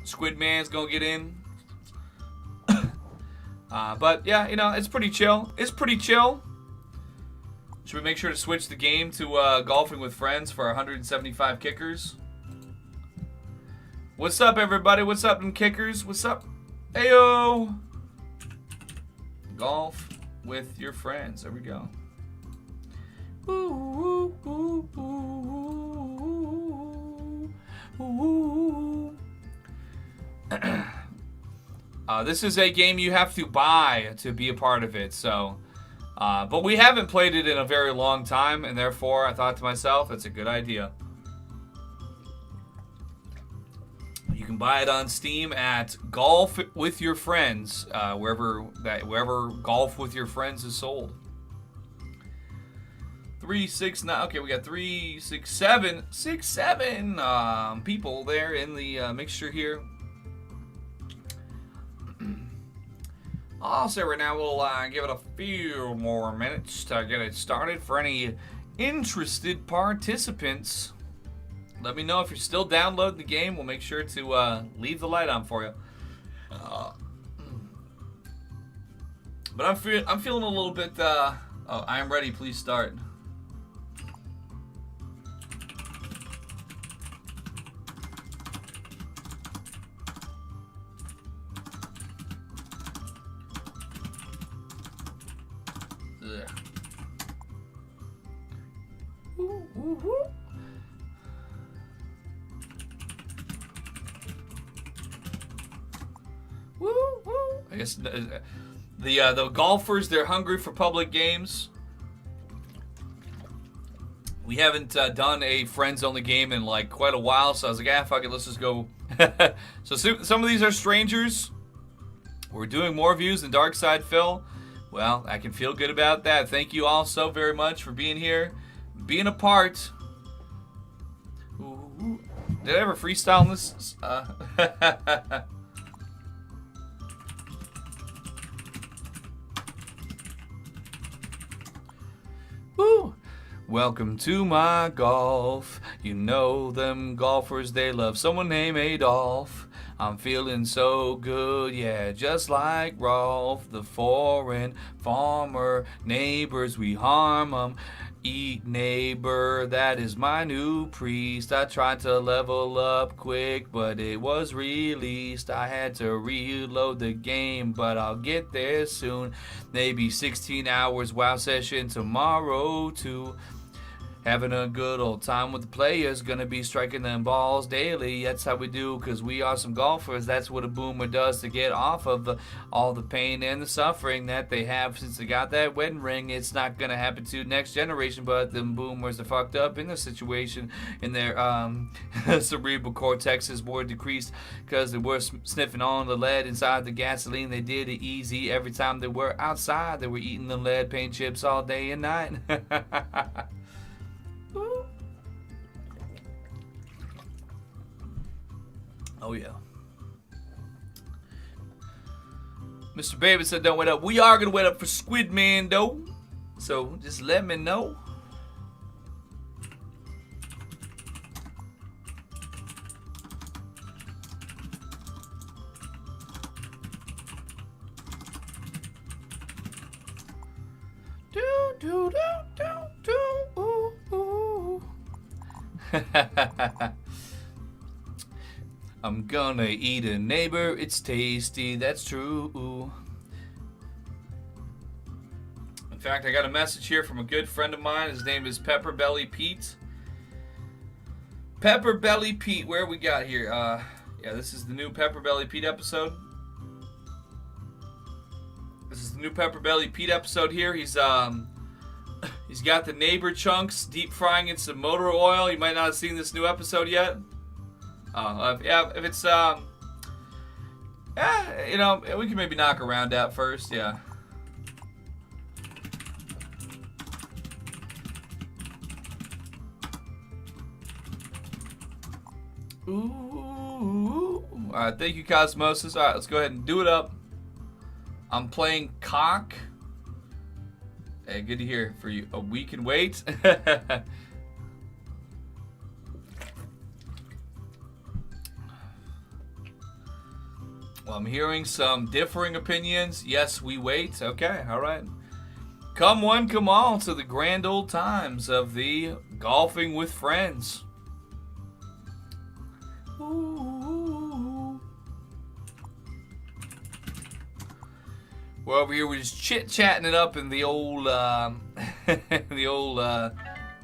Squid Man's gonna get in. But yeah, it's pretty chill. It's pretty chill. Should we make sure to switch the game to golfing with friends for 175 kickers? What's up, everybody? What's up, them kickers? What's up? Heyo! Golf with your friends. There we go. This is a game you have to buy to be a part of it, so... but we haven't played it in a very long time, and therefore I thought to myself, it's a good idea. You can buy it on Steam at Golf with Your Friends, wherever Golf with Your Friends is sold. 369. Okay, we got 6 7 people there in the mixture here. I'll say right now we'll give it a few more minutes to get it started. For any interested participants, let me know if you're still downloading the game. We'll make sure to leave the light on for you. But I'm feeling a little bit. Oh, I am ready. Please start. Ugh. Ooh, ooh, ooh. Woo, woo. I guess the golfers, they're hungry for public games. We haven't done a friends-only game in like quite a while, so I was like, fuck it, let's just go. So some of these are strangers. We're doing more views than Dark Side Phil. Well, I can feel good about that. Thank you all so very much for being here, being a part. Ooh. Did I ever freestyle in this? Woo! Welcome to my golf. You know them golfers, they love someone named Adolf. I'm feeling so good, yeah, just like Rolf, the foreign farmer. Neighbors, we harm 'em. Eat neighbor, that is my new priest. I tried to level up quick, but it was released. I had to reload the game, but I'll get there soon. Maybe 16 hours WoW session tomorrow too. Having a good old time with the players, gonna be striking them balls daily. That's how we do, cause we are some golfers. That's what a boomer does to get off of all the pain and the suffering that they have since they got that wedding ring. It's not gonna happen to next generation, but them boomers are fucked up in the situation. In their cerebral cortex is more decreased, cause they were sniffing on the lead inside the gasoline. They did it easy every time they were outside. They were eating the lead paint chips all day and night. Oh yeah. Mr. Baby said don't wait up. We are gonna wait up for Squid Man though. So just let me know. Do do do do do ooh, ooh. I'm gonna eat a neighbor, it's tasty, that's true. In fact, I got a message here from a good friend of mine. His name is Pepper Belly Pete. Pepper Belly Pete, where we got here? Yeah, this is the new Pepper Belly Pete episode. This is the new Pepper Belly Pete episode here. He's got the neighbor chunks deep frying in some motor oil. You might not have seen this new episode yet. If it's you know, we can maybe knock around that first, yeah. Ooh. Alright, thank you, Cosmosis. Alright, let's go ahead and do it up. I'm playing cock. Hey, good to hear for you. A week and wait. Well, I'm hearing some differing opinions. Yes, we wait. Okay, all right. Come one, come all to the grand old times of the golfing with friends. Ooh. We're over here, we're just chit-chatting it up in the old,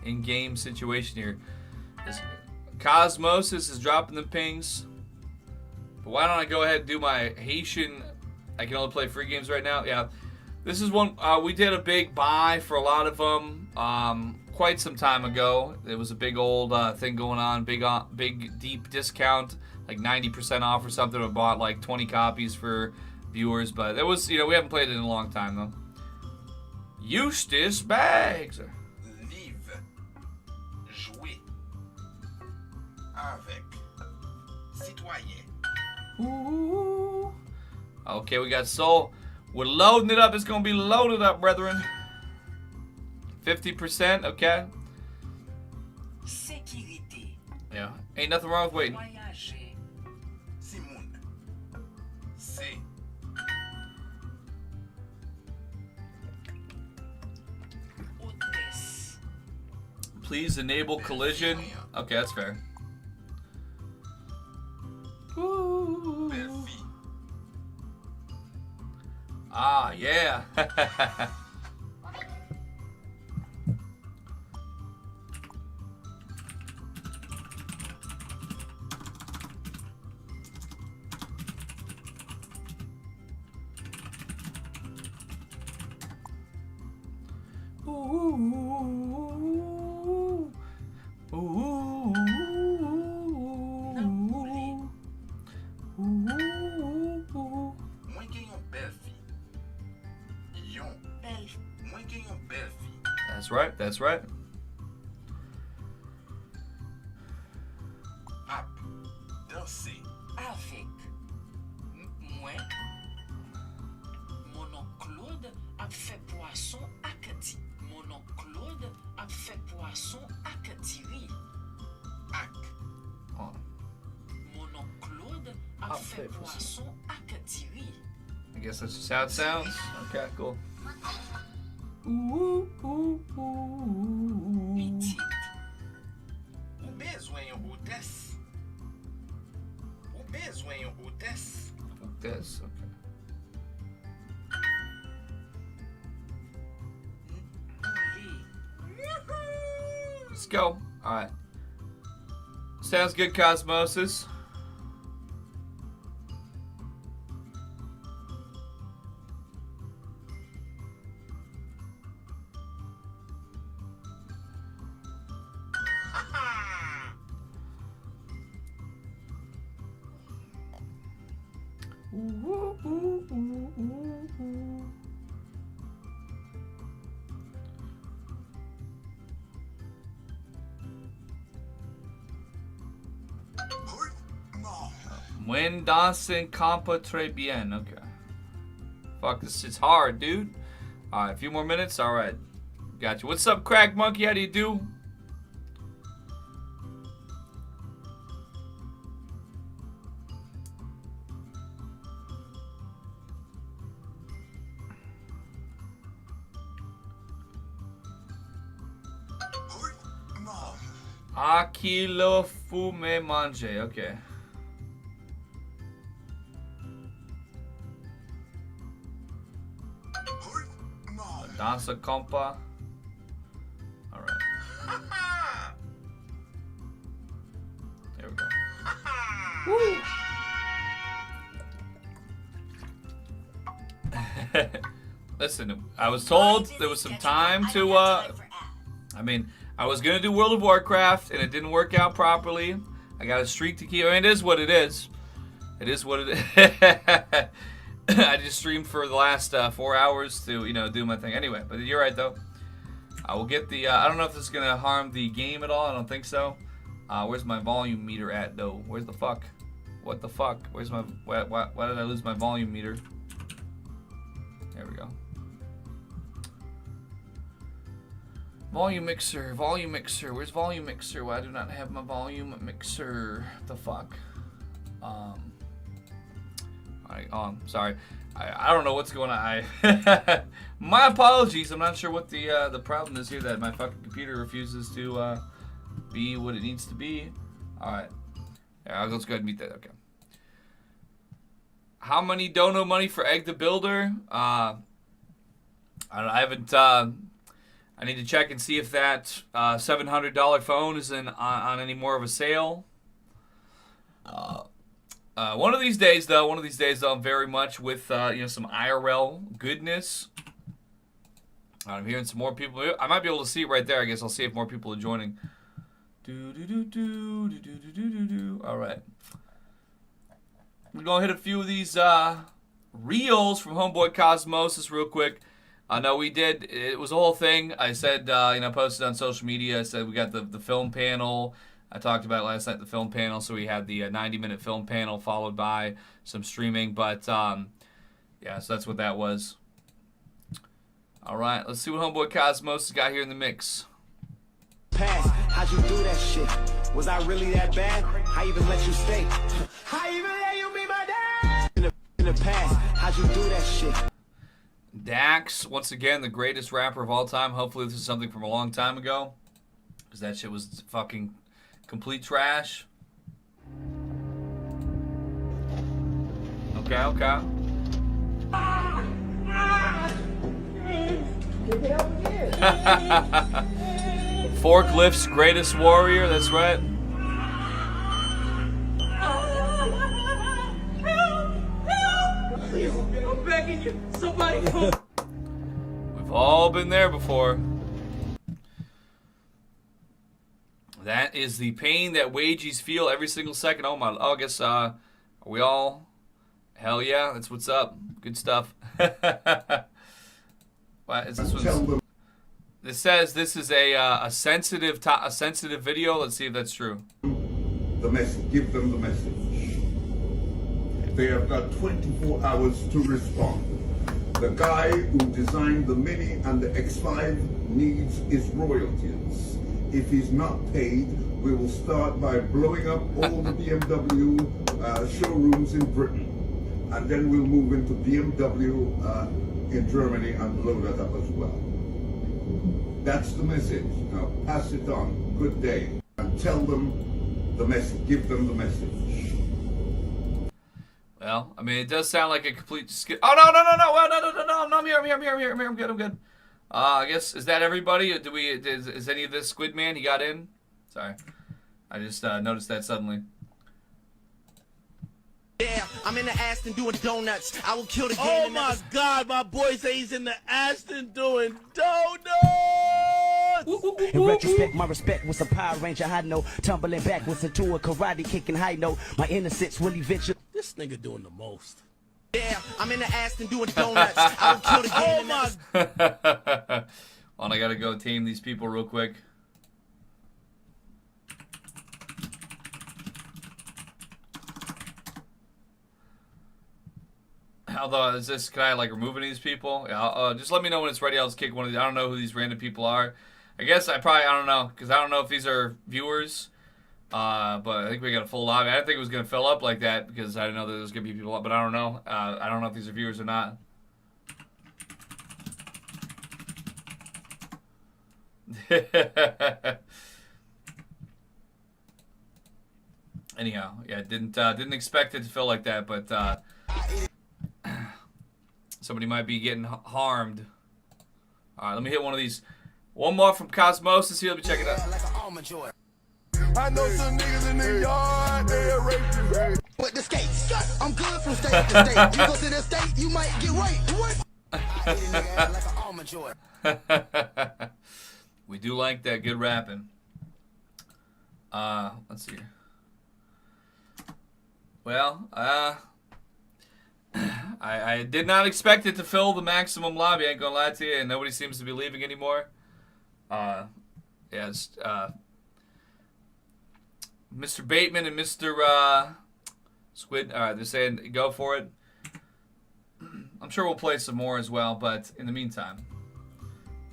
in-game situation here. Cosmosis is dropping the pings. But why don't I go ahead and do my Haitian? I can only play free games right now. Yeah, this is one we did a big buy for a lot of them quite some time ago. It was a big old thing going on, big deep discount, like 90% off or something. I bought like 20 copies for viewers, but it was, you know, we haven't played it in a long time though. Eustace Bags. Live, jouer, avec, citoyen. Ooh. Okay, we got Soul. We're loading it up. It's gonna be loaded up, brethren. 50%, okay. Sécurité. Yeah, ain't nothing wrong with waiting. Voyager. Simone. C'est. Hôtesse. Please enable collision. Okay, that's fair. Ooh. Ah, yeah. Ooh. Ooh. Mwen gen yon bel fi. Yon bel fi. Mwen gen yon bel fi. That's right, that's right. Ap, danse, avec. Mwen, mon oncle Claude ap fait poisson ak di. Mon oncle Claude ap fait poisson ak diri. Ak. Oh. Mon oncle Claude ap fait poisson ak diri. I guess that's just how it sounds. Okay, cool. Ooh, ooh, ooh. Petite. Ou bezwen yon hôtesse. Ou bezwen yon hôtesse. This, okay. Let's go. All right. Sounds good, Cosmosis. When dancing compa très bien. Okay. Fuck, this shit's hard, dude. Alright, a few more minutes. Alright. Got you. What's up, Crack Monkey? How do you do? Aquilo fume mange. Okay. Danza compa. Alright. There we go. Woo! Listen, I was told there was some time to, I mean, I was going to do World of Warcraft, and it didn't work out properly. I got a streak to keep. I mean, it is what it is. It is what it is. I just streamed for the last 4 hours to, you know, do my thing. Anyway, but you're right, though. I will get the, I don't know if this is going to harm the game at all. I don't think so. Where's my volume meter at, though? Where's the fuck? What the fuck? Where's my, why did I lose my volume meter? There we go. Volume mixer, volume mixer. Where's volume mixer? Why do I not have my volume mixer? What the fuck? Sorry. I don't know what's going on. My apologies. I'm not sure what the problem is here that my fucking computer refuses to be what it needs to be. All right. Yeah, let's go ahead and meet that. Okay. How many dono money for Egg the Builder? I haven't. I need to check and see if that $700 phone is on any more of a sale. One of these days, though, I'm very much with you know, some IRL goodness. I'm hearing some more people. I might be able to see it right there. I guess I'll see if more people are joining. All right. We're gonna hit a few of these reels from Homeboy Cosmosis real quick. No, we did. It was a whole thing. I said, you know, posted on social media. I said we got the film panel. I talked about last night the film panel. So we had the 90-minute film panel followed by some streaming. But yeah, so that's what that was. All right, let's see what Homeboy Cosmos got here in the mix. Past, how'd you do that shit? Was I really that bad? I even let you stay. I even let you be my dad. In the past, how'd you do that shit? Dax, once again, the greatest rapper of all time. Hopefully this is something from a long time ago, because that shit was fucking complete trash. Okay. Forklift's greatest warrior, that's right. I'm begging you, somebody come. We've all been there before. That is the pain that wages feel every single second. Oh my, I guess, are we all? Hell yeah, that's what's up. Good stuff. What is this one? This says this is a sensitive video. Let's see if that's true. The message. Give them the message. They have got 24 hours to respond. The guy who designed the Mini and the X5 needs his royalties. If he's not paid, we will start by blowing up all the BMW showrooms in Britain. And then we'll move into BMW in Germany and blow that up as well. That's the message. Now pass it on. Good day. And tell them the message. Give them the message. Well, I mean, it does sound like a complete skip. Oh, no. Well, no. I'm here. I'm good. I guess, is that everybody? Do we? Is any of this Squid Man? He got in? Sorry. I just noticed that suddenly. Yeah, I'm in the Aston doing donuts. I will kill the game. Oh my God, my boy say he's in the Aston doing donuts. In retrospect, my respect was a Power Ranger high note. Tumbling back was into a karate kicking high note. My innocence will eventually. This nigga doing the most. Yeah, I'm in the Aston doing donuts. I will kill the game. Oh my. Well, I gotta go tame these people real quick. Although, is this, can I like remove any of these people? Yeah, just let me know when it's ready. I'll just kick one of these. I don't know who these random people are. I guess I don't know, because I don't know if these are viewers. But I think we got a full lobby. I didn't think it was going to fill up like that, because I didn't know that there was going to be people up, but I don't know. I don't know if these are viewers or not. Anyhow, yeah, didn't expect it to feel like that, but somebody might be getting harmed. All right, let me hit one of these. One more from Cosmosis here. Let me check it out. I know some niggas in the yard, they are raping. With the skates, I'm good from state to state. You go to the state, you might get raped. We do like that good rapping. Let's see. Well, I did not expect it to fill the maximum lobby, I ain't gonna lie to you, and nobody seems to be leaving anymore. Yeah, it's, Mr. Bateman and Mr. Squid, alright, they're saying go for it. I'm sure we'll play some more as well, but in the meantime,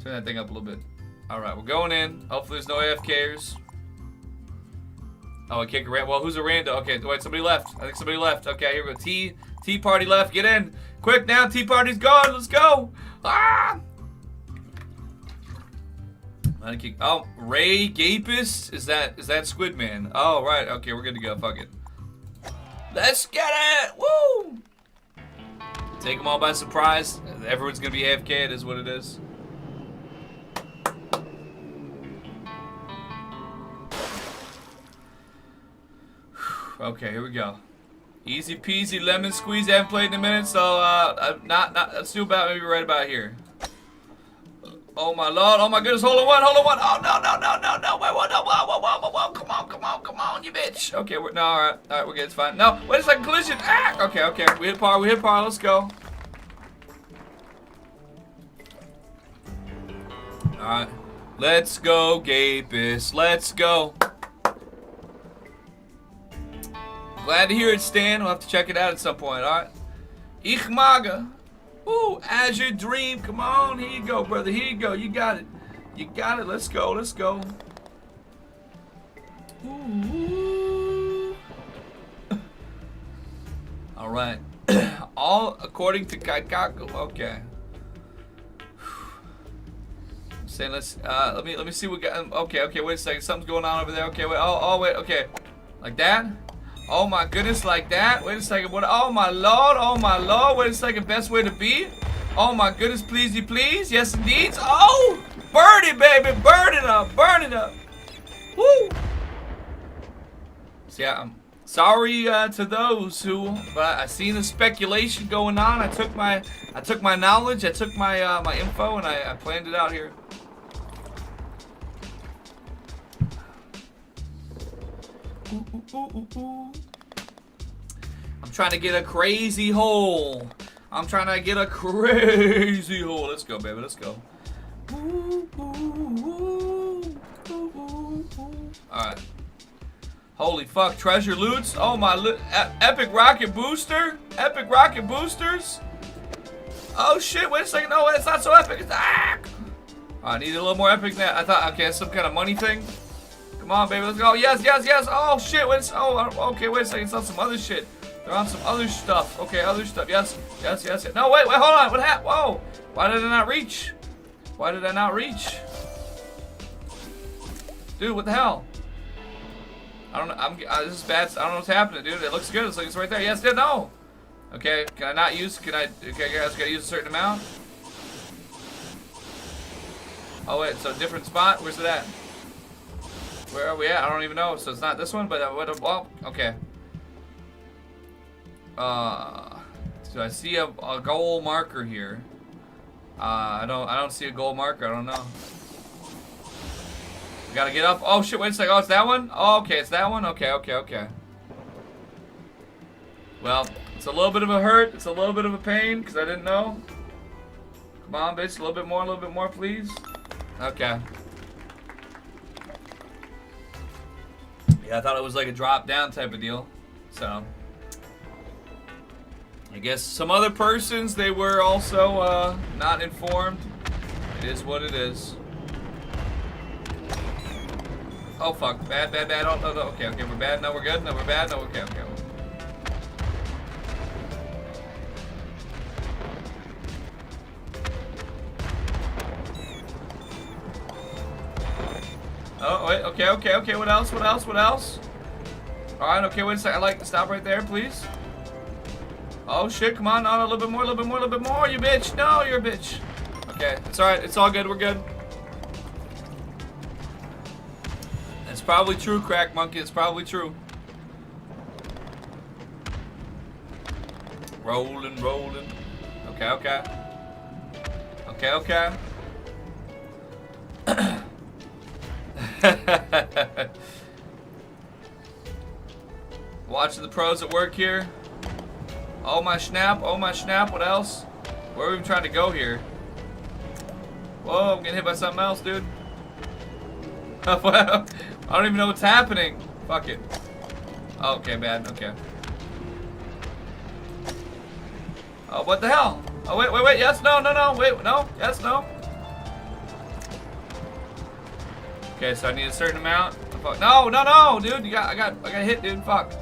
turn that thing up a little bit. Alright, we're going in. Hopefully there's no AFKers. Oh, I kick a random. Well, who's a random? Okay, wait, somebody left. I think somebody left. Okay, here we go. Tea Party left. Get in. Quick now, Tea Party's gone. Let's go. Ah! Oh, Ray Gapist? Is that Squid Man? Oh, right. Okay, we're good to go. Fuck it. Let's get it. Woo! Take them all by surprise. Everyone's going to be AFK. It is what it is. Okay, here we go. Easy peasy lemon squeeze. I haven't played in a minute, so let's do about maybe right about here. Oh my lord! Oh my goodness! Hold on one! Oh no! Wait, whoa! Come on, you bitch! Okay, all right, we're good. It's fine. No, wait a second, collision! Ah! Okay. We hit par. Let's go. All right, let's go, Gapist. Let's go. Glad to hear it, Stan. We'll have to check it out at some point, alright? Ich Maga. Ooh, Azure Dream. Come on. Here you go, brother. Here you go. You got it. Let's go. Ooh. Alright. All according to Kaikaku. Okay. Saying let me see what got. Okay, wait a second. Something's going on over there. Okay, wait. Oh, wait. Okay. Like that? Oh my goodness, like that? Wait a second, what? Oh my lord, wait a second, best way to be? Oh my goodness, pleasey please, yes indeed. Oh, burn it, baby, burn it up. Woo! See, I'm sorry to those who, but I seen the speculation going on. I took my knowledge, I took my my info, and I planned it out here. Ooh. I'm trying to get a crazy hole. Let's go, baby. Let's go. Alright. Holy fuck. Treasure loots. Oh my. Epic rocket booster. Epic rocket boosters. Oh shit. Wait a second. No, it's not so epic. I need a little more epic than that. I thought, okay, it's some kind of money thing. Come on, baby, let's go. Yes. Oh, shit. Okay, wait a second. It's on some other shit. They're on some other stuff. Okay, other stuff. Yes. No, wait, hold on. What happened? Whoa. Why did I not reach? Dude, what the hell? I don't know. This is bad. I don't know what's happening, dude. It looks good. It looks like it's right there. Yes, no. Okay, okay, guys, gotta use a certain amount. Oh wait, so different spot? Where's it at? Where are we at? I don't even know. So it's not this one, but oh, okay. So I see a goal marker here. I don't see a goal marker. I don't know. We gotta get up. Oh shit! Wait a second. Oh, it's that one. Oh, okay, it's that one. Okay. Well, it's a little bit of a hurt. It's a little bit of a pain because I didn't know. Come on, bitch. A little bit more, please. Okay. Yeah, I thought it was like a drop down type of deal. So, I guess some other persons, they were also not informed. It is what it is. Oh fuck, bad. Oh, no. Okay, we're bad. No, we're good. No, we're bad. No, okay. Oh, wait, okay, what else? Alright, okay, wait a second, I'd like to stop right there, please. Oh shit, come on, no, a little bit more, you bitch. No, you're a bitch. Okay, it's alright, it's all good, we're good. It's probably true, Crack Monkey, it's probably true. Rolling. Okay. Watching the pros at work here. Oh my snap, what else? Where are we even trying to go here? Whoa, I'm getting hit by something else, dude. I don't even know what's happening. Fuck it. Oh, okay, bad, okay. Oh, what the hell? Oh, wait, yes, no, wait, no, yes, no. Okay, so I need a certain amount. No, dude, I got hit, dude. Fuck.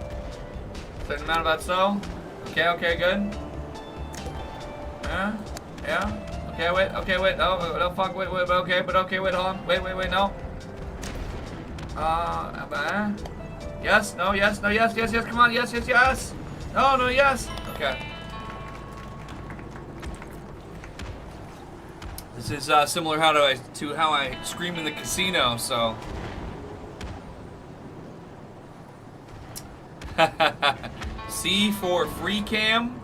Certain amount about so. Okay, good. Yeah. Okay, wait. No, fuck. Wait. Okay, wait. Hold on. Wait. No. Yes. No. Yes. Come on. Yes. No. Yes. Okay. This is similar to how I scream in the casino, so. C for free cam.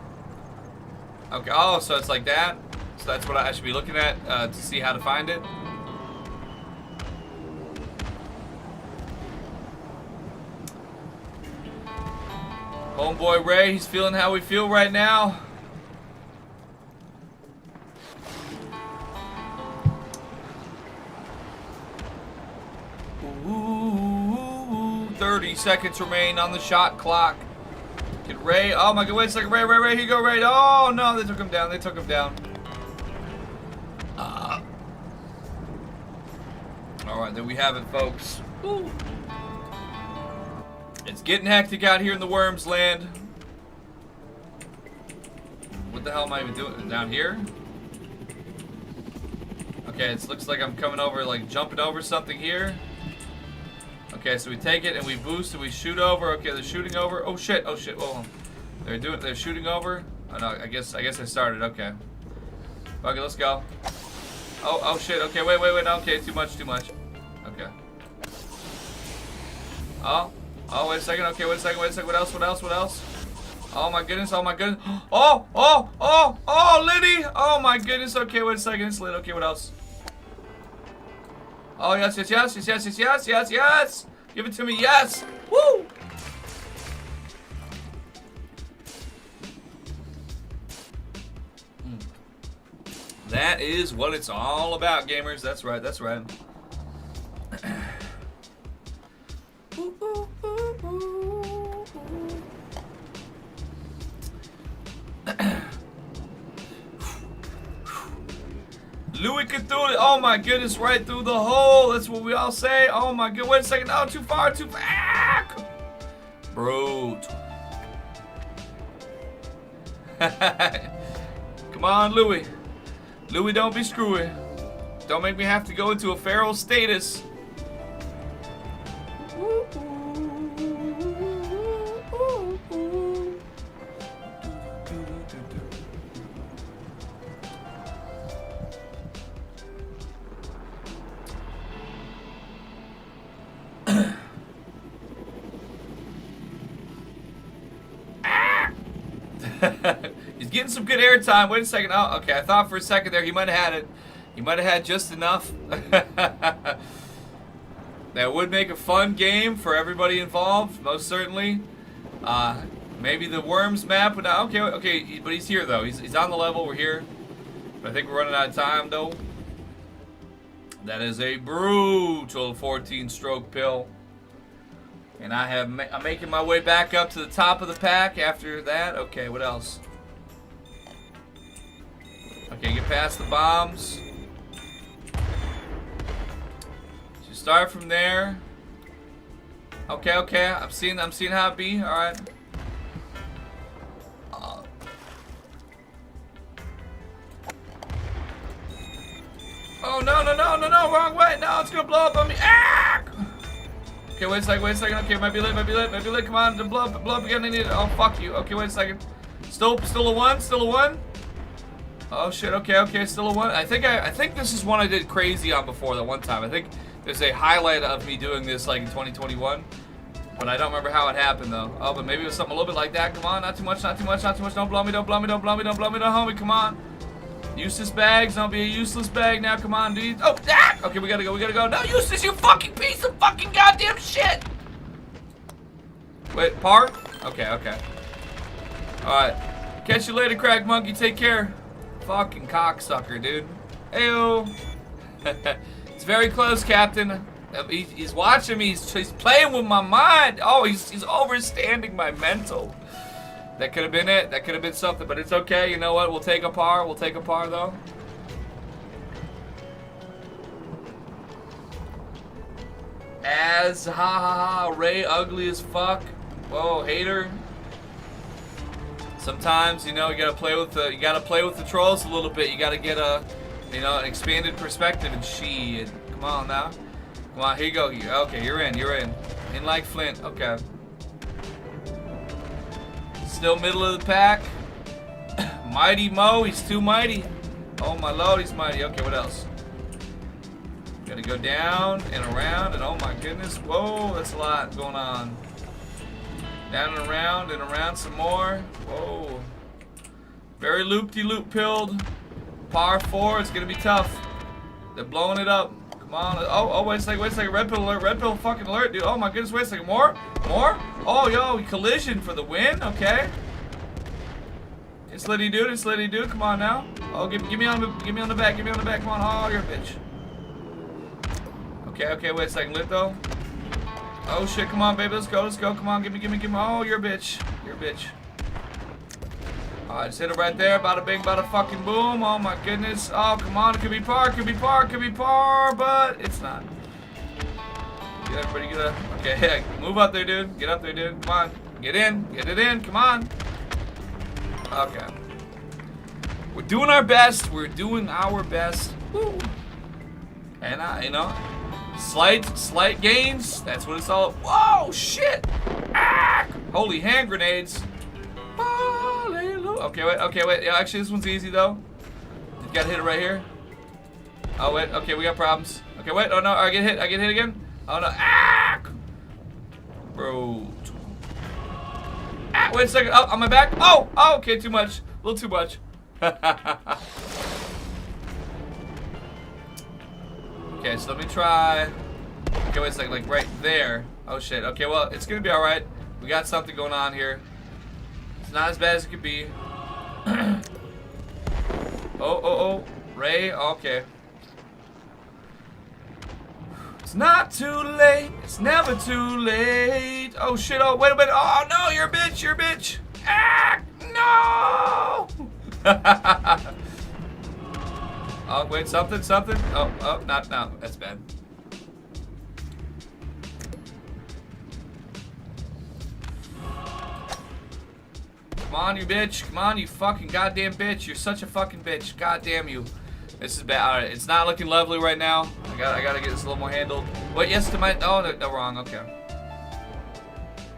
Okay, oh, so it's like that. So that's what I should be looking at to see how to find it. Homeboy Ray, he's feeling how we feel right now. Ooh, 30 seconds remain on the shot clock. Get Ray. Oh my god, wait a second. Ray. Here you go, Ray. Oh no, they took him down. Alright, there we have it, folks. Ooh. It's getting hectic out here in the Worms land. What the hell am I even doing? Down here? Okay, it looks like I'm coming over, like jumping over something here. Okay, so we take it and we boost and we shoot over. Okay, they're shooting over. Oh shit. Whoa. They're shooting over. Oh no, I guess I started. Okay. Okay, let's go. Oh shit. Okay, wait. Okay, too much. Okay. Oh, wait a second. Okay, wait a second. What else? Oh my goodness. Oh, Liddy. Oh my goodness. Okay, wait a second. It's lit. Okay, what else? Oh, yes. Give it to me, yes. Woo. That is what it's all about, gamers. That's right. Louis Cthulhu, oh my goodness, right through the hole. That's what we all say. Oh my god, wait a second. No, too far. Brute. Come on, Louis. Louis, don't be screwy. Don't make me have to go into a feral status. He's getting some good airtime. Wait a second. Oh, okay. I thought for a second there he might have had it. He might have had just enough. That would make a fun game for everybody involved, most certainly. Maybe the Worms map would not. Okay, but he's here though. He's on the level. We're here. But I think we're running out of time though. That is a brutal 14-stroke pill. And I'm making my way back up to the top of the pack after that. Okay, what else? Okay, get past the bombs. So start from there. Okay. I'm seeing how it be. All right. Oh no, wrong way. No, it's gonna blow up on me. Ah! Okay, wait a second. Okay, might be lit. Come on, blow up again. I need it. Oh, fuck you. Okay, wait a second. Still a one. Oh shit. Okay, still a one. I think this is one I did crazy on before that one time. I think there's a highlight of me doing this like in 2021, but I don't remember how it happened though. Oh, but maybe it was something a little bit like that. Come on, not too much. Don't blow me, come on. Useless bags, don't be a useless bag now, come on, dude. Oh, ah! Okay, we gotta go. No, useless, you fucking piece of fucking goddamn shit! Wait, park? Okay. Alright. Catch you later, crack monkey, take care. Fucking cocksucker, dude. Ayo. It's very close, Captain. He's watching me, he's playing with my mind. Oh, he's overstanding my mental. That could have been it. That could have been something, but it's okay. You know what? We'll take a par. Though. Ray, ugly as fuck. Whoa, hater. Sometimes, you know, you gotta play with the trolls a little bit. You gotta get an expanded perspective and shit. Come on now. Come on, here you go. Okay, you're in. In like Flint. Okay. Still middle of the pack. Mighty Mo, he's too mighty. Oh my lord, he's mighty. Okay, what else? Gotta go down and around, and oh my goodness. Whoa, that's a lot going on. Down and around some more. Whoa. Very loop-de-loop pilled. Par 4, it's gonna be tough. They're blowing it up. Come on. Oh, wait a second. Red pill alert. Red pill fucking alert, dude. Oh my goodness, wait a second. More? Oh, yo, collision for the win. Okay. It's Liddy dude. Come on now. Oh, give me on the back. Come on. Oh, you're a bitch. Okay, wait a second. Lit though. Oh shit, come on, baby. Let's go. Come on, give me. Oh, you're a bitch. Alright, just hit it right there. Bada bing, bada fucking boom. Oh my goodness. Oh, come on. It could be par, but it's not. Get everybody, get up. Okay, move up there, dude. Get up there, dude. Come on. Get it in. Come on. Okay. We're doing our best. Woo. And slight gains. That's what it's all. Whoa, shit. Ah! Holy hand grenades. Hallelujah. Okay, wait. Yeah, actually, this one's easy though. You gotta hit it right here. Oh wait. Okay, we got problems. Okay, wait. Oh no. I get hit again. Oh no. Ah! Bro. Ah, wait a second. Oh, on my back. Oh, okay, too much. A little too much. Okay, so let me try. Okay, wait a second. Like right there. Oh shit. Okay, well, it's gonna be alright. We got something going on here. It's not as bad as it could be. Oh. Ray. Okay. It's not too late. It's never too late. Oh shit. Oh, wait a minute. Oh no, you're a bitch. Ah, no. Oh, wait, something. Oh, not now. That's bad. Come on, you bitch. Come on, you fucking goddamn bitch. You're such a fucking bitch. God damn you. This is bad. Alright, it's not looking lovely right now. I gotta get this a little more handled. Wait, yes to my. Oh, no, wrong. Okay.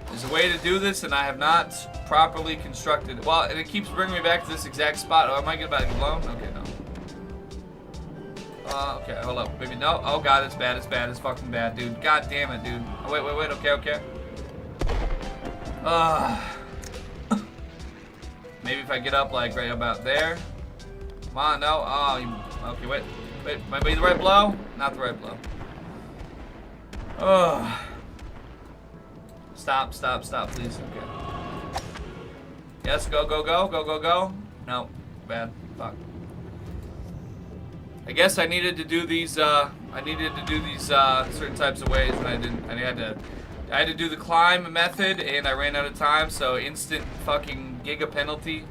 There's a way to do this, and I have not properly constructed. Well, and it keeps bringing me back to this exact spot. Oh, am I getting about to get blown? Okay, no. Okay, hold up. Maybe no. Oh god, it's bad. It's fucking bad, dude. God damn it, dude. Oh, wait. Okay. Maybe if I get up like right about there. Come on, no. Oh, okay, wait. Might be the right blow? Not the right blow. Oh. Stop, please. Okay. Yes, go. No, bad. Fuck. I guess I needed to do these. Certain types of ways, and I didn't. I had to do the climb method, and I ran out of time. So instant fucking giga penalty.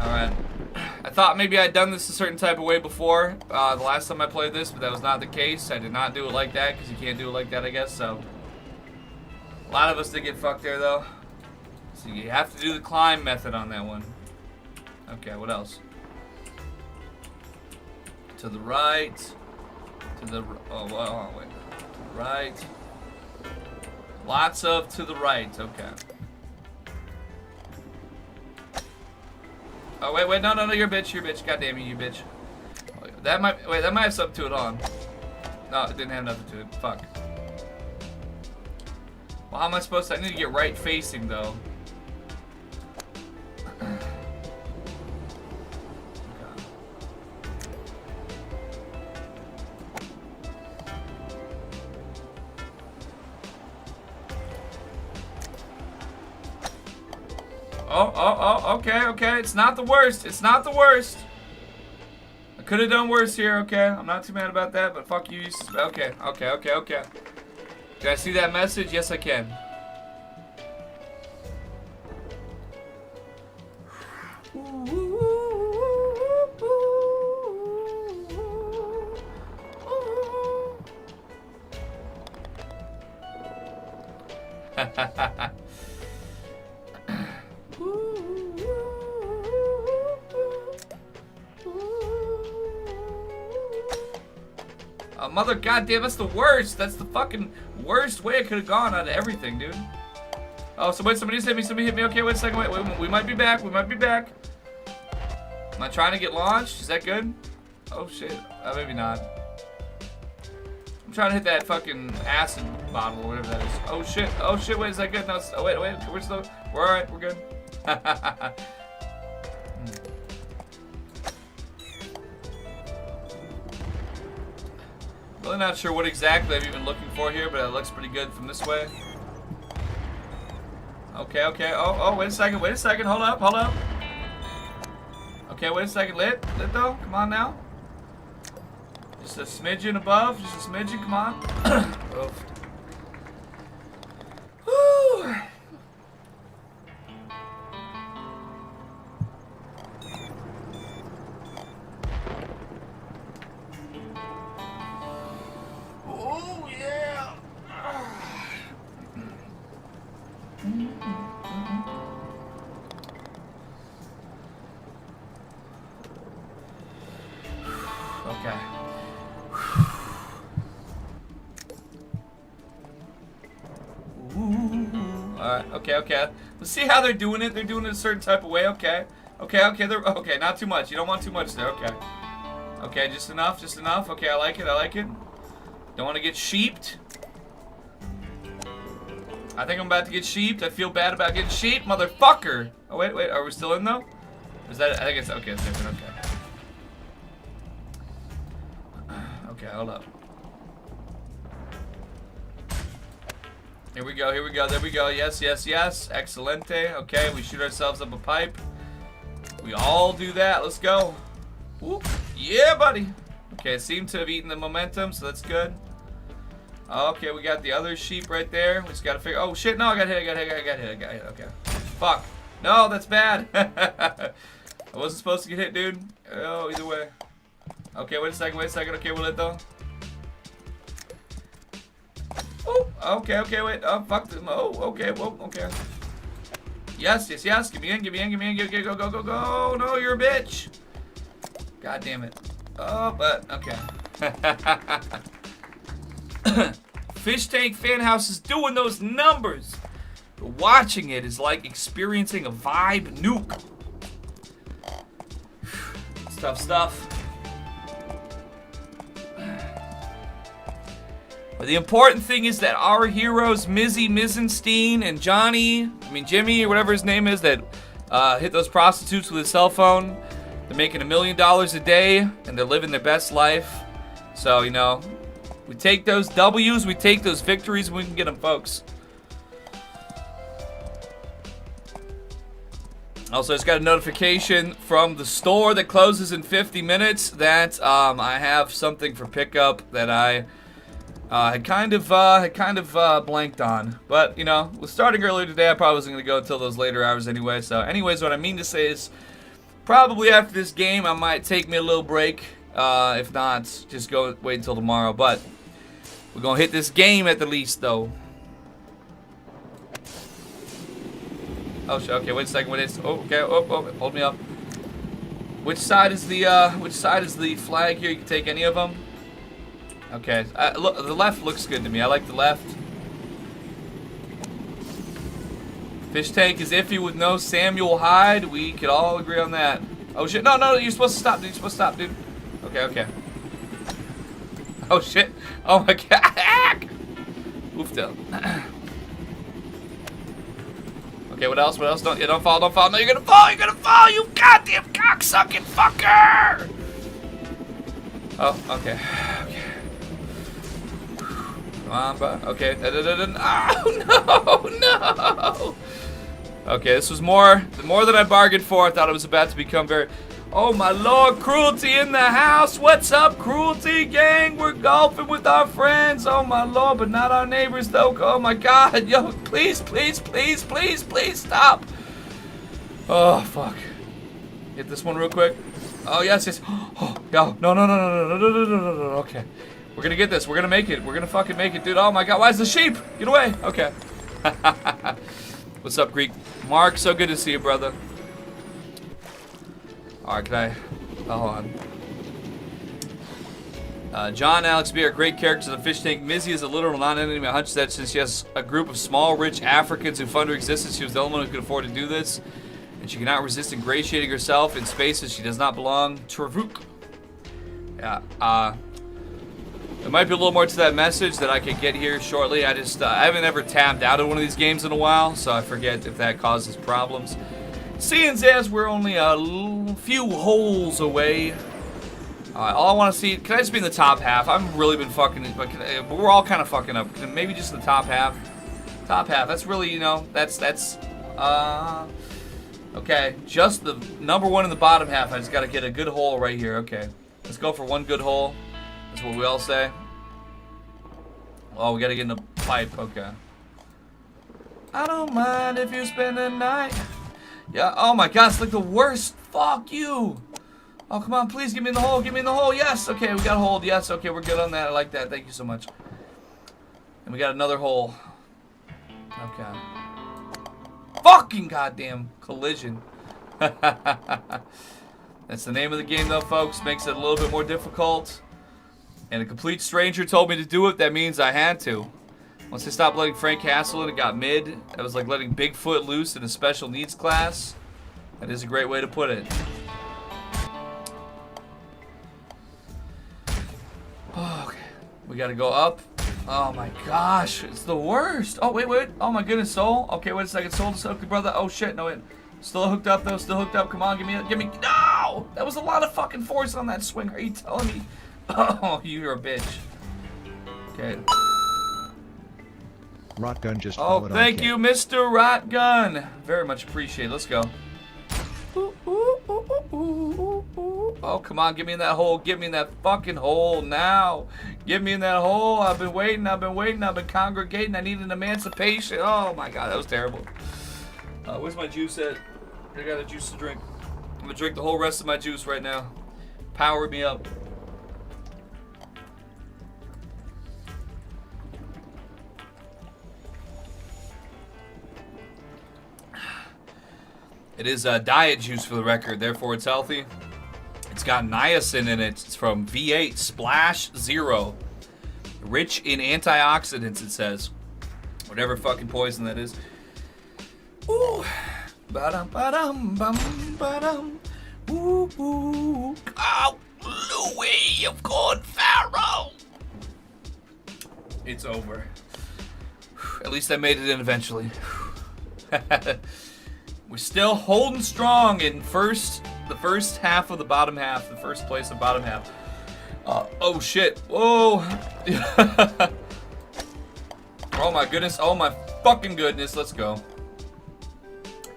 All right. I thought maybe I'd done this a certain type of way before the last time I played this, but that was not the case. I did not do it like that because you can't do it like that, I guess. So a lot of us did get fucked there, though. So you have to do the climb method on that one. Okay, what else? To the right. To the wait. To the right. Lots of to the right. Okay. Oh wait, no, you're a bitch, God damn you bitch. That might have something to it on. No, it didn't have nothing to it. Fuck. Well, how am I supposed to? I need to get right facing though. Oh, okay. It's not the worst. I could have done worse here, okay? I'm not too mad about that, but fuck you. Okay. Can I see that message? Yes, I can. Mother goddamn, that's the worst. That's the fucking worst way I could have gone out of everything, dude. Oh, so wait, somebody hit me. Okay, wait a second. Wait, we might be back. Am I trying to get launched? Is that good? Oh shit. Maybe not. I'm trying to hit that fucking acid bottle or whatever that is. Oh shit. Wait, is that good? No. Oh wait. We're alright. We're good. Really not sure what exactly I'm even looking for here, but it looks pretty good from this way. Okay. Oh, wait a second. Hold up. Okay, wait a second. Lit though. Come on now. Just a smidgen above. Come on. Oof. Woo. Oh yeah. Okay. Alright, okay. Let's see how they're doing it. They're doing it a certain type of way. Okay. Okay, not too much. You don't want too much there. Okay. Okay, just enough. Okay, I like it. Don't want to get sheeped. I think I'm about to get sheeped. I feel bad about getting sheeped, motherfucker. Oh, wait. Are we still in, though? Is that... I think it's... Okay, it's different. Okay, hold up. Here we go. There we go. Yes. Excelente. Okay, we shoot ourselves up a pipe. We all do that. Let's go. Whoop. Yeah, buddy. Okay, seem to have eaten the momentum, so that's good. Okay, we got the other sheep right there. We just gotta figure... Oh, shit, no, I got hit. Okay. Fuck. No, that's bad. I wasn't supposed to get hit, dude. Oh, either way. Okay, wait a second. Okay, we'll let though. Oh, okay, wait. Oh, fuck them. Oh, okay, whoa, okay. Yes. Give me in. Go. No, you're a bitch. God damn it. Oh, but, okay. Fish Tank Fan House is doing those numbers. Watching it is like experiencing a vibe nuke. It's tough stuff. But the important thing is that our heroes, Mizzy Mizenstein and Jimmy, or whatever his name is, that hit those prostitutes with his cell phone. They're making $1 million a day, and they're living their best life. So, you know, we take those W's, we take those victories, and we can get them, folks. Also, I just got a notification from the store that closes in 50 minutes that I have something for pickup that I had kind of blanked on. But, you know, with starting earlier today, I probably wasn't going to go until those later hours anyway. So, anyways, what I mean to say is probably after this game, I might take me a little break. If not, just wait until tomorrow. But we're going to hit this game at the least, though. Oh shit, okay, wait a second, hold me up. Which side is the flag here? You can take any of them. Okay, look, the left looks good to me. I like the left. Fish tank is iffy with no Samuel Hyde. We could all agree on that. Oh shit, no, you're supposed to stop, dude. You're supposed to stop, dude. Okay. Oh shit. Oh my god. Oofed up. Okay, what else? Don't fall. No, you're gonna fall, you goddamn cocksucking fucker! Oh, okay. Come on, bro. Okay. Oh, no! Okay, this was more than I bargained for. I thought it was about to become very... Oh, my lord, Cruelty in the house. What's up, Cruelty gang? We're golfing with our friends. Oh, my lord, but not our neighbors, though. Oh, my God. Yo, please, stop. Oh, fuck. Hit this one real quick. Oh, yes. Oh, no. Okay. We're gonna get this. We're gonna make it. We're gonna fucking make it, dude. Oh, my God. Why is the sheep? Get away. Okay. What's up, Greek? Mark, so good to see you, brother. Alright, hold on. John, Alex B are great characters in the fish tank. Mizzy is a literal non-enemy. I hunch that since she has a group of small, rich Africans who fund her existence, she was the only one who could afford to do this. And she cannot resist ingratiating herself in spaces she does not belong. Travuk. Yeah, there might be a little more to that message that I could get here shortly. I haven't ever tapped out of one of these games in a while, so I forget if that causes problems. Seeing as we're only a few holes away. All I want to see, can I just be in the top half? I've really been fucking, but we're all kind of fucking up. Maybe just in the top half. Top half, that's really, you know, okay. Just the number one in the bottom half. I just got to get a good hole right here. Okay, let's go for one good hole. That's what we all say. Oh, we got to get in the pipe. Okay. I don't mind if you spend the night. Yeah, oh my god, it's like the worst. Fuck you. Oh, come on, please give me in the hole. Give me in the hole. Yes. Okay, we got a hold. Yes. Okay, we're good on that. I like that. Thank you so much. And we got another hole. Okay. Fucking goddamn collision. That's the name of the game, though, folks. Makes it a little bit more difficult. And a complete stranger told me to do it. That means I had to. Once I stopped letting Frank Castle in, it got mid. That was like letting Bigfoot loose in a special needs class. That is a great way to put it. Oh, okay. We gotta go up. Oh my gosh, it's the worst. Oh, wait. Oh my goodness, Soul. Okay, wait a second. Soul just hooked the brother. Oh shit, no, wait. Still hooked up, though. Still hooked up. Come on, give me. No! That was a lot of fucking force on that swing. Are you telling me? Oh, you're a bitch. Okay. Rotgun just oh, thank you, Mr. Rotgun. Very much appreciated. Let's go. Oh, come on. Give me in that hole. Give me in that fucking hole now. Give me in that hole. I've been waiting. I've been congregating. I need an emancipation. Oh, my God. That was terrible. Where's my juice at? I got a juice to drink. I'm going to drink the whole rest of my juice right now. Power me up. It is diet juice for the record, therefore it's healthy. It's got niacin in it. It's from V8 Splash Zero. Rich in antioxidants, it says. Whatever fucking poison that is. Ooh. Ba-dum, ba-dum, bum, ba-dum. Ooh, ooh. Oh, Louis of Corn Pharaoh. It's over. At least I made it in eventually. We're still holding strong in the first half of the bottom half, the first place of bottom half. Oh shit! Whoa! Oh my goodness! Oh my fucking goodness! Let's go.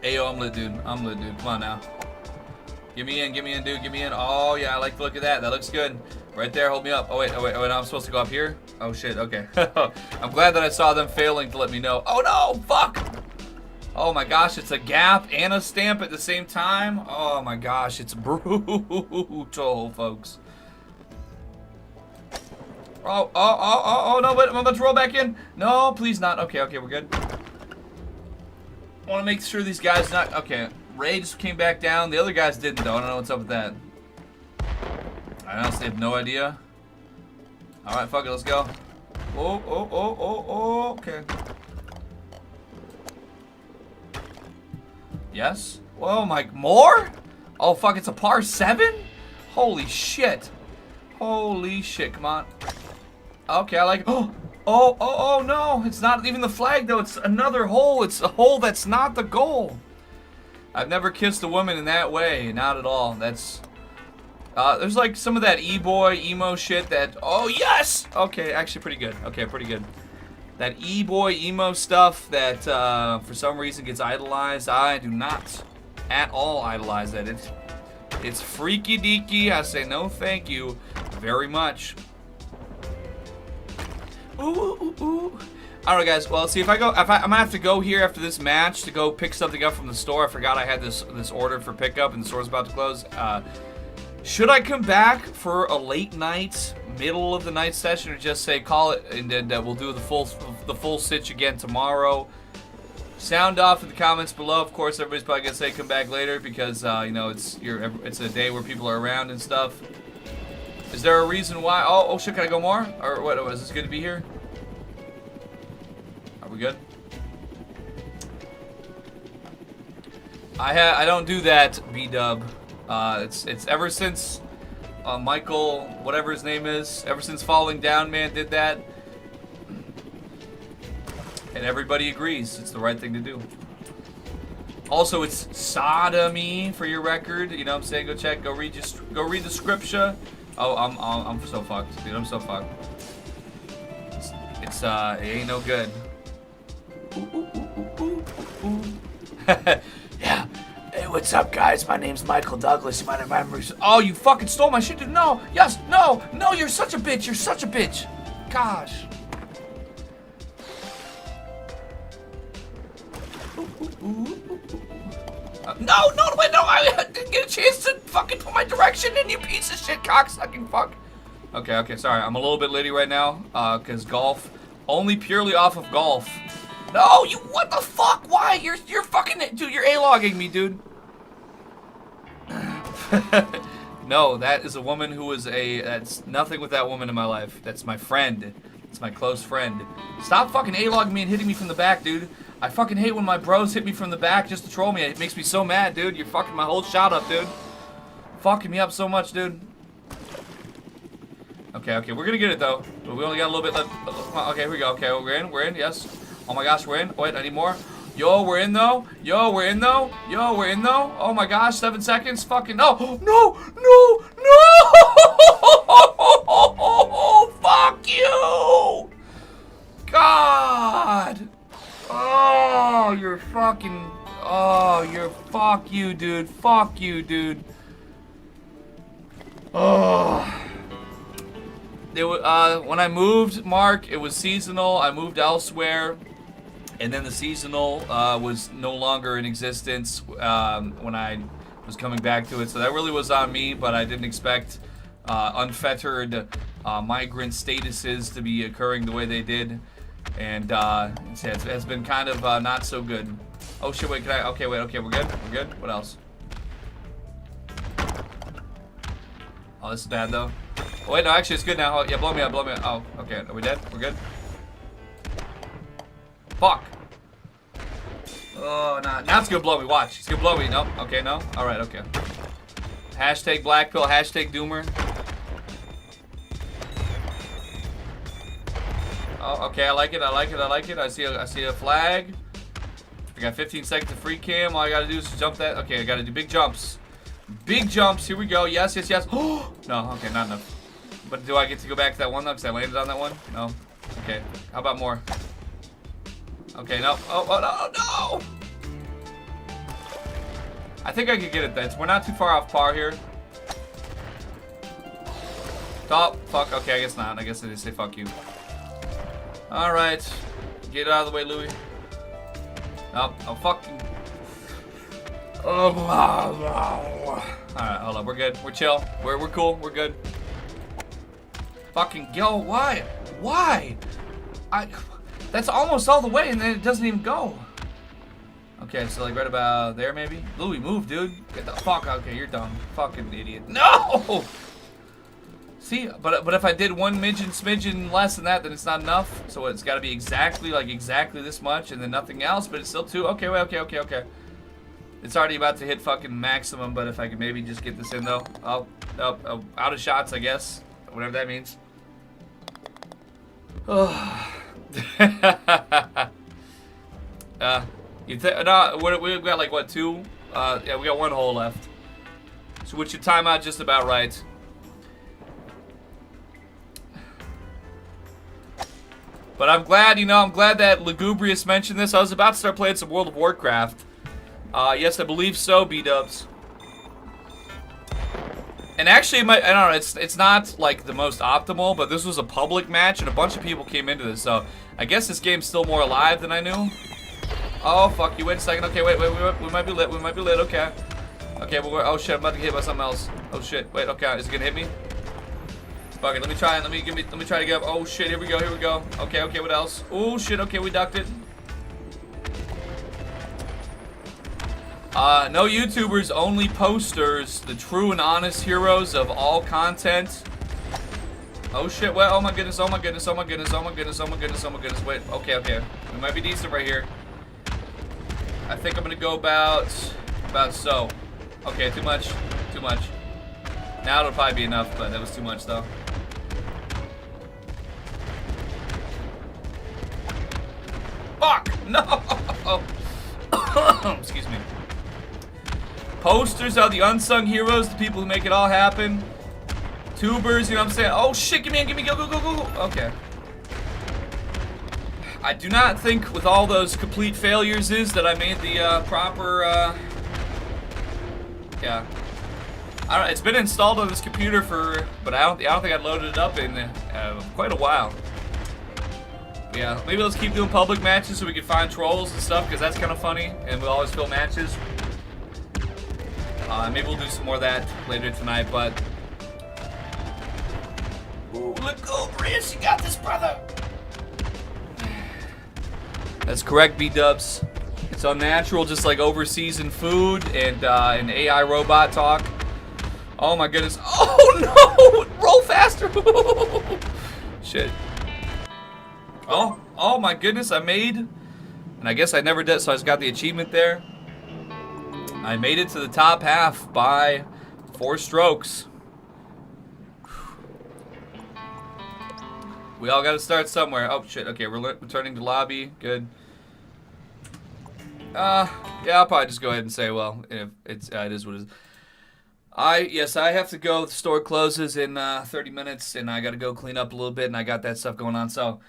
Ayo, I'm lit, dude. I'm lit, dude. Come on now. Get me in, dude. Get me in. Oh yeah, I like the look of that. That looks good. Right there, hold me up. Oh wait. I'm supposed to go up here? Oh shit. Okay. I'm glad that I saw them failing to let me know. Oh no! Fuck! Oh my gosh, it's a gap and a stamp at the same time. Oh my gosh, it's brutal, folks. Oh, no, wait, I'm about to roll back in. No, please not. Okay, we're good. I want to make sure these guys not... Okay, Ray just came back down. The other guys didn't, though. I don't know what's up with that. I honestly have no idea. Alright, fuck it, let's go. Oh, okay. Yes? Whoa, Mike, more? Oh, fuck, it's a par 7? Holy shit. Holy shit, come on. Okay, I like... Oh, no. It's not even the flag, though. It's another hole. It's a hole that's not the goal. I've never kissed a woman in that way. Not at all. That's... there's like some of that e-boy, emo shit that... Oh, yes! Okay, actually pretty good. Okay, pretty good. That e-boy, emo stuff that for some reason gets idolized. I do not at all idolize that. It's freaky deaky. I say no thank you very much. Ooh. Alright guys, well see if I'm gonna have to go here after this match to go pick something up from the store. I forgot I had this order for pickup and the store's about to close. Should I come back for a late night, middle of the night session, or just say call it and then we'll do the full sitch again tomorrow? Sound off in the comments below. Of course, everybody's probably gonna say come back later because you know it's a day where people are around and stuff. Is there a reason why? Oh shit! Can I go more? Or what? Is this good to be here? Are we good? I don't do that, B-dub. It's ever since Michael, whatever his name is, ever since Falling Down Man did that. And everybody agrees it's the right thing to do. Also, it's sodomy for your record. You know what I'm saying? Go check. Go read the scripture. Oh, I'm so fucked, dude. I'm so fucked. It ain't no good. Yeah. Hey, what's up, guys? My name's Michael Douglas. You might remember. Oh, you fucking stole my shit, dude. No. Yes. No. No. You're such a bitch. You're such a bitch. Gosh. No, wait, no, I didn't get a chance to fucking put my direction in, you piece of shit, cocksucking fuck. Okay, sorry, I'm a little bit litty right now, cause golf, only purely off of golf. No, you, what the fuck, why? You're fucking, dude, you're A-logging me, dude. No, that is a woman who is that's nothing with that woman in my life. That's my friend. It's my close friend. Stop fucking A-logging me and hitting me from the back, dude. I fucking hate when my bros hit me from the back just to troll me. It makes me so mad, dude. You're fucking my whole shot up, dude. Fucking me up so much, dude. Okay, we're gonna get it, though. We only got a little bit left. Okay, here we go. Okay, we're in, yes. Oh my gosh, we're in. Wait, I need more. Yo, we're in, though. Yo, we're in, though. Oh my gosh, 7 seconds. Fucking, no. Fuck you. God. Oh, you're fucking... Oh, you're... Fuck you, dude. Fuck you, dude. Oh. When I moved, Mark, it was seasonal. I moved elsewhere. And then the seasonal was no longer in existence when I was coming back to it. So that really was on me, but I didn't expect unfettered migrant statuses to be occurring the way they did. And it's been kind of not so good. Oh shit, wait, okay, we're good? We're good? What else? Oh, this is bad though. Oh wait, no, actually it's good now. Oh, yeah, blow me up. Oh, okay, are we dead? We're good? Fuck. Oh, nah. Now it's gonna blow me, watch. It's gonna blow me, nope. Okay, no? Alright, okay. Hashtag black pill, hashtag doomer. Oh, okay, I like it. I see a flag. I got 15 seconds of free cam. All I gotta do is jump that. Okay, I gotta do big jumps. Big jumps. Here we go. Yes. No, okay, not enough. But do I get to go back to that one though? Because I landed on that one? No. Okay. How about more? Okay, no. Oh, no! I think I could get it then. We're not too far off par here. Oh, fuck. Okay, I guess not. I guess they just say fuck you. Alright. Get out of the way, Louie. Oh, fucking. Alright, hold up. We're good. We're chill. We're cool. We're good. Fucking go. Why? Why? That's almost all the way and then it doesn't even go. Okay, so like right about there maybe? Louie, move, dude. Get the fuck out. Okay, you're dumb. Fucking idiot. No! See, but if I did one smidgen less than that, then it's not enough. So it's got to be exactly this much and then nothing else, but it's still 2. Okay, okay. It's already about to hit fucking maximum, but if I could maybe just get this in though. Oh, out of shots, I guess. Whatever that means. Oh. No, we've got like what, 2? Yeah, we got 1 hole left. So which should time out just about right. But I'm glad, I'm glad that Lugubrious mentioned this. I was about to start playing some World of Warcraft. Yes, I believe so, B-dubs. And actually, I don't know, it's not like the most optimal, but this was a public match and a bunch of people came into this, so I guess this game's still more alive than I knew. Oh, fuck you. Wait a second. Okay, wait. We might be lit. Okay. Okay, oh shit, I'm about to get hit by something else. Oh shit. Wait, okay. Is it gonna hit me? Fuck it. Let me try. Let me try to get up. Oh shit. Here we go. Okay. What else? Oh shit. Okay, we ducked it. No YouTubers, only posters. The true and honest heroes of all content. Oh shit. Well, oh my goodness. Wait. Okay. We might be decent right here. I think I'm gonna go about so. Okay, too much. Now it'll probably be enough, but that was too much though. Fuck! No! Excuse me. Posters are the unsung heroes, the people who make it all happen. Tubers, you know what I'm saying? Oh shit, give me, go. Okay. I do not think with all those complete failures that I made the proper, yeah. I don't know, it's been installed on this computer but I don't think I loaded it up in quite a while. But yeah, maybe let's keep doing public matches so we can find trolls and stuff, because that's kind of funny, and we'll always fill matches. Maybe we'll do some more of that later tonight, but... Ooh, look over here, you got this, brother! That's correct, B-dubs. It's unnatural, just like over-seasoned food and an AI robot talk. Oh my goodness. Oh no! Roll faster! Shit. Oh my goodness, I made... And I guess I never did, so I just got the achievement there. I made it to the top half by 4 strokes. We all gotta start somewhere. Oh shit, okay, we're returning to lobby. Good. Yeah, I'll probably just go ahead and say, well, if it is what it is. Yes, I have to go. The store closes in 30 minutes, and I gotta go clean up a little bit, and I got that stuff going on, so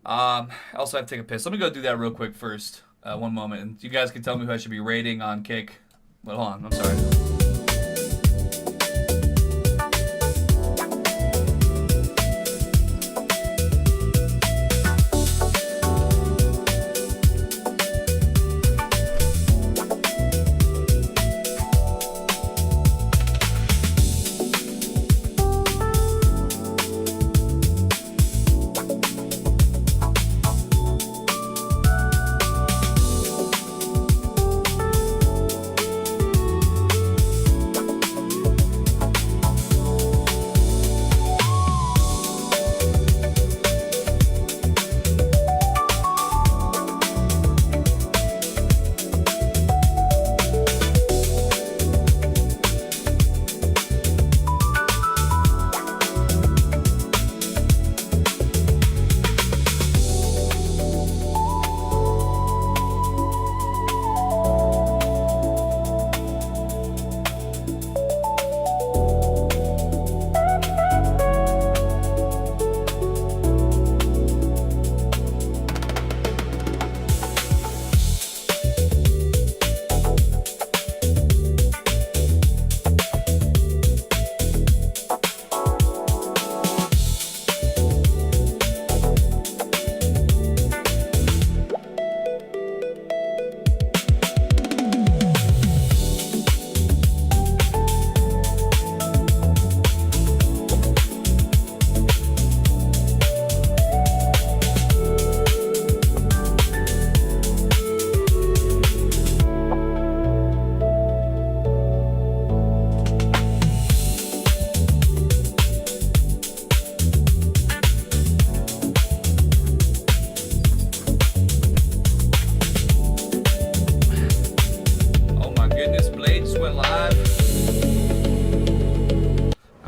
I also have to take a piss. Let me go do that real quick first. One moment, and you guys can tell me who I should be rating on Kick. Well, hold on, I'm sorry.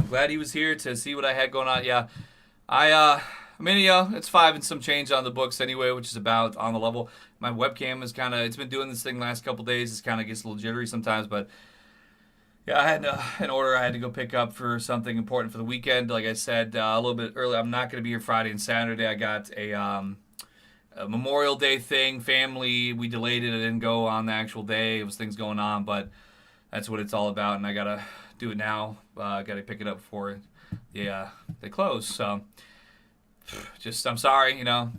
glad he was here to see what I had going on. Yeah, I mean, you know, it's 5 and some change on the books anyway, which is about on the level. My webcam is kind of, it's been doing this thing last couple days. It kind of gets a little jittery sometimes, but yeah, I had an order I had to go pick up for something important for the weekend. Like I said a little bit earlier, I'm not going to be here Friday and Saturday. I got a Memorial Day thing, family. We delayed it. I didn't go on the actual day. It was things going on, but that's what it's all about, and I got to do it now. I got to pick it up before they close. So just, I'm sorry, you know,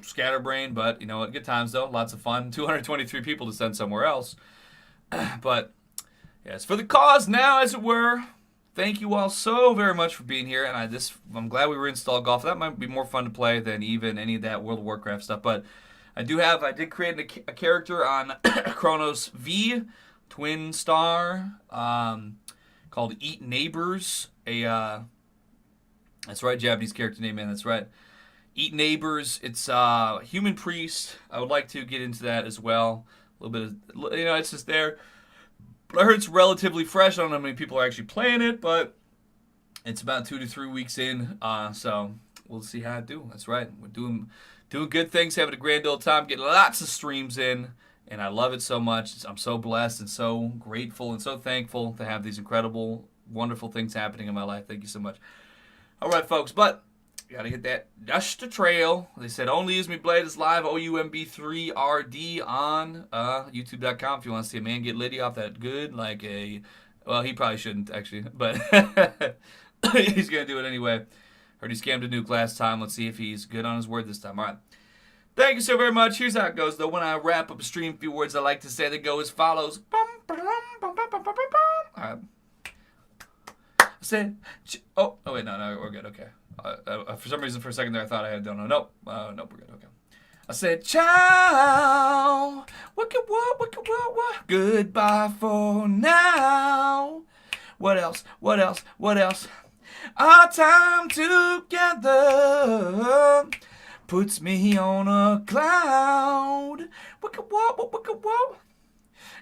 scatterbrain, but you know what, good times though, lots of fun. 223 people to send somewhere else. But yes, for the cause now, as it were. Thank you all so very much for being here, and I'm glad we reinstalled golf. That might be more fun to play than even any of that World of Warcraft stuff. But I did create a character on Chronos V, twin star, called Eat Neighbors. That's right, Japanese character name, man. That's right. Eat Neighbors. It's human priest. I would like to get into that as well. A little bit of, you know, it's just there. But I heard it's relatively fresh. I don't know how many people are actually playing it, but it's about 2 to 3 weeks in. So we'll see how I do. That's right. We're doing good things, having a grand old time, getting lots of streams in, and I love it so much. I'm so blessed and so grateful and so thankful to have these incredible, wonderful things happening in my life. Thank you so much. All right, folks, but gotta hit that dust to trail. They said only use me blade is live, OUMB3RD on YouTube.com if you want to see a man get litty off that good, like a, well, he probably shouldn't actually, but he's gonna do it anyway. Heard he scammed a nuke last time. Let's see if he's good on his word this time. All right. Thank you so very much. Here's how it goes, though. When I wrap up a stream, a few words I like to say that go as follows. All right. I said, oh wait, no, we're good. Okay. For some reason, for a second there, I thought I had done. Nope, nope, we're good. Okay. I said, ciao. What? Goodbye for now. What else? Our time together puts me on a cloud.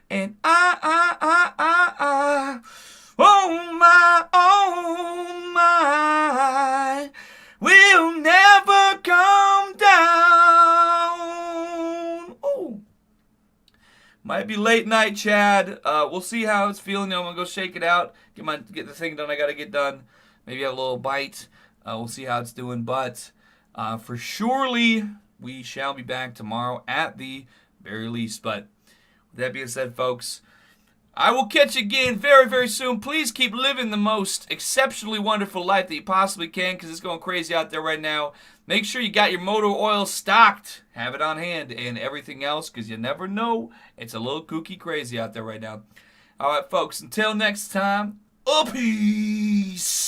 And I, oh my, will never come down. Ooh. Might be late night, Chad. We'll see how it's feeling. I'm gonna go shake it out, get the thing done I gotta get done. Maybe have a little bite. We'll see how it's doing, but for surely we shall be back tomorrow at the very least. But with that being said, folks, I will catch you again very, very soon. Please keep living the most exceptionally wonderful life that you possibly can, because it's going crazy out there right now. Make sure you got your motor oil stocked. Have it on hand and everything else, because you never know. It's a little kooky crazy out there right now. All right, folks, until next time, peace.